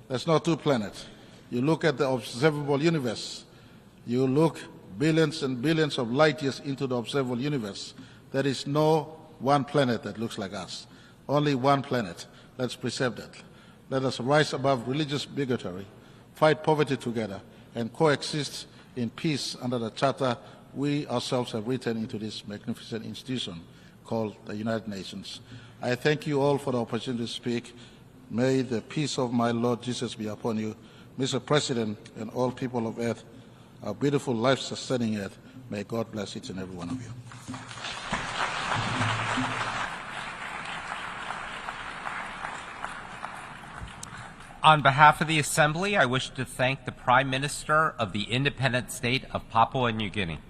there's not two planets. You look at the observable universe, you look billions and billions of light years into the observable universe. There is no one planet that looks like us. Only one planet. Let's preserve that. Let us rise above religious bigotry, fight poverty together, and coexist in peace under the charter we ourselves have written into this magnificent institution called the United Nations. I thank you all for the opportunity to speak. May the peace of my Lord Jesus be upon you, Mr. President, and all people of Earth, our beautiful life-sustaining Earth. May God bless each and every one of you. On behalf of the Assembly, I wish to thank the Prime Minister of the independent state of Papua New Guinea.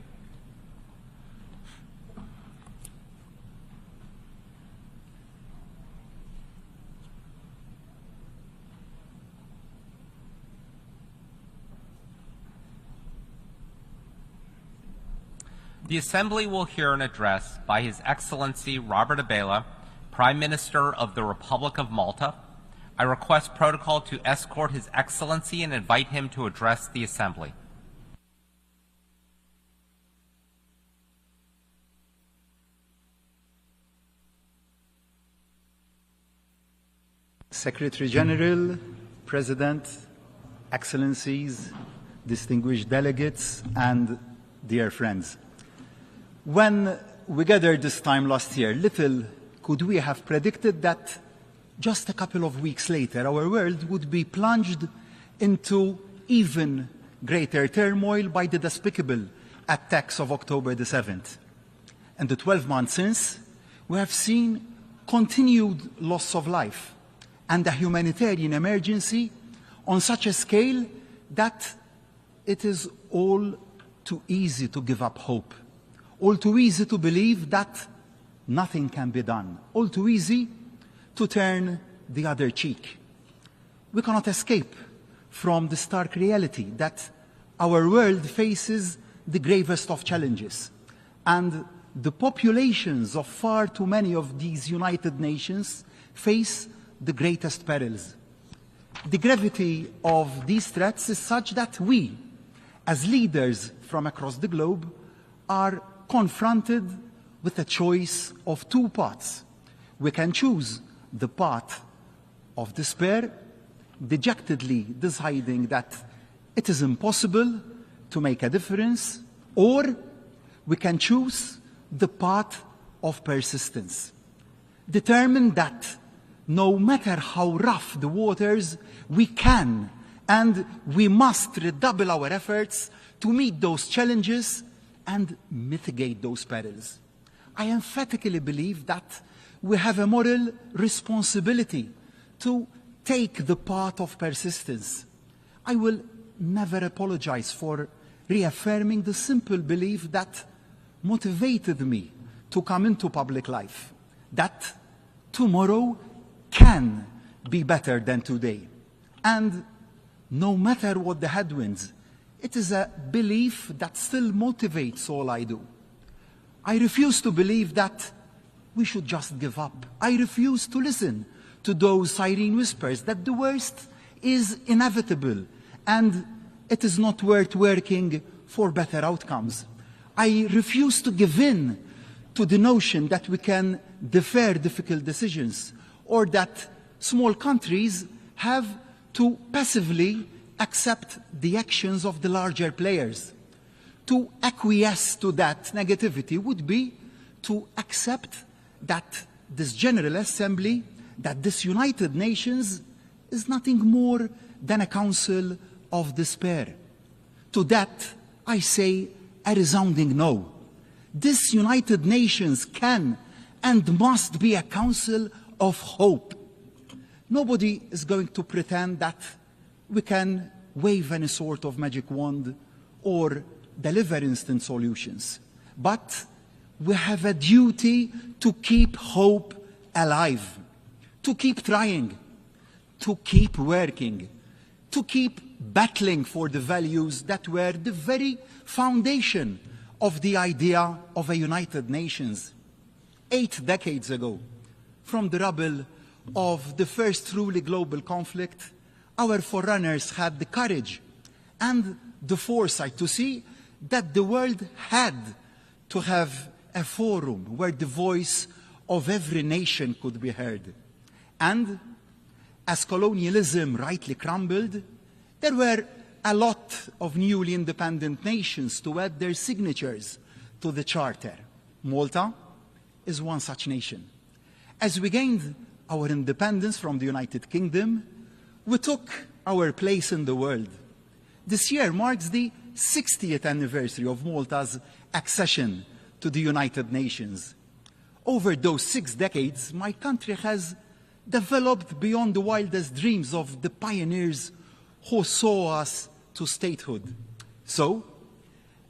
The Assembly will hear an address by His Excellency Robert Abela, Prime Minister of the Republic of Malta. I request protocol to escort His Excellency and invite him to address the Assembly. Secretary General, President, Excellencies, distinguished delegates, and dear friends. When we gathered this time last year, little could we have predicted that just a couple of weeks later our world would be plunged into even greater turmoil by the despicable attacks of October the 7th. And the 12 months since, we have seen continued loss of life and a humanitarian emergency on such a scale that it is all too easy to give up hope, all too easy to believe that nothing can be done, all too easy to turn the other cheek. We cannot escape from the stark reality that our world faces the gravest of challenges, and the populations of far too many of these United Nations face the greatest perils. The gravity of these threats is such that we, as leaders from across the globe, are confronted with a choice of two paths. We can choose the path of despair, dejectedly deciding that it is impossible to make a difference, or we can choose the path of persistence, determined that no matter how rough the waters, we can and we must redouble our efforts to meet those challenges and mitigate those perils. I emphatically believe that we have a moral responsibility to take the path of persistence. I will never apologize for reaffirming the simple belief that motivated me to come into public life, that tomorrow can be better than today. And no matter what the headwinds, it is a belief that still motivates all I do. I refuse to believe that we should just give up. I refuse to listen to those siren whispers that the worst is inevitable and it is not worth working for better outcomes. I refuse to give in to the notion that we can defer difficult decisions, or that small countries have to passively accept the actions of the larger players. To acquiesce to that negativity would be to accept that this General Assembly, that this United Nations is nothing more than a council of despair. To that, I say a resounding no. This United Nations can and must be a council of hope. Nobody is going to pretend that we can wave any sort of magic wand or deliver instant solutions. But we have a duty to keep hope alive, to keep trying, to keep working, to keep battling for the values that were the very foundation of the idea of a United Nations. 8 decades ago, from the rubble of the first truly global conflict, our forerunners had the courage and the foresight to see that the world had to have a forum where the voice of every nation could be heard. And as colonialism rightly crumbled, there were a lot of newly independent nations to add their signatures to the Charter. Malta is one such nation. As we gained our independence from the United Kingdom, we took our place in the world. This year marks the 60th anniversary of Malta's accession to the United Nations. Over those 6 decades, my country has developed beyond the wildest dreams of the pioneers who saw us to statehood. So,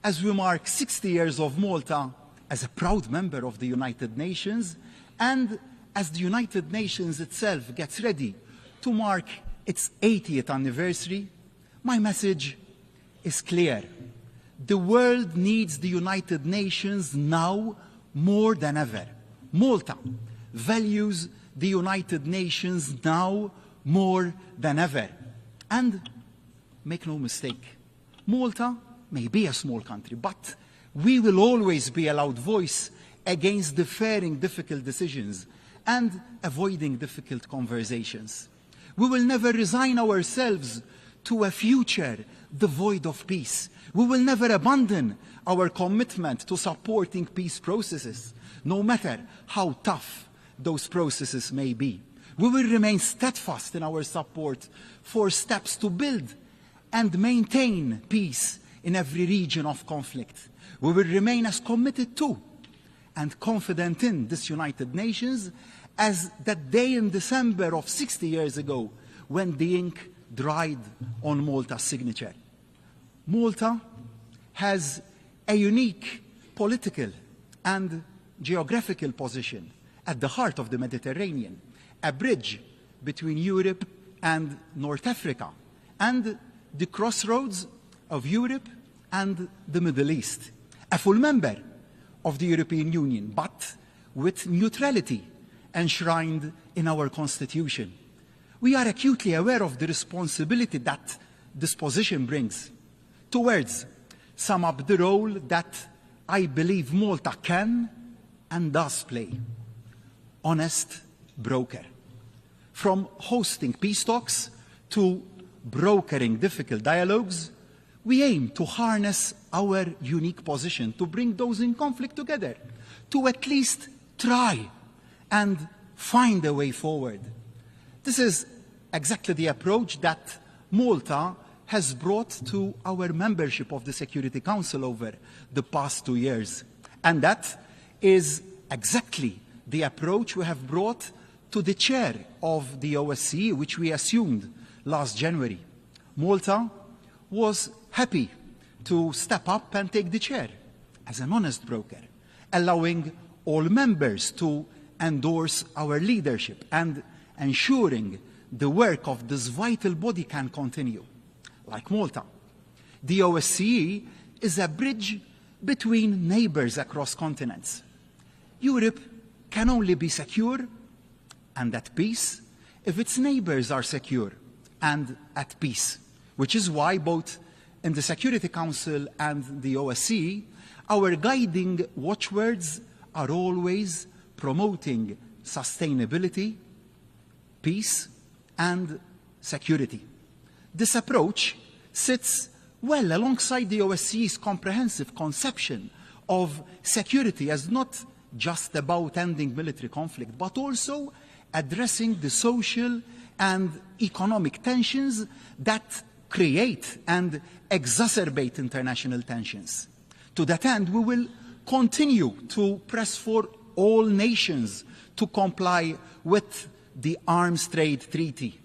as we mark 60 years of Malta as a proud member of the United Nations, and as the United Nations itself gets ready to mark its 80th anniversary, my message is clear. The world needs the United Nations now more than ever. Malta values the United Nations now more than ever. And make no mistake, Malta may be a small country, but we will always be a loud voice against deferring difficult decisions and avoiding difficult conversations. We will never resign ourselves to a future devoid of peace. We will never abandon our commitment to supporting peace processes, no matter how tough those processes may be. We will remain steadfast in our support for steps to build and maintain peace in every region of conflict. We will remain as committed to and confident in this United Nations as that day in December of 60 years ago when the ink dried on Malta's signature. Malta has a unique political and geographical position at the heart of the Mediterranean, a bridge between Europe and North Africa, and the crossroads of Europe and the Middle East. A full member of the European Union, but with neutrality enshrined in our Constitution. We are acutely aware of the responsibility that this position brings towards sum up the role that I believe Malta can and does play. Honest broker. From hosting peace talks to brokering difficult dialogues, we aim to harness our unique position to bring those in conflict together, to at least try and find a way forward. This is exactly the approach that Malta has brought to our membership of the Security Council over the past 2 years. And that is exactly the approach we have brought to the chair of the OSCE, which we assumed last January. Malta was happy to step up and take the chair as an honest broker, allowing all members to endorse our leadership and ensuring the work of this vital body can continue. Like Malta, the OSCE is a bridge between neighbors across continents. Europe can only be secure and at peace if its neighbors are secure and at peace, which is why both in the Security Council and the OSCE, our guiding watchwords are always promoting sustainability, peace, and security. This approach sits well alongside the OSCE's comprehensive conception of security as not just about ending military conflict, but also addressing the social and economic tensions that create and exacerbate international tensions. To that end, we will continue to press for all nations to comply with the Arms Trade Treaty.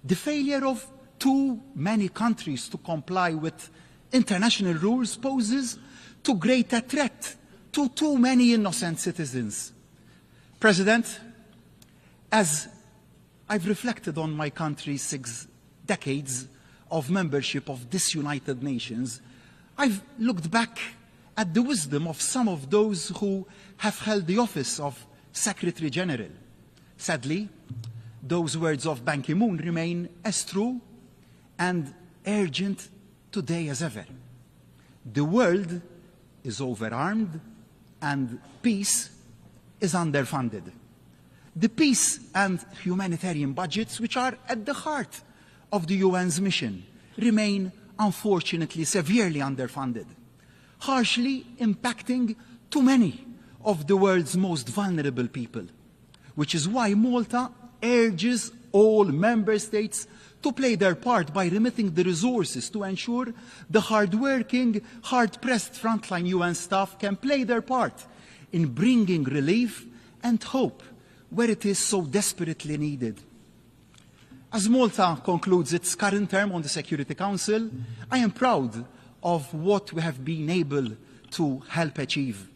The failure of too many countries to comply with international rules poses too great a threat to too many innocent citizens. President, as I've reflected on my country's 6 decades of membership of this United Nations, I've looked back at the wisdom of some of those who have held the office of Secretary General. Sadly, those words of Ban Ki-moon remain as true and urgent today as ever. The world is overarmed and peace is underfunded. The peace and humanitarian budgets, which are at the heart of the UN's mission, remain unfortunately severely underfunded, harshly impacting too many of the world's most vulnerable people, which is why Malta urges all member states to play their part by remitting the resources to ensure the hard-working, hard-pressed frontline UN staff can play their part in bringing relief and hope where it is so desperately needed. As Malta concludes its current term on the Security Council, I am proud of what we have been able to help achieve.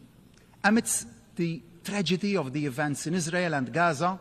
Amidst the tragedy of the events in Israel and Gaza,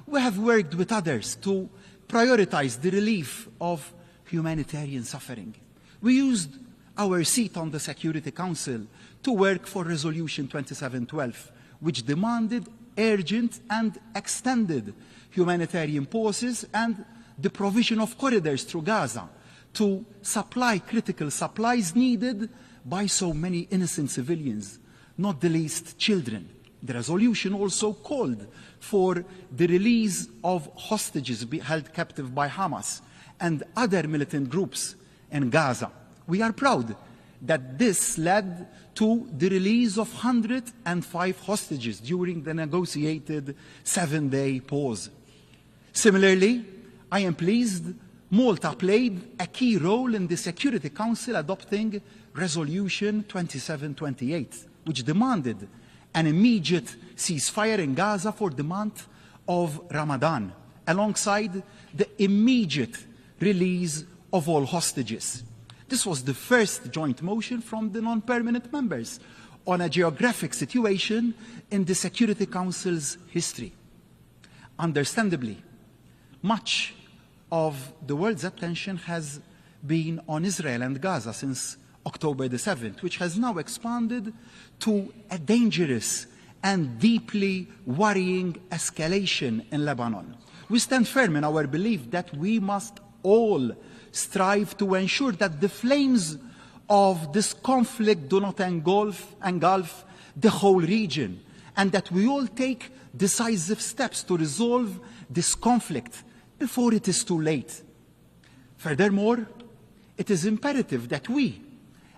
we have worked with others to prioritize the relief of humanitarian suffering. We used our seat on the Security Council to work for Resolution 2712, which demanded urgent and extended humanitarian pauses and the provision of corridors through Gaza to supply critical supplies needed by so many innocent civilians, not the least children. The resolution also called for the release of hostages held captive by Hamas and other militant groups in Gaza. We are proud that this led to the release of 105 hostages during the negotiated 7-day pause. Similarly, I am pleased Malta played a key role in the Security Council adopting Resolution 2728, which demanded an immediate ceasefire in Gaza for the month of Ramadan, alongside the immediate release of all hostages. This was the first joint motion from the non-permanent members on a geographic situation in the Security Council's history. Understandably, much of the world's attention has been on Israel and Gaza since October the 7th, which has now expanded to a dangerous and deeply worrying escalation in Lebanon. We stand firm in our belief that we must all strive to ensure that the flames of this conflict do not engulf the whole region, and that we all take decisive steps to resolve this conflict before it is too late. Furthermore, it is imperative that we,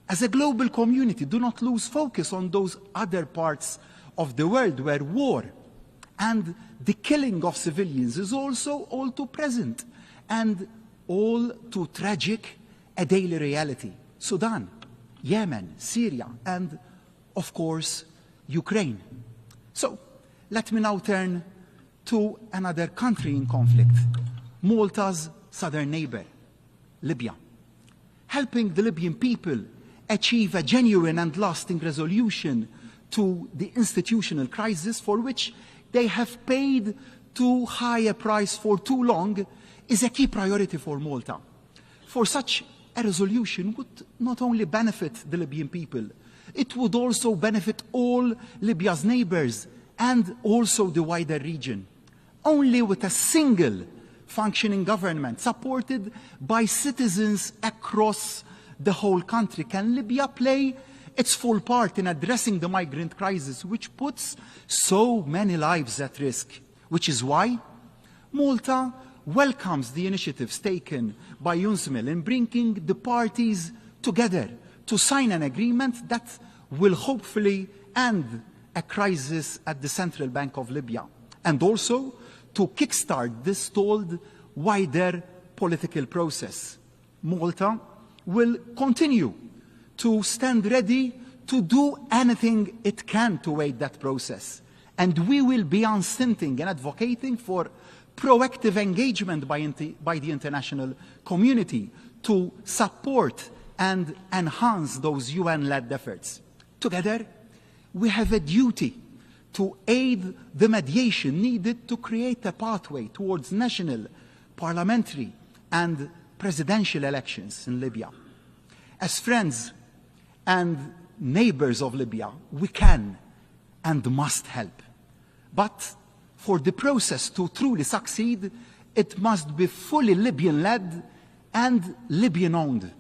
as a global community, do not lose focus on those other parts of the world where war and the killing of civilians is also all too present and all too tragic a daily reality. Sudan, Yemen, Syria, and, of course, Ukraine. So, let me now turn to another country in conflict, Malta's southern neighbor, Libya. Helping the Libyan people achieve a genuine and lasting resolution to the institutional crisis for which they have paid too high a price for too long is a key priority for Malta. For such a resolution would not only benefit the Libyan people, it would also benefit all Libya's neighbors and also the wider region. Only with a single functioning government supported by citizens across the whole country can Libya play its full part in addressing the migrant crisis, which puts so many lives at risk. Which is why Malta welcomes the initiatives taken by UNSMIL in bringing the parties together to sign an agreement that will hopefully end a crisis at the Central Bank of Libya, and also to kickstart this stalled wider political process. Malta will continue to stand ready to do anything it can to aid that process, and we will be unstinting in advocating for proactive engagement by the international community to support and enhance those UN-led efforts. Together, we have a duty to aid the mediation needed to create a pathway towards national, parliamentary, and presidential elections in Libya. As friends and neighbors of Libya, we can and must help. But for the process to truly succeed, it must be fully Libyan-led and Libyan-owned,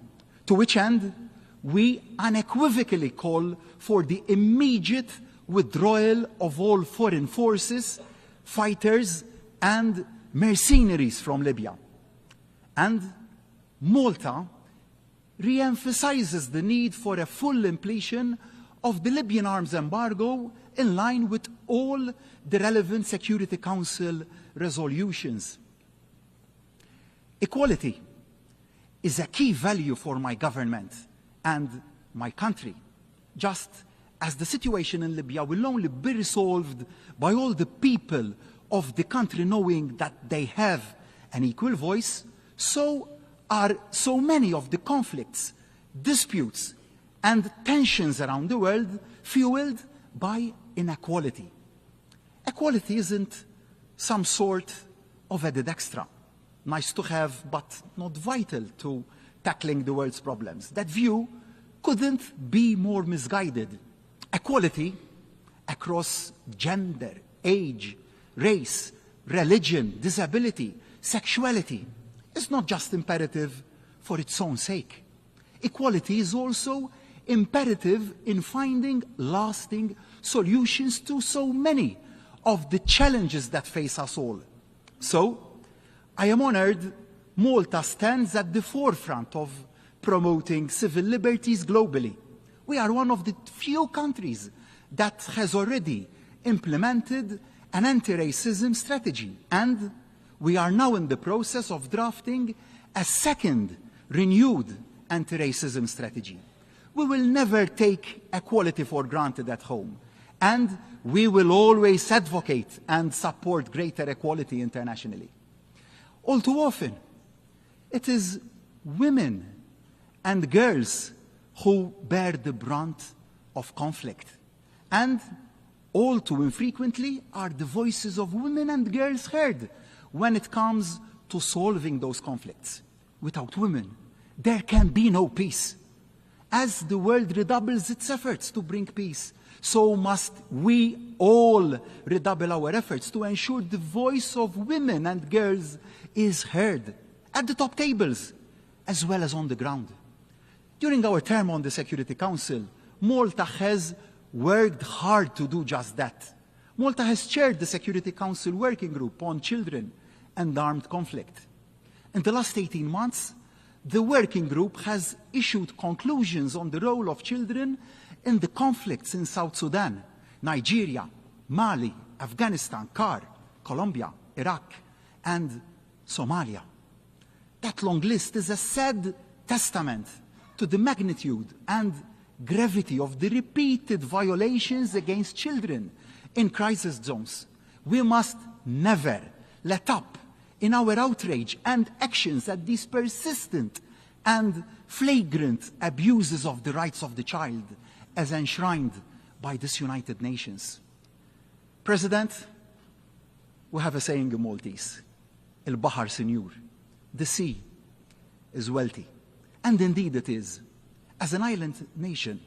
to which end we unequivocally call for the immediate withdrawal of all foreign forces, fighters, and mercenaries from Libya. And Malta re-emphasizes the need for a full completion of the Libyan arms embargo in line with all the relevant Security Council resolutions. Equality is a key value for my government and my country, just as the situation in Libya will only be resolved by all the people of the country knowing that they have an equal voice, so are so many of the conflicts, disputes, and tensions around the world fueled by inequality. Equality isn't some sort of added extra, nice to have but not vital to tackling the world's problems. That view couldn't be more misguided. Equality across gender, age, race, religion, disability, sexuality is not just imperative for its own sake. Equality is also imperative in finding lasting solutions to so many of the challenges that face us all. So, I am honored Malta stands at the forefront of promoting civil liberties globally. We are one of the few countries that has already implemented an anti-racism strategy, and we are now in the process of drafting a second renewed anti-racism strategy. We will never take equality for granted at home, and we will always advocate and support greater equality internationally. All too often, it is women and girls who bear the brunt of conflict, and all too infrequently are the voices of women and girls heard when it comes to solving those conflicts. Without women, there can be no peace. As the world redoubles its efforts to bring peace, so must we all redouble our efforts to ensure the voice of women and girls is heard at the top tables as well as on the ground. During our term on the Security Council, Malta has worked hard to do just that. Malta has chaired the Security Council Working Group on Children and Armed Conflict. In the last 18 months, the working group has issued conclusions on the role of children in the conflicts in South Sudan, Nigeria, Mali, Afghanistan, CAR, Colombia, Iraq, and Somalia. That long list is a sad testament to the magnitude and gravity of the repeated violations against children in crisis zones. We must never let up in our outrage and actions at these persistent and flagrant abuses of the rights of the child as enshrined by this United Nations. President, we have a saying in Maltese, Il-Bahar Senor, the sea is wealthy. And indeed it is. As an island nation,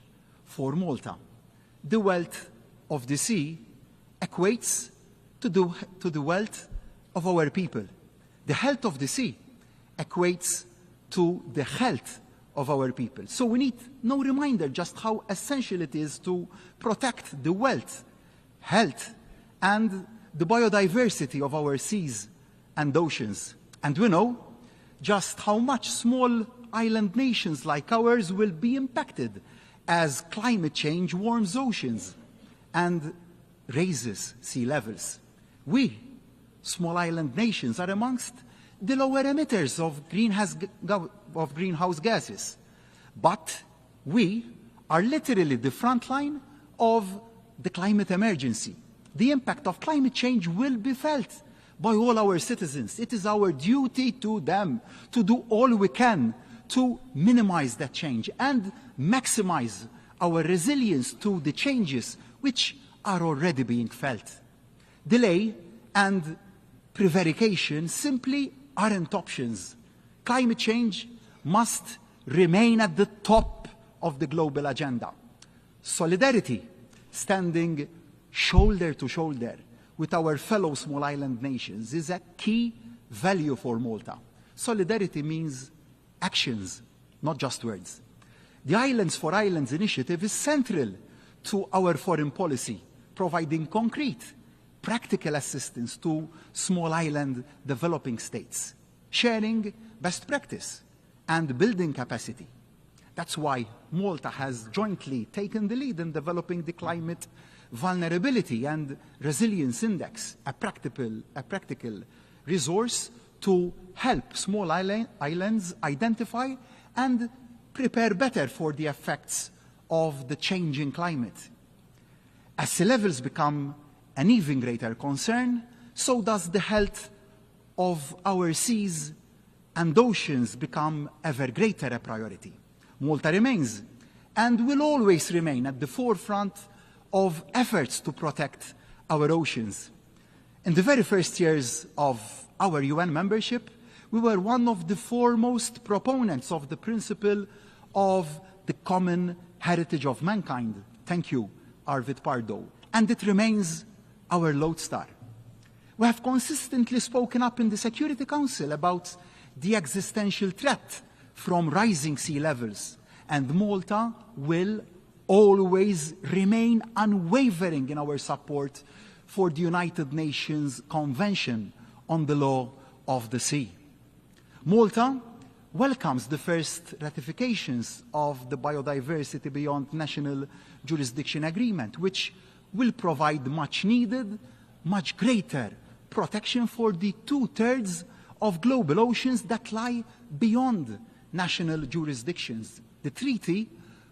for Malta, the wealth of the sea equates to the wealth of our people. The health of the sea equates to the health of our people. So we need no reminder just how essential it is to protect the wealth, health, and the biodiversity of our seas and oceans. And we know just how much small island nations like ours will be impacted as climate change warms oceans and raises sea levels. We, small island nations, are amongst the lower emitters of greenhouse gases. But we are literally the front line of the climate emergency. The impact of climate change will be felt by all our citizens. It is our duty to them to do all we can to minimize that change and maximize our resilience to the changes which are already being felt. Delay and prevarication simply aren't options. Climate change must remain at the top of the global agenda. Solidarity, standing shoulder to shoulder with our fellow small island nations, is a key value for Malta. Solidarity means actions, not just words. The Islands for Islands initiative is central to our foreign policy, providing concrete, practical assistance to small island developing states, sharing best practice and building capacity. That's why Malta has jointly taken the lead in developing the Climate Vulnerability and Resilience Index, a practical resource to help small islands identify and prepare better for the effects of the changing climate. As sea levels become an even greater concern, so does the health of our seas and oceans become ever greater a priority. Malta remains and will always remain at the forefront of efforts to protect our oceans. In the very first years of our UN membership, we were one of the foremost proponents of the principle of the common heritage of mankind. Thank you, Arvid Pardo. And it remains our lodestar. We have consistently spoken up in the Security Council about the existential threat from rising sea levels, and Malta will always remain unwavering in our support for the United Nations Convention on the Law of the Sea. Malta welcomes the first ratifications of the Biodiversity Beyond National Jurisdiction Agreement, which will provide much needed, much greater protection for the 2/3 of global oceans that lie beyond national jurisdictions. The treaty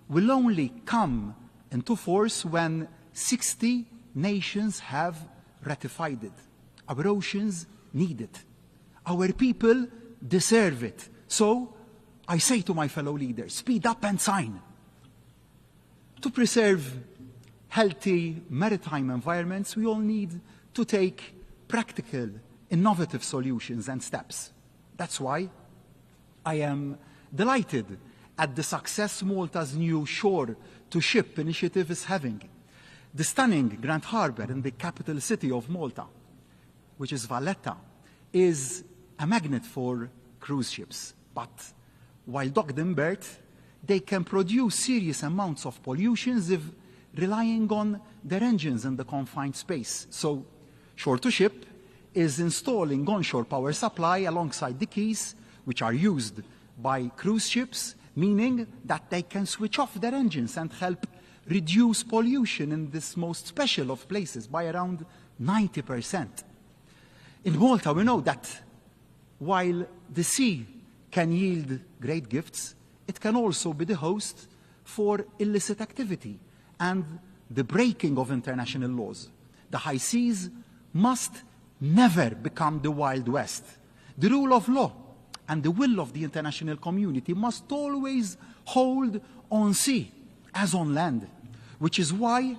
will only come into force when 60 nations have ratified it. Our oceans need it. Our people deserve it. So I say to my fellow leaders, speed up and sign. To preserve healthy maritime environments, we all need to take practical, innovative solutions and steps. That's why I am delighted at the success Malta's new shore-to-ship initiative is having. The stunning Grand Harbour in the capital city of Malta, which is Valletta, is a magnet for cruise ships. But while docked in berth, they can produce serious amounts of pollutions if relying on their engines in the confined space. So shore-to-ship is installing onshore power supply alongside the quays, which are used by cruise ships, meaning that they can switch off their engines and help reduce pollution in this most special of places by around 90%. In Malta, we know that while the sea can yield great gifts, it can also be the host for illicit activity and the breaking of international laws. The high seas must never become the Wild West. The rule of law and the will of the international community must always hold on sea as on land, which is why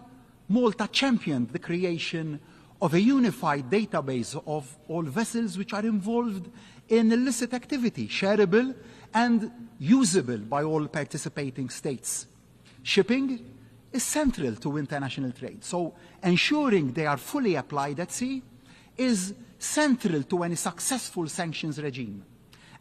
Malta championed the creation of a unified database of all vessels which are involved in illicit activity, shareable and usable by all participating states. Shipping is central to international trade, so ensuring they are fully applied at sea is central to any successful sanctions regime.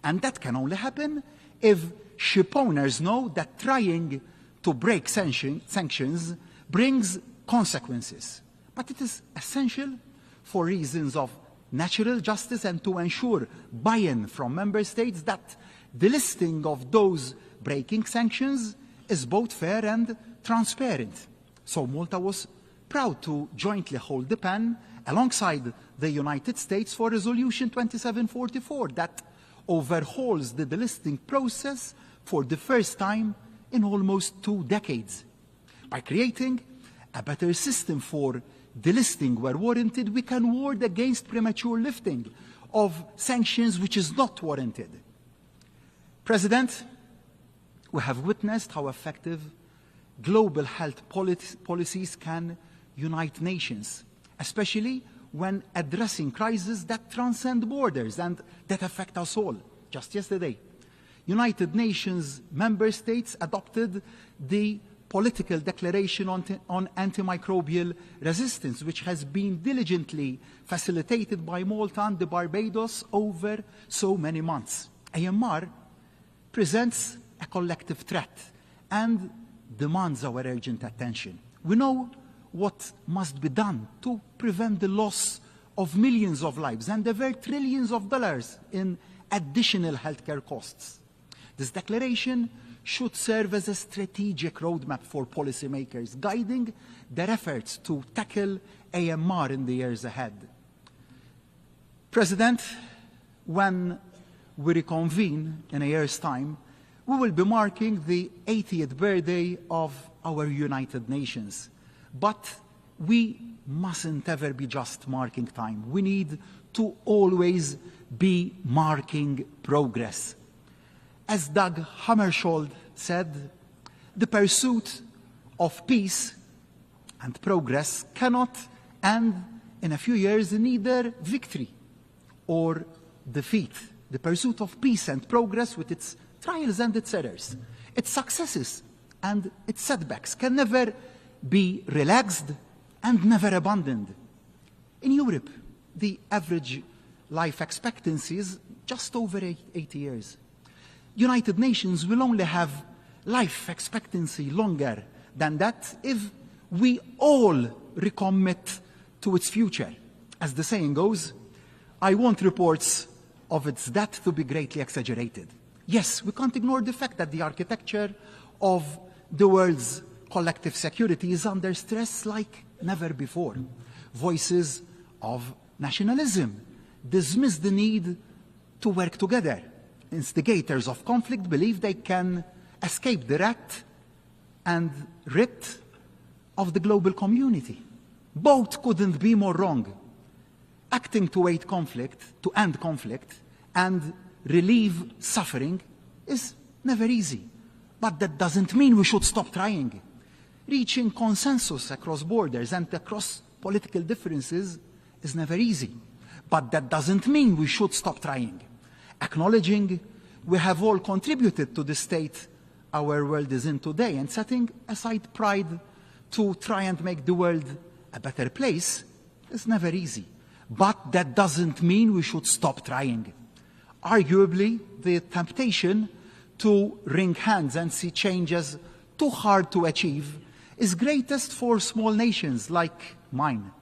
And that can only happen if ship owners know that trying to break sanctions brings consequences. But it is essential for reasons of natural justice and to ensure buy-in from member states that the listing of those breaking sanctions is both fair and transparent. So Malta was proud to jointly hold the pen alongside the United States for Resolution 2744 that overhauls the delisting process for the first time in almost 2 decades. By creating a better system for delisting where warranted, we can ward against premature lifting of sanctions which is not warranted. President, we have witnessed how effective global health policies can unite nations, especially when addressing crises that transcend borders and that affect us all. Just yesterday, United Nations member states adopted the political declaration on antimicrobial resistance, which has been diligently facilitated by Malta and the Barbados over so many months. AMR presents a collective threat and demands our urgent attention. We know what must be done to prevent the loss of millions of lives and avert trillions of dollars in additional healthcare costs. This declaration should serve as a strategic roadmap for policymakers, guiding their efforts to tackle AMR in the years ahead. President, when we reconvene in a year's time, we will be marking the 80th birthday of our United Nations. But we mustn't ever be just marking time. We need to always be marking progress. As Dag Hammarskjöld said, the pursuit of peace and progress cannot end in a few years in either victory or defeat. The pursuit of peace and progress with its trials and its errors, its successes and its setbacks can never be relaxed and never abandoned. In Europe, the average life expectancy is just over 80 years. United Nations will only have life expectancy longer than that if we all recommit to its future. As the saying goes, I want reports of its death to be greatly exaggerated. Yes, we can't ignore the fact that the architecture of the world's collective security is under stress like never before. Voices of nationalism dismiss the need to work together. Instigators of conflict believe they can escape the rat and writ of the global community. Both couldn't be more wrong. Acting to end conflict, and relieve suffering is never easy. But that doesn't mean we should stop trying. Reaching consensus across borders and across political differences is never easy. But that doesn't mean we should stop trying. Acknowledging we have all contributed to the state our world is in today and setting aside pride to try and make the world a better place is never easy. But that doesn't mean we should stop trying. Arguably, the temptation to wring hands and see change as too hard to achieve is greatest for small nations like mine.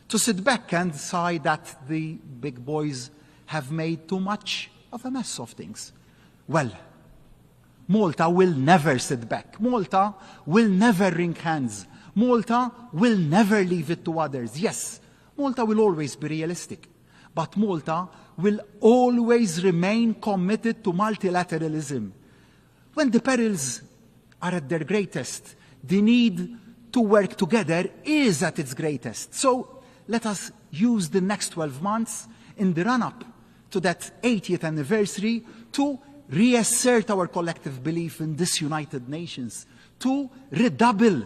To sit back and sigh that the big boys have made too much of a mess of things. Well, Malta will never sit back. Malta will never wring hands. Malta will never leave it to others. Yes, Malta will always be realistic. But Malta will always remain committed to multilateralism. When the perils are at their greatest, the need to work together is at its greatest. So let us use the next 12 months in the run-up to that 80th anniversary to reassert our collective belief in this United Nations, to redouble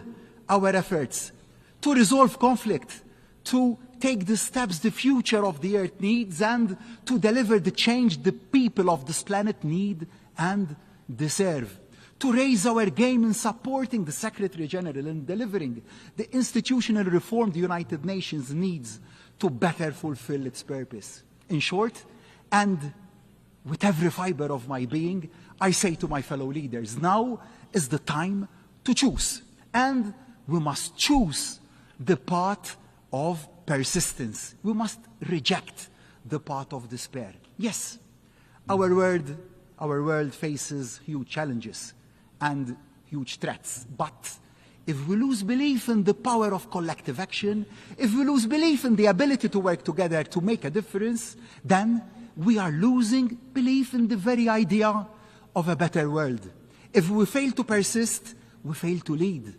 our efforts, to resolve conflict, to take the steps the future of the Earth needs, and to deliver the change the people of this planet need and deserve. To raise our game in supporting the Secretary General in delivering the institutional reform the United Nations needs to better fulfill its purpose. In short, and with every fiber of my being, I say to my fellow leaders, now is the time to choose. And we must choose the path of persistence. We must reject the path of despair. Yes, our world faces huge challenges and huge threats. But if we lose belief in the power of collective action, if we lose belief in the ability to work together to make a difference, then we are losing belief in the very idea of a better world. If we fail to persist, we fail to lead.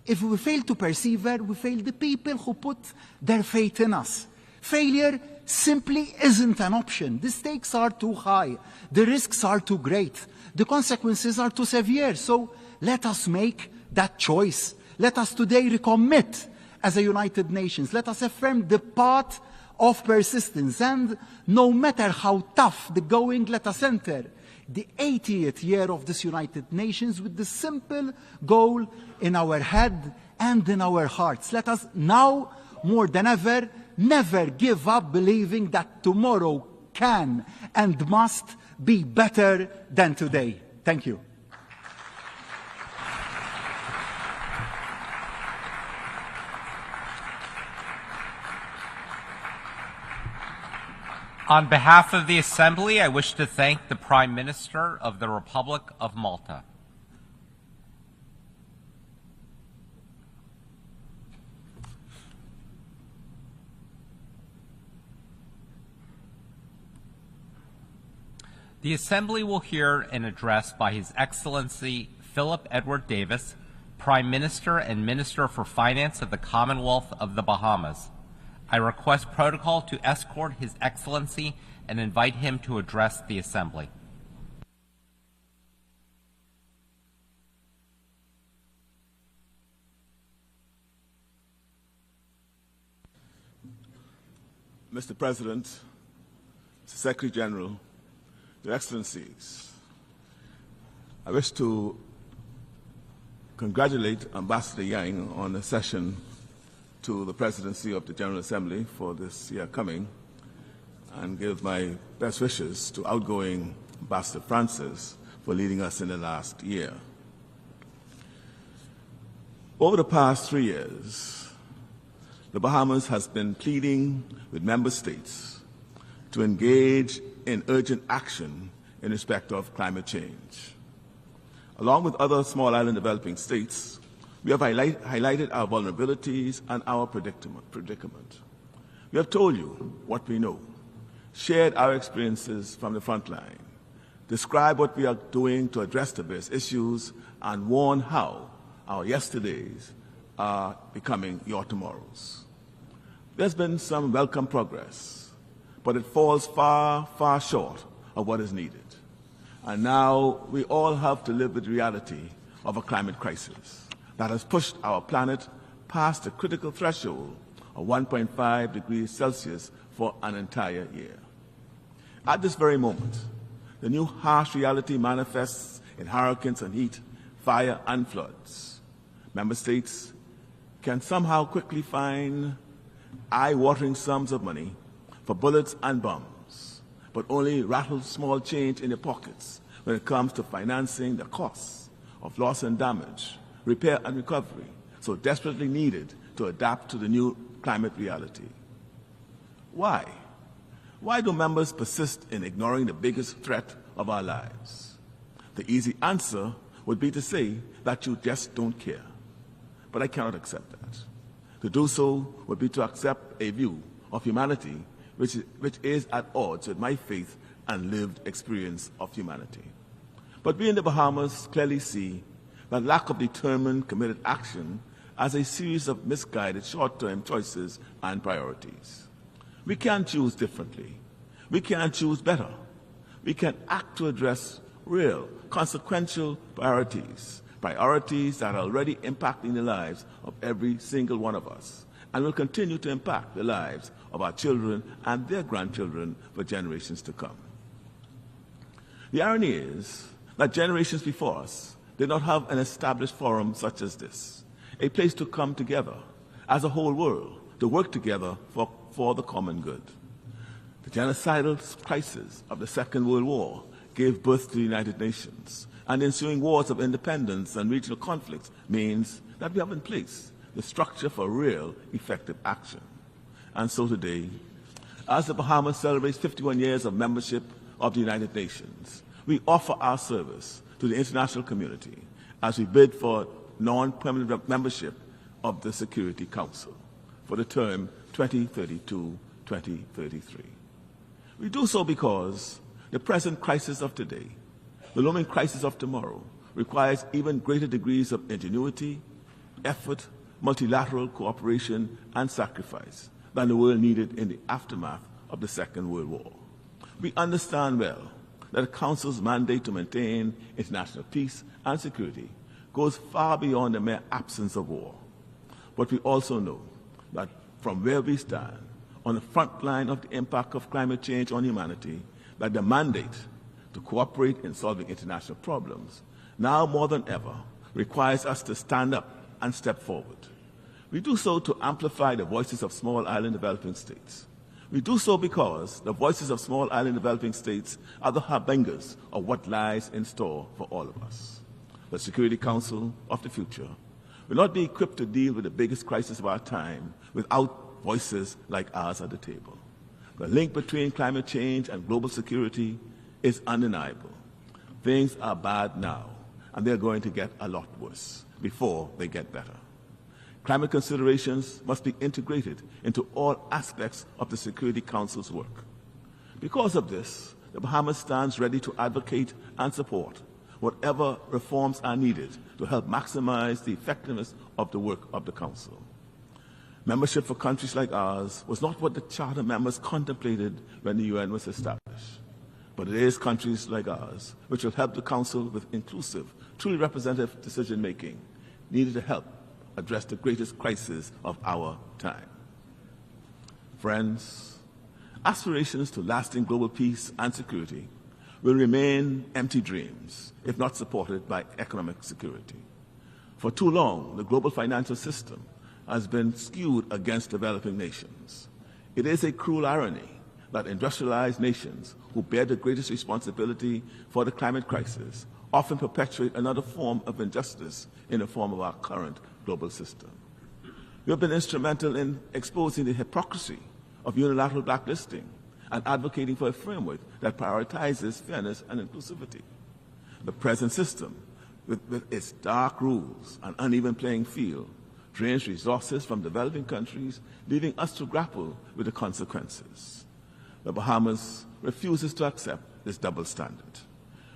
If we fail to persevere, we fail the people who put their faith in us. Failure simply isn't an option. The stakes are too high. The risks are too great. The consequences are too severe. So let us make that choice. Let us today recommit as a United Nations. Let us affirm the path of persistence. And no matter how tough the going, let us enter the 80th year of this United Nations with the simple goal in our head and in our hearts. Let us now, more than ever, never give up believing that tomorrow can and must be better than today. Thank you. On behalf of the Assembly, I wish to thank the Prime Minister of the Republic of Malta. The Assembly will hear an address by His Excellency Philip Edward Davis, Prime Minister and Minister for Finance of the Commonwealth of the Bahamas. I request protocol to escort His Excellency and invite him to address the Assembly. Mr. President, Mr. Secretary General, Your Excellencies, I wish to congratulate Ambassador Yang on the session to the presidency of the General Assembly for this year coming, and give my best wishes to outgoing Ambassador Francis for leading us in the last year. Over the past 3 years, the Bahamas has been pleading with member states to engage in urgent action in respect of climate change. Along with other small island developing states, we have highlighted our vulnerabilities and our predicament. We have told you what we know, shared our experiences from the front line, described what we are doing to address the various issues, and warned how our yesterdays are becoming your tomorrows. There's been some welcome progress, but it falls far, far short of what is needed. And now we all have to live with the reality of a climate crisis that has pushed our planet past the critical threshold of 1.5 degrees Celsius for an entire year. At this very moment, the new harsh reality manifests in hurricanes and heat, fire and floods. Member states can somehow quickly find eye-watering sums of money for bullets and bombs, but only rattle small change in their pockets when it comes to financing the costs of loss and damage, repair and recovery, so desperately needed to adapt to the new climate reality. Why? Why do members persist in ignoring the biggest threat of our lives? The easy answer would be to say that you just don't care. But I cannot accept that. To do so would be to accept a view of humanity which is at odds with my faith and lived experience of humanity. But we in the Bahamas clearly see that lack of determined, committed action as a series of misguided short-term choices and priorities. We can choose differently. We can choose better. We can act to address real, consequential priorities, priorities that are already impacting the lives of every single one of us and will continue to impact the lives of our children and their grandchildren for generations to come. The irony is that generations before us did not have an established forum such as this, a place to come together as a whole world to work together for the common good. The genocidal crisis of the Second World War gave birth to the United Nations, and the ensuing wars of independence and regional conflicts means that we have in place the structure for real, effective action. And so today, as the Bahamas celebrates 51 years of membership of the United Nations, we offer our service to the international community as we bid for non-permanent membership of the Security Council for the term 2032-2033. We do so because the present crisis of today, the looming crisis of tomorrow, requires even greater degrees of ingenuity, effort, multilateral cooperation, and sacrifice than the world needed in the aftermath of the Second World War. We understand well that the Council's mandate to maintain international peace and security goes far beyond the mere absence of war. But we also know that from where we stand, on the front line of the impact of climate change on humanity, that the mandate to cooperate in solving international problems, now more than ever, requires us to stand up and step forward. We do so to amplify the voices of small island developing states. We do so because the voices of small island developing states are the harbingers of what lies in store for all of us. The Security Council of the future will not be equipped to deal with the biggest crisis of our time without voices like ours at the table. The link between climate change and global security is undeniable. Things are bad now, and they're going to get a lot worse before they get better. Climate considerations must be integrated into all aspects of the Security Council's work. Because of this, the Bahamas stands ready to advocate and support whatever reforms are needed to help maximize the effectiveness of the work of the Council. Membership for countries like ours was not what the Charter members contemplated when the UN was established, but it is countries like ours which will help the Council with inclusive, truly representative decision-making needed to help address the greatest crisis of our time. Friends, aspirations to lasting global peace and security will remain empty dreams if not supported by economic security. For too long, the global financial system has been skewed against developing nations. It is a cruel irony that industrialized nations who bear the greatest responsibility for the climate crisis often perpetuate another form of injustice in the form of our current global system. We have been instrumental in exposing the hypocrisy of unilateral blacklisting and advocating for a framework that prioritizes fairness and inclusivity. The present system, with its dark rules and uneven playing field, drains resources from developing countries, leaving us to grapple with the consequences. The Bahamas refuses to accept this double standard.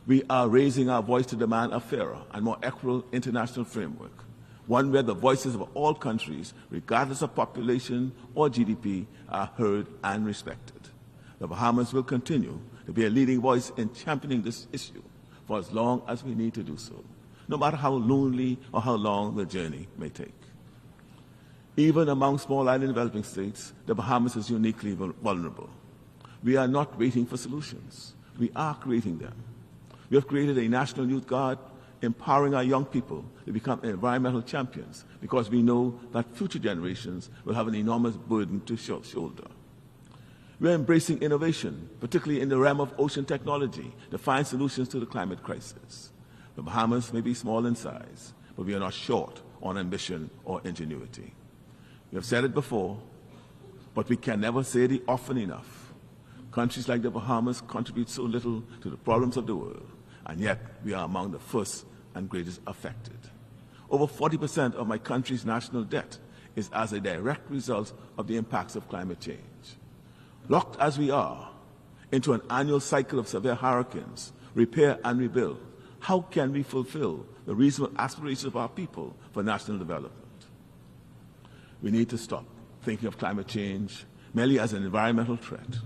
We are raising our voice to demand a fairer and more equitable international framework, one where the voices of all countries, regardless of population or GDP, are heard and respected. The Bahamas will continue to be a leading voice in championing this issue for as long as we need to do so, no matter how lonely or how long the journey may take. Even among small island developing states, the Bahamas is uniquely vulnerable. We are not waiting for solutions. We are creating them. We have created a National Youth Guard, empowering our young people to become environmental champions because we know that future generations will have an enormous burden to shoulder. We are embracing innovation, particularly in the realm of ocean technology, to find solutions to the climate crisis. The Bahamas may be small in size, but we are not short on ambition or ingenuity. We have said it before, but we can never say it often enough. Countries like the Bahamas contribute so little to the problems of the world, and yet we are among the first and greatest affected. Over 40% of my country's national debt is as a direct result of the impacts of climate change. Locked as we are into an annual cycle of severe hurricanes, repair and rebuild, how can we fulfill the reasonable aspirations of our people for national development? We need to stop thinking of climate change merely as an environmental threat.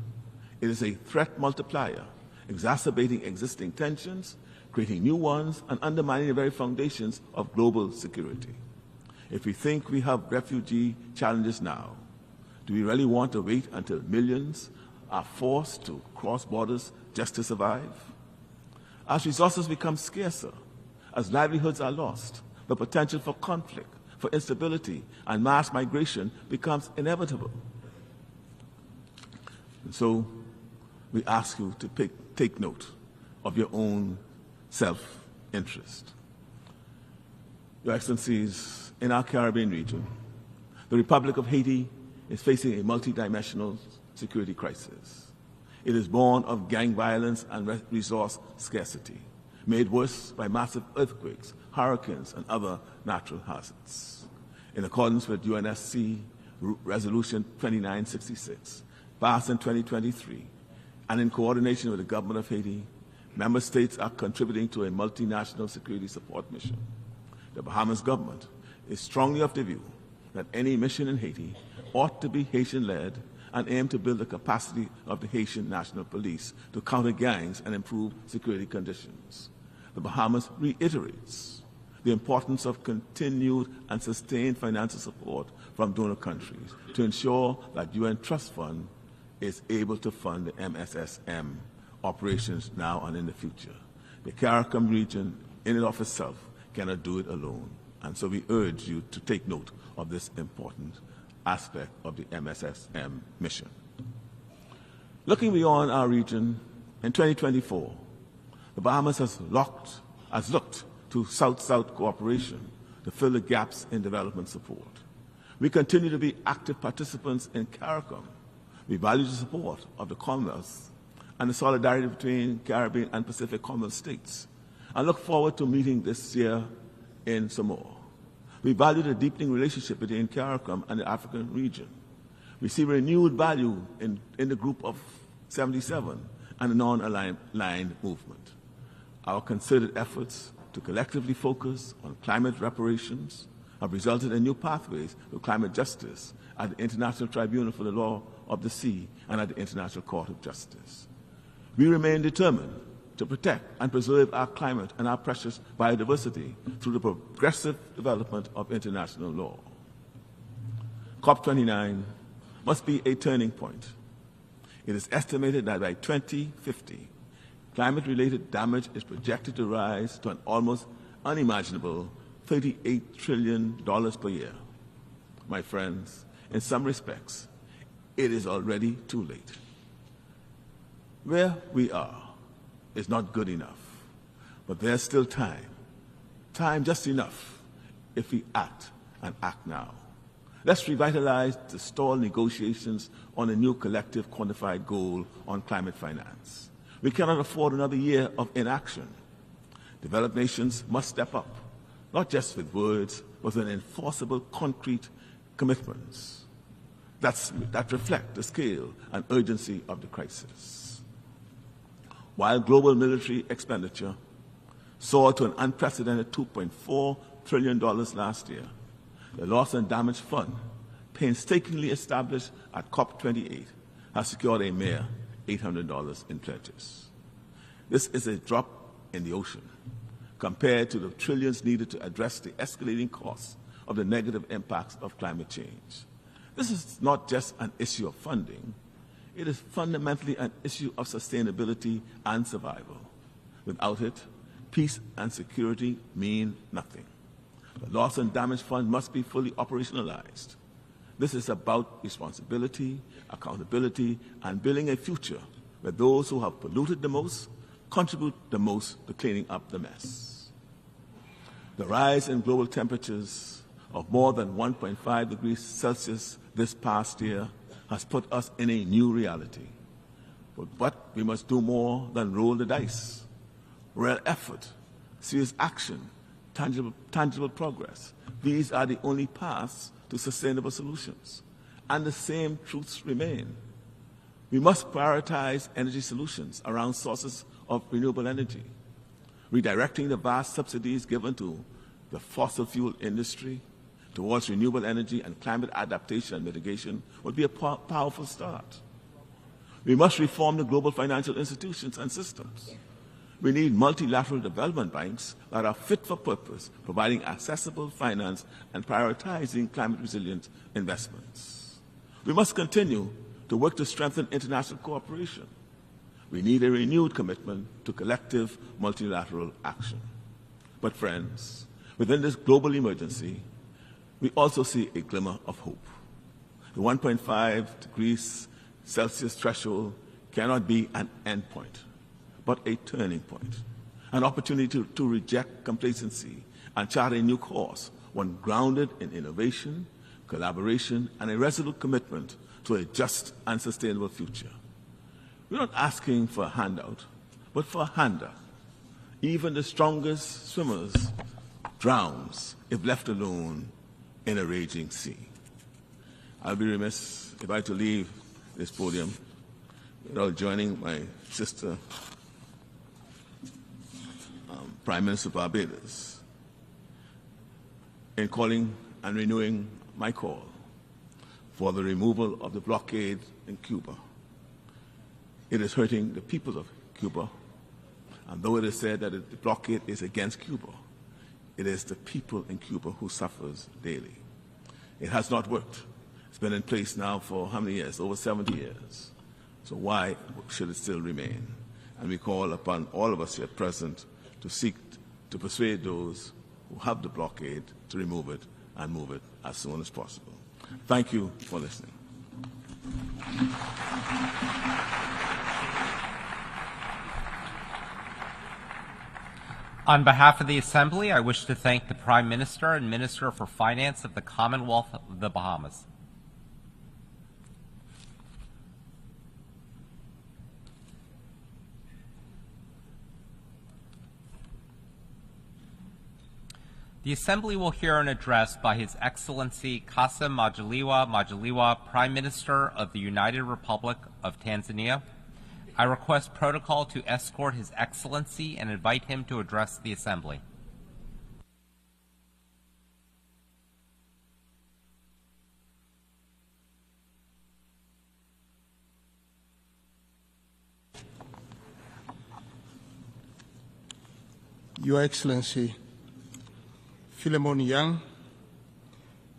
It is a threat multiplier, exacerbating existing tensions, creating new ones, and undermining the very foundations of global security. If we think we have refugee challenges now, do we really want to wait until millions are forced to cross borders just to survive? As resources become scarcer, as livelihoods are lost, the potential for conflict, for instability, and mass migration becomes inevitable. And so we ask you to take note of your own self-interest. Your Excellencies, in our Caribbean region, the Republic of Haiti is facing a multidimensional security crisis. It is born of gang violence and resource scarcity, made worse by massive earthquakes, hurricanes, and other natural hazards. In accordance with UNSC Resolution 2966, passed in 2023, and in coordination with the government of Haiti, member states are contributing to a multinational security support mission. The Bahamas government is strongly of the view that any mission in Haiti ought to be Haitian-led and aim to build the capacity of the Haitian National Police to counter gangs and improve security conditions. The Bahamas reiterates the importance of continued and sustained financial support from donor countries to ensure that UN Trust Fund is able to fund the MSSM operations now and in the future. The CARICOM region in and of itself cannot do it alone, and so we urge you to take note of this important aspect of the MSSM mission. Looking beyond our region, in 2024, the Bahamas has looked to South-South cooperation to fill the gaps in development support. We continue to be active participants in CARICOM. We value the support of the Commonwealth and the solidarity between Caribbean and Pacific Commonwealth states, and look forward to meeting this year in Samoa. We value the deepening relationship between CARICOM and the African region. We see renewed value in the Group of 77 and the non-aligned movement. Our concerted efforts to collectively focus on climate reparations have resulted in new pathways to climate justice at the International Tribunal for the Law of the Sea and at the International Court of Justice. We remain determined to protect and preserve our climate and our precious biodiversity through the progressive development of international law. COP29 must be a turning point. It is estimated that by 2050, climate-related damage is projected to rise to an almost unimaginable $38 trillion per year. My friends, in some respects, it is already too late. Where we are is not good enough, but there's still time. Time just enough if we act, and act now. Let's revitalize the stalled negotiations on a new collective quantified goal on climate finance. We cannot afford another year of inaction. Developed nations must step up, not just with words, but with enforceable, concrete commitments that reflect the scale and urgency of the crisis. While global military expenditure soared to an unprecedented $2.4 trillion last year, the Loss and Damage Fund, painstakingly established at COP28, has secured a mere $800 in pledges. This is a drop in the ocean compared to the trillions needed to address the escalating costs of the negative impacts of climate change. This is not just an issue of funding, it is fundamentally an issue of sustainability and survival. Without it, peace and security mean nothing. The Loss and Damage Fund must be fully operationalized. This is about responsibility, accountability, and building a future where those who have polluted the most contribute the most to cleaning up the mess. The rise in global temperatures of more than 1.5 degrees Celsius this past year has put us in a new reality. But we must do more than roll the dice. Real effort, serious action, tangible progress. These are the only paths to sustainable solutions. And the same truths remain. We must prioritize energy solutions around sources of renewable energy. Redirecting the vast subsidies given to the fossil fuel industry towards renewable energy and climate adaptation and mitigation would be a powerful start. We must reform the global financial institutions and systems. We need multilateral development banks that are fit for purpose, providing accessible finance and prioritizing climate-resilient investments. We must continue to work to strengthen international cooperation. We need a renewed commitment to collective multilateral action. But friends, within this global emergency, we also see a glimmer of hope. The 1.5 degrees Celsius threshold cannot be an endpoint, but a turning point, an opportunity to reject complacency and chart a new course, one grounded in innovation, collaboration, and a resolute commitment to a just and sustainable future. We're not asking for a handout, but for a hander. Even the strongest swimmers drowns if left alone in a raging sea. I'll be remiss if I had to leave this podium without joining my sister, Prime Minister of Barbados, in calling and renewing my call for the removal of the blockade in Cuba. It is hurting the people of Cuba, and though it is said that the blockade is against Cuba, it is the people in Cuba who suffers daily. It has not worked. It's been in place now for how many years? Over 70 years. So why should it still remain? And we call upon all of us here present to seek to persuade those who have the blockade to remove it and move it as soon as possible. Thank you for listening. On behalf of the Assembly, I wish to thank the Prime Minister and Minister for Finance of the Commonwealth of the Bahamas. The Assembly will hear an address by His Excellency Kassim Majaliwa, Prime Minister of the United Republic of Tanzania. I request protocol to escort His Excellency and invite him to address the Assembly. Your Excellency, Philemon Yang,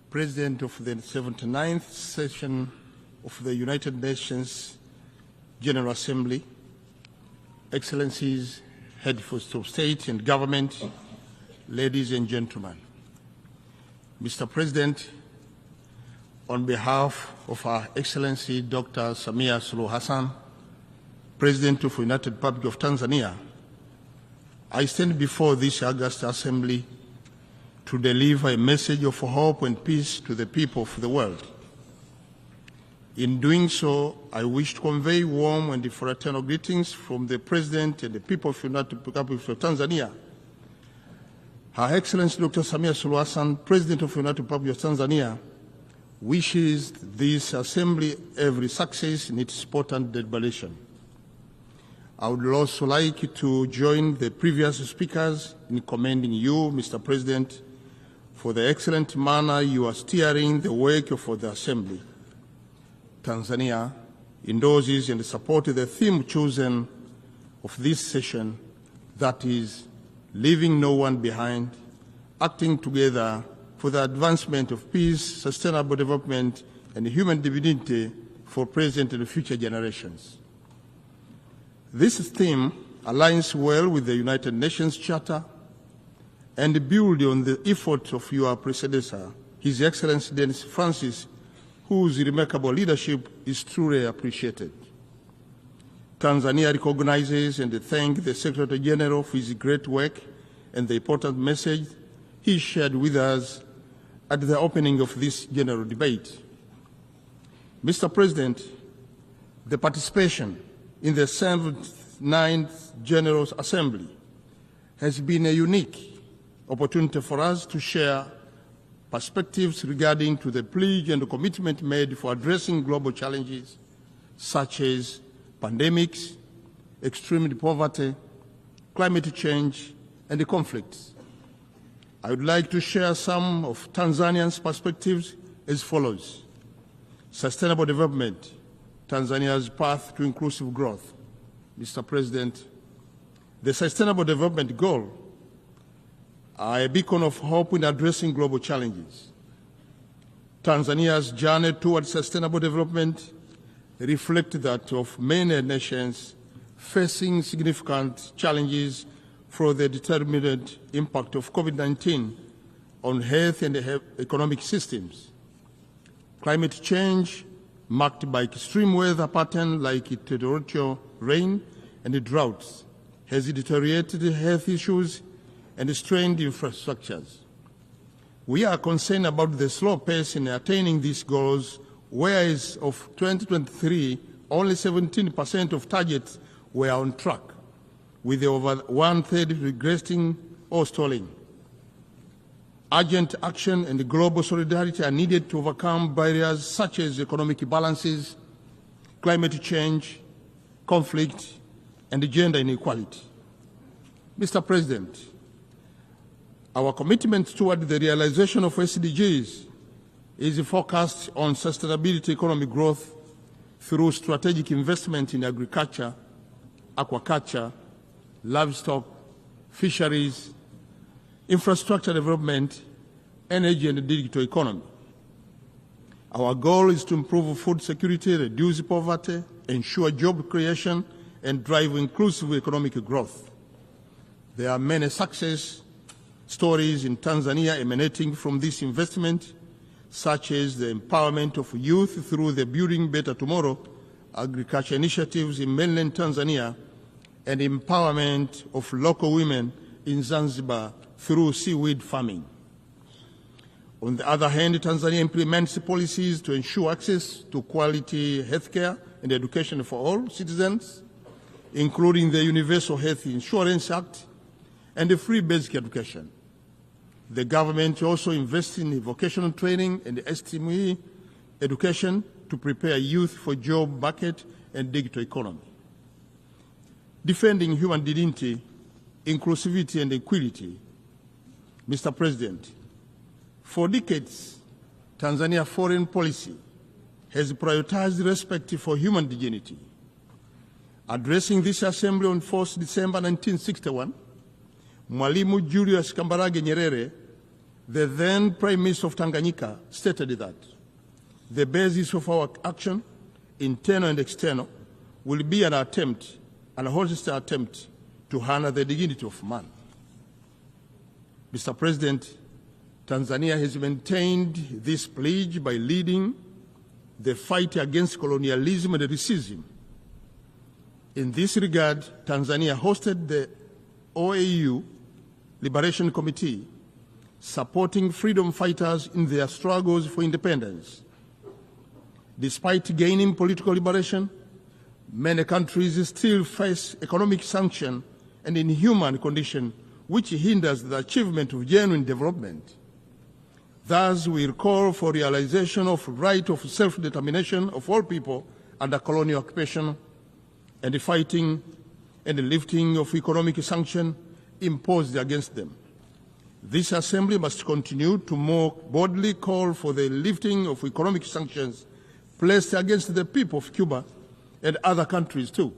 President of the 79th session of the United Nations General Assembly, Excellencies, Heads of State and Government, ladies and gentlemen. Mr. President, on behalf of Her Excellency Dr. Samia Suluhu Hassan, President of the United Republic of Tanzania, I stand before this august assembly to deliver a message of hope and peace to the people of the world. In doing so, I wish to convey warm and fraternal greetings from the President and the people of the United Republic of Tanzania. Her Excellency Dr. Samia Suluhu Hassan, President of the United Republic of Tanzania, wishes this assembly every success in its important deliberation. I would also like to join the previous speakers in commending you, Mr. President, for the excellent manner you are steering the work of the Assembly. Tanzania endorses and supports the theme chosen of this session, that is, leaving no one behind, acting together for the advancement of peace, sustainable development, and human dignity for present and future generations. This theme aligns well with the United Nations Charter and builds on the efforts of your predecessor, His Excellency Dennis Francis, whose remarkable leadership is truly appreciated. Tanzania recognizes and thanks the Secretary General for his great work and the important message he shared with us at the opening of this general debate. Mr. President, the participation in the 79th General Assembly has been a unique opportunity for us to share perspectives regarding to the pledge and commitment made for addressing global challenges such as pandemics, extreme poverty, climate change, and conflicts. I would like to share some of Tanzania's perspectives as follows. Sustainable development, Tanzania's path to inclusive growth. Mr. President, the Sustainable Development Goal are a beacon of hope in addressing global challenges. Tanzania's journey towards sustainable development reflects that of many nations facing significant challenges from the determined impact of COVID-19 on health and economic systems. Climate change, marked by extreme weather patterns like torrential rain and droughts, has deteriorated health issues and strained infrastructures. We are concerned about the slow pace in attaining these goals, whereas of 2023, only 17% of targets were on track, with over one-third regressing or stalling. Urgent action and global solidarity are needed to overcome barriers such as economic imbalances, climate change, conflict, and gender inequality. Mr. President, our commitment toward the realization of SDGs is focused on sustainability economic growth through strategic investment in agriculture, aquaculture, livestock, fisheries, infrastructure development, energy and digital economy. Our goal is to improve food security, reduce poverty, ensure job creation, and drive inclusive economic growth. There are many success stories in Tanzania emanating from this investment, such as the empowerment of youth through the Building Better Tomorrow agriculture initiatives in mainland Tanzania and empowerment of local women in Zanzibar through seaweed farming. On the other hand, Tanzania implements policies to ensure access to quality healthcare and education for all citizens, including the Universal Health Insurance Act and the free basic education. The government also invests in vocational training and STEM education to prepare youth for job market and digital economy. Defending human dignity, inclusivity, and equality. Mr. President, for decades, Tanzania foreign policy has prioritized respect for human dignity. Addressing this assembly on 4th December 1961, Mwalimu Julius Kambarage Nyerere, the then Prime Minister of Tanganyika, stated that the basis of our action, internal and external, will be an attempt, an honest attempt, to honor the dignity of man. Mr. President, Tanzania has maintained this pledge by leading the fight against colonialism and racism. In this regard, Tanzania hosted the OAU Liberation Committee, supporting freedom fighters in their struggles for independence. Despite gaining political liberation, many countries still face economic sanction and inhuman conditions which hinders the achievement of genuine development. Thus, we call for realization of right of self-determination of all people under colonial occupation and the fighting and the lifting of economic sanctions imposed against them. This Assembly must continue to more boldly call for the lifting of economic sanctions placed against the people of Cuba and other countries too.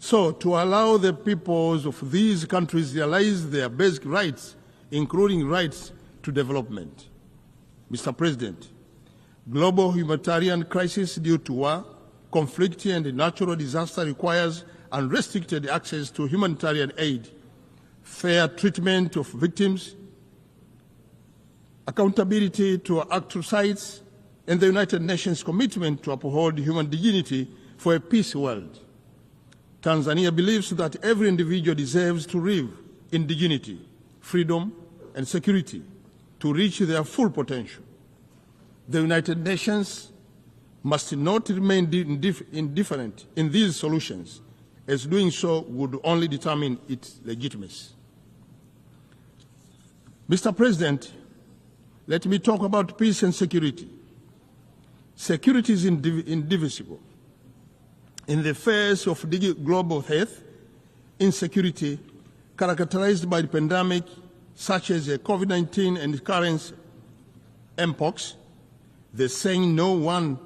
So, to allow the peoples of these countries to realize their basic rights, including rights to development. Mr. President, global humanitarian crisis due to war, conflict, and natural disaster requires unrestricted access to humanitarian aid, fair treatment of victims, accountability to actual sites, and the United Nations commitment to uphold human dignity for a peace world. Tanzania believes that every individual deserves to live in dignity, freedom, and security to reach their full potential. The United Nations must not remain indifferent in these solutions, as doing so would only determine its legitimacy. Mr. President, let me talk about peace and security. Security is indivisible. In the face of global health insecurity characterized by the pandemic such as COVID-19 and current mpox, the saying no one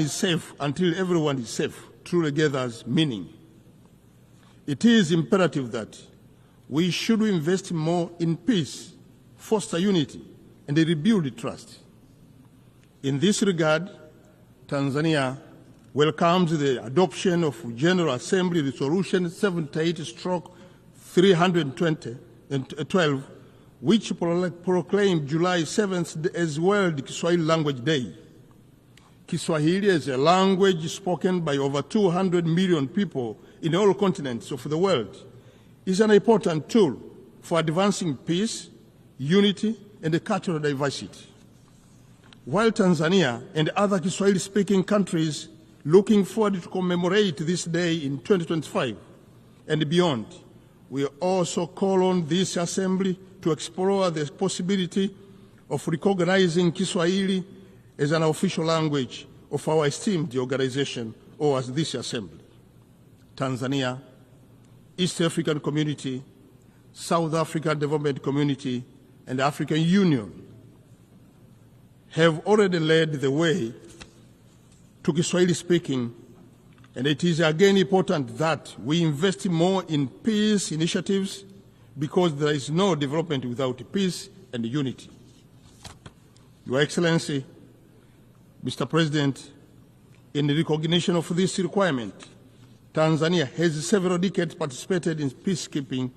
is safe until everyone is safe truly gathers meaning. It is imperative that we should invest more in peace, foster unity, and rebuild trust. In this regard, Tanzania welcomes the adoption of General Assembly Resolution 78/312, which proclaimed July 7th as World Kiswahili Language Day. Kiswahili is a language spoken by over 200 million people in all continents of the world. It is an important tool for advancing peace, unity, and cultural diversity. While Tanzania and other Kiswahili-speaking countries looking forward to commemorate this day in 2025 and beyond, we also call on this Assembly to explore the possibility of recognizing Kiswahili as an official language of our esteemed organization or as this Assembly. Tanzania, East African Community, South African Development Community, and the African Union have already led the way to Kiswahili speaking, and it is again important that we invest more in peace initiatives because there is no development without peace and unity. Your Excellency, Mr. President, in recognition of this requirement, Tanzania has several decades participated in peacekeeping,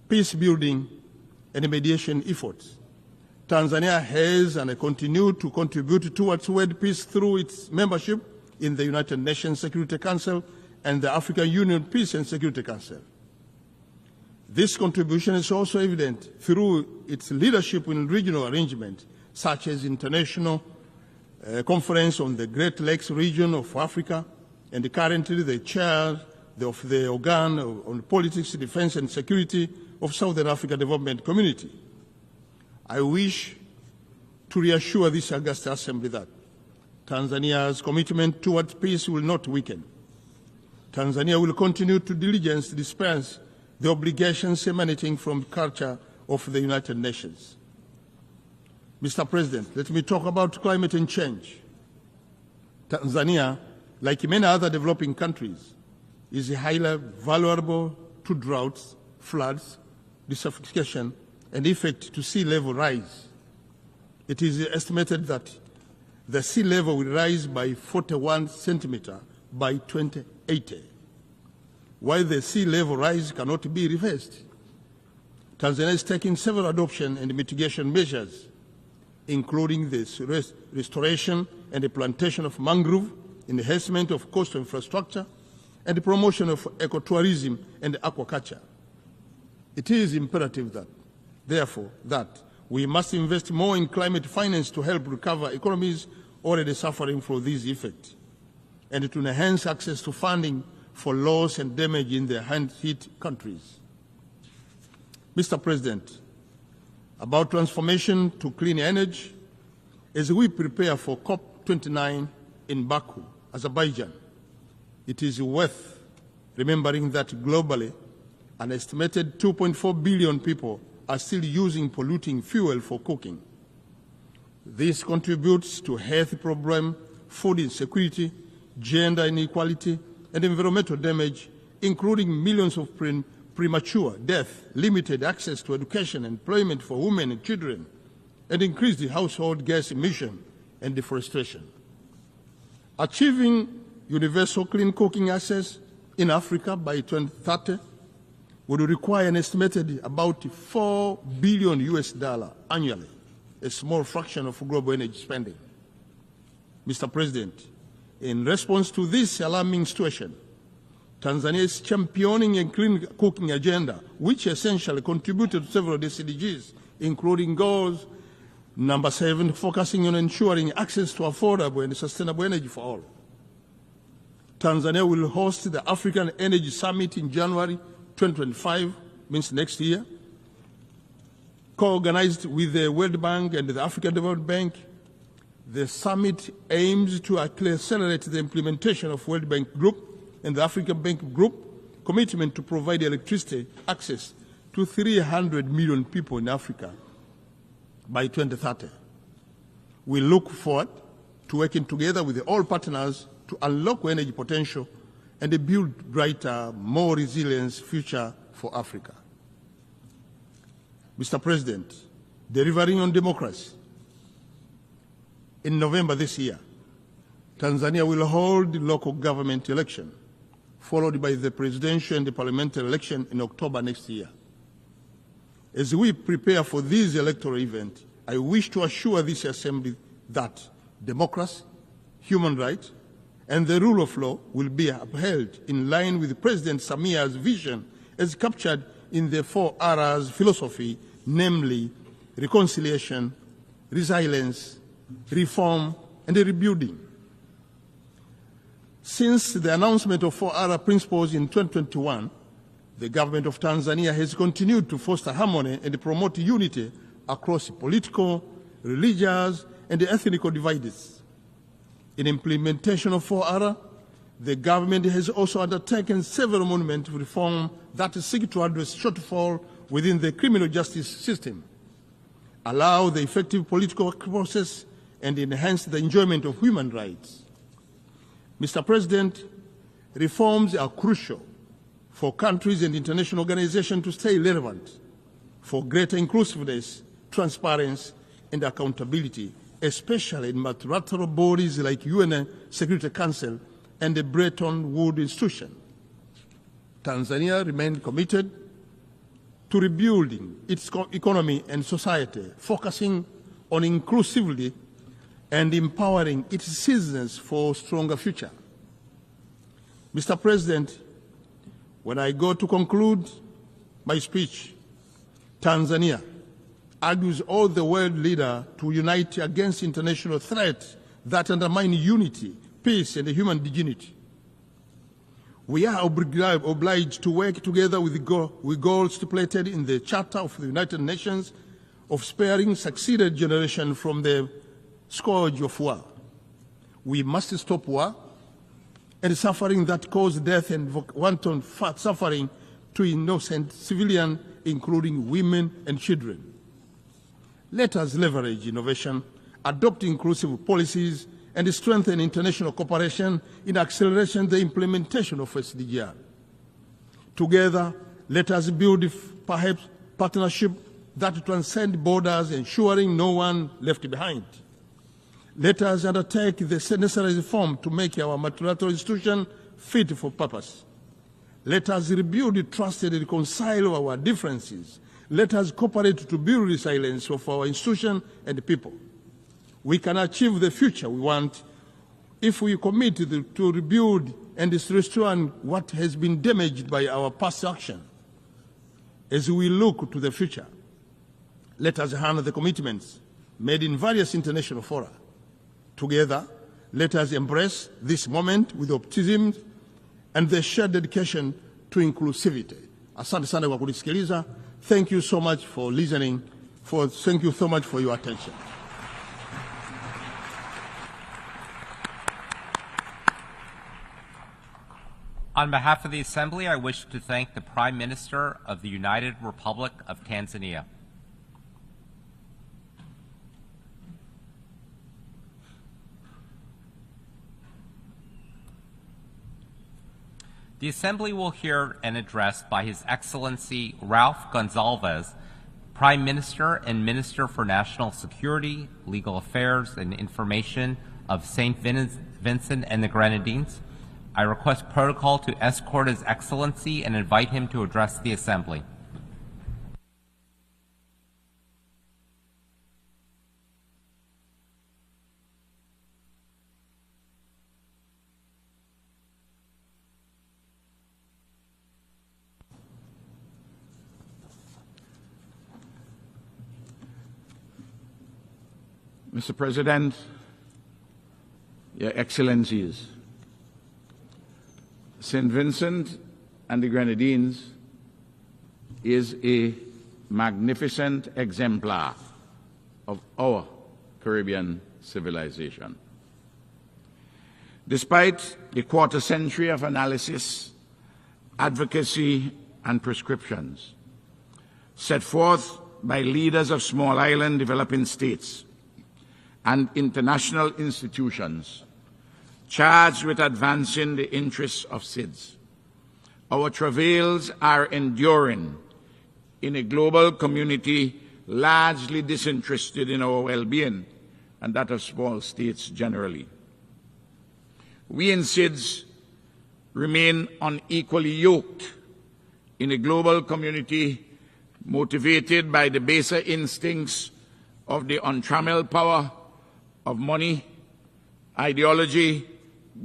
peace building, and mediation efforts. Tanzania has and continues to contribute towards world peace through its membership in the United Nations Security Council and the African Union Peace and Security Council. This contribution is also evident through its leadership in regional arrangements, such as International Conference on the Great Lakes region of Africa, and currently the chair of the organ on politics, defense, and security of Southern Africa Development Community. I wish to reassure this august Assembly that Tanzania's commitment towards peace will not weaken. Tanzania will continue to diligently dispense the obligations emanating from the culture of the United Nations. Mr. President, let me talk about climate and change. Tanzania, like many other developing countries, is highly vulnerable to droughts, floods, desertification, and effect to sea level rise. It is estimated that the sea level will rise by 41 centimeters by 2080. While the sea level rise cannot be reversed, Tanzania is taking several adoption and mitigation measures, including the restoration and the plantation of mangrove, enhancement of coastal infrastructure, and the promotion of ecotourism and aquaculture. It is imperative that, therefore, that we must invest more in climate finance to help recover economies already suffering from these effects, and to enhance access to funding for loss and damage in the hand-hit countries. Mr. President, about transformation to clean energy, as we prepare for COP29 in Baku, Azerbaijan, it is worth remembering that globally, an estimated 2.4 billion people are still using polluting fuel for cooking. This contributes to health problems, food insecurity, gender inequality, and environmental damage, including millions of premature death, limited access to education and employment for women and children, and increased household gas emission and deforestation. Achieving universal clean cooking access in Africa by 2030 would require an estimated about $4 billion annually, a small fraction of global energy spending. Mr. President, in response to this alarming situation, Tanzania is championing a clean cooking agenda, which essentially contributed to several SDGs, including goals number 7, focusing on ensuring access to affordable and sustainable energy for all. Tanzania will host the African Energy Summit in January 2025, means next year, co-organized with the World Bank and the African Development Bank. The summit aims to accelerate the implementation of World Bank Group and the African Bank Group commitment to provide electricity access to 300 million people in Africa by 2030. We look forward to working together with all partners to unlock energy potential and build brighter, more resilient future for Africa. Mr. President, delivering on democracy. In November this year, Tanzania will hold the local government election, followed by the presidential and the parliamentary election in October next year. As we prepare for this electoral event, I wish to assure this Assembly that democracy, human rights, and the rule of law will be upheld in line with President Samia's vision as captured in the 4 R's philosophy, namely reconciliation, resilience, reform, and rebuilding. Since the announcement of 4R principles in 2021, the government of Tanzania has continued to foster harmony and promote unity across political, religious, and ethnic divides. In implementation of 4R, the government has also undertaken several monumental reforms that seek to address shortfall within the criminal justice system, allow the effective political process, and enhance the enjoyment of human rights. Mr. President, reforms are crucial for countries and international organizations to stay relevant, for greater inclusiveness, transparency, and accountability, especially in multilateral bodies like UN Security Council and the Bretton Woods Institution. Tanzania remains committed to rebuilding its economy and society, focusing on inclusivity and empowering its citizens for a stronger future. Mr. President, when I go to conclude my speech, Tanzania argues all the world leaders to unite against international threats that undermine unity, peace, and human dignity. We are obliged to work together with goals stipulated in the Charter of the United Nations of sparing succeeded generation from the scourge of war. We must stop war and suffering that cause death and wanton suffering to innocent civilians, including women and children. Let us leverage innovation, adopt inclusive policies, and strengthen international cooperation in accelerating the implementation of SDGs. Together, let us build perhaps partnership that transcend borders, ensuring no one left behind. Let us undertake the necessary reform to make our multilateral institution fit for purpose. Let us rebuild trust and reconcile our differences, Let us cooperate to build resilience of our institutions and the people. We can achieve the future we want if we commit to rebuild and restore what has been damaged by our past action. As we look to the future, let us honor the commitments made in various international fora. Together, let us embrace this moment with optimism and the shared dedication to inclusivity. Asante sana kwa kunisikiliza. Thank you so much for listening. Thank you so much for your attention. On behalf of the Assembly, I wish to thank the Prime Minister of the United Republic of Tanzania. The Assembly will hear an address by His Excellency Ralph Gonsalves, Prime Minister and Minister for National Security, Legal Affairs, and Information of St. Vincent and the Grenadines. I request protocol to escort His Excellency and invite him to address the Assembly. Mr. President, Your Excellencies, St. Vincent and the Grenadines is a magnificent exemplar of our Caribbean civilization. Despite a quarter century of analysis, advocacy, and prescriptions set forth by leaders of small island developing states and international institutions charged with advancing the interests of SIDS, our travails are enduring in a global community largely disinterested in our well-being and that of small states generally. We in SIDS remain unequally yoked in a global community motivated by the baser instincts of the untrammeled power of money, ideology,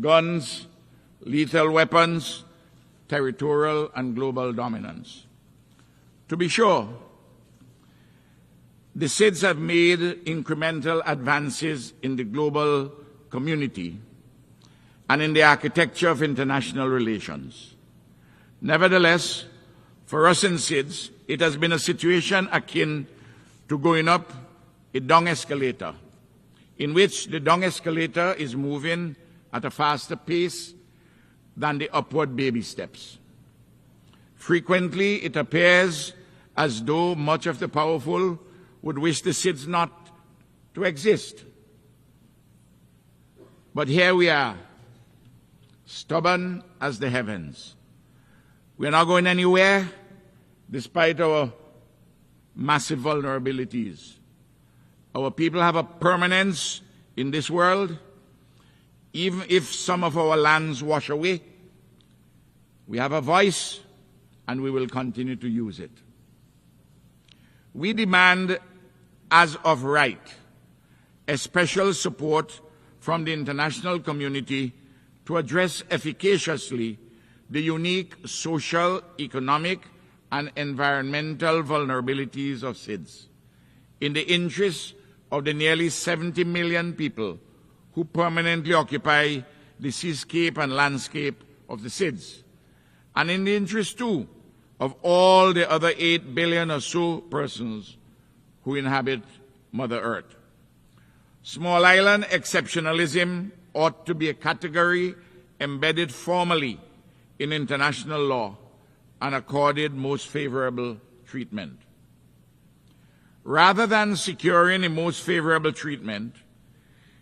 guns, lethal weapons, territorial and global dominance. To be sure, the SIDS have made incremental advances in the global community and in the architecture of international relations. Nevertheless, for us in SIDS, it has been a situation akin to going up a dung escalator, in which the dung escalator is moving at a faster pace than the upward baby steps. Frequently, it appears as though much of the powerful would wish the SIDS not to exist. But here we are, stubborn as the heavens. We are not going anywhere despite our massive vulnerabilities. Our people have a permanence in this world. Even if some of our lands wash away, we have a voice and we will continue to use it. We demand, as of right, a special support from the international community to address efficaciously the unique social, economic, and environmental vulnerabilities of SIDS in the interests of the nearly 70 million people who permanently occupy the seascape and landscape of the SIDS, and in the interest, too, of all the other 8 billion or so persons who inhabit Mother Earth. Small island exceptionalism ought to be a category embedded formally in international law and accorded most favorable treatment. Rather than securing a most favorable treatment,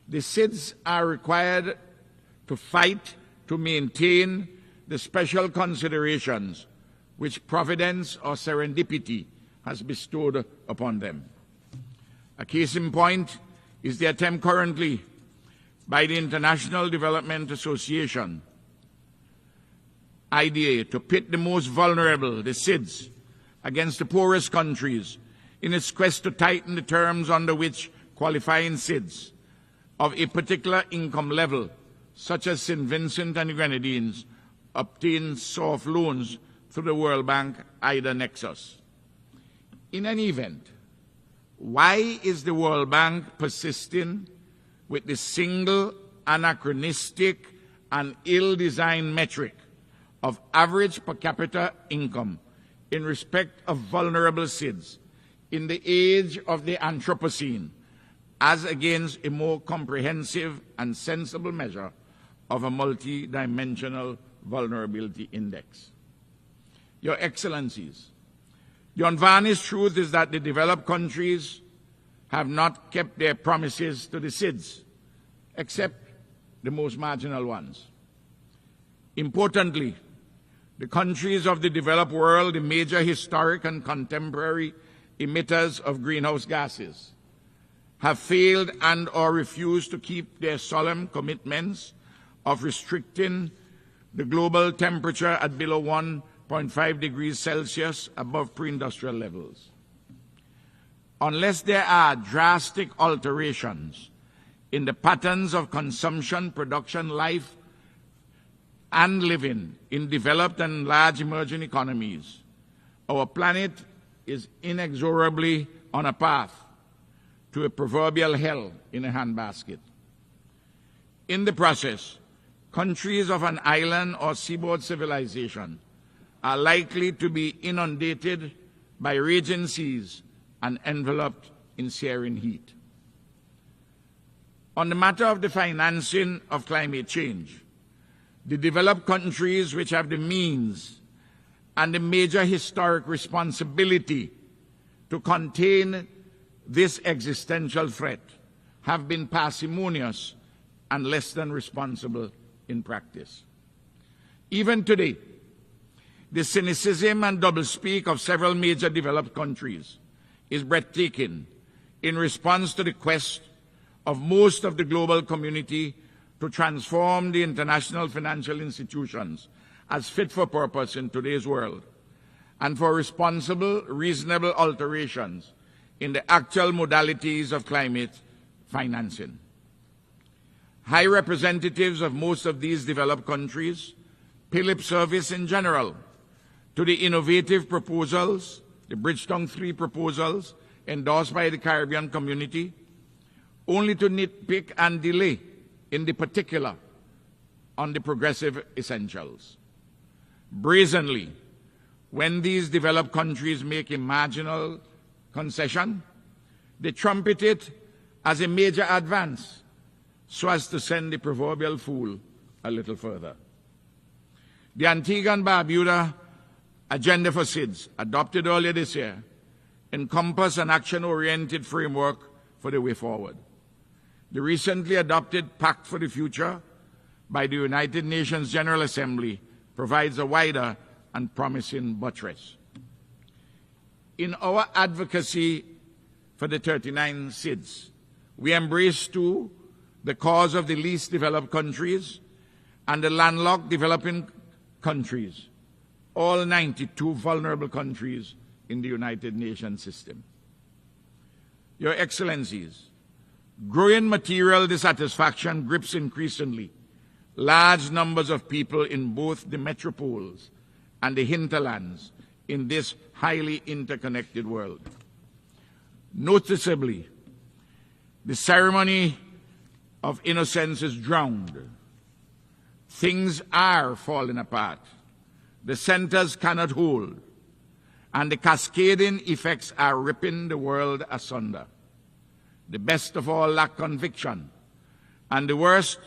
the SIDS are required to fight to maintain the special considerations which providence or serendipity has bestowed upon them. A case in point is the attempt currently by the International Development Association, IDA, to pit the most vulnerable, the SIDS, against the poorest countries in its quest to tighten the terms under which qualifying SIDS of a particular income level, such as St. Vincent and the Grenadines, obtain soft loans through the World Bank IDA nexus. In any event, why is the World Bank persisting with the single, anachronistic, and ill-designed metric of average per capita income in respect of vulnerable SIDS in the age of the Anthropocene, as against a more comprehensive and sensible measure of a multi-dimensional vulnerability index? Your Excellencies, the unvarnished truth is that the developed countries have not kept their promises to the SIDS, except the most marginal ones. Importantly, the countries of the developed world, the major historic and contemporary emitters of greenhouse gases, have failed and or refused to keep their solemn commitments of restricting the global temperature at below 1.5 degrees Celsius above pre-industrial levels. Unless there are drastic alterations in the patterns of consumption, production, life, and living in developed and large emerging economies, our planet is inexorably on a path to a proverbial hell in a handbasket. In the process, countries of an island or seaboard civilization are likely to be inundated by raging seas and enveloped in searing heat. On the matter of the financing of climate change, the developed countries which have the means and the major historic responsibility to contain this existential threat have been parsimonious and less than responsible in practice. Even today, the cynicism and doublespeak of several major developed countries is breathtaking in response to the quest of most of the global community to transform the international financial institutions as fit for purpose in today's world, and for responsible, reasonable alterations in the actual modalities of climate financing. High representatives of most of these developed countries pay lip service in general to the innovative proposals, the Bridgetown 3 proposals endorsed by the Caribbean community, only to nitpick and delay in the particular on the progressive essentials. Brazenly, when these developed countries make a marginal concession, they trumpet it as a major advance so as to send the proverbial fool a little further. The Antigua and Barbuda Agenda for SIDS, adopted earlier this year, encompass an action-oriented framework for the way forward. The recently adopted Pact for the Future by the United Nations General Assembly provides a wider and promising buttress. In our advocacy for the 39 SIDS, we embrace too the cause of the least developed countries and the landlocked developing countries, all 92 vulnerable countries in the United Nations system. Your Excellencies, growing material dissatisfaction grips increasingly large numbers of people in both the metropoles and the hinterlands in this highly interconnected world. Noticeably, the ceremony of innocence is drowned. Things are falling apart. The centers cannot hold, and the cascading effects are ripping the world asunder. The best of all lack conviction, and the worst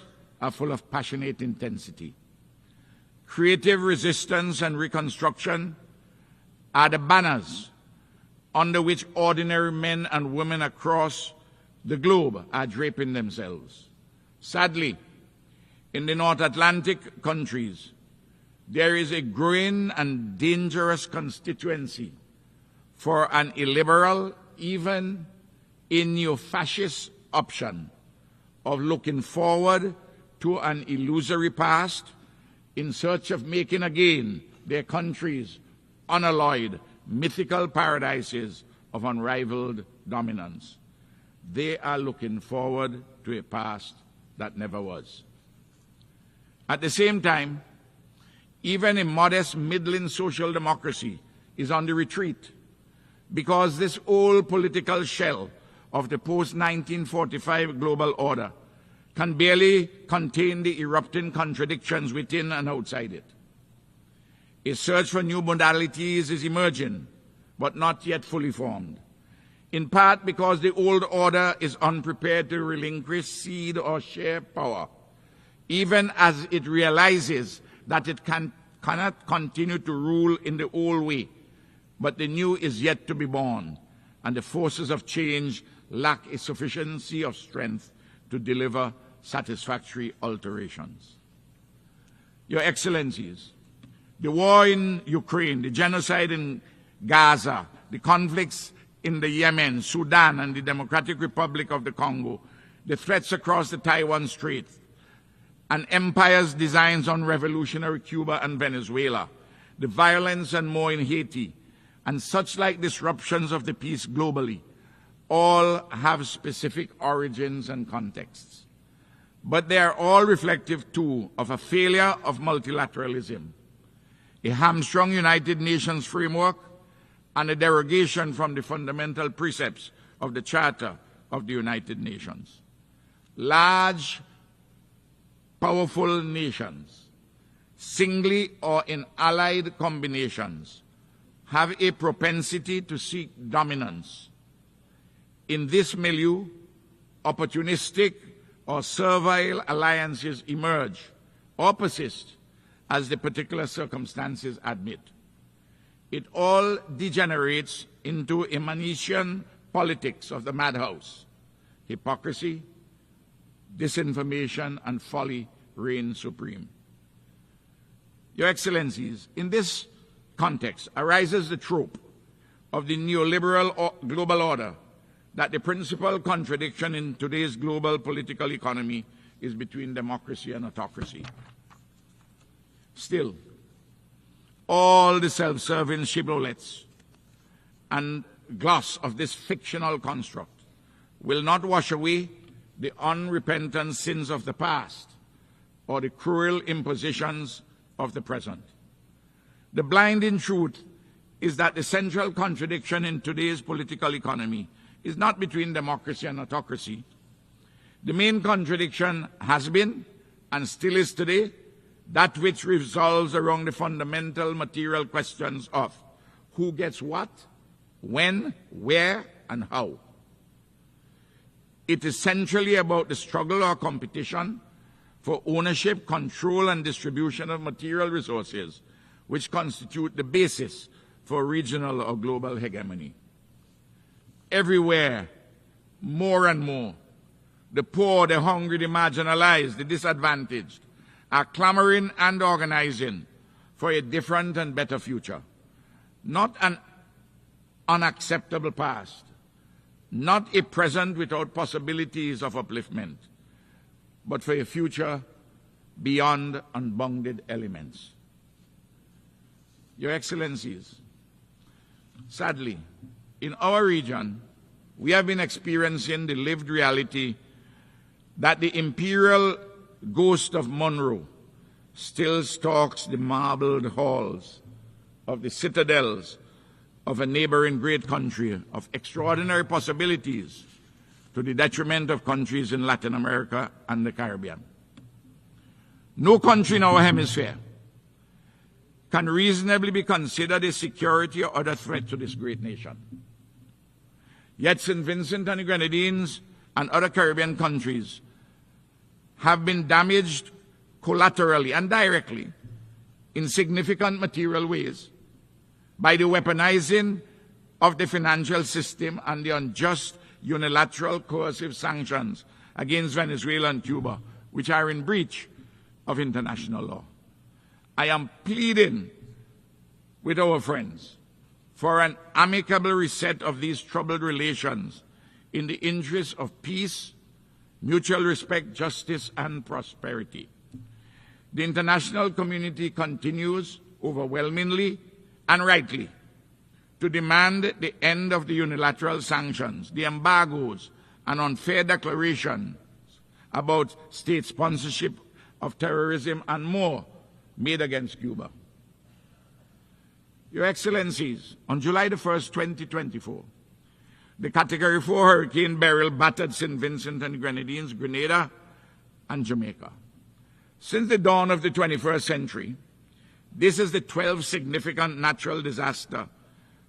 are full of passionate intensity. Creative resistance and reconstruction are the banners under which ordinary men and women across the globe are draping themselves. Sadly, in the North Atlantic countries, there is a growing and dangerous constituency for an illiberal, even a neo-fascist option of looking forward to an illusory past in search of making again their countries unalloyed mythical paradises of unrivaled dominance. They are looking forward to a past that never was. At the same time, even a modest middling social democracy is on the retreat because this old political shell of the post-1945 global order can barely contain the erupting contradictions within and outside it. A search for new modalities is emerging, but not yet fully formed, in part because the old order is unprepared to relinquish, cede, or share power, even as it realizes that it cannot continue to rule in the old way, but the new is yet to be born, and the forces of change lack a sufficiency of strength to deliver satisfactory alterations. Your Excellencies, the war in Ukraine, the genocide in Gaza, the conflicts in the Yemen, Sudan, and the Democratic Republic of the Congo, the threats across the Taiwan Strait, and empire's designs on revolutionary Cuba and Venezuela, the violence and more in Haiti, and such like disruptions of the peace globally, all have specific origins and contexts. But they are all reflective, too, of a failure of multilateralism, a hamstrung United Nations framework, and a derogation from the fundamental precepts of the Charter of the United Nations. Large, powerful nations, singly or in allied combinations, have a propensity to seek dominance. In this milieu, opportunistic or servile alliances emerge or persist as the particular circumstances admit. It all degenerates into a Manichean politics of the madhouse. Hypocrisy, disinformation, and folly reign supreme. Your Excellencies, in this context arises the trope of the neoliberal global order that the principal contradiction in today's global political economy is between democracy and autocracy. Still, all the self-serving shibboleths and gloss of this fictional construct will not wash away the unrepentant sins of the past or the cruel impositions of the present. The blinding truth is that the central contradiction in today's political economy is not between democracy and autocracy. The main contradiction has been, and still is today, that which revolves around the fundamental material questions of who gets what, when, where, and how. It is centrally about the struggle or competition for ownership, control, and distribution of material resources, which constitute the basis for regional or global hegemony. Everywhere, more and more, the poor, the hungry, the marginalized, the disadvantaged are clamoring and organizing for a different and better future. Not an unacceptable past, not a present without possibilities of upliftment, but for a future beyond unbounded elements. Your Excellencies, sadly, in our region, we have been experiencing the lived reality that the imperial ghost of Monroe still stalks the marbled halls of the citadels of a neighboring great country of extraordinary possibilities to the detriment of countries in Latin America and the Caribbean. No country in our hemisphere can reasonably be considered a security or other threat to this great nation. Yet St. Vincent and the Grenadines and other Caribbean countries have been damaged collaterally and directly in significant material ways by the weaponizing of the financial system and the unjust unilateral coercive sanctions against Venezuela and Cuba, which are in breach of international law. I am pleading with our friends for an amicable reset of these troubled relations in the interest of peace, mutual respect, justice, and prosperity. The international community continues overwhelmingly and rightly to demand the end of the unilateral sanctions, the embargoes, and unfair declarations about state sponsorship of terrorism and more made against Cuba. Your Excellencies, on July the 1st, 2024, the Category 4 Hurricane Beryl battered St. Vincent and the Grenadines, Grenada, and Jamaica. Since the dawn of the 21st century, this is the 12th significant natural disaster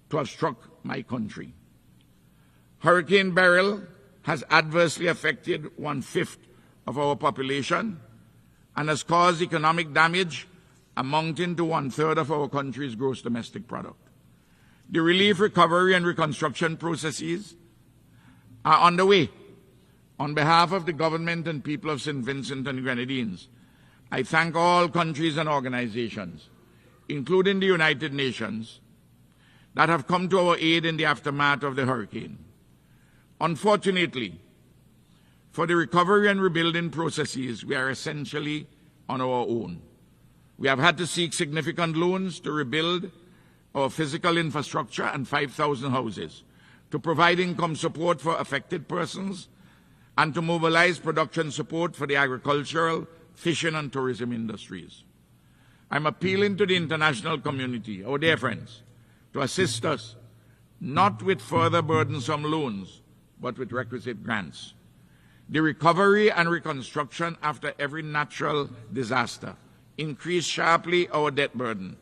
to have struck my country. Hurricane Beryl has adversely affected 1/5 of our population and has caused economic damage amounting to 1/3 of our country's gross domestic product. The relief, recovery, and reconstruction processes are underway. On behalf of the government and people of St. Vincent and Grenadines, I thank all countries and organizations, including the United Nations, that have come to our aid in the aftermath of the hurricane. Unfortunately, for the recovery and rebuilding processes, we are essentially on our own. We have had to seek significant loans to rebuild our physical infrastructure and 5,000 houses, to provide income support for affected persons, and to mobilize production support for the agricultural, fishing, and tourism industries. I'm appealing to the international community, our dear friends, to assist us, not with further burdensome loans, but with requisite grants. The recovery and reconstruction after every natural disaster increased sharply our debt burden.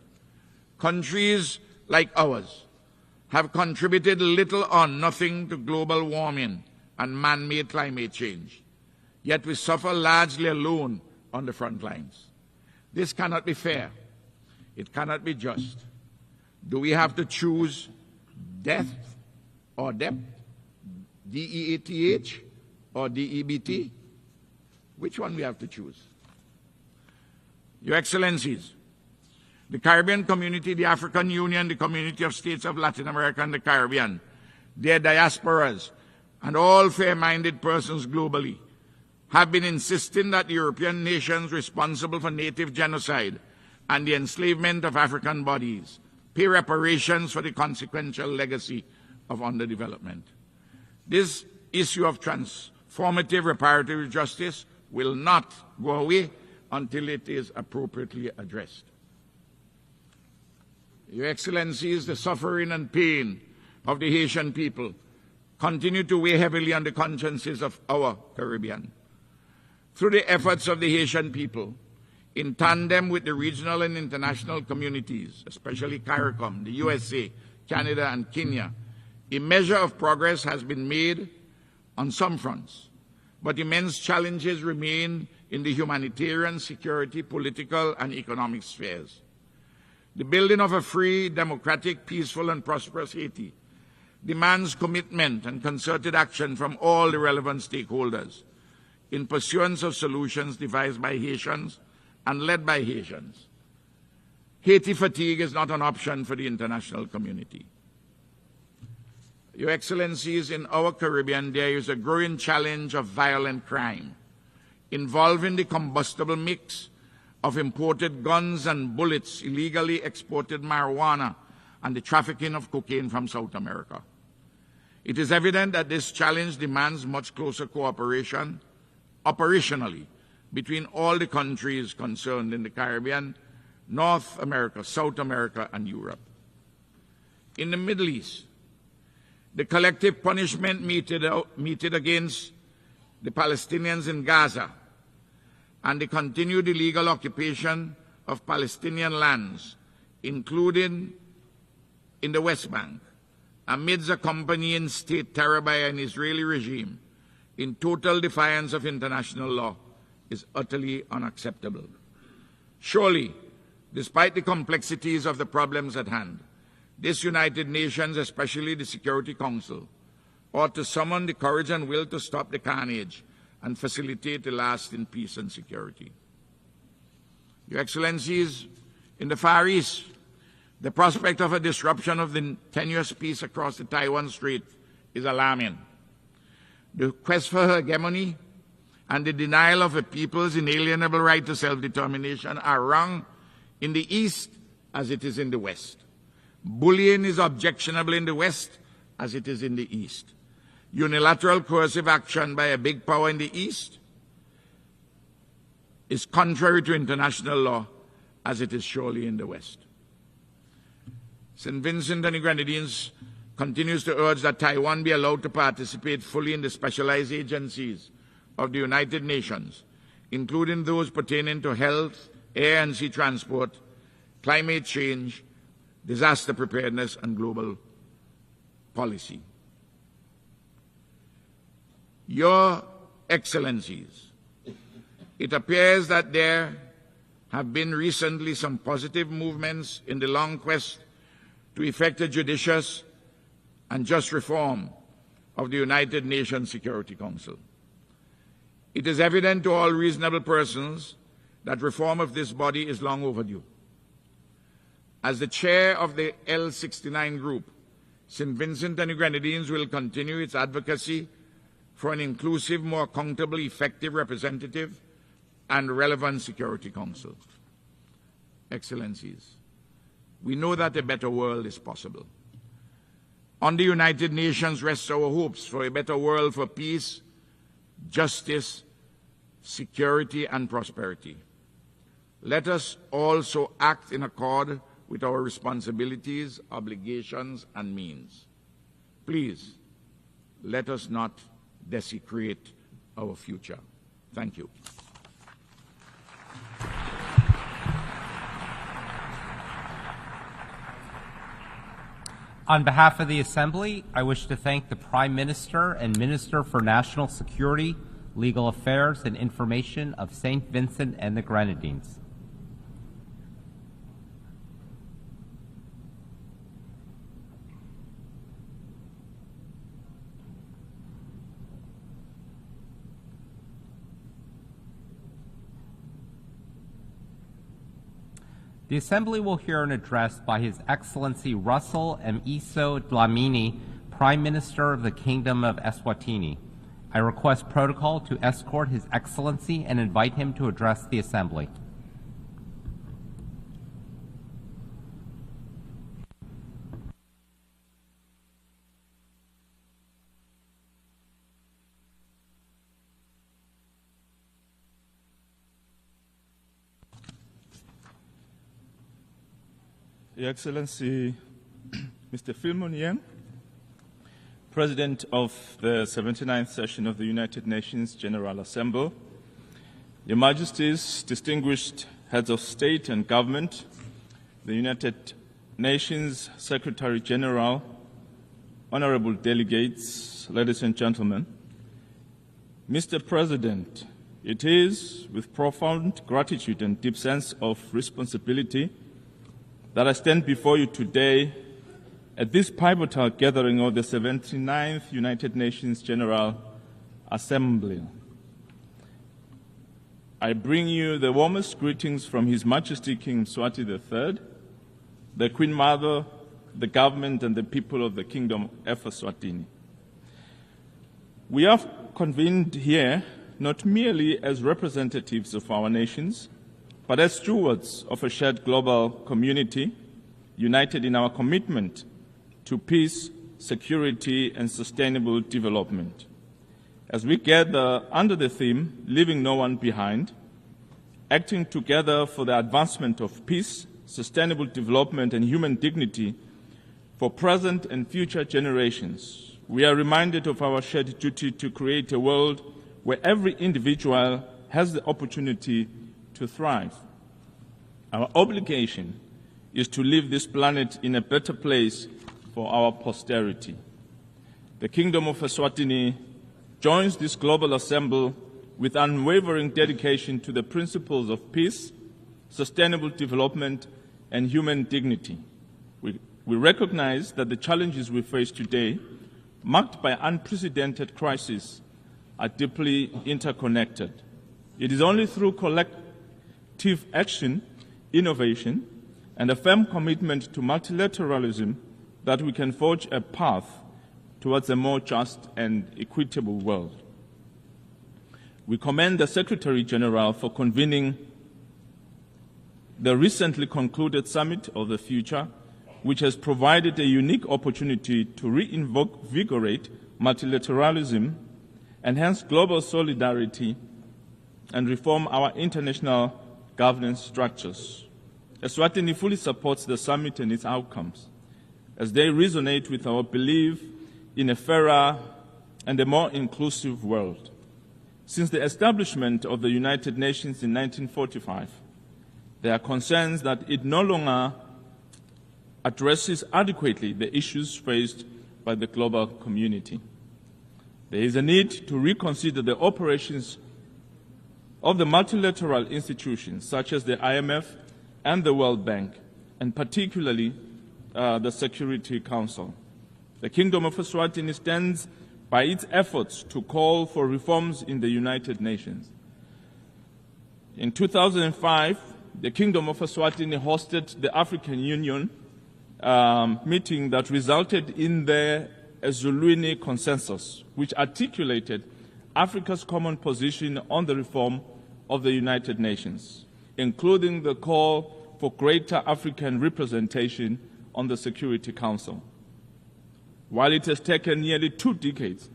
Countries like ours have contributed little or nothing to global warming and man-made climate change, yet we suffer largely alone on the front lines. This cannot be fair. It cannot be just. Do we have to choose death or debt? DEATH or DEBT? Which one we have to choose? Your Excellencies, the Caribbean community, the African Union, the Community of States of Latin America and the Caribbean, their diasporas, and all fair-minded persons globally have been insisting that the European nations responsible for native genocide and the enslavement of African bodies pay reparations for the consequential legacy of underdevelopment. This issue of transformative reparative justice will not go away until it is appropriately addressed. Your Excellencies, the suffering and pain of the Haitian people continue to weigh heavily on the consciences of our Caribbean. Through the efforts of the Haitian people, in tandem with the regional and international communities, especially CARICOM, the USA, Canada, and Kenya, a measure of progress has been made on some fronts, but immense challenges remain in the humanitarian, security, political, and economic spheres. The building of a free, democratic, peaceful, and prosperous Haiti demands commitment and concerted action from all the relevant stakeholders in pursuance of solutions devised by Haitians and led by Haitians. Haiti fatigue is not an option for the international community. Your Excellencies, in our Caribbean, there is a growing challenge of violent crime involving the combustible mix of imported guns and bullets, illegally exported marijuana, and the trafficking of cocaine from South America. It is evident that this challenge demands much closer cooperation operationally between all the countries concerned in the Caribbean, North America, South America, and Europe. In the Middle East, the collective punishment meted against the Palestinians in Gaza and the continued illegal occupation of Palestinian lands, including in the West Bank, amidst accompanying state terror by an Israeli regime in total defiance of international law, is utterly unacceptable. Surely, despite the complexities of the problems at hand, this United Nations, especially the Security Council, ought to summon the courage and will to stop the carnage and facilitate the lasting peace and security. Your Excellencies, in the Far East, the prospect of a disruption of the tenuous peace across the Taiwan Strait is alarming. The quest for hegemony and the denial of a people's inalienable right to self-determination are wrong in the East as it is in the West. Bullying is objectionable in the West as it is in the East. Unilateral coercive action by a big power in the East is contrary to international law as it is surely in the West. St. Vincent and the Grenadines continues to urge that Taiwan be allowed to participate fully in the specialized agencies of the United Nations, including those pertaining to health, air and sea transport, climate change, disaster preparedness, and global policy. Your Excellencies, it appears that there have been recently some positive movements in the long quest to effect a judicious and just reform of the United Nations Security Council. It is evident to all reasonable persons that reform of this body is long overdue. As the chair of the L69 group, St. Vincent and the Grenadines will continue its advocacy for an inclusive, more accountable, effective, representative, and relevant Security Council. Excellencies, we know that a better world is possible. On the United Nations rests our hopes for a better world for peace, justice, security, and prosperity. Let us also act in accord with our responsibilities, obligations, and means. Please, let us not desecrate our future. Thank you. On behalf of the Assembly, I wish to thank the Prime Minister and Minister for National Security, Legal Affairs, and Information of St. Vincent and the Grenadines. The Assembly will hear an address by His Excellency Russell M. Iso Dlamini, Prime Minister of the Kingdom of Eswatini. I request protocol to escort His Excellency and invite him to address the Assembly. Your Excellency, Mr. Philemon Yang, President of the 79th session of the United Nations General Assembly, Your Majesties, distinguished heads of state and government, the United Nations Secretary General, honorable delegates, ladies and gentlemen, Mr. President, it is with profound gratitude and deep sense of responsibility that I stand before you today at this pivotal gathering of the 79th United Nations General Assembly. I bring you the warmest greetings from His Majesty King Mswati III, the Queen Mother, the government, and the people of the Kingdom of Eswatini. We are convened here not merely as representatives of our nations, but as stewards of a shared global community, united in our commitment to peace, security, and sustainable development. As we gather under the theme, Leaving No One Behind, acting together for the advancement of peace, sustainable development, and human dignity for present and future generations, we are reminded of our shared duty to create a world where every individual has the opportunity to thrive. Our obligation is to leave this planet in a better place for our posterity. The Kingdom of Eswatini joins this global assembly with unwavering dedication to the principles of peace, sustainable development, and human dignity. We recognize that the challenges we face today, marked by unprecedented crisis, are deeply interconnected. It is only through collective action, innovation, and a firm commitment to multilateralism that we can forge a path towards a more just and equitable world. We commend the Secretary General for convening the recently concluded Summit of the Future which has provided a unique opportunity to reinvigorate multilateralism, enhance global solidarity, and reform our international governance structures. Eswatini fully supports the summit and its outcomes, as they resonate with our belief in a fairer and a more inclusive world. Since the establishment of the United Nations in 1945, there are concerns that it no longer addresses adequately the issues faced by the global community. There is a need to reconsider the operations of the multilateral institutions such as the IMF and the World Bank, and particularly the Security Council. The Kingdom of Eswatini stands by its efforts to call for reforms in the United Nations. In 2005, the Kingdom of Eswatini hosted the African Union meeting that resulted in the Ezulwini Consensus, which articulated Africa's common position on the reform of the United Nations, including the call for greater African representation on the Security Council. While it has taken nearly 2 decades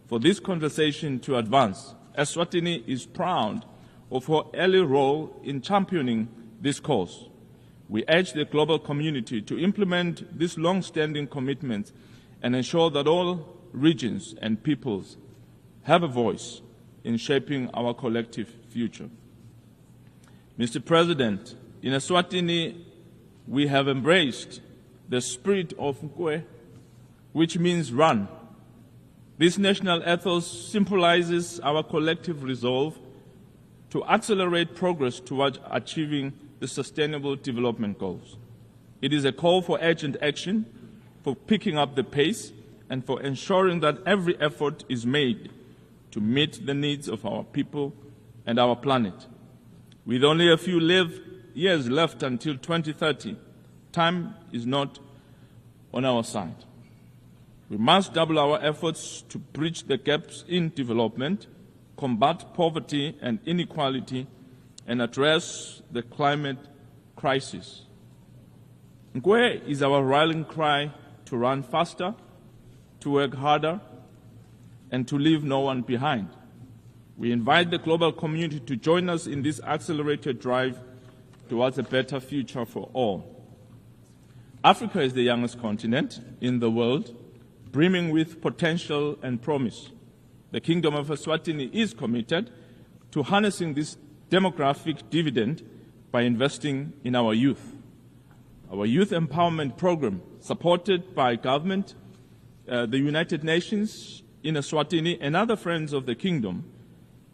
for this conversation to advance, Eswatini is proud of her early role in championing this cause. We urge the global community to implement these long-standing commitments and ensure that all regions and peoples have a voice in shaping our collective future. Mr. President, in Eswatini, we have embraced the spirit of Nkwe, which means run. This national ethos symbolizes our collective resolve to accelerate progress towards achieving the Sustainable Development Goals. It is a call for urgent action, for picking up the pace, and for ensuring that every effort is made to meet the needs of our people and our planet. With only a few years left until 2030, time is not on our side. We must double our efforts to bridge the gaps in development, combat poverty and inequality, and address the climate crisis. Nkwe is our rallying cry to run faster, to work harder, and to leave no one behind. We invite the global community to join us in this accelerated drive towards a better future for all. Africa is the youngest continent in the world, brimming with potential and promise. The Kingdom of Eswatini is committed to harnessing this demographic dividend by investing in our youth. Our youth empowerment program, supported by government, the United Nations in Eswatini, and other friends of the Kingdom,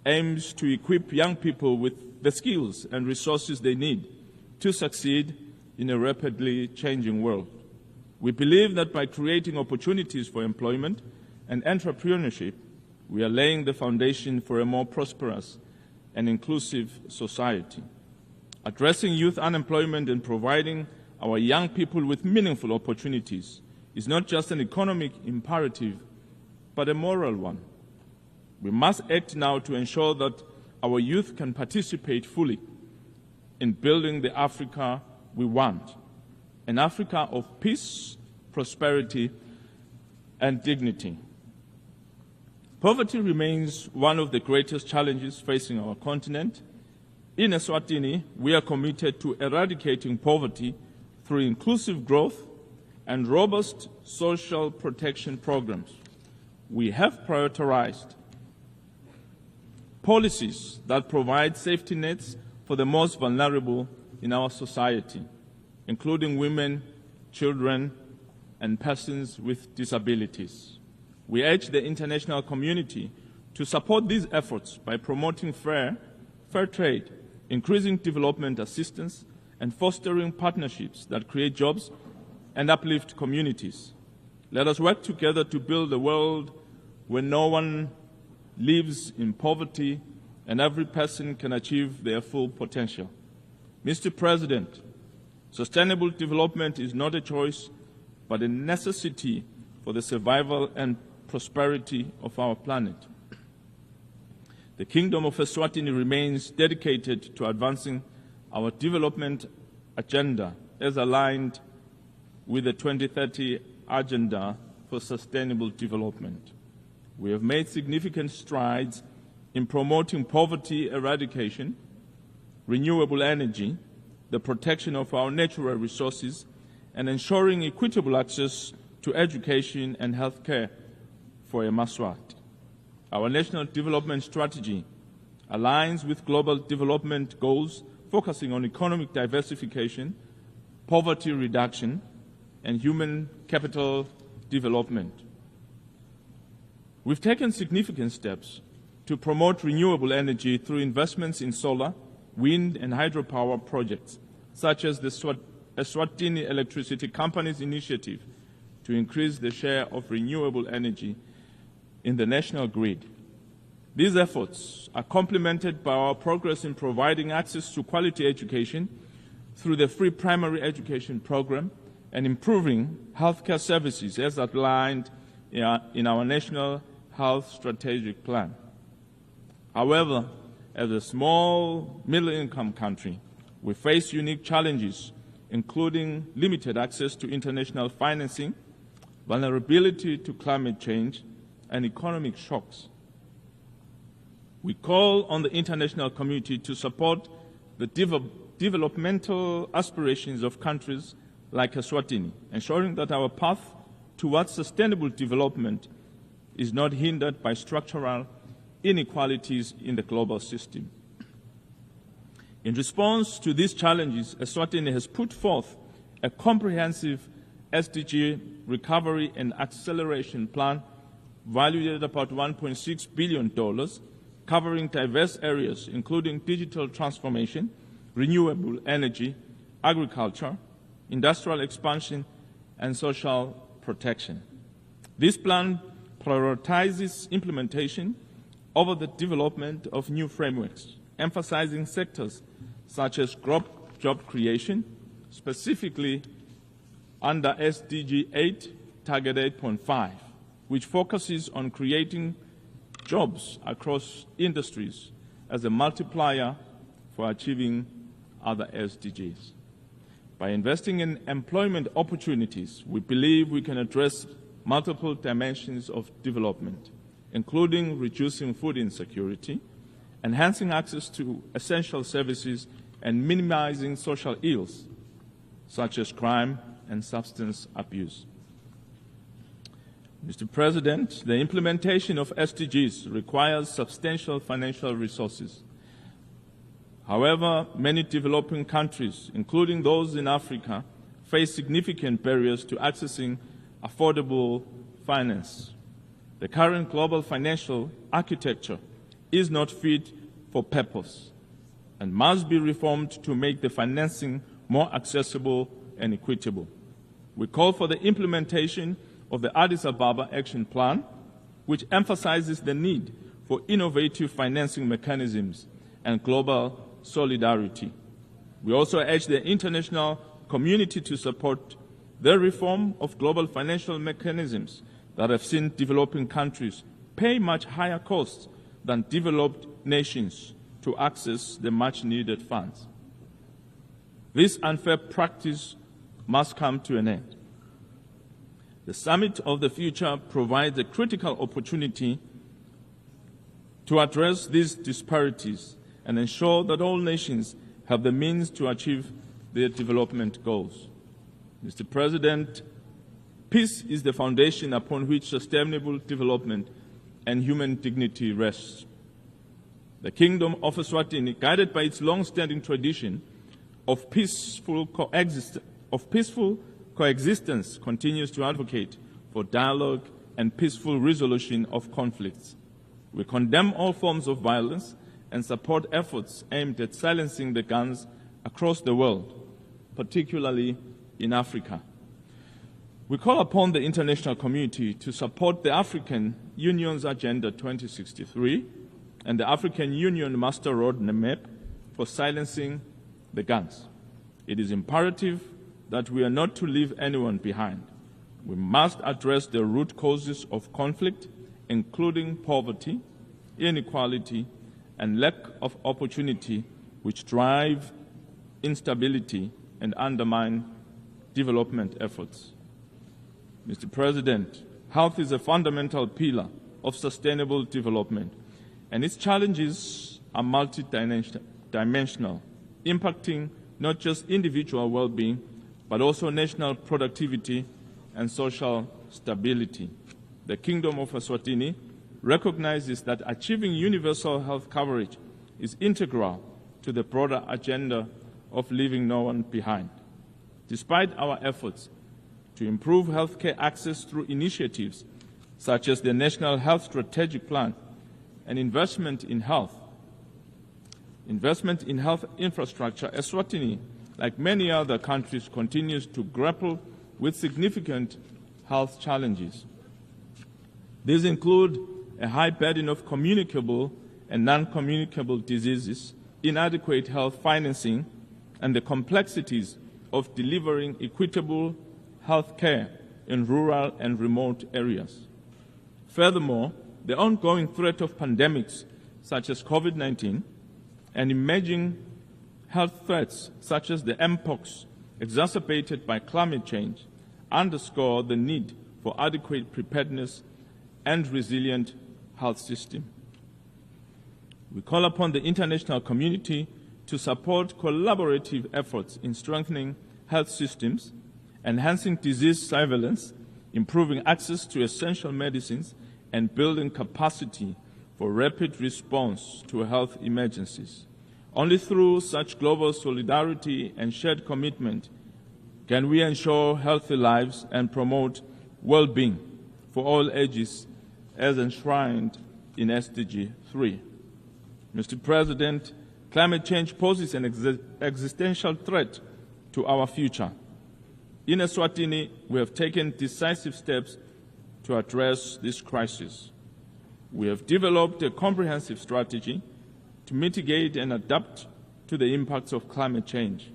aims to equip young people with the skills and resources they need to succeed in a rapidly changing world. We believe that by creating opportunities for employment and entrepreneurship, we are laying the foundation for a more prosperous and inclusive society. Addressing youth unemployment and providing our young people with meaningful opportunities is not just an economic imperative, but a moral one. We must act now to ensure that our youth can participate fully in building the Africa we want, an Africa of peace, prosperity, and dignity. Poverty remains one of the greatest challenges facing our continent. In Eswatini, we are committed to eradicating poverty through inclusive growth and robust social protection programs. We have prioritized policies that provide safety nets for the most vulnerable in our society, including women, children, and persons with disabilities. We urge the international community to support these efforts by promoting fair trade, increasing development assistance, and fostering partnerships that create jobs and uplift communities. Let us work together to build a world where no one lives in poverty and every person can achieve their full potential. Mr. President, sustainable development is not a choice, but a necessity for the survival and prosperity of our planet. The Kingdom of Eswatini remains dedicated to advancing our development agenda as aligned with the 2030 Agenda for Sustainable Development. We have made significant strides in promoting poverty eradication, renewable energy, the protection of our natural resources, and ensuring equitable access to education and healthcare for Emaswati. Our national development strategy aligns with global development goals focusing on economic diversification, poverty reduction, and human capital development. We've taken significant steps to promote renewable energy through investments in solar, wind, and hydropower projects, such as the Eswatini Electricity Company's initiative to increase the share of renewable energy in the national grid. These efforts are complemented by our progress in providing access to quality education through the free primary education program and improving healthcare services as outlined in our National Health Strategic Plan. However, as a small middle-income country, we face unique challenges, including limited access to international financing, vulnerability to climate change, and economic shocks. We call on the international community to support the developmental aspirations of countries like Eswatini, ensuring that our path towards sustainable development is not hindered by structural inequalities in the global system. In response to these challenges, Eswatini has put forth a comprehensive SDG recovery and acceleration plan valued at about $1.6 billion, covering diverse areas including digital transformation, renewable energy, agriculture, industrial expansion, and social protection. This plan prioritizes implementation over the development of new frameworks, emphasizing sectors such as job creation, specifically under SDG 8, Target 8.5, which focuses on creating jobs across industries as a multiplier for achieving other SDGs. By investing in employment opportunities, we believe we can address multiple dimensions of development, including reducing food insecurity, enhancing access to essential services, and minimizing social ills, such as crime and substance abuse. Mr. President, the implementation of SDGs requires substantial financial resources. However, many developing countries, including those in Africa, face significant barriers to accessing affordable finance. The current global financial architecture is not fit for purpose and must be reformed to make the financing more accessible and equitable. We call for the implementation of the Addis Ababa Action Plan, which emphasizes the need for innovative financing mechanisms and global solidarity. We also urge the international community to support the reform of global financial mechanisms that have seen developing countries pay much higher costs than developed nations to access the much-needed funds. This unfair practice must come to an end. The Summit of the Future provides a critical opportunity to address these disparities and ensure that all nations have the means to achieve their development goals. Mr. President, peace is the foundation upon which sustainable development and human dignity rests. The Kingdom of Eswatini, guided by its long-standing tradition of peaceful coexistence, continues to advocate for dialogue and peaceful resolution of conflicts. We condemn all forms of violence and support efforts aimed at silencing the guns across the world, particularly in Africa. We call upon the international community to support the African Union's Agenda 2063 and the African Union Master Roadmap for silencing the guns. It is imperative that we are not to leave anyone behind. We must address the root causes of conflict, including poverty, inequality, and lack of opportunity, which drive instability and undermine development efforts. Mr. President, health is a fundamental pillar of sustainable development, and its challenges are multidimensional, impacting not just individual well-being, but also national productivity and social stability. The Kingdom of Eswatini recognizes that achieving universal health coverage is integral to the broader agenda of leaving no one behind. Despite our efforts to improve healthcare access through initiatives such as the National Health Strategic Plan and investment in health infrastructure, Eswatini, like many other countries, continues to grapple with significant health challenges. These include a high burden of communicable and non-communicable diseases, inadequate health financing, and the complexities of delivering equitable health care in rural and remote areas. Furthermore, the ongoing threat of pandemics such as COVID-19 and emerging health threats such as the mpox exacerbated by climate change underscore the need for adequate preparedness and resilient health system. We call upon the international community to support collaborative efforts in strengthening health systems, enhancing disease surveillance, improving access to essential medicines, and building capacity for rapid response to health emergencies. Only through such global solidarity and shared commitment can we ensure healthy lives and promote well-being for all ages as enshrined in SDG 3. Mr. President, climate change poses an existential threat to our future. In Eswatini, we have taken decisive steps to address this crisis. We have developed a comprehensive strategy to mitigate and adapt to the impacts of climate change,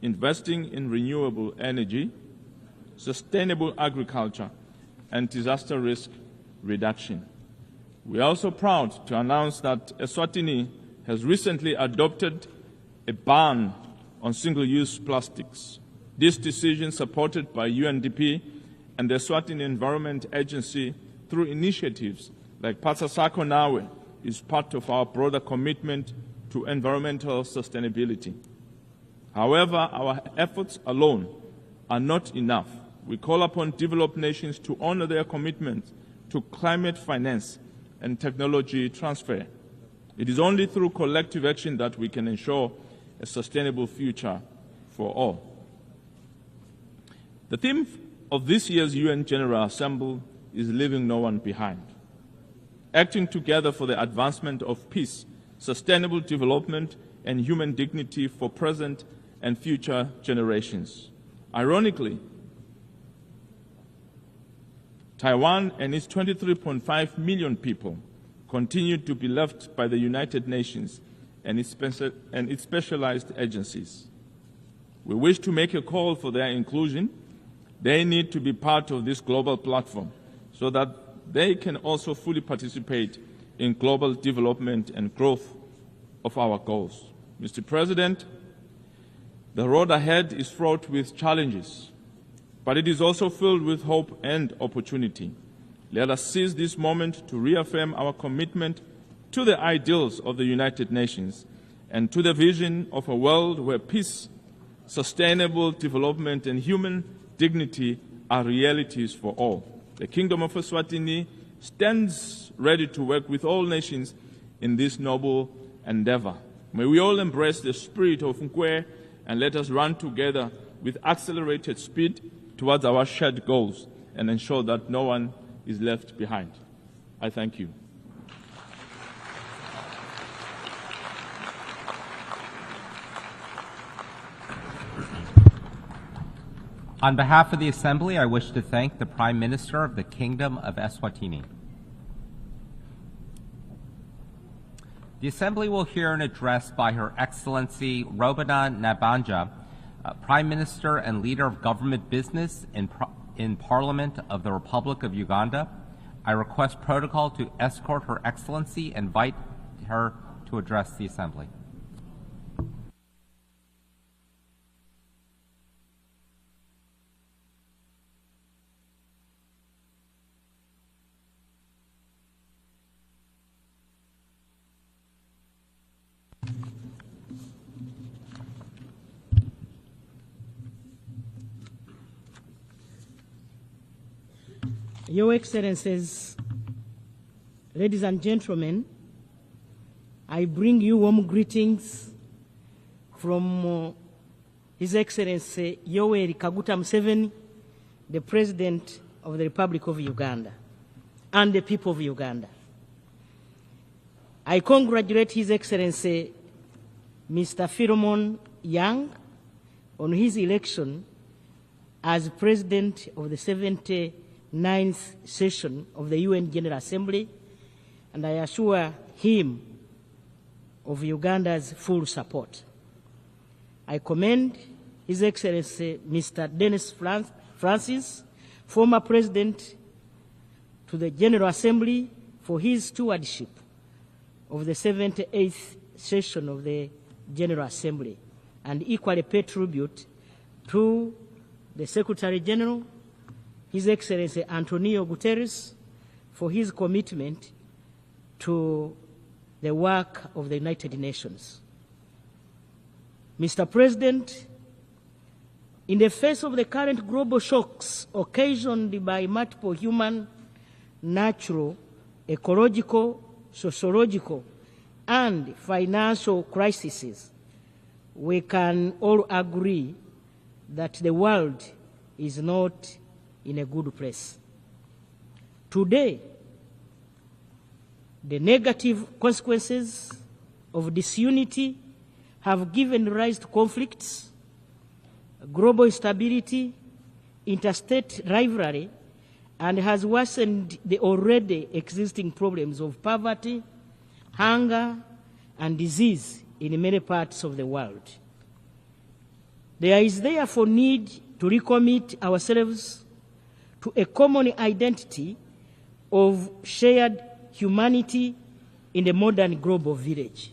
investing in renewable energy, sustainable agriculture, and disaster risk reduction. We are also proud to announce that Eswatini has recently adopted a ban on single-use plastics. This decision, supported by UNDP and the Eswatini Environment Agency through initiatives like Pasasako Nawe, is part of our broader commitment to environmental sustainability. However, our efforts alone are not enough. We call upon developed nations to honor their commitment to climate finance and technology transfer. It is only through collective action that we can ensure a sustainable future for all. The theme of this year's UN General Assembly is leaving no one behind, acting together for the advancement of peace, sustainable development, and human dignity for present and future generations. Ironically, Taiwan and its 23.5 million people continue to be left by the United Nations and its specialized agencies. We wish to make a call for their inclusion. They need to be part of this global platform so that they can also fully participate in global development and growth of our goals. Mr. President, the road ahead is fraught with challenges, but it is also filled with hope and opportunity. Let us seize this moment to reaffirm our commitment to the ideals of the United Nations and to the vision of a world where peace, sustainable development, and human dignity are realities for all. The Kingdom of Eswatini stands ready to work with all nations in this noble endeavor. May we all embrace the spirit of Nkwe and let us run together with accelerated speed towards our shared goals and ensure that no one is left behind. I thank you. On behalf of the Assembly, I wish to thank the Prime Minister of the Kingdom of Eswatini. The Assembly will hear an address by Her Excellency Robina Nabanja, Prime Minister and Leader of Government Business in Parliament of the Republic of Uganda. I request protocol to escort Her Excellency and invite her to address the Assembly. Your Excellencies, ladies and gentlemen, I bring you warm greetings from His Excellency Yoweri Kaguta Museveni, the President of the Republic of Uganda, and the people of Uganda. I congratulate His Excellency Mr. Philemon Yang on his election as President of the 79th session of the UN General Assembly, and I assure him of Uganda's full support. I commend His Excellency Mr. Dennis Francis, former President to the General Assembly, for his stewardship of the 78th session of the General Assembly, and equally pay tribute to the Secretary General, His Excellency Antonio Guterres, for his commitment to the work of the United Nations. Mr. President, in the face of the current global shocks occasioned by multiple human, natural, ecological, sociological, and financial crises, we can all agree that the world is not in a good place. Today, the negative consequences of disunity have given rise to conflicts, global instability, interstate rivalry, and has worsened the already existing problems of poverty, hunger, and disease in many parts of the world. There is therefore need to recommit ourselves to a common identity of shared humanity in the modern global village.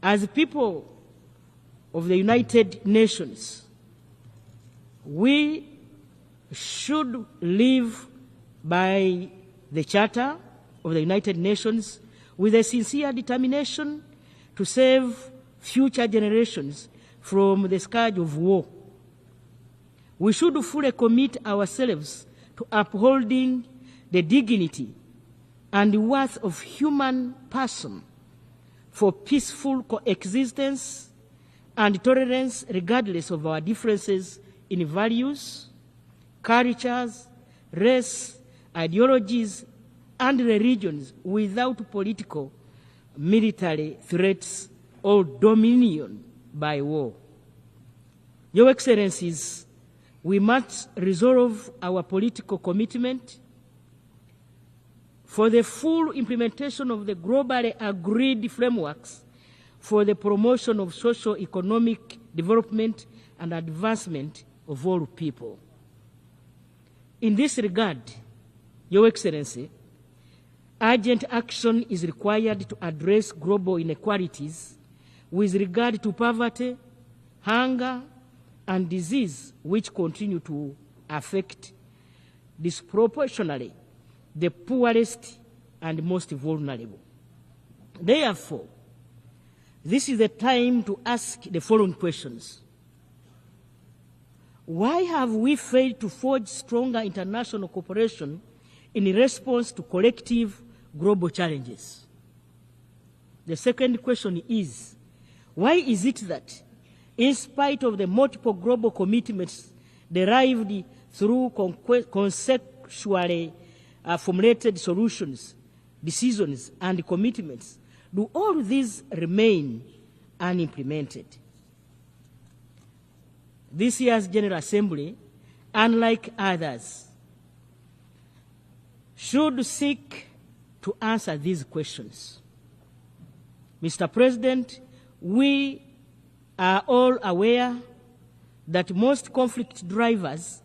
As people of the United Nations, we should live by the Charter of the United Nations with a sincere determination to save future generations from the scourge of war. We should fully commit ourselves to upholding the dignity and worth of human person for peaceful coexistence and tolerance regardless of our differences in values, cultures, race, ideologies, and religions without political, military threats or dominion by war. Your Excellencies, we must resolve our political commitment for the full implementation of the globally agreed frameworks for the promotion of socio-economic development and advancement of all people. In this regard, Your Excellency, urgent action is required to address global inequalities with regard to poverty, hunger, and disease, which continue to affect disproportionately the poorest and most vulnerable. Therefore, this is the time to ask the following questions. Why have we failed to forge stronger international cooperation in response to collective global challenges? The second question is, why is it that, in spite of the multiple global commitments derived through conceptually formulated solutions, decisions, and commitments, do all these remain unimplemented? This year's General Assembly, unlike others, should seek to answer these questions. Mr. President, we are all aware that most conflict drivers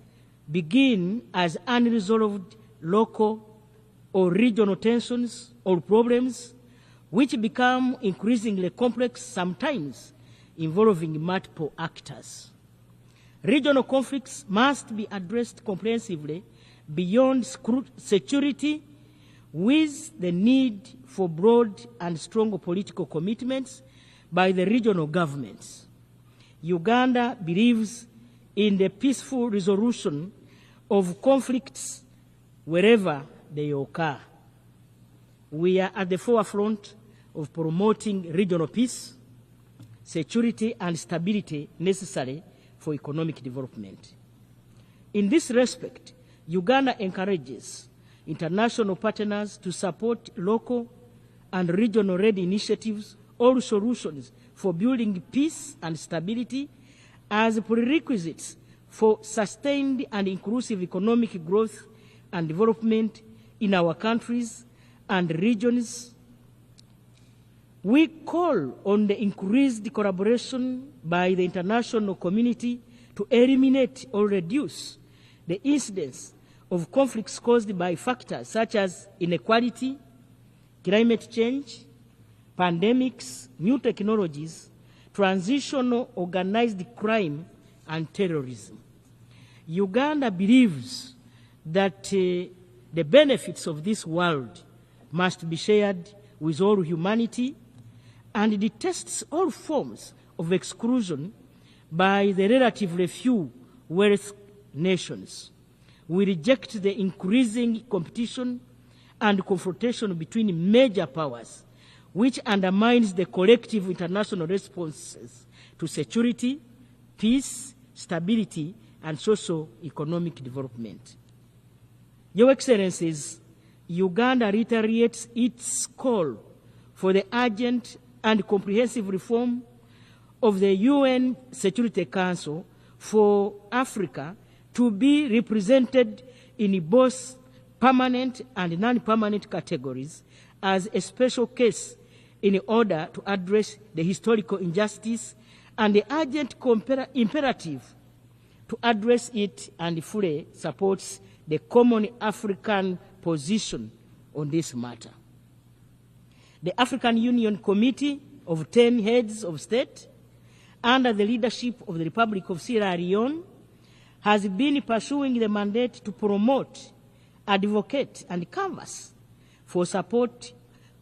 begin as unresolved local or regional tensions or problems, which become increasingly complex, sometimes involving multiple actors. Regional conflicts must be addressed comprehensively beyond security, with the need for broad and strong political commitments by the regional governments. Uganda believes in the peaceful resolution of conflicts wherever they occur. We are at the forefront of promoting regional peace, security, and stability necessary for economic development. In this respect, Uganda encourages international partners to support local and regional-led initiatives or solutions for building peace and stability as prerequisites for sustained and inclusive economic growth and development in our countries and regions. We call on the increased collaboration by the international community to eliminate or reduce the incidence of conflicts caused by factors such as inequality, climate change, pandemics, new technologies, transitional organized crime, and terrorism. Uganda believes that the benefits of this world must be shared with all humanity and detests all forms of exclusion by the relatively few wealthy nations. We reject the increasing competition and confrontation between major powers, which undermines the collective international responses to security, peace, stability, and socio-economic development. Your Excellencies, Uganda reiterates its call for the urgent and comprehensive reform of the UN Security Council for Africa to be represented in both permanent and non-permanent categories as a special case in order to address the historical injustice and the urgent imperative to address it, and fully supports the common African position on this matter. The African Union Committee of 10 heads of state, under the leadership of the Republic of Sierra Leone, has been pursuing the mandate to promote, advocate, and canvass for support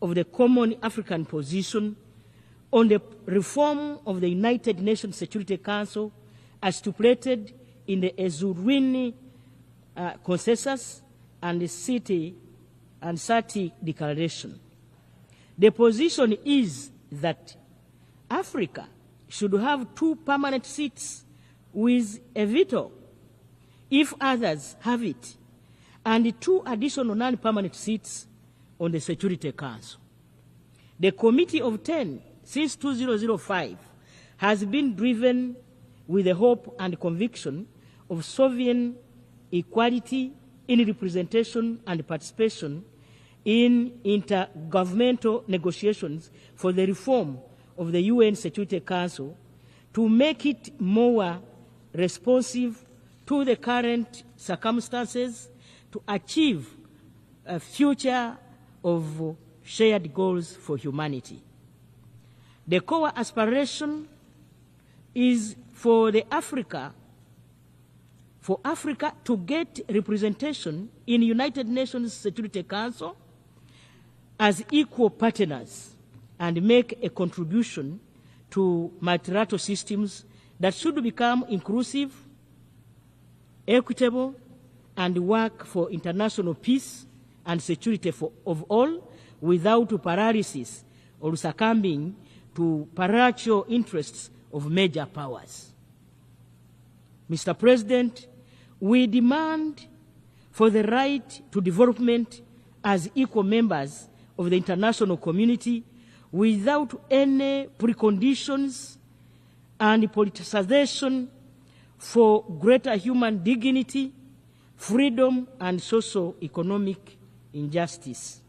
of the common African position on the reform of the United Nations Security Council as stipulated in the Ezurwini Consensus and the City and Sati Declaration. The position is that Africa should have 2 permanent seats with a veto if others have it, and 2 additional non-permanent seats on the Security Council. The Committee of 10 since 2005 has been driven with the hope and conviction of sovereign equality in representation and participation in intergovernmental negotiations for the reform of the UN Security Council to make it more responsive to the current circumstances to achieve a future of shared goals for humanity. The core aspiration is for Africa to get representation in the United Nations Security Council as equal partners and make a contribution to multilateral systems that should become inclusive, equitable, and work for international peace and security of all without paralysis or succumbing to parochial interests of major powers. Mr. President, we demand for the right to development as equal members of the international community without any preconditions and politicization, for greater human dignity, freedom, and socio-economic injustice.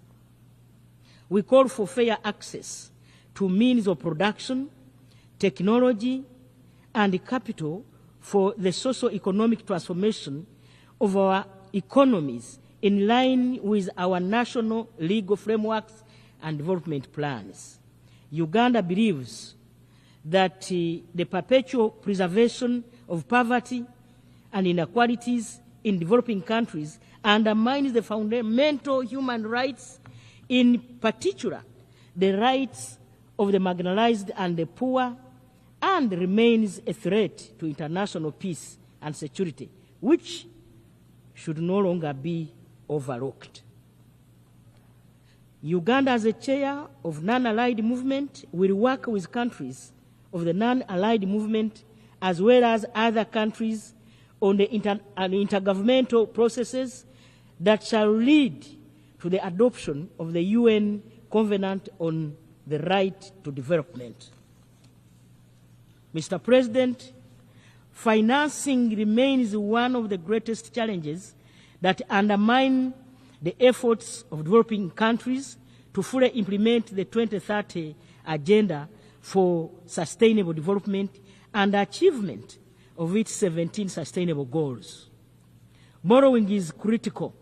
We call for fair access to means of production, technology, and capital for the socio-economic transformation of our economies in line with our national legal frameworks and development plans. Uganda believes that the perpetual preservation of poverty and inequalities in developing countries undermines the fundamental human rights, in particular the rights of the marginalized and the poor, and remains a threat to international peace and security, which should no longer be overlooked. Uganda, as a chair of non-allied movement, will work with countries of the non-allied movement as well as other countries on the intergovernmental processes that shall lead to the adoption of the UN Covenant on the Right to Development. Mr. President, financing remains one of the greatest challenges that undermine the efforts of developing countries to fully implement the 2030 Agenda for Sustainable Development and achievement of its 17 sustainable goals. Borrowing is critical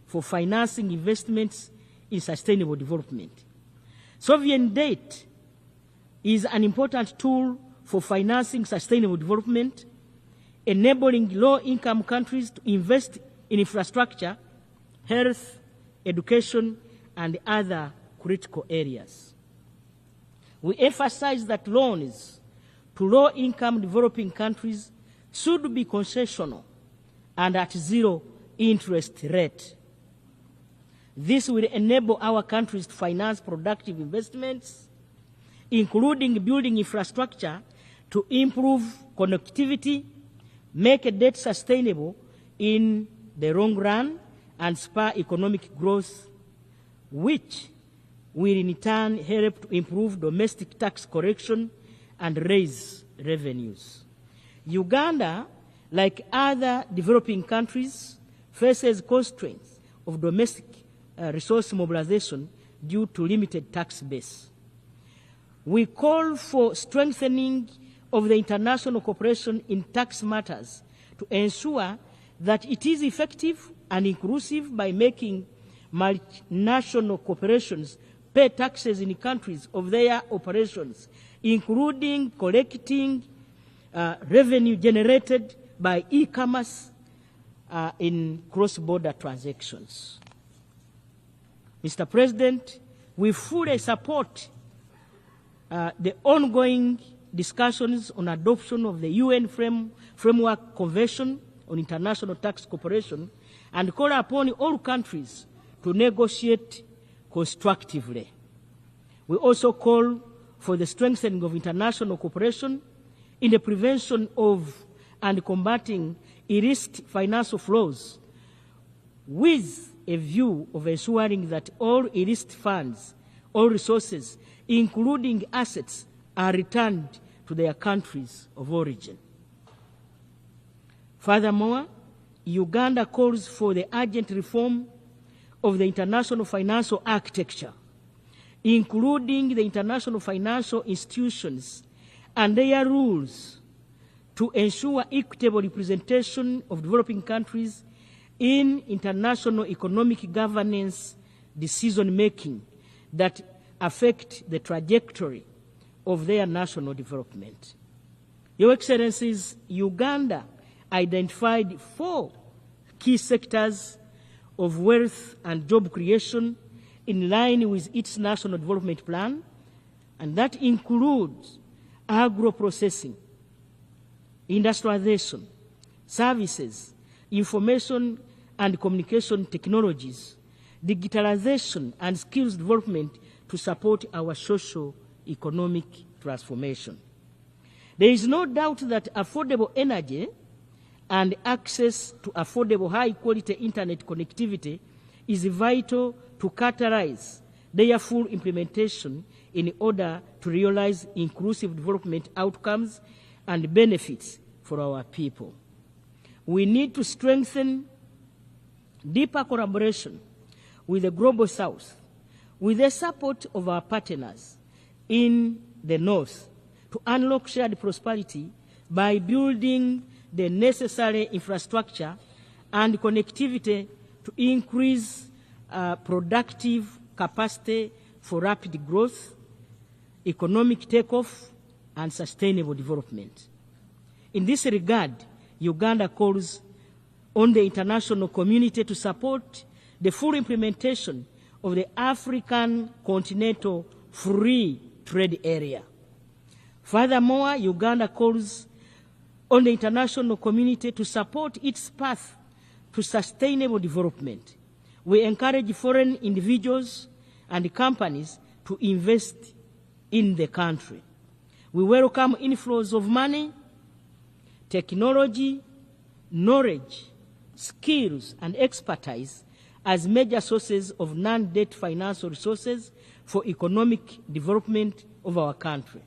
for financing investments in sustainable development. Sovereign debt is an important tool for financing sustainable development, enabling low-income countries to invest in infrastructure, health, education, and other critical areas. We emphasize that loans to low-income developing countries should be concessional and at zero interest rate. This will enable our countries to finance productive investments, including building infrastructure to improve connectivity, make debt sustainable in the long run, and spur economic growth, which will in turn help to improve domestic tax collection and raise revenues. Uganda, like other developing countries, faces constraints of domestic resource mobilization due to limited tax base. We call for strengthening of the international cooperation in tax matters to ensure that it is effective and inclusive by making multinational corporations pay taxes in countries of their operations, including collecting revenue generated by e-commerce in cross-border transactions. Mr. President, we fully support the ongoing discussions on adoption of the UN Framework Convention on International Tax Cooperation and call upon all countries to negotiate constructively. We also call for the strengthening of international cooperation in the prevention of and combating illicit financial flows, with a view of ensuring that all illicit funds, all resources, including assets, are returned to their countries of origin. Furthermore, Uganda calls for the urgent reform of the international financial architecture, including the international financial institutions and their rules, to ensure equitable representation of developing countries in international economic governance decision-making that affect the trajectory of their national development. Your Excellencies, Uganda identified 4 key sectors of wealth and job creation in line with its national development plan, and that includes agro-processing, industrialization, services, information and communication technologies, digitalization, and skills development to support our socio-economic transformation. There is no doubt that affordable energy and access to affordable high-quality internet connectivity is vital to catalyze their full implementation in order to realize inclusive development outcomes and benefits for our people. We need to strengthen deeper collaboration with the Global South, with the support of our partners in the North, to unlock shared prosperity by building the necessary infrastructure and connectivity to increase productive capacity for rapid growth, economic takeoff, and sustainable development. In this regard, Uganda calls on the international community to support the full implementation of the African Continental Free Trade Area. Furthermore, Uganda calls on the international community to support its path to sustainable development We encourage foreign individuals and companies to invest in the country. We welcome inflows of money, technology, knowledge, skills, and expertise as major sources of non-debt financial resources for economic development of our country.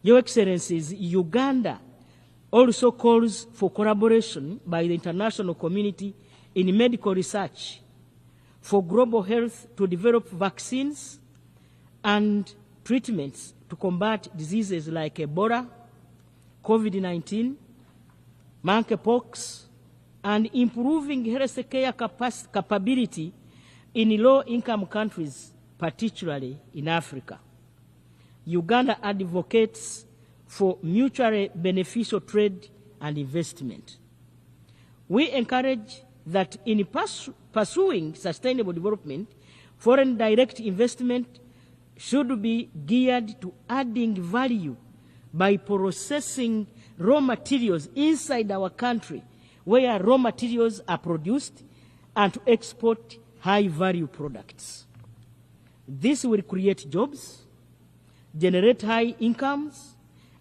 Your Excellencies, Uganda also calls for collaboration by the international community in medical research for global health to develop vaccines and treatments to combat diseases like Ebola, COVID-19, monkeypox, and improving health care capability in low-income countries, particularly in Africa. Uganda advocates for mutually beneficial trade and investment. We encourage that in pursuing sustainable development, foreign direct investment should be geared to adding value by processing raw materials inside our country where raw materials are produced and to export high-value products. This will create jobs, generate high incomes,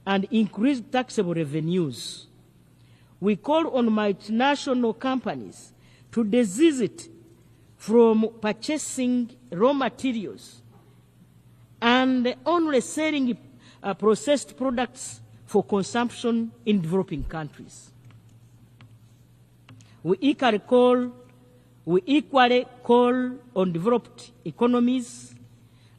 and increase taxable revenues. We call on multinational companies to desist from purchasing raw materials and only selling processed products for consumption in developing countries. We equally call on developed economies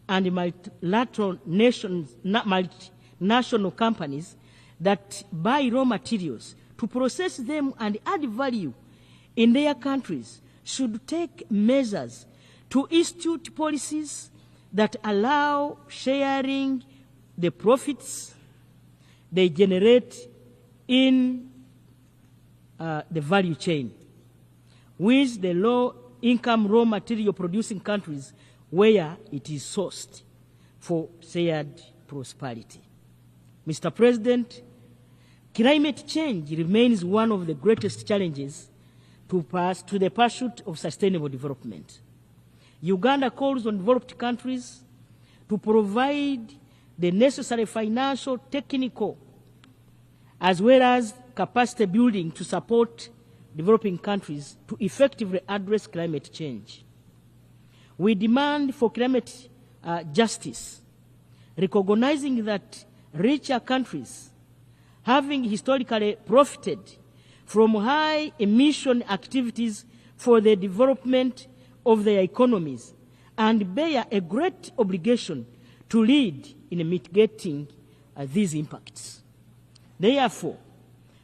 and multilateral multinational companies that buy raw materials to process them and add value in their countries should take measures to institute policies that allow sharing the profits they generate in the value chain with the low-income raw material producing countries where it is sourced for shared prosperity. Mr. President, climate change remains one of the greatest challenges to the pursuit of sustainable development. Uganda calls on developed countries to provide the necessary financial, technical, as well as capacity building to support developing countries to effectively address climate change. We demand for climate justice, recognizing that richer countries, having historically profited from high emission activities for the development of their economies, and bear a great obligation to lead in mitigating these impacts. Therefore,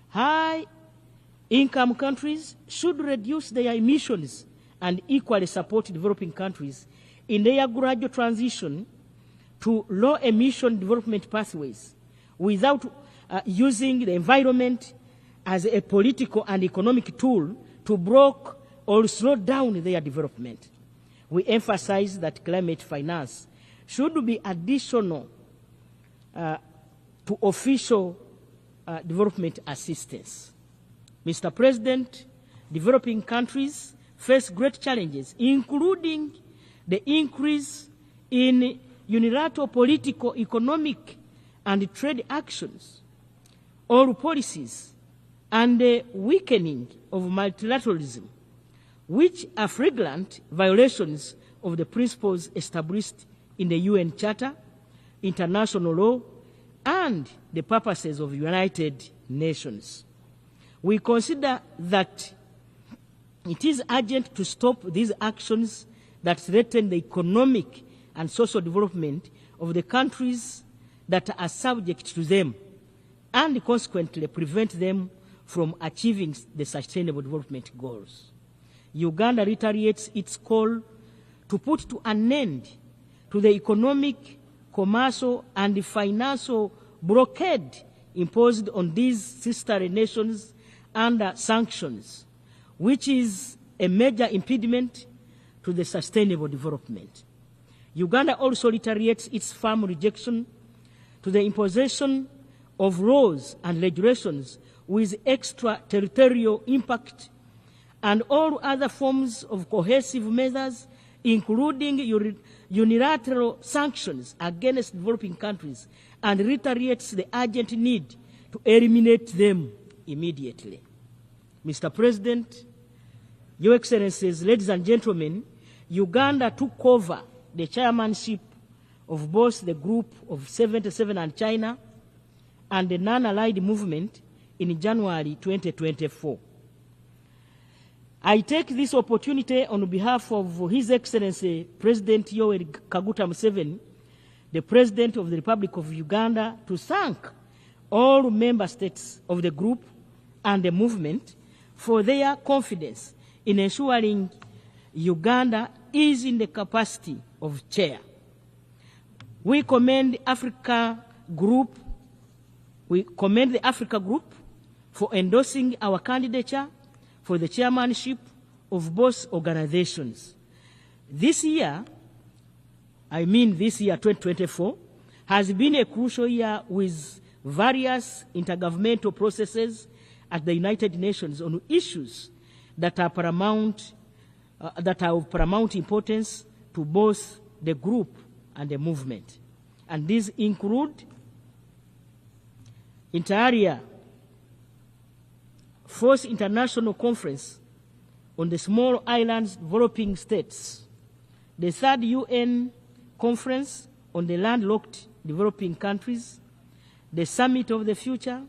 high-income countries should reduce their emissions and equally support developing countries in their gradual transition to low-emission development pathways without using the environment as a political and economic tool to block or slow down their development. We emphasize that climate finance should be additional to official development assistance. Mr. President, developing countries face great challenges, including the increase in unilateral political, economic, and trade actions, or policies, and the weakening of multilateralism, which are flagrant violations of the principles established in the UN Charter, international law, and the purposes of the United Nations. We consider that it is urgent to stop these actions that threaten the economic and social development of the countries that are subject to them, and consequently prevent them from achieving the sustainable development goals. Uganda reiterates its call to put an end to the economic, commercial, and financial blockade imposed on these sister nations under sanctions, which is a major impediment to the sustainable development. Uganda also reiterates its firm rejection to the imposition of laws and regulations with extraterritorial impact and all other forms of cohesive measures, including unilateral sanctions against developing countries, and reiterates the urgent need to eliminate them immediately. Mr. President, Your Excellencies, ladies and gentlemen, Uganda took over the chairmanship of both the Group of 77 and China and the Non-Allied Movement in January 2024. I take this opportunity on behalf of His Excellency President Yoweri Kaguta Museveni, the President of the Republic of Uganda, to thank all member states of the group and the movement for their confidence in ensuring Uganda is in the capacity of chair. We commend the Africa Group for endorsing our candidature for the chairmanship of both organizations. This year, 2024, has been a crucial year with various intergovernmental processes at the United Nations on issues that are of paramount importance to both the group and the movement. And these include inter alia Fourth International Conference on the Small Islands Developing States, the Third UN Conference on the Landlocked Developing Countries, the Summit of the Future,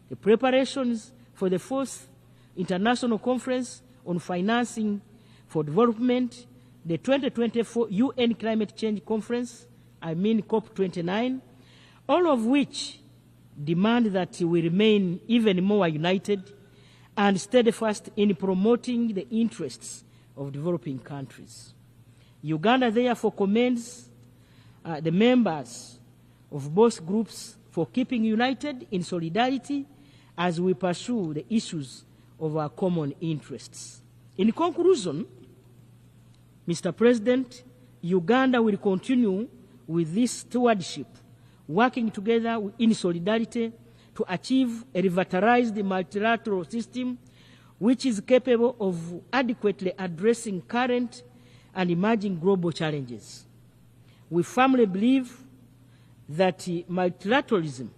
the preparations for the Fourth International Conference on Financing for Development, the 2024 UN Climate Change Conference, COP29, all of which demand that we remain even more united and steadfast in promoting the interests of developing countries. Uganda therefore commends the members of both groups for keeping united in solidarity as we pursue the issues of our common interests. In conclusion, Mr. President, Uganda will continue with this stewardship, working together in solidarity to achieve a revitalized multilateral system which is capable of adequately addressing current and emerging global challenges. We firmly believe that multilateralism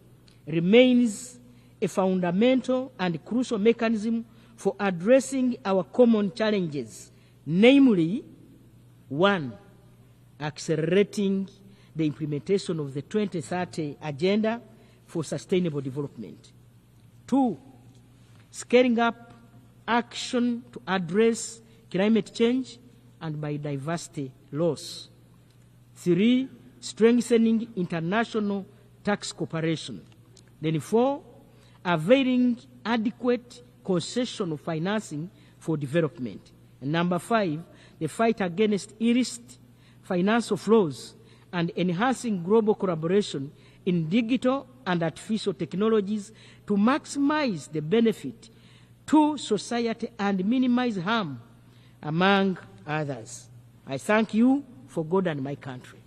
remains a fundamental and crucial mechanism for addressing our common challenges, namely, 1, accelerating the implementation of the 2030 Agenda for Sustainable Development. 2, scaling up action to address climate change and biodiversity loss. 3, strengthening international tax cooperation. Then 4, availing adequate concessional financing for development. And number 5, the fight against illicit financial flows and enhancing global collaboration in digital and artificial technologies to maximize the benefit to society and minimize harm, among others. I thank you for God and my country.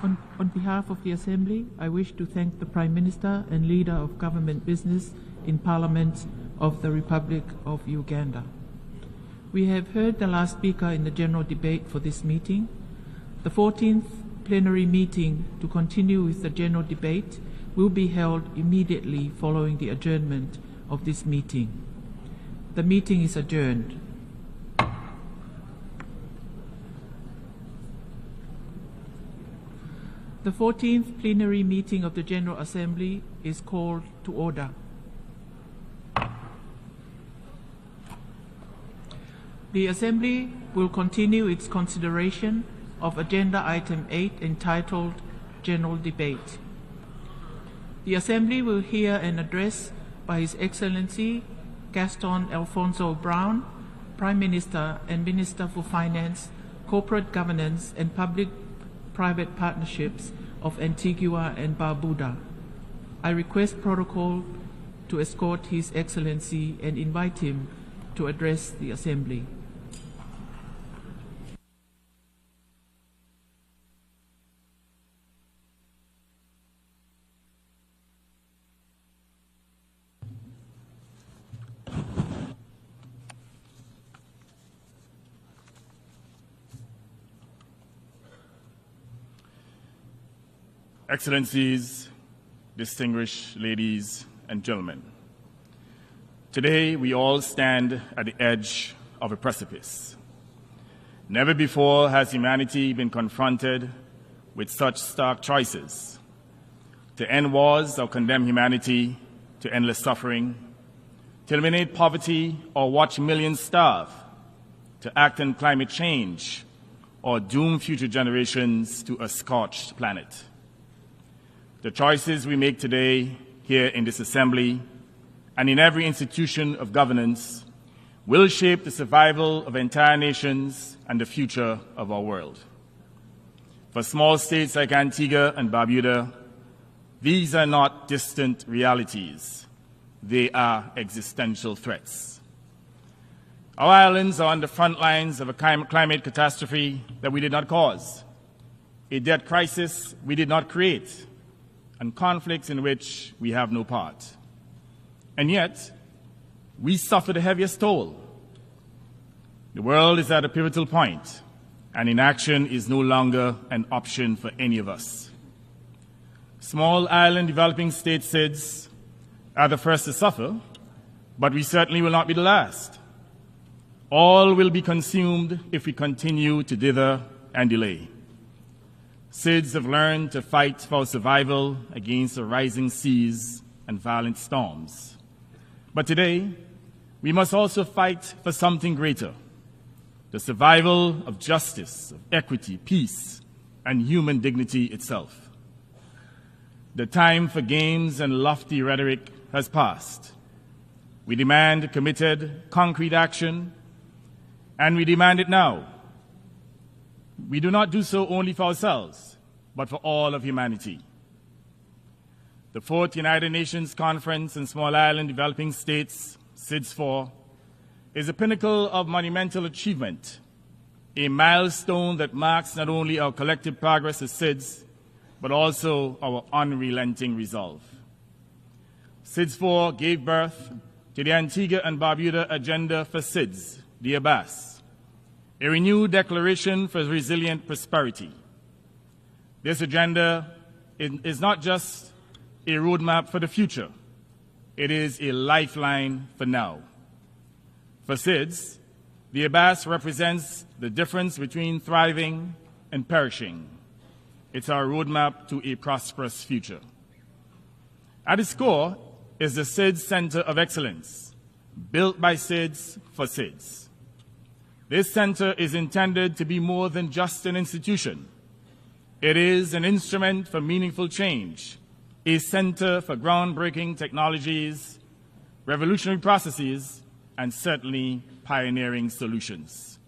On behalf of the Assembly, I wish to thank the Prime Minister and Leader of Government Business in Parliament of the Republic of Uganda. We have heard the last speaker in the general debate for this meeting. The 14th plenary meeting to continue with the general debate will be held immediately following the adjournment of this meeting. The meeting is adjourned. The 14th plenary meeting of the General Assembly is called to order. The Assembly will continue its consideration of Agenda Item 8 entitled General Debate. The Assembly will hear an address by His Excellency Gaston Alfonso Brown, Prime Minister and Minister for Finance, Corporate Governance and Public-Private Partnerships of Antigua and Barbuda. I request protocol to escort His Excellency and invite him to address the Assembly. Excellencies, distinguished ladies and gentlemen, today we all stand at the edge of a precipice. Never before has humanity been confronted with such stark choices: to end wars or condemn humanity to endless suffering, to eliminate poverty or watch millions starve, to act on climate change or doom future generations to a scorched planet. The choices we make today here in this Assembly and in every institution of governance will shape the survival of entire nations and the future of our world. For small states like Antigua and Barbuda, these are not distant realities. They are existential threats. Our islands are on the front lines of a climate catastrophe that we did not cause, a debt crisis we did not create, and conflicts in which we have no part. And yet, we suffer the heaviest toll. The world is at a pivotal point, and inaction is no longer an option for any of us. Small island developing state SIDS are the first to suffer, but we certainly will not be the last. All will be consumed if we continue to dither and delay. SIDS have learned to fight for survival against the rising seas and violent storms. But today, we must also fight for something greater: the survival of justice, of equity, peace, and human dignity itself. The time for games and lofty rhetoric has passed. We demand committed, concrete action, and we demand it now. We do not do so only for ourselves, but for all of humanity. The Fourth United Nations Conference on Small Island Developing States, SIDS-4, is a pinnacle of monumental achievement, a milestone that marks not only our collective progress as SIDS, but also our unrelenting resolve. SIDS-4 gave birth to the Antigua and Barbuda Agenda for SIDS, the ABAS, a renewed declaration for resilient prosperity. This agenda is not just a roadmap for the future, it is a lifeline for now. For SIDS, the ABAS represents the difference between thriving and perishing. It's our roadmap to a prosperous future. At its core is the SIDS Center of Excellence, built by SIDS for SIDS. This center is intended to be more than just an institution. It is an instrument for meaningful change, a center for groundbreaking technologies, revolutionary processes, and certainly pioneering solutions.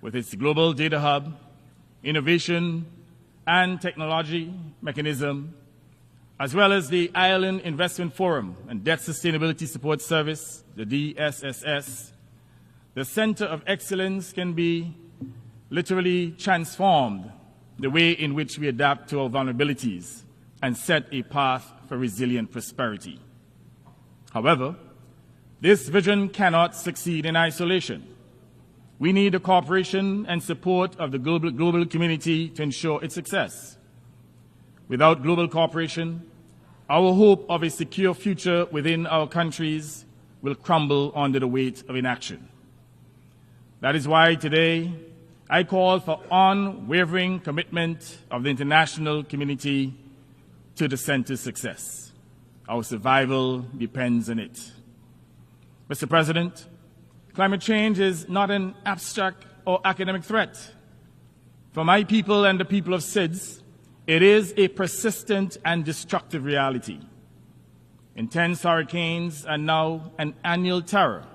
With its global data hub, innovation and technology mechanism, as well as the Island Investment Forum and Debt Sustainability Support Service, the DSSS, the Center of Excellence can be literally transformed the way in which we adapt to our vulnerabilities and set a path for resilient prosperity. However, this vision cannot succeed in isolation. We need the cooperation and support of the global community to ensure its success. Without global cooperation, our hope of a secure future within our countries will crumble under the weight of inaction. That is why today I call for unwavering commitment of the international community to the center's success. Our survival depends on it. Mr. President, climate change is not an abstract or academic threat. For my people and the people of SIDS, it is a persistent and destructive reality. Intense hurricanes are now an annual terror.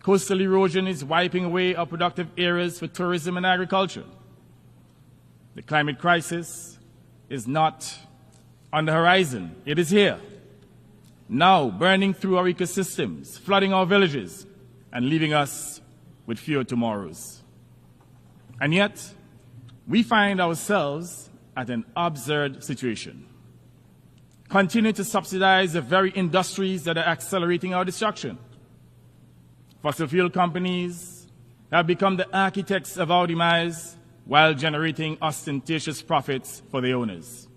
Coastal erosion is wiping away our productive areas for tourism and agriculture. The climate crisis is not on the horizon. It is here, now burning through our ecosystems, flooding our villages, and leaving us with fewer tomorrows. And yet, we find ourselves at an absurd situation. Continue to subsidize the very industries that are accelerating our destruction. Fossil fuel companies have become the architects of our demise while generating ostentatious profits for their owners.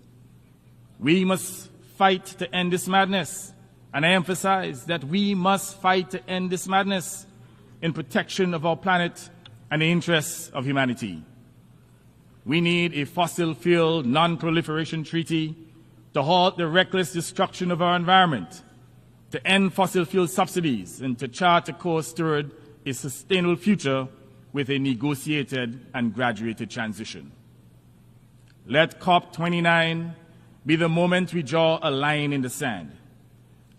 We must fight to end this madness. And I emphasize that we must fight to end this madness in protection of our planet and the interests of humanity. We need a fossil fuel non-proliferation treaty to halt the reckless destruction of our environment, to end fossil fuel subsidies, and to chart a course toward a sustainable future with a negotiated and graduated transition. Let COP29 be the moment we draw a line in the sand.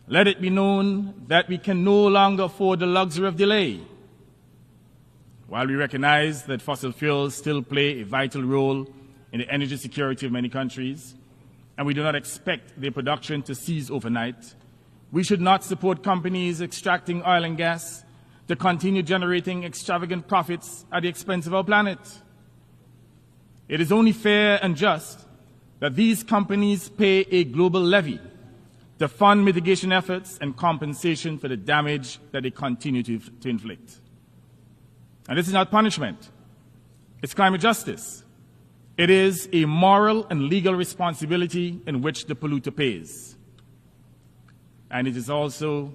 Let it be known that we can no longer afford the luxury of delay. While we recognize that fossil fuels still play a vital role in the energy security of many countries, and we do not expect their production to cease overnight, we should not support companies extracting oil and gas to continue generating extravagant profits at the expense of our planet. It is only fair and just that these companies pay a global levy to fund mitigation efforts and compensation for the damage that they continue to inflict. And this is not punishment. It's climate justice. It is a moral and legal responsibility in which the polluter pays. And it is also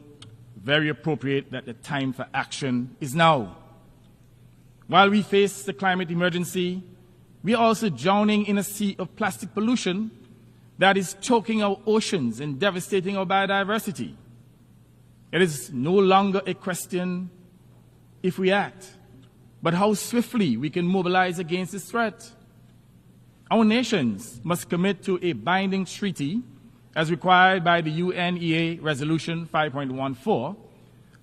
very appropriate that the time for action is now. While we face the climate emergency, we are also drowning in a sea of plastic pollution that is choking our oceans and devastating our biodiversity. It is no longer a question if we act, but how swiftly we can mobilize against this threat. Our nations must commit to a binding treaty as required by the UNEA Resolution 5.14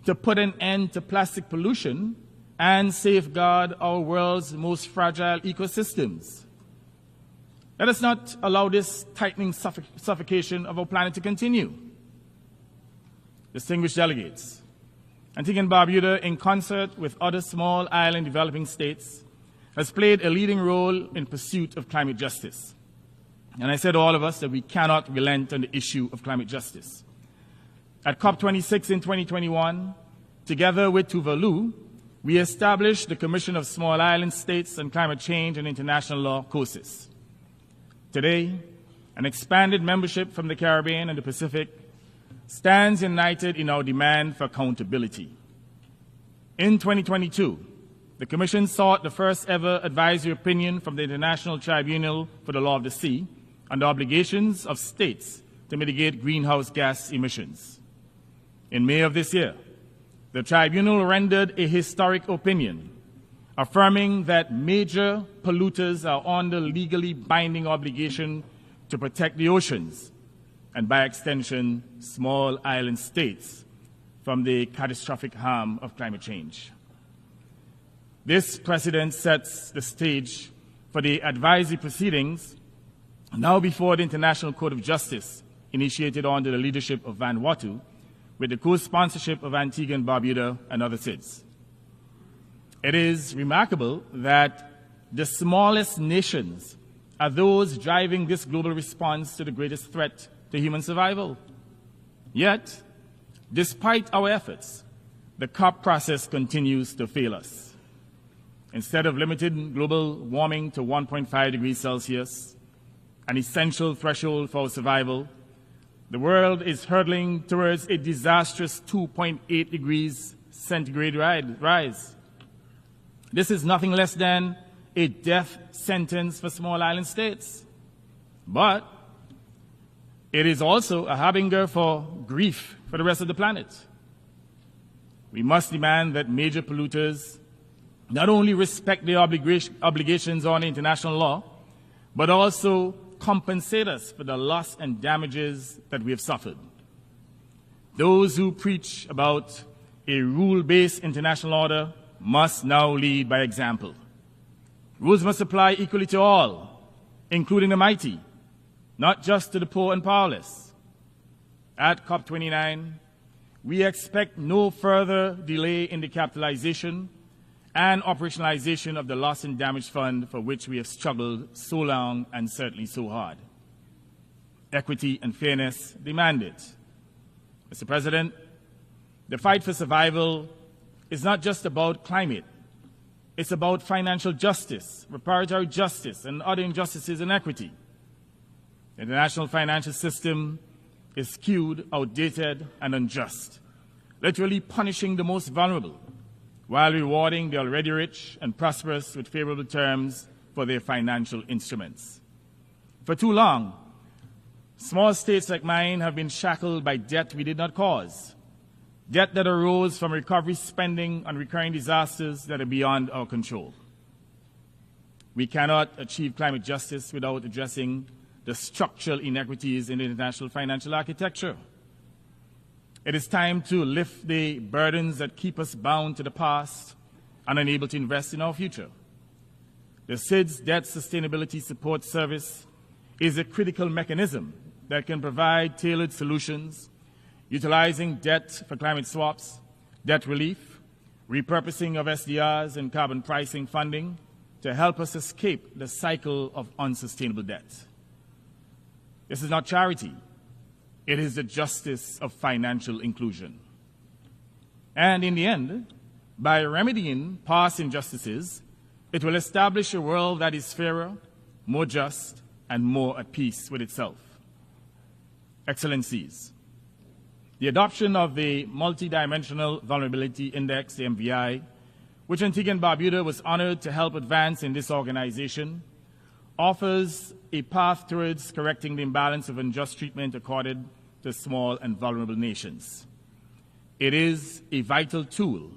to put an end to plastic pollution and safeguard our world's most fragile ecosystems. Let us not allow this tightening suffocation of our planet to continue. Distinguished delegates, Antigua and Barbuda, in concert with other small island developing states, has played a leading role in pursuit of climate justice. And I said to all of us that we cannot relent on the issue of climate justice. At COP26 in 2021, together with Tuvalu, we established the Commission of Small Island States on Climate Change and International Law, COSIS. Today, an expanded membership from the Caribbean and the Pacific stands united in our demand for accountability. In 2022, the Commission sought the first ever advisory opinion from the International Tribunal for the Law of the Sea on the obligations of states to mitigate greenhouse gas emissions. In May of this year, the Tribunal rendered a historic opinion affirming that major polluters are under legally binding obligation to protect the oceans and, by extension, small island states from the catastrophic harm of climate change. This precedent sets the stage for the advisory proceedings now before the International Court of Justice, initiated under the leadership of Vanuatu, with the co-sponsorship of Antigua and Barbuda and other SIDS. It is remarkable that the smallest nations are those driving this global response to the greatest threat to human survival. Yet, despite our efforts, the COP process continues to fail us. Instead of limiting global warming to 1.5 degrees Celsius, an essential threshold for survival, the world is hurtling towards a disastrous 2.8 degrees centigrade rise. This is nothing less than a death sentence for small island states. But it is also a harbinger for grief for the rest of the planet. We must demand that major polluters not only respect their obligations on international law, but also compensate us for the loss and damages that we have suffered. Those who preach about a rule-based international order must now lead by example. Rules must apply equally to all, including the mighty, not just to the poor and powerless. At COP29, we expect no further delay in the capitalization and operationalization of the Loss and Damage Fund, for which we have struggled so long and certainly so hard. Equity and fairness demand it. Mr. President, the fight for survival is not just about climate. It's about financial justice, reparatory justice, and other injustices and equity. The international financial system is skewed, outdated, and unjust, literally punishing the most vulnerable while rewarding the already rich and prosperous with favorable terms for their financial instruments. For too long, small states like mine have been shackled by debt we did not cause, debt that arose from recovery spending on recurring disasters that are beyond our control. We cannot achieve climate justice without addressing the structural inequities in the international financial architecture. It is time to lift the burdens that keep us bound to the past and unable to invest in our future. The SIDS Debt Sustainability Support Service is a critical mechanism that can provide tailored solutions, utilizing debt for climate swaps, debt relief, repurposing of SDRs and carbon pricing funding to help us escape the cycle of unsustainable debt. This is not charity. It is the justice of financial inclusion. And in the end, by remedying past injustices, it will establish a world that is fairer, more just, and more at peace with itself. Excellencies, the adoption of the Multidimensional Vulnerability Index, the MVI, which Antigua and Barbuda was honored to help advance in this organization, offers a path towards correcting the imbalance of unjust treatment accorded to small and vulnerable nations. It is a vital tool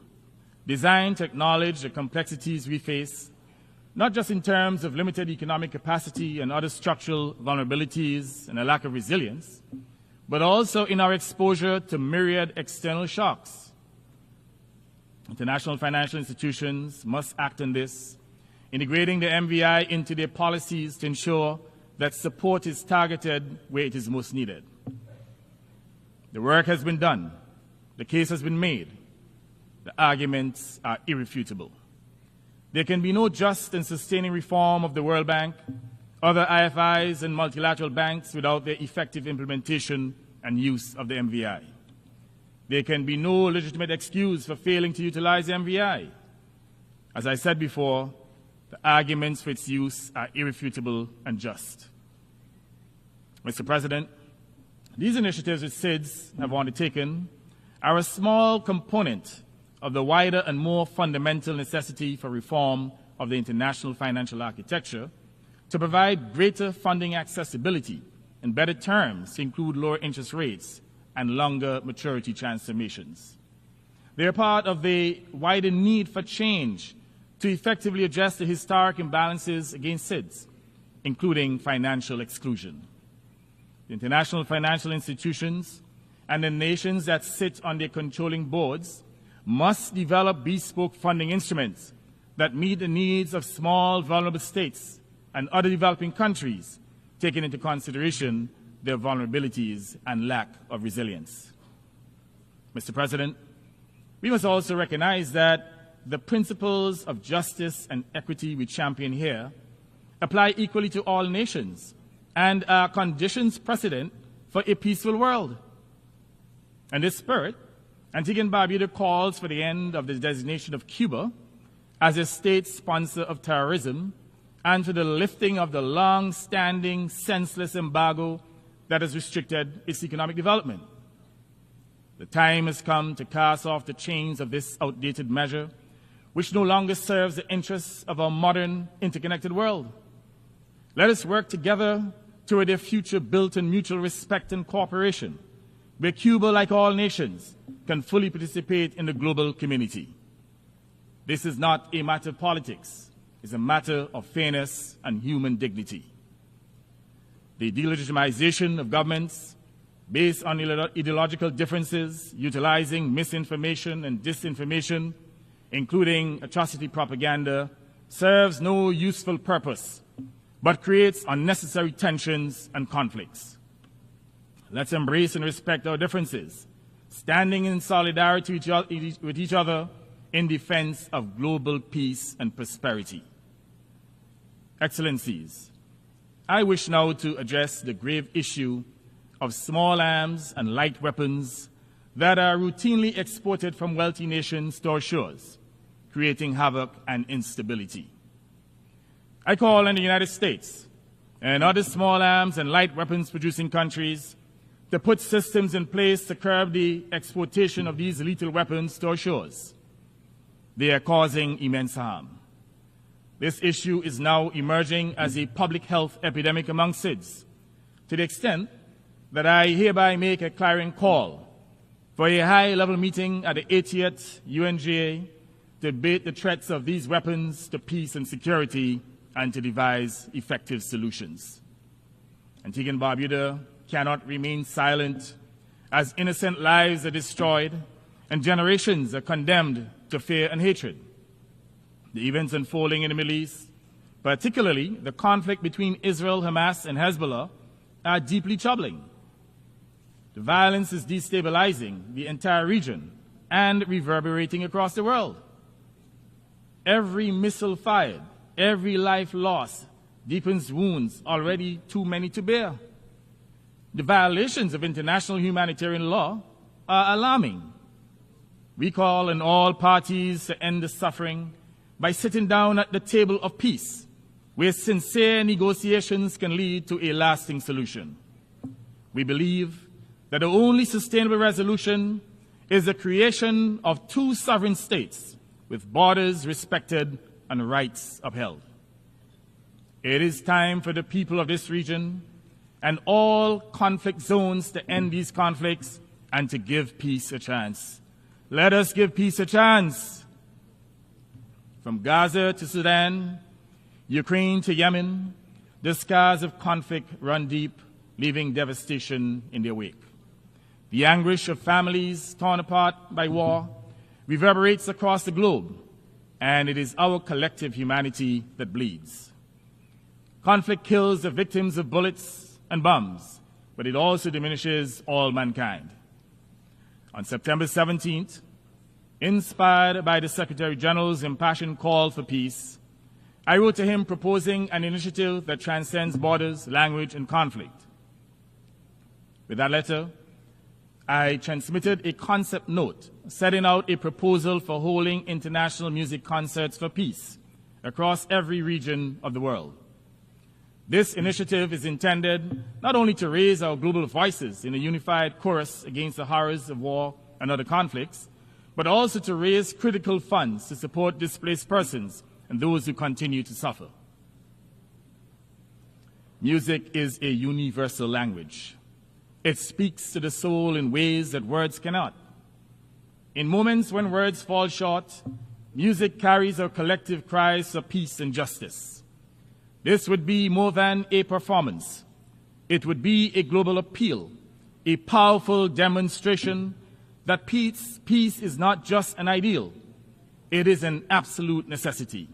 designed to acknowledge the complexities we face, not just in terms of limited economic capacity and other structural vulnerabilities and a lack of resilience, but also in our exposure to myriad external shocks. International financial institutions must act on this, integrating the MVI into their policies to ensure that support is targeted where it is most needed. The work has been done. The case has been made. The arguments are irrefutable. There can be no just and sustaining reform of the World Bank, other IFIs, and multilateral banks without their effective implementation and use of the MVI. There can be no legitimate excuse for failing to utilize the MVI. As I said before, the arguments for its use are irrefutable and just. Mr. President, these initiatives which SIDS have undertaken are a small component of the wider and more fundamental necessity for reform of the international financial architecture to provide greater funding accessibility and better terms to include lower interest rates and longer maturity transformations. They are part of the wider need for change to effectively address the historic imbalances against SIDS, including financial exclusion. The international financial institutions and the nations that sit on their controlling boards must develop bespoke funding instruments that meet the needs of small, vulnerable states and other developing countries, taking into consideration their vulnerabilities and lack of resilience. Mr. President, we must also recognize that the principles of justice and equity we champion here apply equally to all nations and are conditions precedent for a peaceful world. In this spirit, Antigua and Barbuda calls for the end of the designation of Cuba as a state sponsor of terrorism and for the lifting of the long-standing, senseless embargo that has restricted its economic development. The time has come to cast off the chains of this outdated measure, which no longer serves the interests of our modern, interconnected world. Let us work together toward a future built on mutual respect and cooperation, where Cuba, like all nations, can fully participate in the global community. This is not a matter of politics. It's a matter of fairness and human dignity. The delegitimization of governments based on ideological differences, utilizing misinformation and disinformation, including atrocity propaganda, serves no useful purpose, but creates unnecessary tensions and conflicts. Let's embrace and respect our differences, standing in solidarity with each other in defense of global peace and prosperity. Excellencies, I wish now to address the grave issue of small arms and light weapons that are routinely exported from wealthy nations to our shores, creating havoc and instability. I call on the United States and other small arms and light weapons producing countries to put systems in place to curb the exportation of these lethal weapons to our shores. They are causing immense harm. This issue is now emerging as a public health epidemic among SIDS, to the extent that I hereby make a clarion call for a high-level meeting at the 80th UNGA to debate the threats of these weapons to peace and security and to devise effective solutions. Antigua and Barbuda cannot remain silent as innocent lives are destroyed and generations are condemned to fear and hatred. The events unfolding in the Middle East, particularly the conflict between Israel, Hamas, and Hezbollah, are deeply troubling. The violence is destabilizing the entire region and reverberating across the world. Every missile fired, every life lost deepens wounds already too many to bear. The violations of international humanitarian law are alarming. We call on all parties to end the suffering by sitting down at the table of peace, where sincere negotiations can lead to a lasting solution. We believe that the only sustainable resolution is the creation of two sovereign states with borders respected and rights upheld. It is time for the people of this region and all conflict zones to end these conflicts and to give peace a chance. Let us give peace a chance. From Gaza to Sudan, Ukraine to Yemen, the scars of conflict run deep, leaving devastation in their wake. The anguish of families torn apart by war reverberates across the globe, and it is our collective humanity that bleeds. Conflict kills the victims of bullets and bombs, but it also diminishes all mankind. On September 17th, inspired by the Secretary General's impassioned call for peace, I wrote to him proposing an initiative that transcends borders, language, and conflict. With that letter, I transmitted a concept note setting out a proposal for holding international music concerts for peace across every region of the world. This initiative is intended not only to raise our global voices in a unified chorus against the horrors of war and other conflicts, but also to raise critical funds to support displaced persons and those who continue to suffer. Music is a universal language. It speaks to the soul in ways that words cannot. In moments when words fall short, music carries our collective cries for peace and justice. This would be more than a performance. It would be a global appeal, a powerful demonstration that peace is not just an ideal. It is an absolute necessity,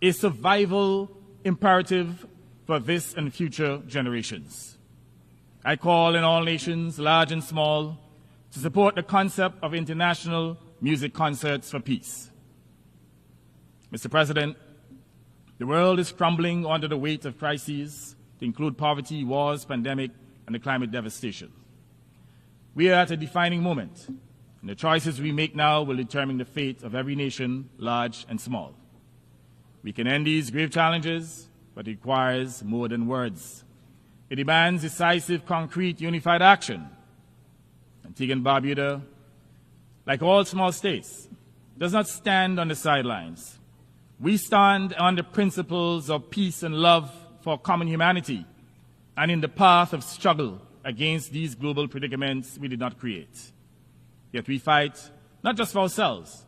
a survival imperative for this and future generations. I call on all nations, large and small, to support the concept of international music concerts for peace. Mr. President, the world is crumbling under the weight of crises, to include poverty, wars, pandemic, and the climate devastation. We are at a defining moment, and the choices we make now will determine the fate of every nation, large and small. We can end these grave challenges, but it requires more than words. It demands decisive, concrete, unified action. Antigua and Barbuda, like all small states, does not stand on the sidelines. We stand on the principles of peace and love for common humanity and in the path of struggle against these global predicaments we did not create. Yet we fight not just for ourselves,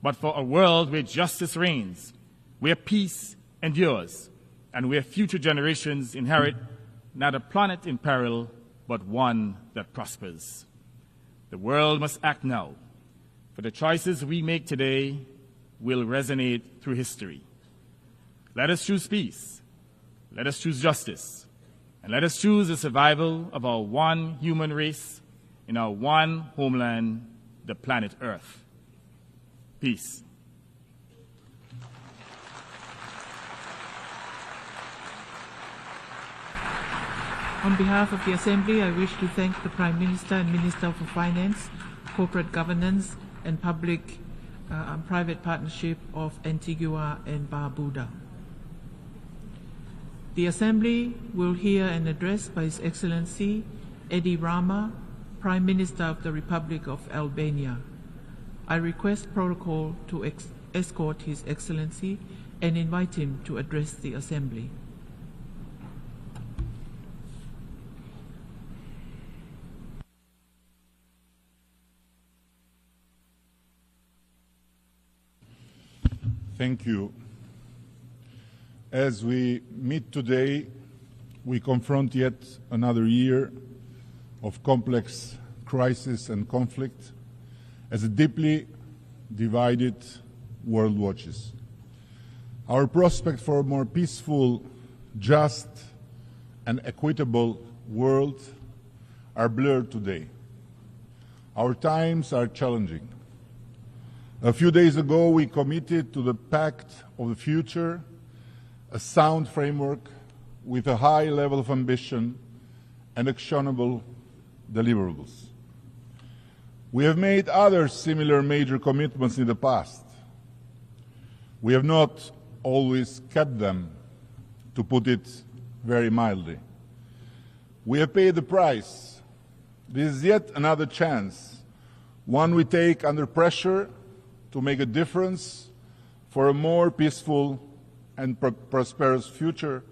but for a world where justice reigns, where peace endures, and where future generations inherit not a planet in peril, but one that prospers. The world must act now, for the choices we make today will resonate through history. Let us choose peace, let us choose justice, and let us choose the survival of our one human race in our one homeland, the planet Earth. Peace. On behalf of the Assembly, I wish to thank the Prime Minister and Minister for Finance, Corporate Governance and Public and Private Partnership of Antigua and Barbuda. The Assembly will hear an address by His Excellency Edi Rama, Prime Minister of the Republic of Albania. I request protocol to escort His Excellency and invite him to address the Assembly. Thank you. As we meet today, we confront yet another year of complex crisis and conflict as a deeply divided world watches. Our prospect for a more peaceful, just, and equitable world are blurred today. Our times are challenging. A few days ago, we committed to the Pact of the Future, a sound framework with a high level of ambition and actionable deliverables. We have made other similar major commitments in the past. We have not always kept them, to put it very mildly. We have paid the price. This is yet another chance, one we take under pressure to make a difference for a more peaceful and prosperous future,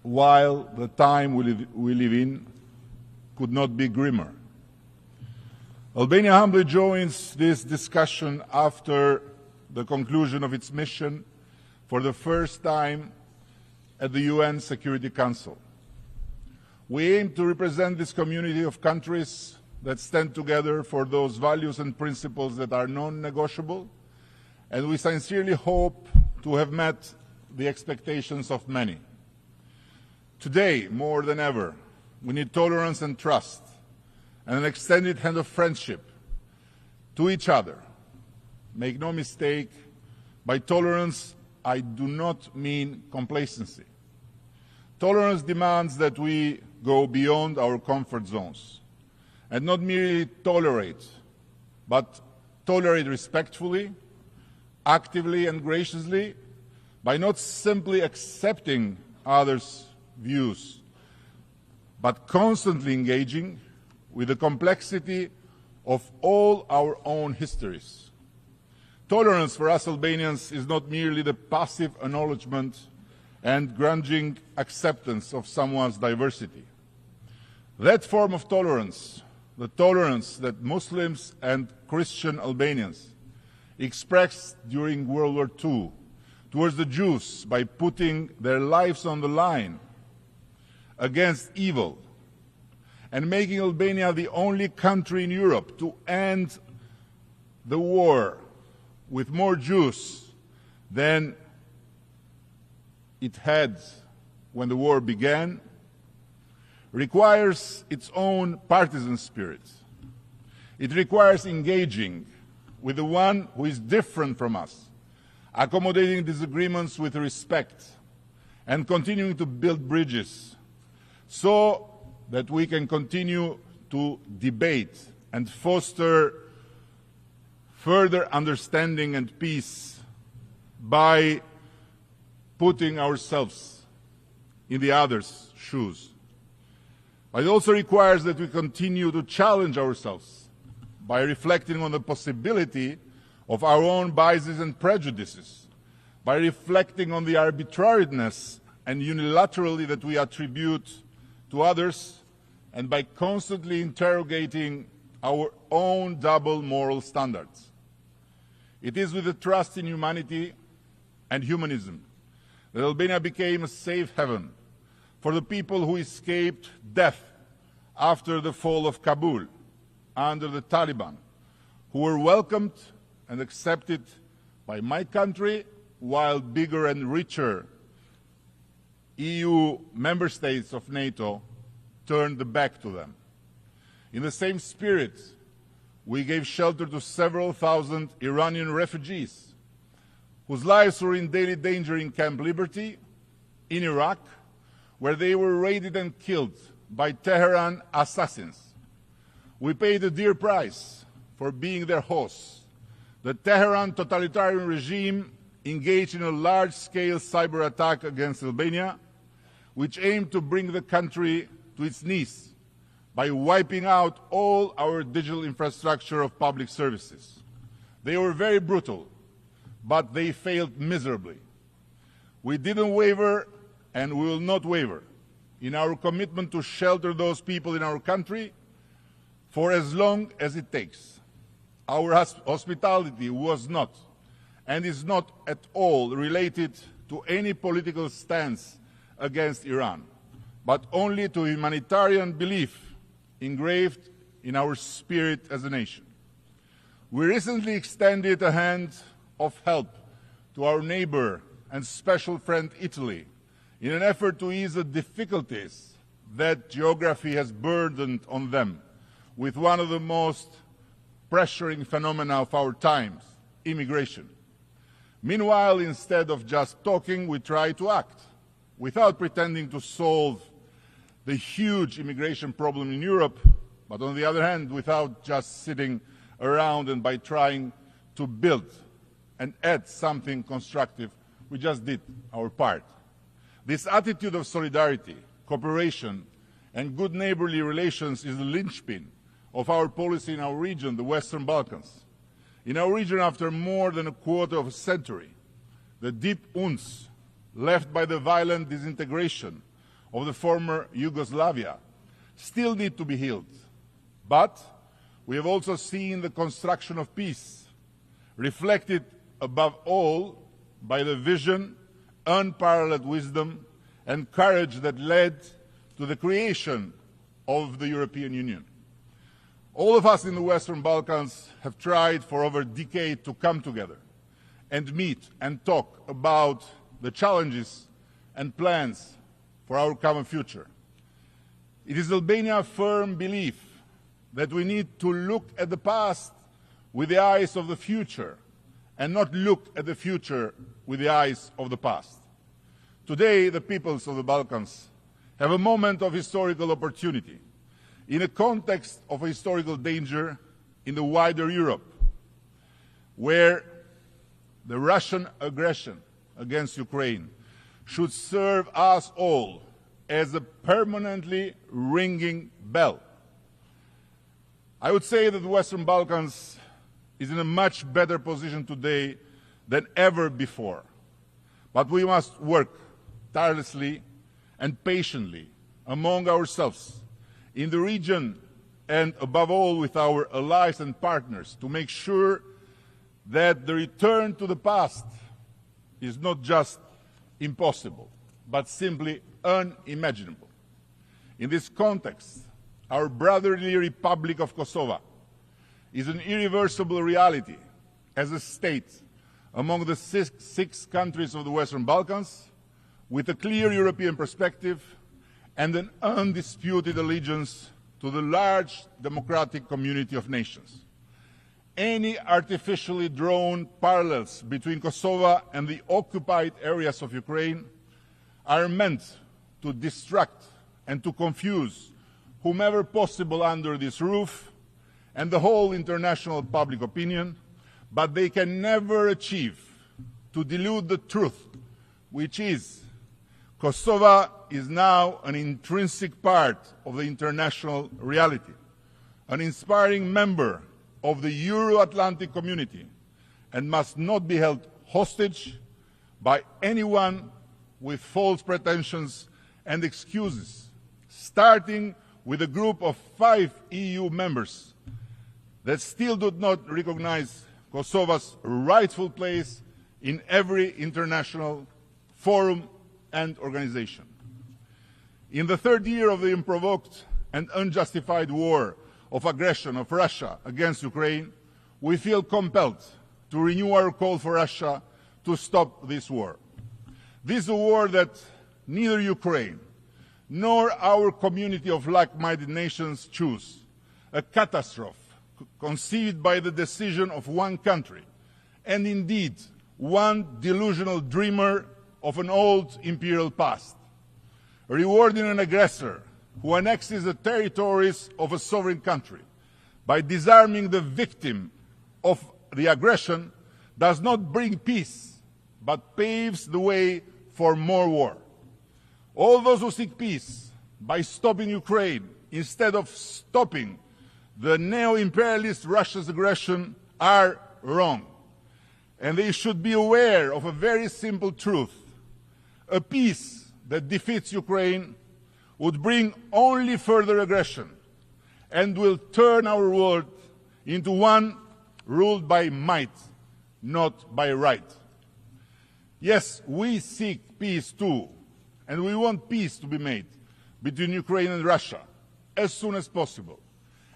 while the time we live in could not be grimmer. Albania humbly joins this discussion after the conclusion of its mission for the first time at the UN Security Council. We aim to represent this community of countries that stand together for those values and principles that are non-negotiable, and we sincerely hope to have met the expectations of many. Today, more than ever, we need tolerance and trust, and an extended hand of friendship to each other. Make no mistake, by tolerance, I do not mean complacency. Tolerance demands that we go beyond our comfort zones and not merely tolerate, but tolerate respectfully, actively and graciously, by not simply accepting others' views, but constantly engaging with the complexity of all our own histories. Tolerance for us Albanians is not merely the passive acknowledgement and grudging acceptance of someone's diversity. That form of tolerance, the tolerance that Muslims and Christian Albanians expressed during World War II towards the Jews by putting their lives on the line against evil and making Albania the only country in Europe to end the war with more Jews than it had when the war began, requires its own partisan spirit. It requires engaging with the one who is different from us, accommodating disagreements with respect, and continuing to build bridges so that we can continue to debate and foster further understanding and peace by putting ourselves in the other's shoes. But it also requires that we continue to challenge ourselves by reflecting on the possibility of our own biases and prejudices, by reflecting on the arbitrariness and unilaterality that we attribute to others, and by constantly interrogating our own double moral standards. It is with the trust in humanity and humanism that Albania became a safe haven for the people who escaped death after the fall of Kabul under the Taliban, who were welcomed and accepted by my country, while bigger and richer EU member states of NATO turned the back to them. In the same spirit, we gave shelter to several thousand Iranian refugees whose lives were in daily danger in Camp Liberty, in Iraq, where they were raided and killed by Tehran assassins. We paid a dear price for being their hosts. The Tehran totalitarian regime engaged in a large-scale cyber attack against Albania, which aimed to bring the country to its knees by wiping out all our digital infrastructure of public services. They were very brutal, but they failed miserably. We didn't waver, and we will not waver in our commitment to shelter those people in our country for as long as it takes. Our hospitality was not, and is not at all related to any political stance against Iran, but only to humanitarian belief engraved in our spirit as a nation. We recently extended a hand of help to our neighbor and special friend Italy in an effort to ease the difficulties that geography has burdened on them with one of the most pressuring phenomena of our times, immigration. Meanwhile, instead of just talking, we try to act without pretending to solve the huge immigration problem in Europe, but on the other hand, without just sitting around and by trying to build and add something constructive, we just did our part. This attitude of solidarity, cooperation, and good neighborly relations is the linchpin of our policy in our region, the Western Balkans. In our region, after more than a quarter of a century, the deep wounds left by the violent disintegration of the former Yugoslavia still need to be healed. But we have also seen the construction of peace, reflected above all by the vision, unparalleled wisdom, and courage that led to the creation of the European Union. All of us in the Western Balkans have tried for over a decade to come together and meet and talk about the challenges and plans for our common future. It is Albania's firm belief that we need to look at the past with the eyes of the future and not look at the future with the eyes of the past. Today, the peoples of the Balkans have a moment of historical opportunity in a context of historical danger in the wider Europe, where the Russian aggression against Ukraine should serve us all as a permanently ringing bell. I would say that the Western Balkans is in a much better position today than ever before. But we must work tirelessly and patiently among ourselves, in the region, and above all with our allies and partners, to make sure that the return to the past is not just impossible, but simply unimaginable. In this context, our brotherly Republic of Kosovo is an irreversible reality as a state among the six countries of the Western Balkans, with a clear European perspective and an undisputed allegiance to the large democratic community of nations. Any artificially drawn parallels between Kosovo and the occupied areas of Ukraine are meant to distract and to confuse whomever possible under this roof and the whole international public opinion, but they can never achieve to dilute the truth, which is Kosovo is now an intrinsic part of the international reality, an inspiring member of the Euro-Atlantic community, and must not be held hostage by anyone with false pretensions and excuses, starting with a group of 5 EU members that still do not recognize Kosovo's rightful place in every international forum and organization. In the third year of the unprovoked and unjustified war of aggression of Russia against Ukraine, we feel compelled to renew our call for Russia to stop this war. This is a war that neither Ukraine nor our community of like-minded nations choose, a catastrophe conceived by the decision of one country, and indeed one delusional dreamer of an old imperial past, rewarding an aggressor who annexes the territories of a sovereign country by disarming the victim of the aggression does not bring peace, but paves the way for more war. All those who seek peace by stopping Ukraine instead of stopping the neo-imperialist Russia's aggression are wrong. And they should be aware of a very simple truth. A peace that defeats Ukraine would bring only further aggression and will turn our world into one ruled by might, not by right. Yes, we seek peace too, and we want peace to be made between Ukraine and Russia as soon as possible.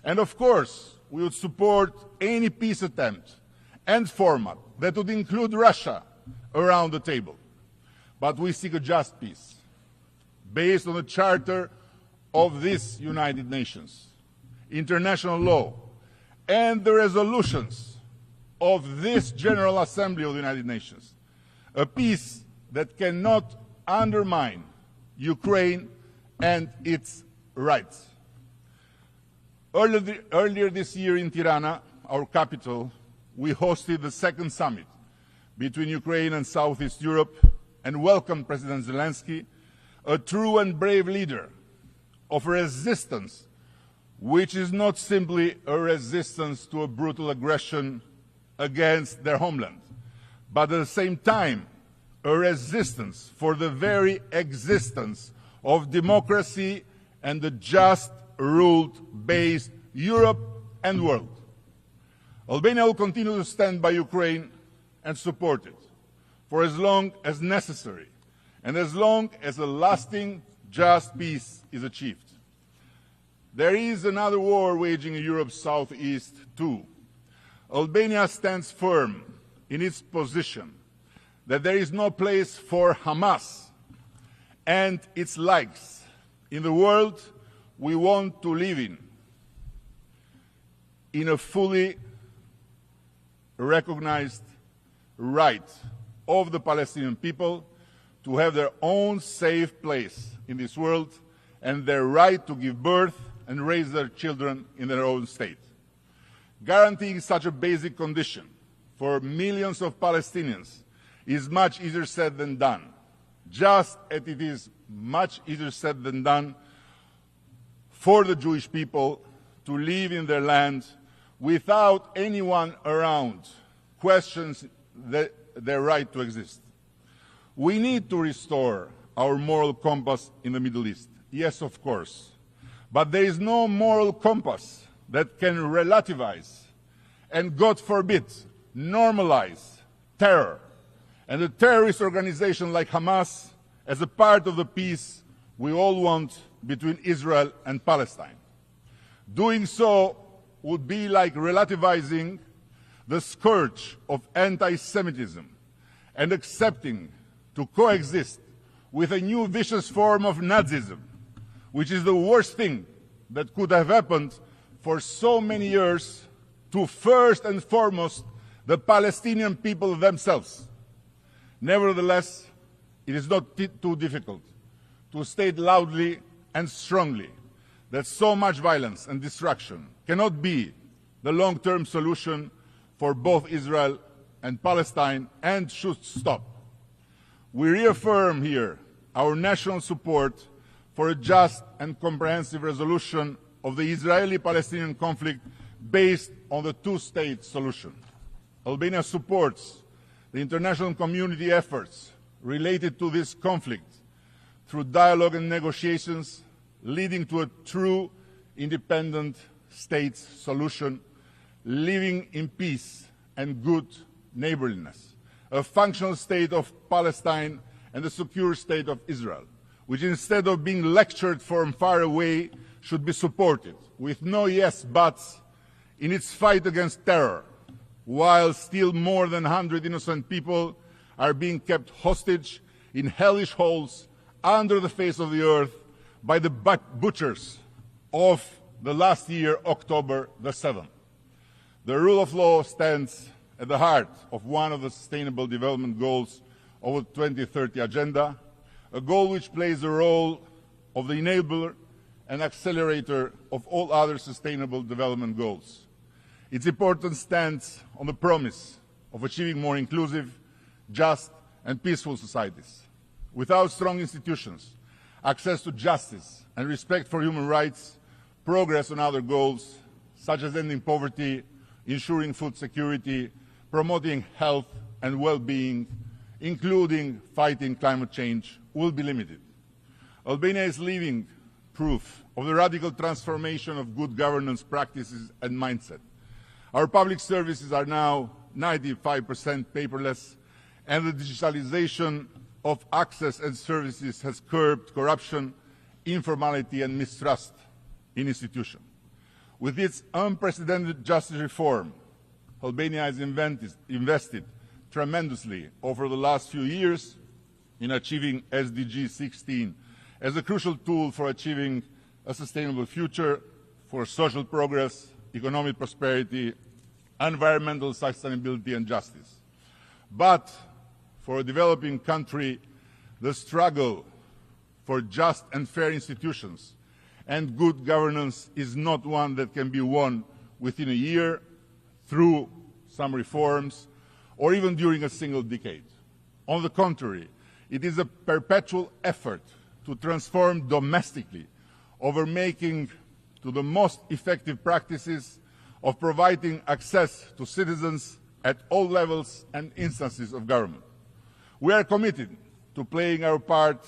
And of course, we would support any peace attempt and format that would include Russia around the table. But we seek a just peace, based on the Charter of this United Nations, international law, and the resolutions of this General Assembly of the United Nations. A peace that cannot undermine Ukraine and its rights. Earlier this year in Tirana, our capital, we hosted the second summit between Ukraine and Southeast Europe and welcomed President Zelensky, a true and brave leader of resistance, which is not simply a resistance to a brutal aggression against their homeland, but at the same time, a resistance for the very existence of democracy and the just rule-based Europe and world. Albania will continue to stand by Ukraine and support it for as long as necessary and as long as a lasting, just peace is achieved. There is another war waging in Europe's southeast too. Albania stands firm in its position that there is no place for Hamas and its likes in the world we want to live in a fully recognized right of the Palestinian people to have their own safe place in this world and their right to give birth and raise their children in their own state. Guaranteeing such a basic condition for millions of Palestinians is much easier said than done, just as it is much easier said than done for the Jewish people to live in their land without anyone around questions their right to exist. We need to restore our moral compass in the Middle East. Yes, of course. But there is no moral compass that can relativize and, God forbid, normalize terror and a terrorist organization like Hamas as a part of the peace we all want between Israel and Palestine. Doing so would be like relativizing the scourge of anti-Semitism and accepting to coexist with a new vicious form of Nazism, which is the worst thing that could have happened for so many years to first and foremost the Palestinian people themselves. Nevertheless, it is not too difficult to state loudly and strongly that so much violence and destruction cannot be the long-term solution for both Israel and Palestine and should stop. We reaffirm here our national support for a just and comprehensive resolution of the Israeli-Palestinian conflict based on the two-state solution. Albania supports the international community efforts related to this conflict through dialogue and negotiations leading to a true independent states solution, living in peace and good neighborliness, a functional state of Palestine and a secure state of Israel, which instead of being lectured from far away should be supported with no yes buts in its fight against terror, while still more than 100 innocent people are being kept hostage in hellish holes under the face of the earth by the butchers of the last year, October the 7th. The rule of law stands at the heart of one of the Sustainable Development Goals of the 2030 Agenda, a goal which plays the role of the enabler and accelerator of all other sustainable development goals. Its importance stands on the promise of achieving more inclusive, just and peaceful societies. Without strong institutions, access to justice and respect for human rights, progress on other goals, such as ending poverty, ensuring food security, promoting health and well-being, including fighting climate change, will be limited. Albania is living proof of the radical transformation of good governance practices and mindset. Our public services are now 95% paperless, and the digitalization of access and services has curbed corruption, informality and mistrust in institutions. With its unprecedented justice reform, Albania has invested tremendously over the last few years in achieving SDG 16 as a crucial tool for achieving a sustainable future, for social progress, economic prosperity, environmental sustainability and justice. But for a developing country, the struggle for just and fair institutions and good governance is not one that can be won within a year through some reforms or even during a single decade. On the contrary, it is a perpetual effort to transform domestically over making to the most effective practices of providing access to citizens at all levels and instances of government. We are committed to playing our part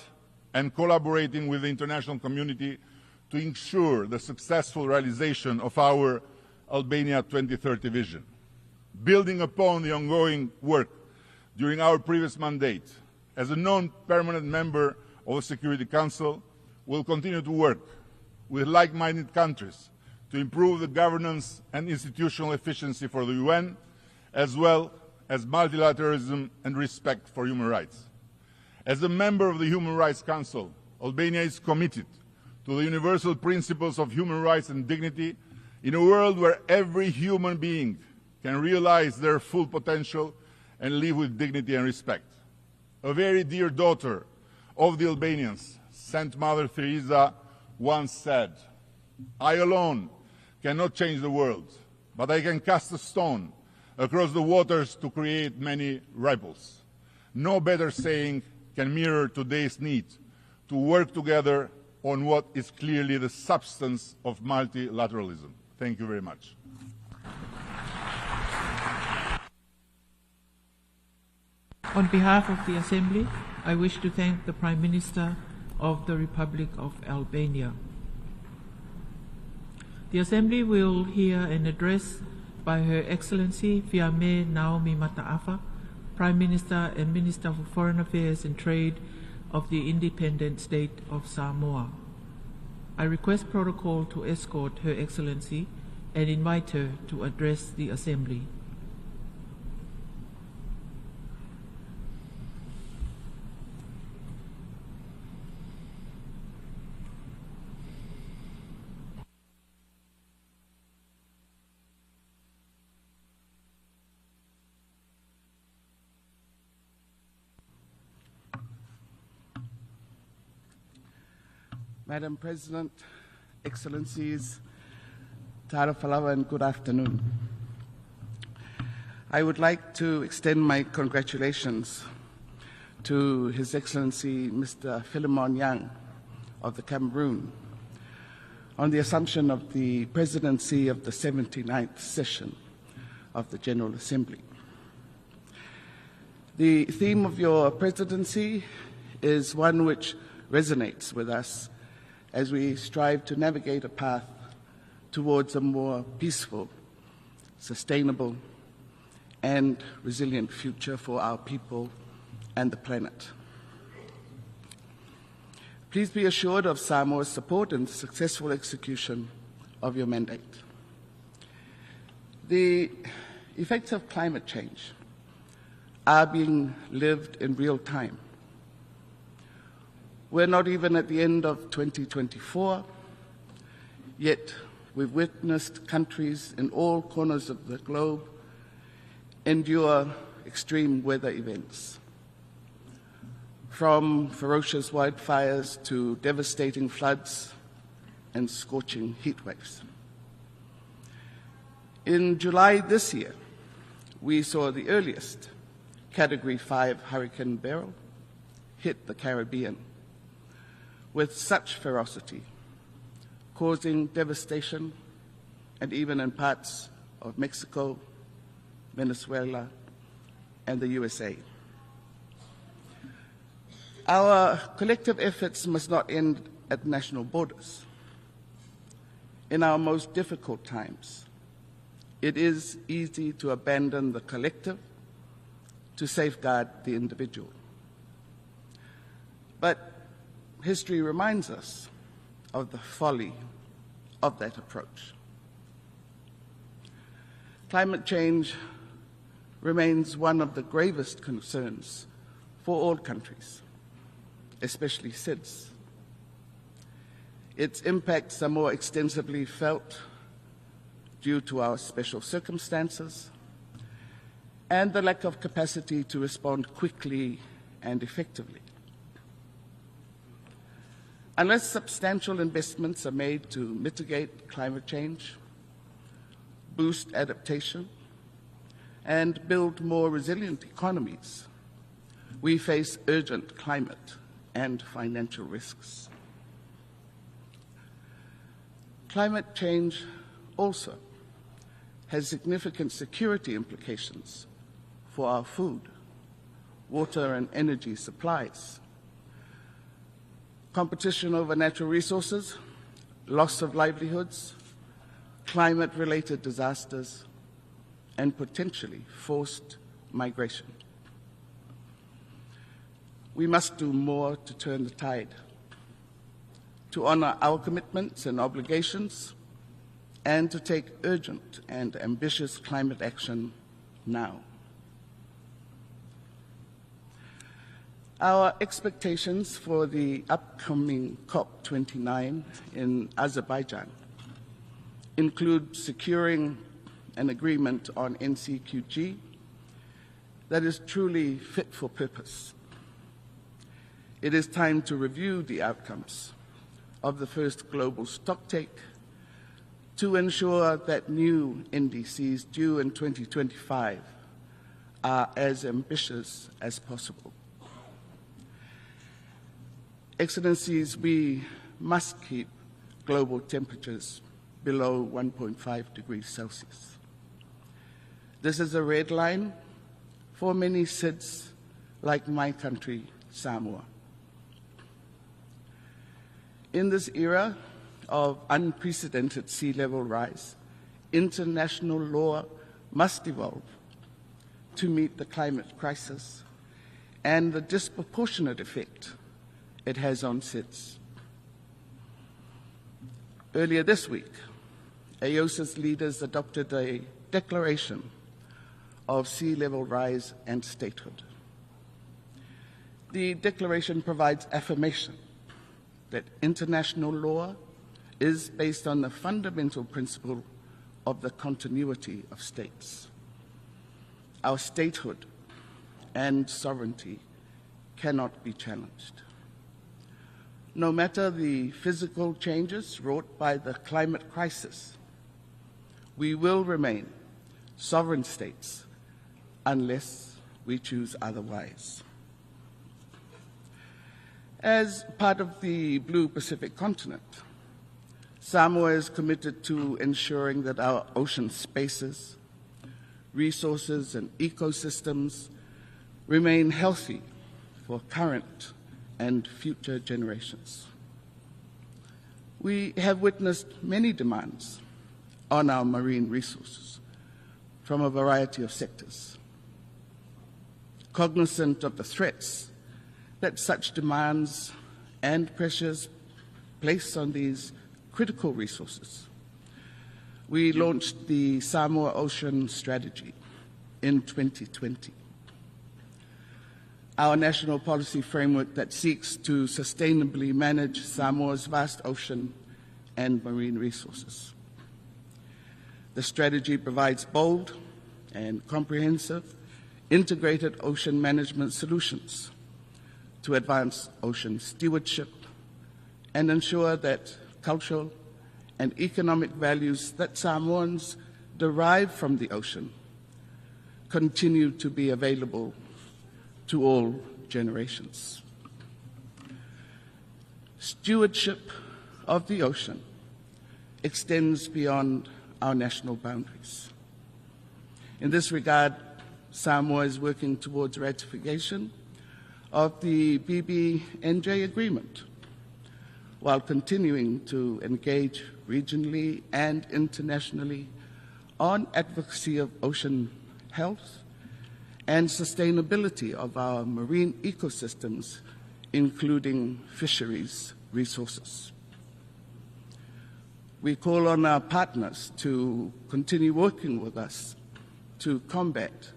and collaborating with the international community to ensure the successful realization of our Albania 2030 vision. Building upon the ongoing work during our previous mandate, as a non-permanent member of the Security Council, we'll continue to work with like-minded countries to improve the governance and institutional efficiency for the UN, as well as multilateralism and respect for human rights. As a member of the Human Rights Council, Albania is committed to the universal principles of human rights and dignity in a world where every human being can realize their full potential and live with dignity and respect. A very dear daughter of the Albanians, Saint Mother Teresa, once said, "I alone cannot change the world, but I can cast a stone across the waters to create many ripples." No better saying can mirror today's need to work together on what is clearly the substance of multilateralism. Thank you very much. On behalf of the Assembly, I wish to thank the Prime Minister of the Republic of Albania. The Assembly will hear an address by Her Excellency Fiame Naomi Mataafa, Prime Minister and Minister for Foreign Affairs and Trade of the independent state of Samoa. I request protocol to escort Her Excellency and invite her to address the Assembly. Madam President, Excellencies, Tara Falawa, and good afternoon. I would like to extend my congratulations to His Excellency Mr. Philemon Yang of the Cameroon on the assumption of the presidency of the 79th session of the General Assembly. The theme of your presidency is one which resonates with us as we strive to navigate a path towards a more peaceful, sustainable, and resilient future for our people and the planet. Please be assured of Samoa's support in the successful execution of your mandate. The effects of climate change are being lived in real time. We're not even at the end of 2024, yet we've witnessed countries in all corners of the globe endure extreme weather events, from ferocious wildfires to devastating floods and scorching heat waves. In July this year, we saw the earliest Category 5 Hurricane Beryl hit the Caribbean with such ferocity, causing devastation, and even in parts of Mexico, Venezuela, and the USA. Our collective efforts must not end at national borders. In our most difficult times, it is easy to abandon the collective to safeguard the individual. But history reminds us of the folly of that approach. Climate change remains one of the gravest concerns for all countries, especially SIDS. Its impacts are more extensively felt due to our special circumstances and the lack of capacity to respond quickly and effectively. Unless substantial investments are made to mitigate climate change, boost adaptation, and build more resilient economies, we face urgent climate and financial risks. Climate change also has significant security implications for our food, water, and energy supplies. Competition over natural resources, loss of livelihoods, climate-related disasters, and potentially forced migration. We must do more to turn the tide, to honor our commitments and obligations, and to take urgent and ambitious climate action now. Our expectations for the upcoming COP29 in Azerbaijan include securing an agreement on NCQG that is truly fit for purpose. It is time to review the outcomes of the first global stocktake to ensure that new NDCs due in 2025 are as ambitious as possible. Excellencies, we must keep global temperatures below 1.5 degrees Celsius. This is a red line for many SIDS like my country, Samoa. In this era of unprecedented sea level rise, international law must evolve to meet the climate crisis and the disproportionate effect it has on SIDS. Earlier this week, AOSIS leaders adopted a declaration of sea level rise and statehood. The declaration provides affirmation that international law is based on the fundamental principle of the continuity of states. Our statehood and sovereignty cannot be challenged. No matter the physical changes wrought by the climate crisis, we will remain sovereign states unless we choose otherwise. As part of the Blue Pacific continent, Samoa is committed to ensuring that our ocean spaces, resources, and ecosystems remain healthy for current and future generations. We have witnessed many demands on our marine resources from a variety of sectors. Cognizant of the threats that such demands and pressures place on these critical resources, we launched the Samoa Ocean Strategy in 2020. Our national policy framework that seeks to sustainably manage Samoa's vast ocean and marine resources. The strategy provides bold and comprehensive integrated ocean management solutions to advance ocean stewardship and ensure that cultural and economic values that Samoans derive from the ocean continue to be available to all generations. Stewardship of the ocean extends beyond our national boundaries. In this regard, Samoa is working towards ratification of the BBNJ agreement, while continuing to engage regionally and internationally on advocacy of ocean health and sustainability of our marine ecosystems, including fisheries resources. We call on our partners to continue working with us to combat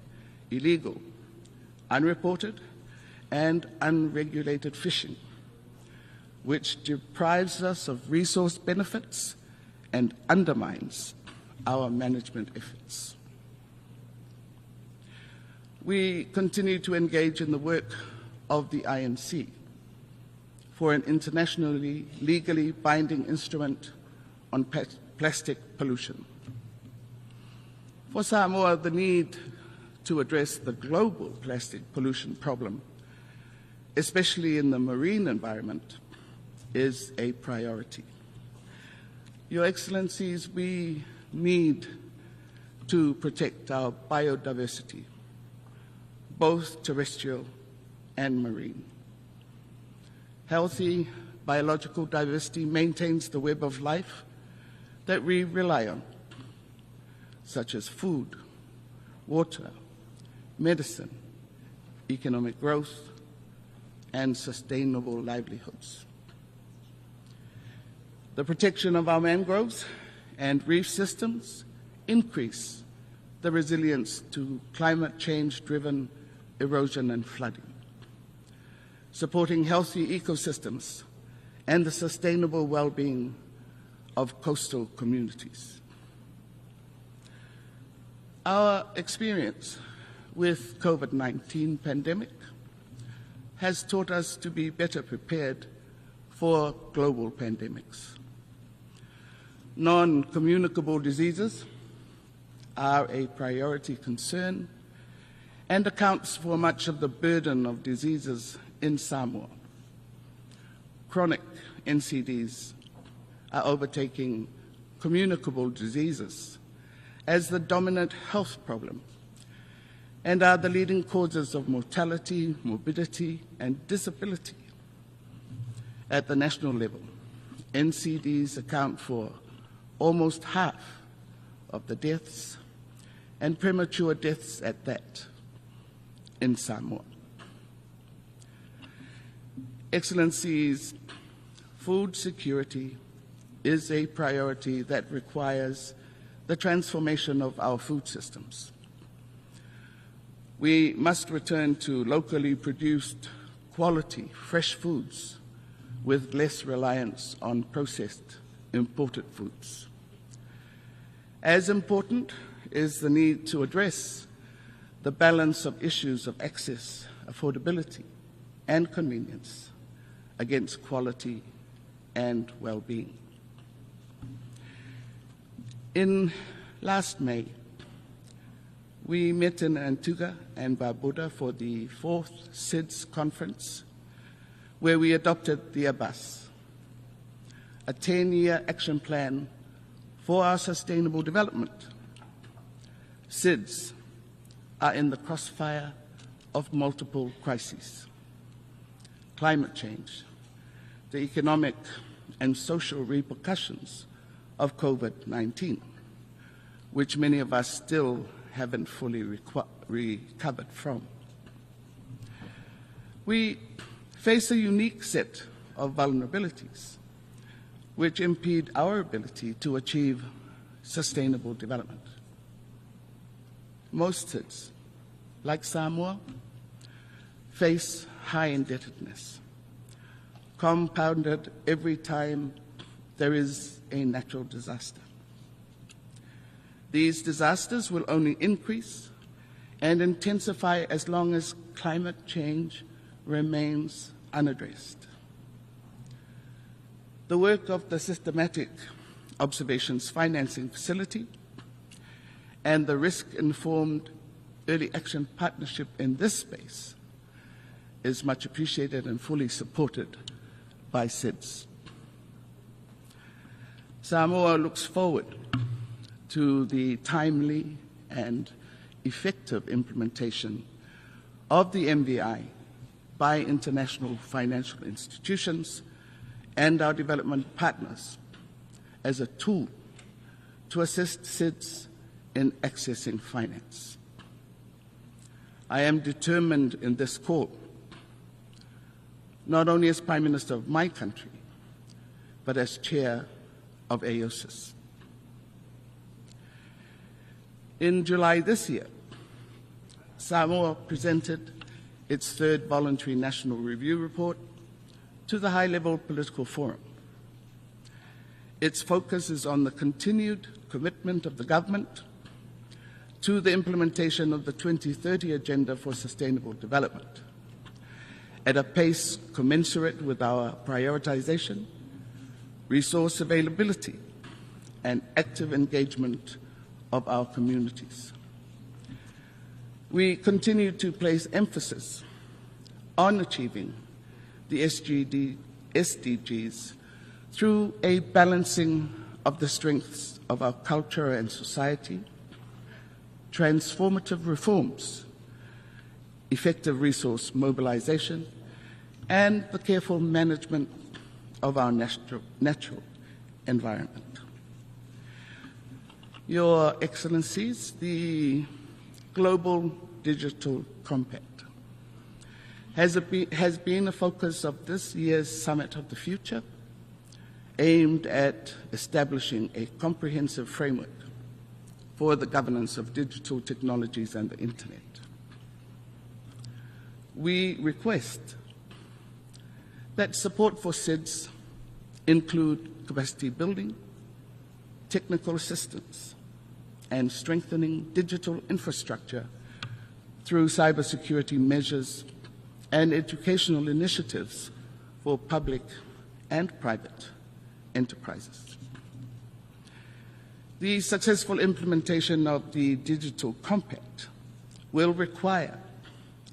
illegal, unreported, and unregulated fishing, which deprives us of resource benefits and undermines our management efforts. We continue to engage in the work of the INC for an internationally legally binding instrument on plastic pollution. For Samoa, the need to address the global plastic pollution problem, especially in the marine environment, is a priority. Your Excellencies, we need to protect our biodiversity, both terrestrial and marine. Healthy biological diversity maintains the web of life that we rely on, such as food, water, medicine, economic growth, and sustainable livelihoods. The protection of our mangroves and reef systems increase the resilience to climate change-driven erosion and flooding. Supporting healthy ecosystems and the sustainable well-being of coastal communities. Our experience with COVID-19 pandemic has taught us to be better prepared for global pandemics. Non-communicable diseases are a priority concern and accounts for much of the burden of diseases in Samoa. Chronic NCDs are overtaking communicable diseases as the dominant health problem and are the leading causes of mortality, morbidity, and disability. At the national level, NCDs account for almost half of the deaths, and premature deaths at that, in Samoa. Excellencies, food security is a priority that requires the transformation of our food systems. We must return to locally produced, quality, fresh foods with less reliance on processed, imported foods. As important is the need to address the balance of issues of access, affordability, and convenience against quality and well-being. In last May, we met in Antigua and Barbuda for the 4th SIDS conference, where we adopted the ABAS, a 10-year action plan for our sustainable development. SIDS are in the crossfire of multiple crises: climate change, the economic and social repercussions of COVID-19, which many of us still haven't fully recovered from. We face a unique set of vulnerabilities which impede our ability to achieve sustainable development. Most SIDS, like Samoa, face high indebtedness, compounded every time there is a natural disaster. These disasters will only increase and intensify as long as climate change remains unaddressed. The work of the Systematic Observations Financing Facility and the Risk-Informed Early Action Partnership in this space is much appreciated and fully supported by SIDS. Samoa looks forward to the timely and effective implementation of the MVI by international financial institutions and our development partners as a tool to assist SIDS in accessing finance. I am determined in this call, not only as Prime Minister of my country, but as Chair of AOSIS. In July this year, Samoa presented its third voluntary national review report to the high-level political forum. Its focus is on the continued commitment of the government to the implementation of the 2030 Agenda for Sustainable Development at a pace commensurate with our prioritization, resource availability, and active engagement of our communities. We continue to place emphasis on achieving the SDGs through a balancing of the strengths of our culture and society, transformative reforms, effective resource mobilization, and the careful management of our natural environment. Your Excellencies, the Global Digital Compact has been a focus of this year's Summit of the Future, aimed at establishing a comprehensive framework for the governance of digital technologies and the Internet. We request that support for SIDS include capacity building, technical assistance, and strengthening digital infrastructure through cybersecurity measures and educational initiatives for public and private enterprises. The successful implementation of the Digital Compact will require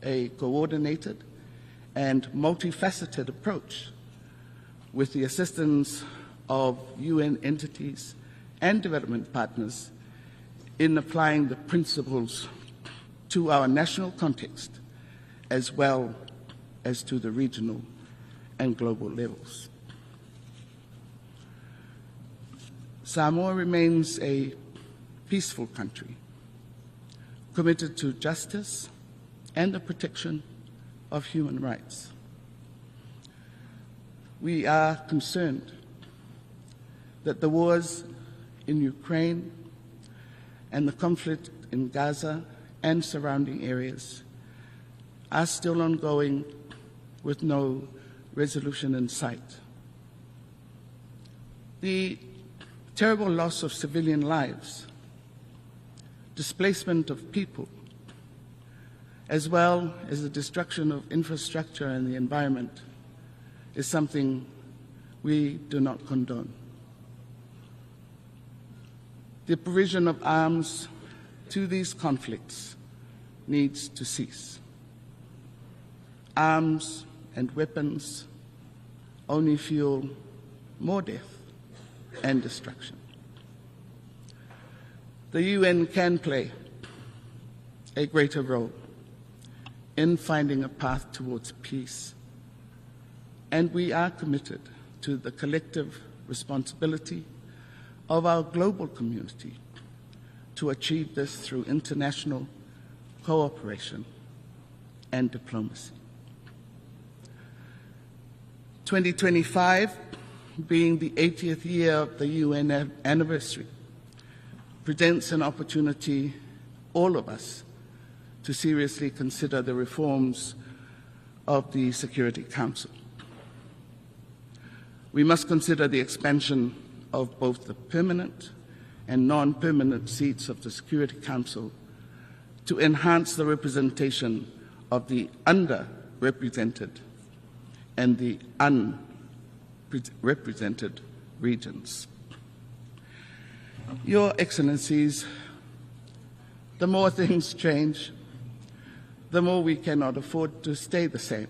a coordinated and multifaceted approach with the assistance of UN entities and development partners in applying the principles to our national context as well as to the regional and global levels. Samoa remains a peaceful country, committed to justice and the protection of human rights. We are concerned that the wars in Ukraine and the conflict in Gaza and surrounding areas are still ongoing with no resolution in sight. The terrible loss of civilian lives, displacement of people, as well as the destruction of infrastructure and the environment is something we do not condone. The provision of arms to these conflicts needs to cease. Arms and weapons only fuel more death and destruction. The UN can play a greater role in finding a path towards peace, and we are committed to the collective responsibility of our global community to achieve this through international cooperation and diplomacy. 2025, being the 80th year of the UN anniversary, presents an opportunity, all of us, to seriously consider the reforms of the Security Council. We must consider the expansion of both the permanent and non-permanent seats of the Security Council to enhance the representation of the underrepresented and the unrepresented regions. Your Excellencies, the more things change, the more we cannot afford to stay the same.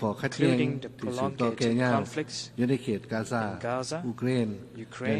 including the prolonged conflicts in Gaza, Ukraine,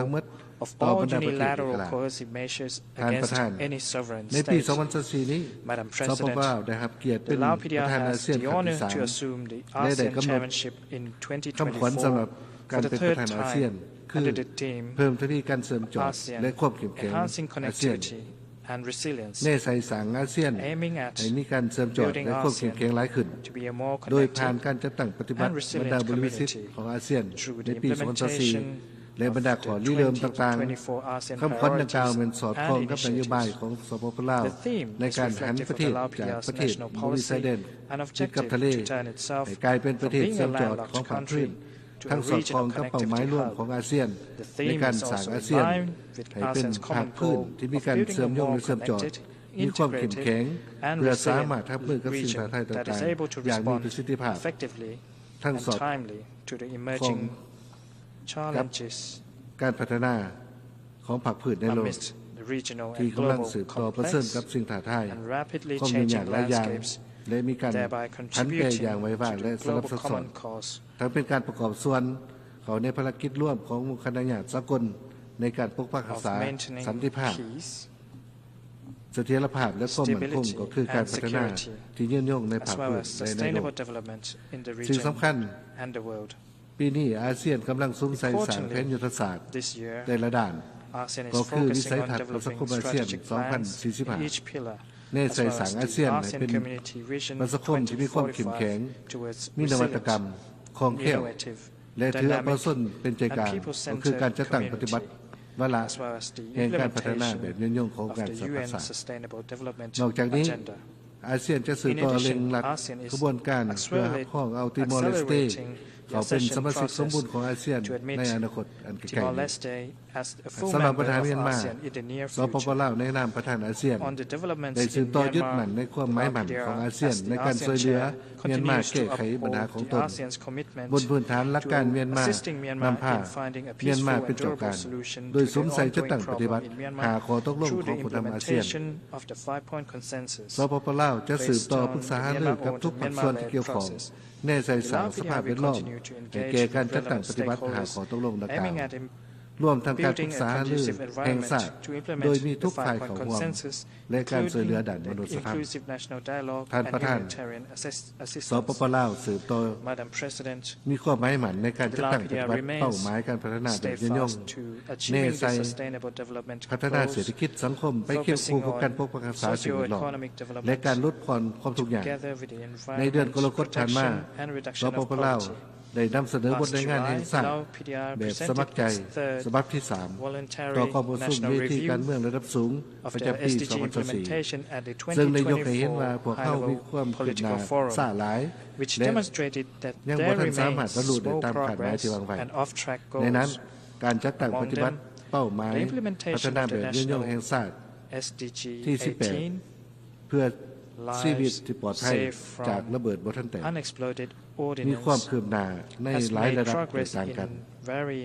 ทั้งหมด of ต่อ all บรรดาประเทศอิ unilateral สระ coercive measures ท่านประ against ธาน any sovereign ในปี state. 2014 นี้ Madam สปป President, ได้รับเกียรติเป็ the น Lao ประธานอา PDR เซียน has ค the รั้งที่ honor to 3 assume the และได้ ASEAN กำหนด chairmanship in คำขวัญสำหรับ 2024 การ for the เป็นประ third ธานอาเซียน time คือ under the theme เพิ่มที่การเสริมจอด ASEAN และความเข้มแข็ง enhancing อาเซียน connectivity and resilience, แน่ใส่สางอาเซียน aiming at ให้มีการเสริมจอด building และความเข้ม ASEAN แข็งหลายขึ้น to be a more โดยผ่าน connected การจัดตั้งปฏิบัติ and บรร resilient ดาบริษัท community ของอาเซียน through ใน the ปี implementation 2024 และบรรดาขอริเริ่มต่าง 2024 ASEAN ๆคำขวัญดังกล่าว priorities มันสอดคล้องกับน and โยบาย initiatives. ของสปปลาว The theme ใน is การหัน reflective ประ of เท the ศ Lao จาก PDR's ประเทศ national บริษัท policy เด่น and ติดกับ objective ทะเล to turn itself ให้กลายเป็นประเทศ from being เชื่อ a มจอด landlocked ของผังพื้น country to ทั้ง a สอดคล้อง regional กับเป้าหมาย connectivity ร่วม hub. ของอาเซียน The ใน theme การ is สร้าง also อา in เซียน line with ให้เป็น ASEAN's ภาค common พื้น goal ที่มี of การ building เสริม a โยง more และเสริมจอด connected, มีความเข้มแข็ง integrated, and เพื่อสามารถ resilient ทับมือกับสิ่ง region ท้าทาย that ต่า is ง able to ๆอย่างมี respond ประสิทธิภาพ effectively ทั้ง and สอด timely to the คล้อง emerging กับ challenges การพัฒนาของผักพืชในโลก amidst the regional ที่ and กำลัง global สืบต่อประเสริฐกับ complex สิ่งท้าทาย and rapidly ความยุ่งยาก changing หลายอย่าง landscapes, และมีการ thereby ผันแปร contributing อย่างไวว่าง to และ the สลับ global ซับซ้อน common cause. ทั้งเป็นการประกอบส่วนเขาในภารกิจร่วมของหมู่คณะญาติสากลในการปกปักรักษา of maintaining สันติภาพ peace เสถียรภาพและความมั่นคงก็คือการพัฒนาที่ยืนยงในภาคพื้นและในโลกสิ่งสำคัญปีนี้อาเซียนกำลังซุ้มใส่สารแผนยุทธศาสตร์ในระดับก็คือวิสัยทัศน์ของสังคมอาเซียน 2045 ในใจสางอาเซียนเป็นประชาคมที่มีความเข้มแข็งมีนวัตกรรมคล่องแคล่วและถือเอาส้นเป็นใจกลางก็คือการจัดตั้งปฏิบัติวาระแห่งการพัฒนาแบบยืนยงของการสร้างสรรค์นอกจากนี้อาเซียนจะสืบต่อเร่งรัดกระบวนการเพื่อรับข้องเอาติมอร์เลสเตเขาเป็นสมาชิกสมบูรณ์ของอาเซียนในอนาคตอันไกลสำหรับประธานเมียนมาสปปลาวในนามประธานอาเซียนได้สืบต่อยึดมั่นในความหมายมั่นของอาเซียนในการช่วยเหลือเมียนมาแก้ไขปัญหาของตนบนพื้นฐานหลักการเมียนมานำพาเมียนมาเป็นเจ้าการโดยสวมใส่จะตั้งปฏิบัติหาข้อตกลงของผู้นำอาเซียนสปปลาวจะสืบต่อปรึกษาหารือกับทุกภาคส่วนที่เกี่ยวข้องแน่ใจสร้างสภาพแวดล้อมให้แก่การจัดตั้งปฏิบัติหาข้อตกลงดังกล่าวร่วมทางการปรึกษาหารือแห่งชาติโดยมีทุกฝ่ายเข้าร่วมและการช่วยเหลือด้านมนุษยธรรมท่านประธานสปปลาวสืบต่อมีความหมายมั่นในการจัดตั้งปฏิบัติเป้าหมายการพัฒนาแบบยืนยงแน่ใจพัฒนาเศรษฐกิจสังคมไปเคียงคู่กับการปกปักรักษาสิ่งแวดล้อมและการลดผ่อนความทุกข์ยากในเดือนกรกฎาคมผ่านมาสปปลาวได้นำเสนอบทรายงานแห่งชาติแบบสมัครใจฉบับที่ 3 ต่อข้อประชุมเวทีการเมืองระดับสูงประจำปี 2024 ซึ่งได้ยกให้เห็นว่าพวกเขามีความคืบหน้าช้าหลายและยังบ่ทันสามารถบรรลุได้ตามคาดหมายที่วางไว้ในนั้นการจัดตั้งปฏิบัติเป้าหมายพัฒนาแบบยืนยงแห่งชาติที่ 18 เพื่อชีวิตที่ปลอดภัยจากระเบิดบ่ทันแตกมีความคืบหน้าในหลายระดับต่างกัน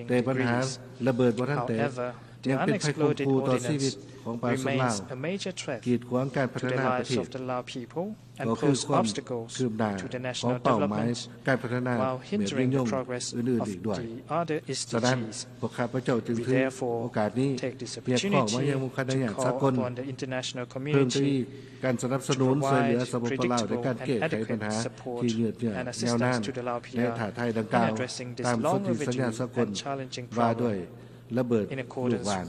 แต่ปัญหาระเบิดบ่ทันแตกยังเป็นภัยคุกคูต่อชีวิตของประชาชนลาวกีดขวางการพัฒนาประเทศก็คือความคืบหน้าของเป้าหมายการพัฒนาแบบยืนยงอื่นๆอีกด้วยฉะนั้นพวกข้าพเจ้าจึงถือโอกาสนี้เรียกร้องมายังมุขนาญาติสากลเพิ่มที่การสนับสนุนช่วยเหลือสปปลาวในการแก้ไขปัญหาที่ยืดเยื้อยาวนานและท้าทายดังกล่าวตามสนธิสัญญาสากลว่าด้วยระเบิดลูกหวาน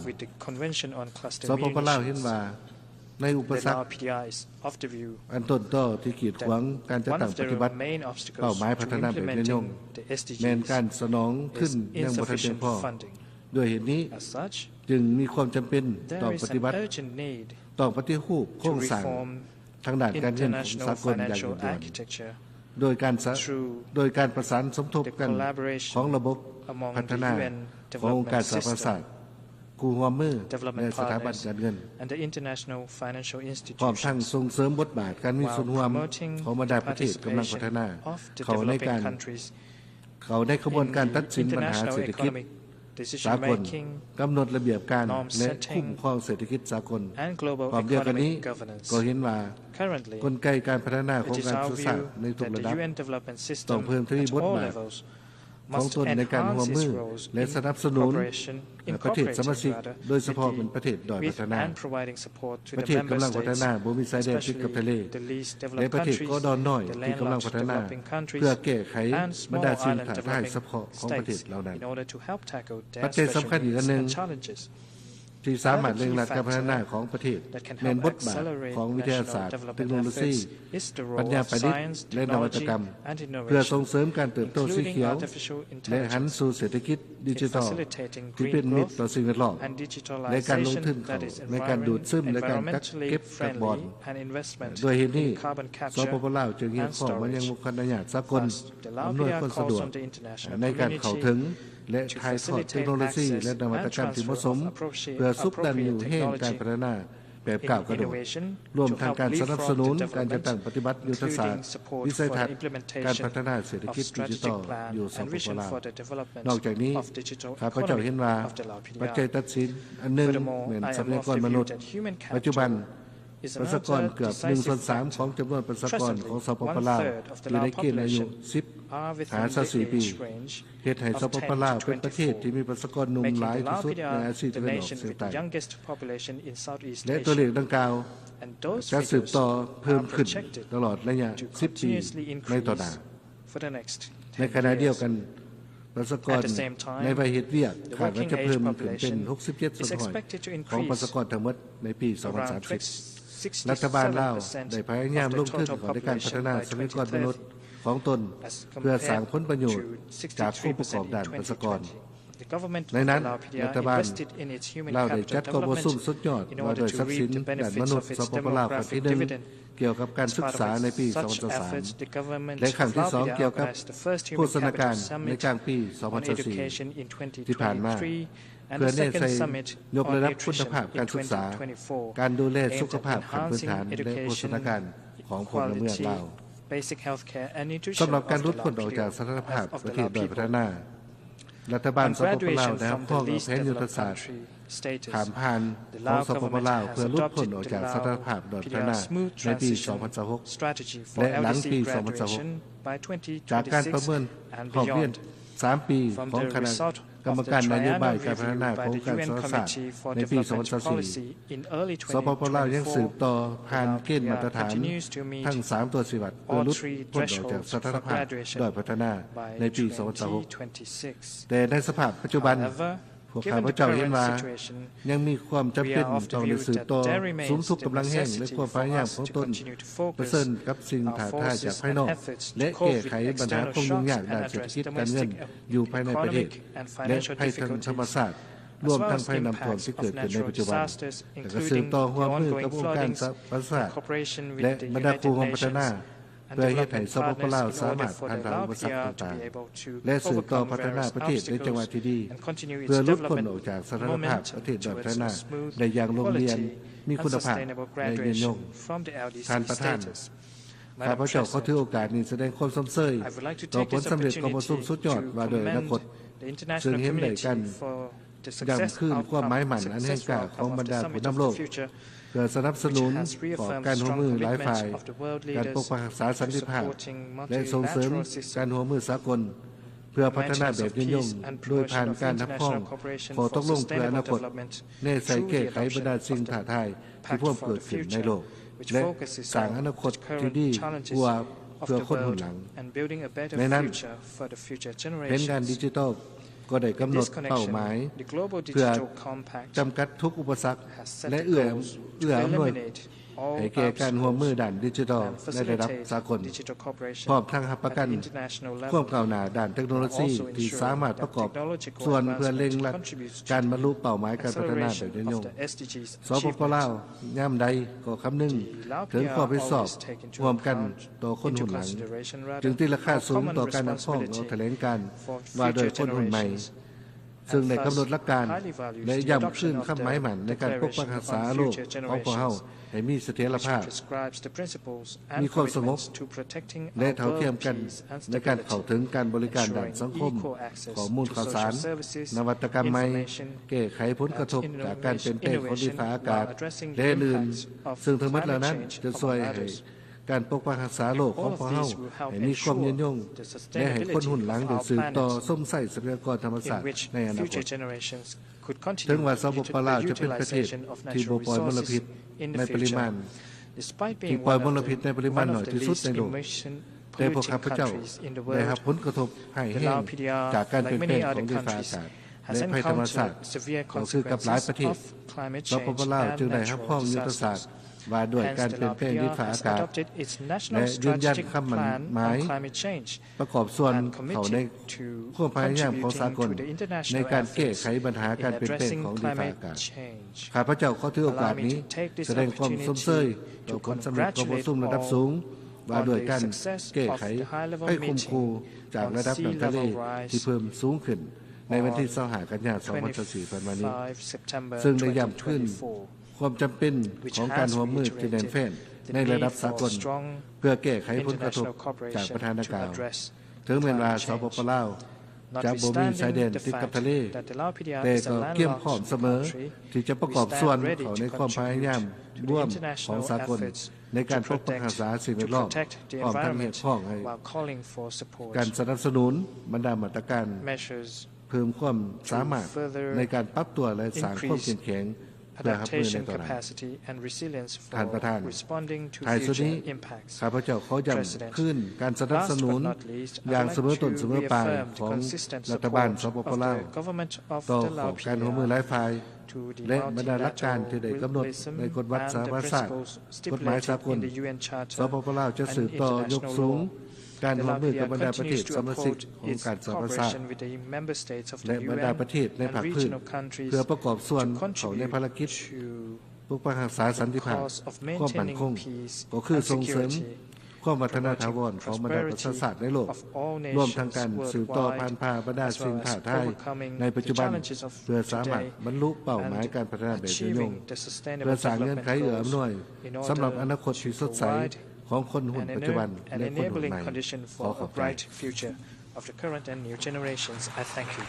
สปปลาวเห็นว่าในอุปสรรคอันต้นต่อที่กีดขวางการจัดตั้งปฏิบัติเป้าหมายพัฒนาแบบยืนยงแม้นการสนองขึ้นยังบ่ทันเพียงพอด้วยเหตุนี้จึงมีความจำเป็นต้องปฏิบัติต้องปฏิรูปโครงสร้างทางด้านการเงินของสากลอย่างด่วนโดยการประสานสมทบกันของระบบพัฒนาขององค์การสหประชาชาติคู่ร่วมมือในสถาบันการเงินพร้อมทั้งส่งเสริมบทบาทการมีส่วนร่วมของบรรดาประเทศกำลังพัฒนาเขาในขบวนการตัดสินปัญหาเศรษฐกิจสากลกำหนดระเบียบการและคุ้มครองเศรษฐกิจสากลความเดียวกันนี้ก็เห็นว่ากลไกการพัฒนาของการศึกษาในทุกระดับต้องเพิ่มทวีบทบาทของตนในการร่วมมือและสนับสนุนประเทศสมาชิกโดยเฉพาะเป็นประเทศด้อยพัฒนาประเทศกำลังพัฒนาบ่มีชายแดนติดกับทะเลและประเทศก็ดอนน้อยที่กำลังพัฒนาเพื่อแก้ไขบรรดาสิ่งท้าทายเฉพาะของประเทศเหล่านั้นปัจจัยสำคัญอีกอันหนึ่งที่สามารถเร่งรัดการพัฒนาของประเทศแม้นบทบาทของวิทยาศาสตร์เทคโนโลยีปัญญาประดิษฐ์และนวัตกรรมเพื่อส่งเสริมการเติบโตสีเขียวและหันสู่เศรษฐกิจดิจิทัลที่เป็นมิตรต่อสิ่งแวดล้อมและการลงทุนเขาในการดูดซึมและการกักเก็บคาร์บอนโดยเหตุนี้สปปลาวจึงเรียกร้องมายังมุขนาญาติสากลอำนวยความสะดวกในการเข้าถึงและถ่ายทอดเทคโนโลยีและนวัตกรรมที่เหมาะสมเพื่อซุกดันอยู่แห่งการพัฒนาแบบก้าวกระโดดรวมทางการสนับสนุนการจัดตั้งปฏิบัติยุทธศาสตร์วิสัยทัศน์การพัฒนาเศรษฐกิจดิจิทัลอยู่สปปลาวนอกจากนี้ข้าพเจ้าเห็นว่าปัจจัยตัดสินอันหนึ่งเหมือนทรัพยากรมนุษย์ปัจจุบัน ประชากรเกือบ1/3ของจำนวนประชากรของสปป.ลาวอยู่ในเกณฑ์อายุ10-54 ปีเหตุให้สปป.ลาวเป็นประเทศที่มีประชากรหนุ่มหลายที่สุดในอาเซียนตะวันออกเฉียงใต้และตัวเลขดังกล่าวจะสืบต่อเพิ่มขึ้นตลอดระยะ10 ปีในต่อหน้าในขณะเดียวกันประชากรในวัยเฮ็ดเวียกคาดว่าจะเพิ่มขึ้นเป็น67%ของประชากรทั้งหมดในปี 2030 รัฐบาลลาวได้พยายามลงทุนในการพัฒนาทรัพยากรมนุษย์ของตนเพื่อสร้างผลประโยชน์จากผู้ประกอบด้านประชากรในนั้นรัฐบาลลาวได้จัดกบสุมสุดยอดว่าโดยทรัพย์สินด้านมนุษย์สปป.ลาวครั้งที่1เกี่ยวกับการศึกษาในปี 2003 และครั้งที่ 2 เกี่ยวกับโฆษณาการในกลางปี 2014 ที่ผ่านมาเพื่อเน้นใส่ยกระดับคุณภาพการศึกษาการดูแลสุขภาพขั้นพื้นฐานและโฆษณาการของพลเมืองลาวสำหรับการลดผลออกจากสถานภาพประเทศโดยพัฒนารัฐบาลสปป.ลาวได้รับข้อกับแผนยุทธศาสตร์ขามผ่านของสปป.ลาวเพื่อลดผลออกจากสถานภาพโดยพัฒนาในปี 2026 และหลังปี 2026 จากการประเมินขอบเขต3 ปีของคณะกรรมการนโยบายการพัฒนาโครงการสารศาสตร์ในปี 2024 สปป.ลาวยังสืบต่อผ่านเกณฑ์มาตรฐานทั้ง3ตัวชี้วัดเพื่อลดผลออกจากสถานภาพโดยพัฒนาในปี 2026 แต่ในสภาพปัจจุบันพวกข้าพเจ้าเห็นว่ายังมีความจำเป็นต้องได้สืบต่อสูงสุดกำลังแห่งและความพยายามของตนประเสริฐกับสิ่งท้าทายจากภายนอกและแก้ไขปัญหาความยุ่งยากด้านเศรษฐกิจการเงินอยู่ภายในประเทศและภัยทางธรรมชาติรวมทั้งภัยน้ำท่วมที่เกิดขึ้นในปัจจุบันและก็สืบต่อความมือกับองค์การสหประชาชาติและบรรดาผู้พัฒนาเพื่อให้สปป.ลาวสามารถผ่านทางอุปสรรคต่างๆและสืบต่อพัฒนาประเทศในจังหวะที่ดีเพื่อลดผลออกจากสถานภาพประเทศโดยพัฒนาได้อย่างลงเรียนมีคุณภาพและยืนยงท่านประธานข้าพเจ้าขอถือโอกาสนี้แสดงความสมเสยต่อผลสำเร็จของประชุมสุดยอดว่าโดยอนาคตซึ่งเห็นได้กันย้ำขึ้นความหมายมั่นอันแห่งกล้าของบรรดาผู้นำโลกเพื่อสนับสนุนต่อการร่วมมือหลายฝ่ายการปกปักรักษาสันติภาพและส่งเสริมการร่วมมือสากลเพื่อพัฒนาแบบยืนยงโดยผ่านการทับพ้องขอตกลงเพื่ออนาคตแน่ใส่แก้ไขบรรดาสิ่งท้าทายที่พวกเกิดขึ้นในโลกและสร้างอนาคตที่ดีกว่าเพื่อคนรุ่นหลังในนั้นเป็นการดิจิทัลก็ได้กำหนดเป้าหมายเพื่อจำกัดทุกอุปสรรคและเอื้ออำนวยให้แก่การร่วมมือด้านดิจิทัลในระดับสากลพร้อมทั้งรับประกันความก้าวหน้าด้านเทคโนโลยีที่สามารถประกอบส่วนเพื่อเร่งรัดการบรรลุเป้าหมายการพัฒนาแบบยืนยงสปป.ลาวย่ำใดก็คำนึงถึงข้อพิสอบร่วมกันต่อคนรุ่นหลังจึงตีราคาสูงต่อการนำพ้องเอาแถลงการว่าโดยคนรุ่นใหม่ซึ่งในกำหนดหลักการและย้ำขึ้นคำหมายมั่นในการปกปักรักษาโลกของพวกเราให้มีเสถียรภาพมีความสงบและเท่าเทียมกันในการเข้าถึงการบริการด้านสังคมข้อมูลข่าวสารนวัตกรรมใหม่แก้ไขผลกระทบจากการเปลี่ยนแปลงของดินฟ้าอากาศและอื่นซึ่งทั้งหมดเหล่านั้นจะช่วยให้การปกปักรักษาโลกของพวกเราให้มีความยืนยงและให้คนรุ่นหลังได้สืบต่อส้มใส่ทรัพยากรธรรมชาติในอนาคตถึงว่าสปป.ลาวจะเป็นประเทศที่บ่ปล่อยมลพิษในปริมาณที่ปล่อยมลพิษในปริมาณน้อยที่สุดในโลกแต่พวกข้าพเจ้าได้รับผลกระทบให้แห้งจากการเปลี่ยนแปลงของดินฟ้าอากาศและภัยธรรมชาติก็คือกับหลายประเทศสปป.ลาวจึงได้รับข้อยุทธศาสตร์ว่าด้วยการเปลี่ยนแปลงดินฟ้าอากาศและยืนยันคำมั่นหมายประกอบส่วนเขาในความพยายามของสากลในการแก้ไขปัญหาการเปลี่ยนแปลงของดินฟ้าอากาศข้าพเจ้าขอถือโอกาสนี้แสดงความสมเสยต่อผลสำเร็จของประชุมระดับสูงว่าด้วยการแก้ไขให้คุ้มครูจากระดับน้ำทะเลที่เพิ่มสูงขึ้นในวันที่25 กันยายน 2024 เป็นวันนี้ซึ่งได้ย้ำขึ้นความจำเป็นของการร่วมมือที่แน่นแฟ้นในระดับสากลเพื่อแก้ไขผลกระทบจากปัญหาดังกล่าวถึงแม้ว่าสปป.ลาว จากบ่มีชายแดนติดกับทะเลแต่ก็เกี่ยมพร้อมเสมอที่จะประกอบส่วนเขาในความพยายามร่วมของสากลในการปกป้องรักษาสิ่งแวดล้อมพร้อมทั้งเรียกร้องให้การสนับสนุนบรรดามาตรการเพิ่มความสามารถในการปรับตัวและสร้างความเข้มแข็งเพื่อรับมือในต่อหน้าท่านประธานท้ายสุดนี้ข้าพเจ้าขอย้ำขึ้นการสนับสนุนอย่างเสมอต้นเสมอปลายของรัฐบาลสปป.ลาวต่อขอบการร่วมมือหลายฝ่ายและบรรดาหลักการที่ได้กำหนดในกฎวัดสหประชาชาติกฎหมายสากลสปป.ลาวจะสืบต่อยกสูงการร่วมมือกับบรรดาประเทศสมาชิกของการสหประชาชาติและบรรดาประเทศในภาคพื้นเพื่อประกอบส่วนเขาในภารกิจปกป้องรักษาสันติภาพความมั่นคงก็คือส่งเสริมความวัฒนถาวรของบรรดาประชาชาติในโลกรวมทั้งการสืบต่อผ่านพาบรรดาสิ่งท้าทายในปัจจุบันเพื่อสามารถบรรลุเป้าหมายการพัฒนาแบบยั่งยืนเพื่อสร้างเงื่อนไขเอื้ออำนวยสำหรับอนาคตที่สดใสของคนหุ่นปัจจุบันและคนรุ่นใหม่ขอขอบใจ of the current and new generations. I thank you.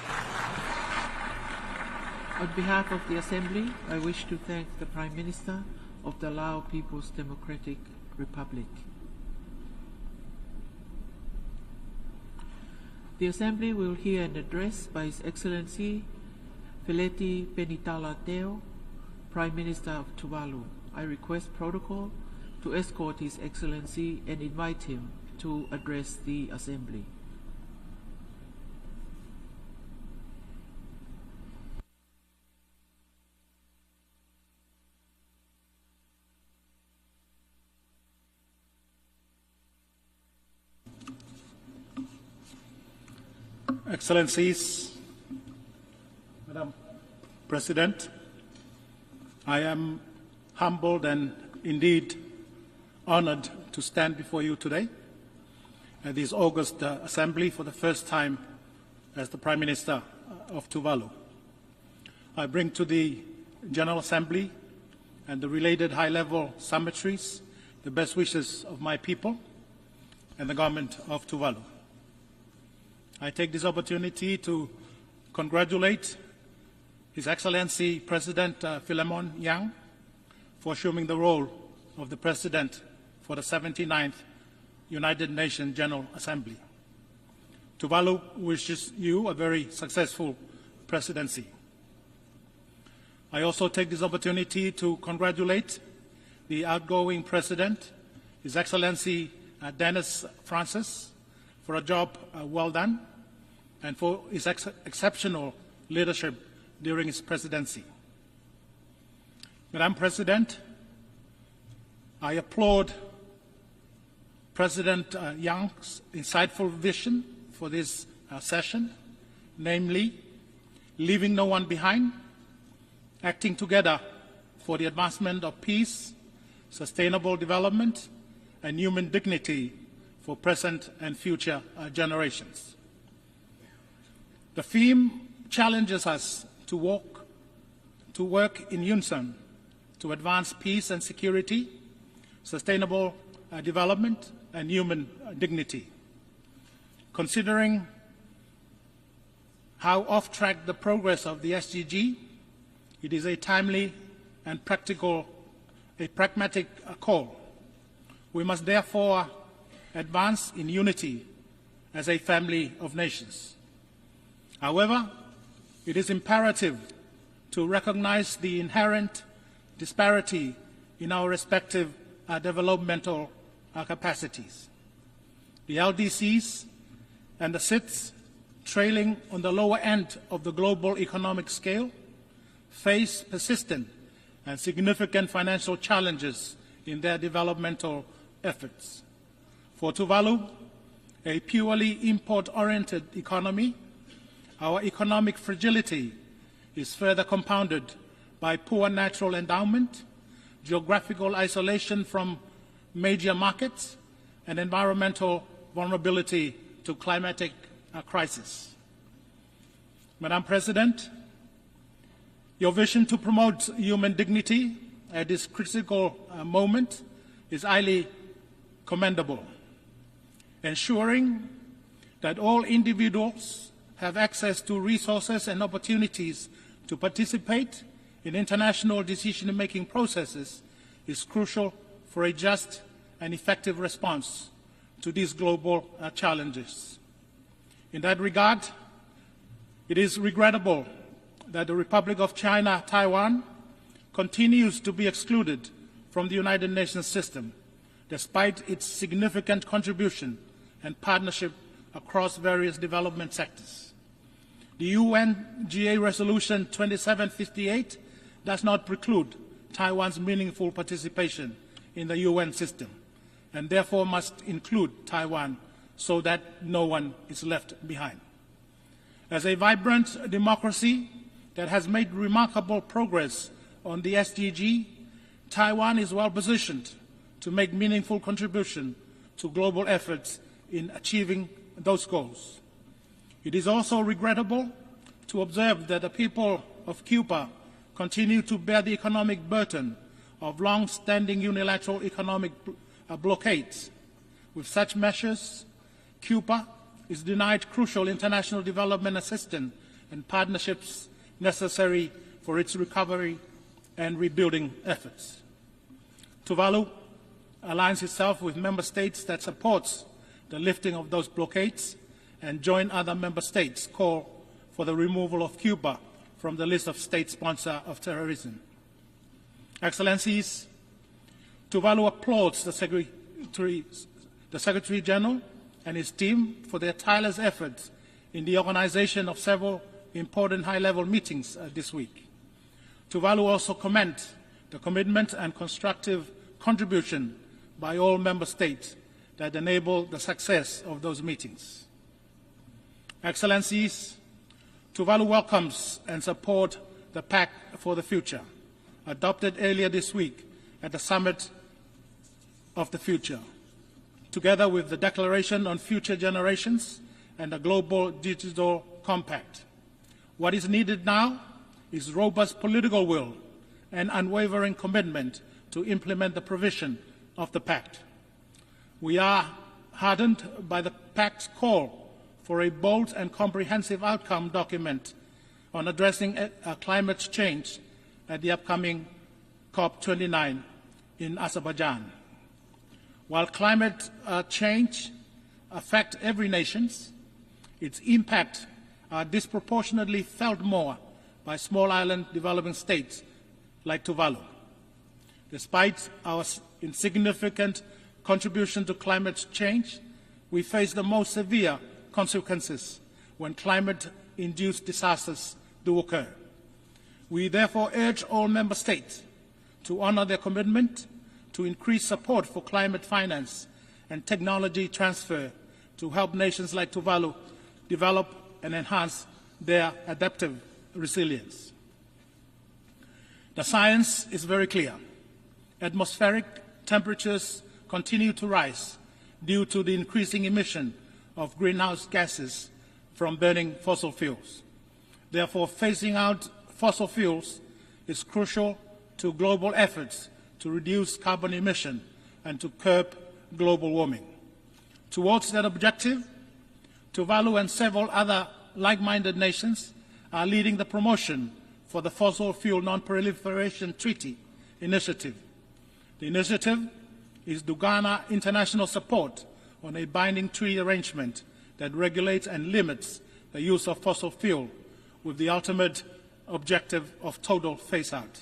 On behalf of the Assembly, I wish to thank the Prime Minister of the Lao People's Democratic Republic. The Assembly will hear an address by His Excellency Feleti Penitala Teo, Prime Minister of Tuvalu. I request protocol to escort His Excellency and invite him to address the Assembly. Excellencies, Madam President, I am humbled and indeed honored to stand before you today at this August Assembly for the first time as the Prime Minister of Tuvalu. I bring to the General Assembly and the related high-level summitaries the best wishes of my people and the government of Tuvalu. I take this opportunity to congratulate His Excellency President Philemon Yang for assuming the role of the President for the 79th United Nations General Assembly. Tuvalu wishes you a very successful presidency. I also take this opportunity to congratulate the outgoing President, His Excellency Dennis Francis, for a job well done and for his exceptional leadership during his presidency. Madam President, I applaud President Yang's insightful vision for this session, namely leaving no one behind, acting together for the advancement of peace, sustainable development, and human dignity for present and future generations. The theme challenges us to work in unison to advance peace and security, sustainable development, and human dignity. Considering how off track the progress of the SDG, it is a timely and pragmatic call. We must therefore advance in unity as a family of nations. However, it is imperative to recognize the inherent disparity in our respective developmental capacities. The LDCs and the SIDS, trailing on the lower end of the global economic scale, face persistent and significant financial challenges in their developmental efforts. For Tuvalu, a purely import-oriented economy, our economic fragility is further compounded by poor natural endowment, geographical isolation from major markets, and environmental vulnerability to climatic crisis. Madam President, your vision to promote human dignity at this critical moment is highly commendable. Ensuring that all individuals have access to resources and opportunities to participate in international decision-making processes is crucial for a just and effective response to these global challenges. In that regard, it is regrettable that the Republic of China, Taiwan, continues to be excluded from the United Nations system, despite its significant contribution and partnership across various development sectors. The UNGA Resolution 2758 does not preclude Taiwan's meaningful participation in the UN system, and therefore must include Taiwan so that no one is left behind. As a vibrant democracy that has made remarkable progress on the SDG, Taiwan is well positioned to make meaningful contribution to global efforts in achieving those goals. It is also regrettable to observe that the people of Cuba continue to bear the economic burden of long-standing unilateral economic blockades. With such measures, Cuba is denied crucial international development assistance and partnerships necessary for its recovery and rebuilding efforts. Tuvalu aligns itself with member states that supports the lifting of those blockades and join other member states' call for the removal of Cuba from the list of state sponsors of terrorism. Excellencies, Tuvalu applauds the Secretary General and his team for their tireless efforts in the organization of several important high-level meetings this week. Tuvalu also commends the commitment and constructive contribution by all member states that enable the success of those meetings. Excellencies, Tuvalu welcomes and supports the Pact for the Future, adopted earlier this week at the Summit of the Future, together with the Declaration on Future Generations and the Global Digital Compact. What is needed now is robust political will and unwavering commitment to implement the provision of the Pact. We are heartened by the Pact's call for a bold and comprehensive outcome document on addressing climate change at the upcoming COP29 in Azerbaijan. While climate change affects every nation, its impact are disproportionately felt more by small island developing states like Tuvalu. Despite our insignificant contribution to climate change, we face the most severe consequences when climate-induced disasters do occur. We therefore urge all member states to honor their commitment to increase support for climate finance and technology transfer to help nations like Tuvalu develop and enhance their adaptive resilience. The science is very clear. Atmospheric temperatures continue to rise due to the increasing emission of greenhouse gases from burning fossil fuels. Therefore, phasing out fossil fuels is crucial to global efforts to reduce carbon emission and to curb global warming. Towards that objective, Tuvalu and several other like-minded nations are leading the promotion for the Fossil Fuel Non-Proliferation Treaty initiative. The initiative is to garner international support on a binding treaty arrangement that regulates and limits the use of fossil fuel with the ultimate objective of total phase-out.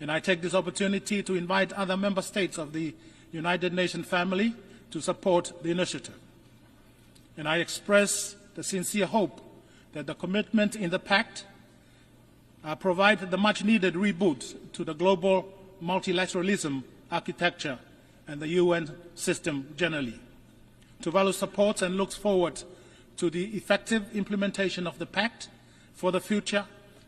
And I take this opportunity to invite other member states of the United Nations family to support the initiative. And I express the sincere hope that the commitment in the Pact provide the much-needed reboot to the global multilateralism architecture and the UN system generally. Tuvalu supports and looks forward to the effective implementation of the Pact for the future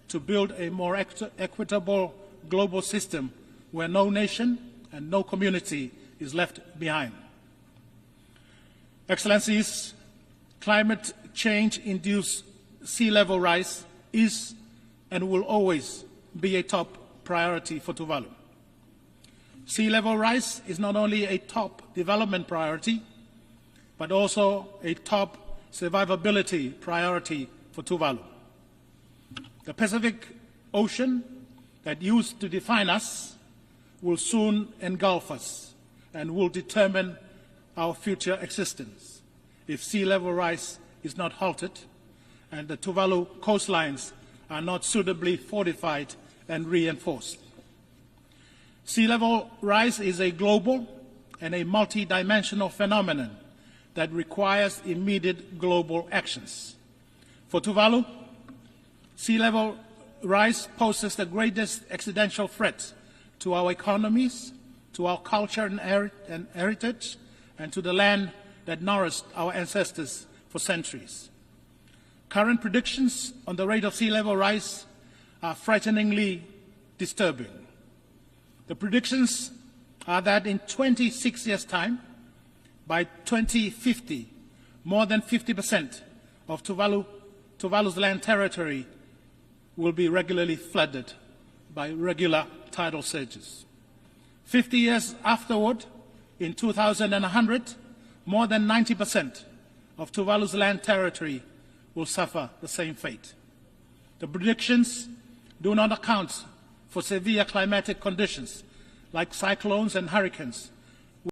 to build a more equitable global system where no nation and no community is left behind. Excellencies, climate change-induced sea level rise is and will always be a top priority for Tuvalu. Sea level rise is not only a top development priority, but also a top survivability priority for Tuvalu. The Pacific Ocean that used to define us will soon engulf us and will determine our future existence if sea level rise is not halted and the Tuvalu coastlines are not suitably fortified and reinforced. Sea level rise is a global and a multi-dimensional phenomenon that requires immediate global actions. For Tuvalu, sea level rise poses the greatest existential threat to our economies, to our culture and heritage, and to the land that nourished our ancestors for centuries. Current predictions on the rate of sea level rise are frighteningly disturbing. The predictions are that in 26 years' time, by 2050, more than 50% of Tuvalu's land territory will be regularly flooded by regular tidal surges. 50 years afterward, in 2100, more than 90% of Tuvalu's land territory will suffer the same fate. The predictions do not account for severe climatic conditions like cyclones and hurricanes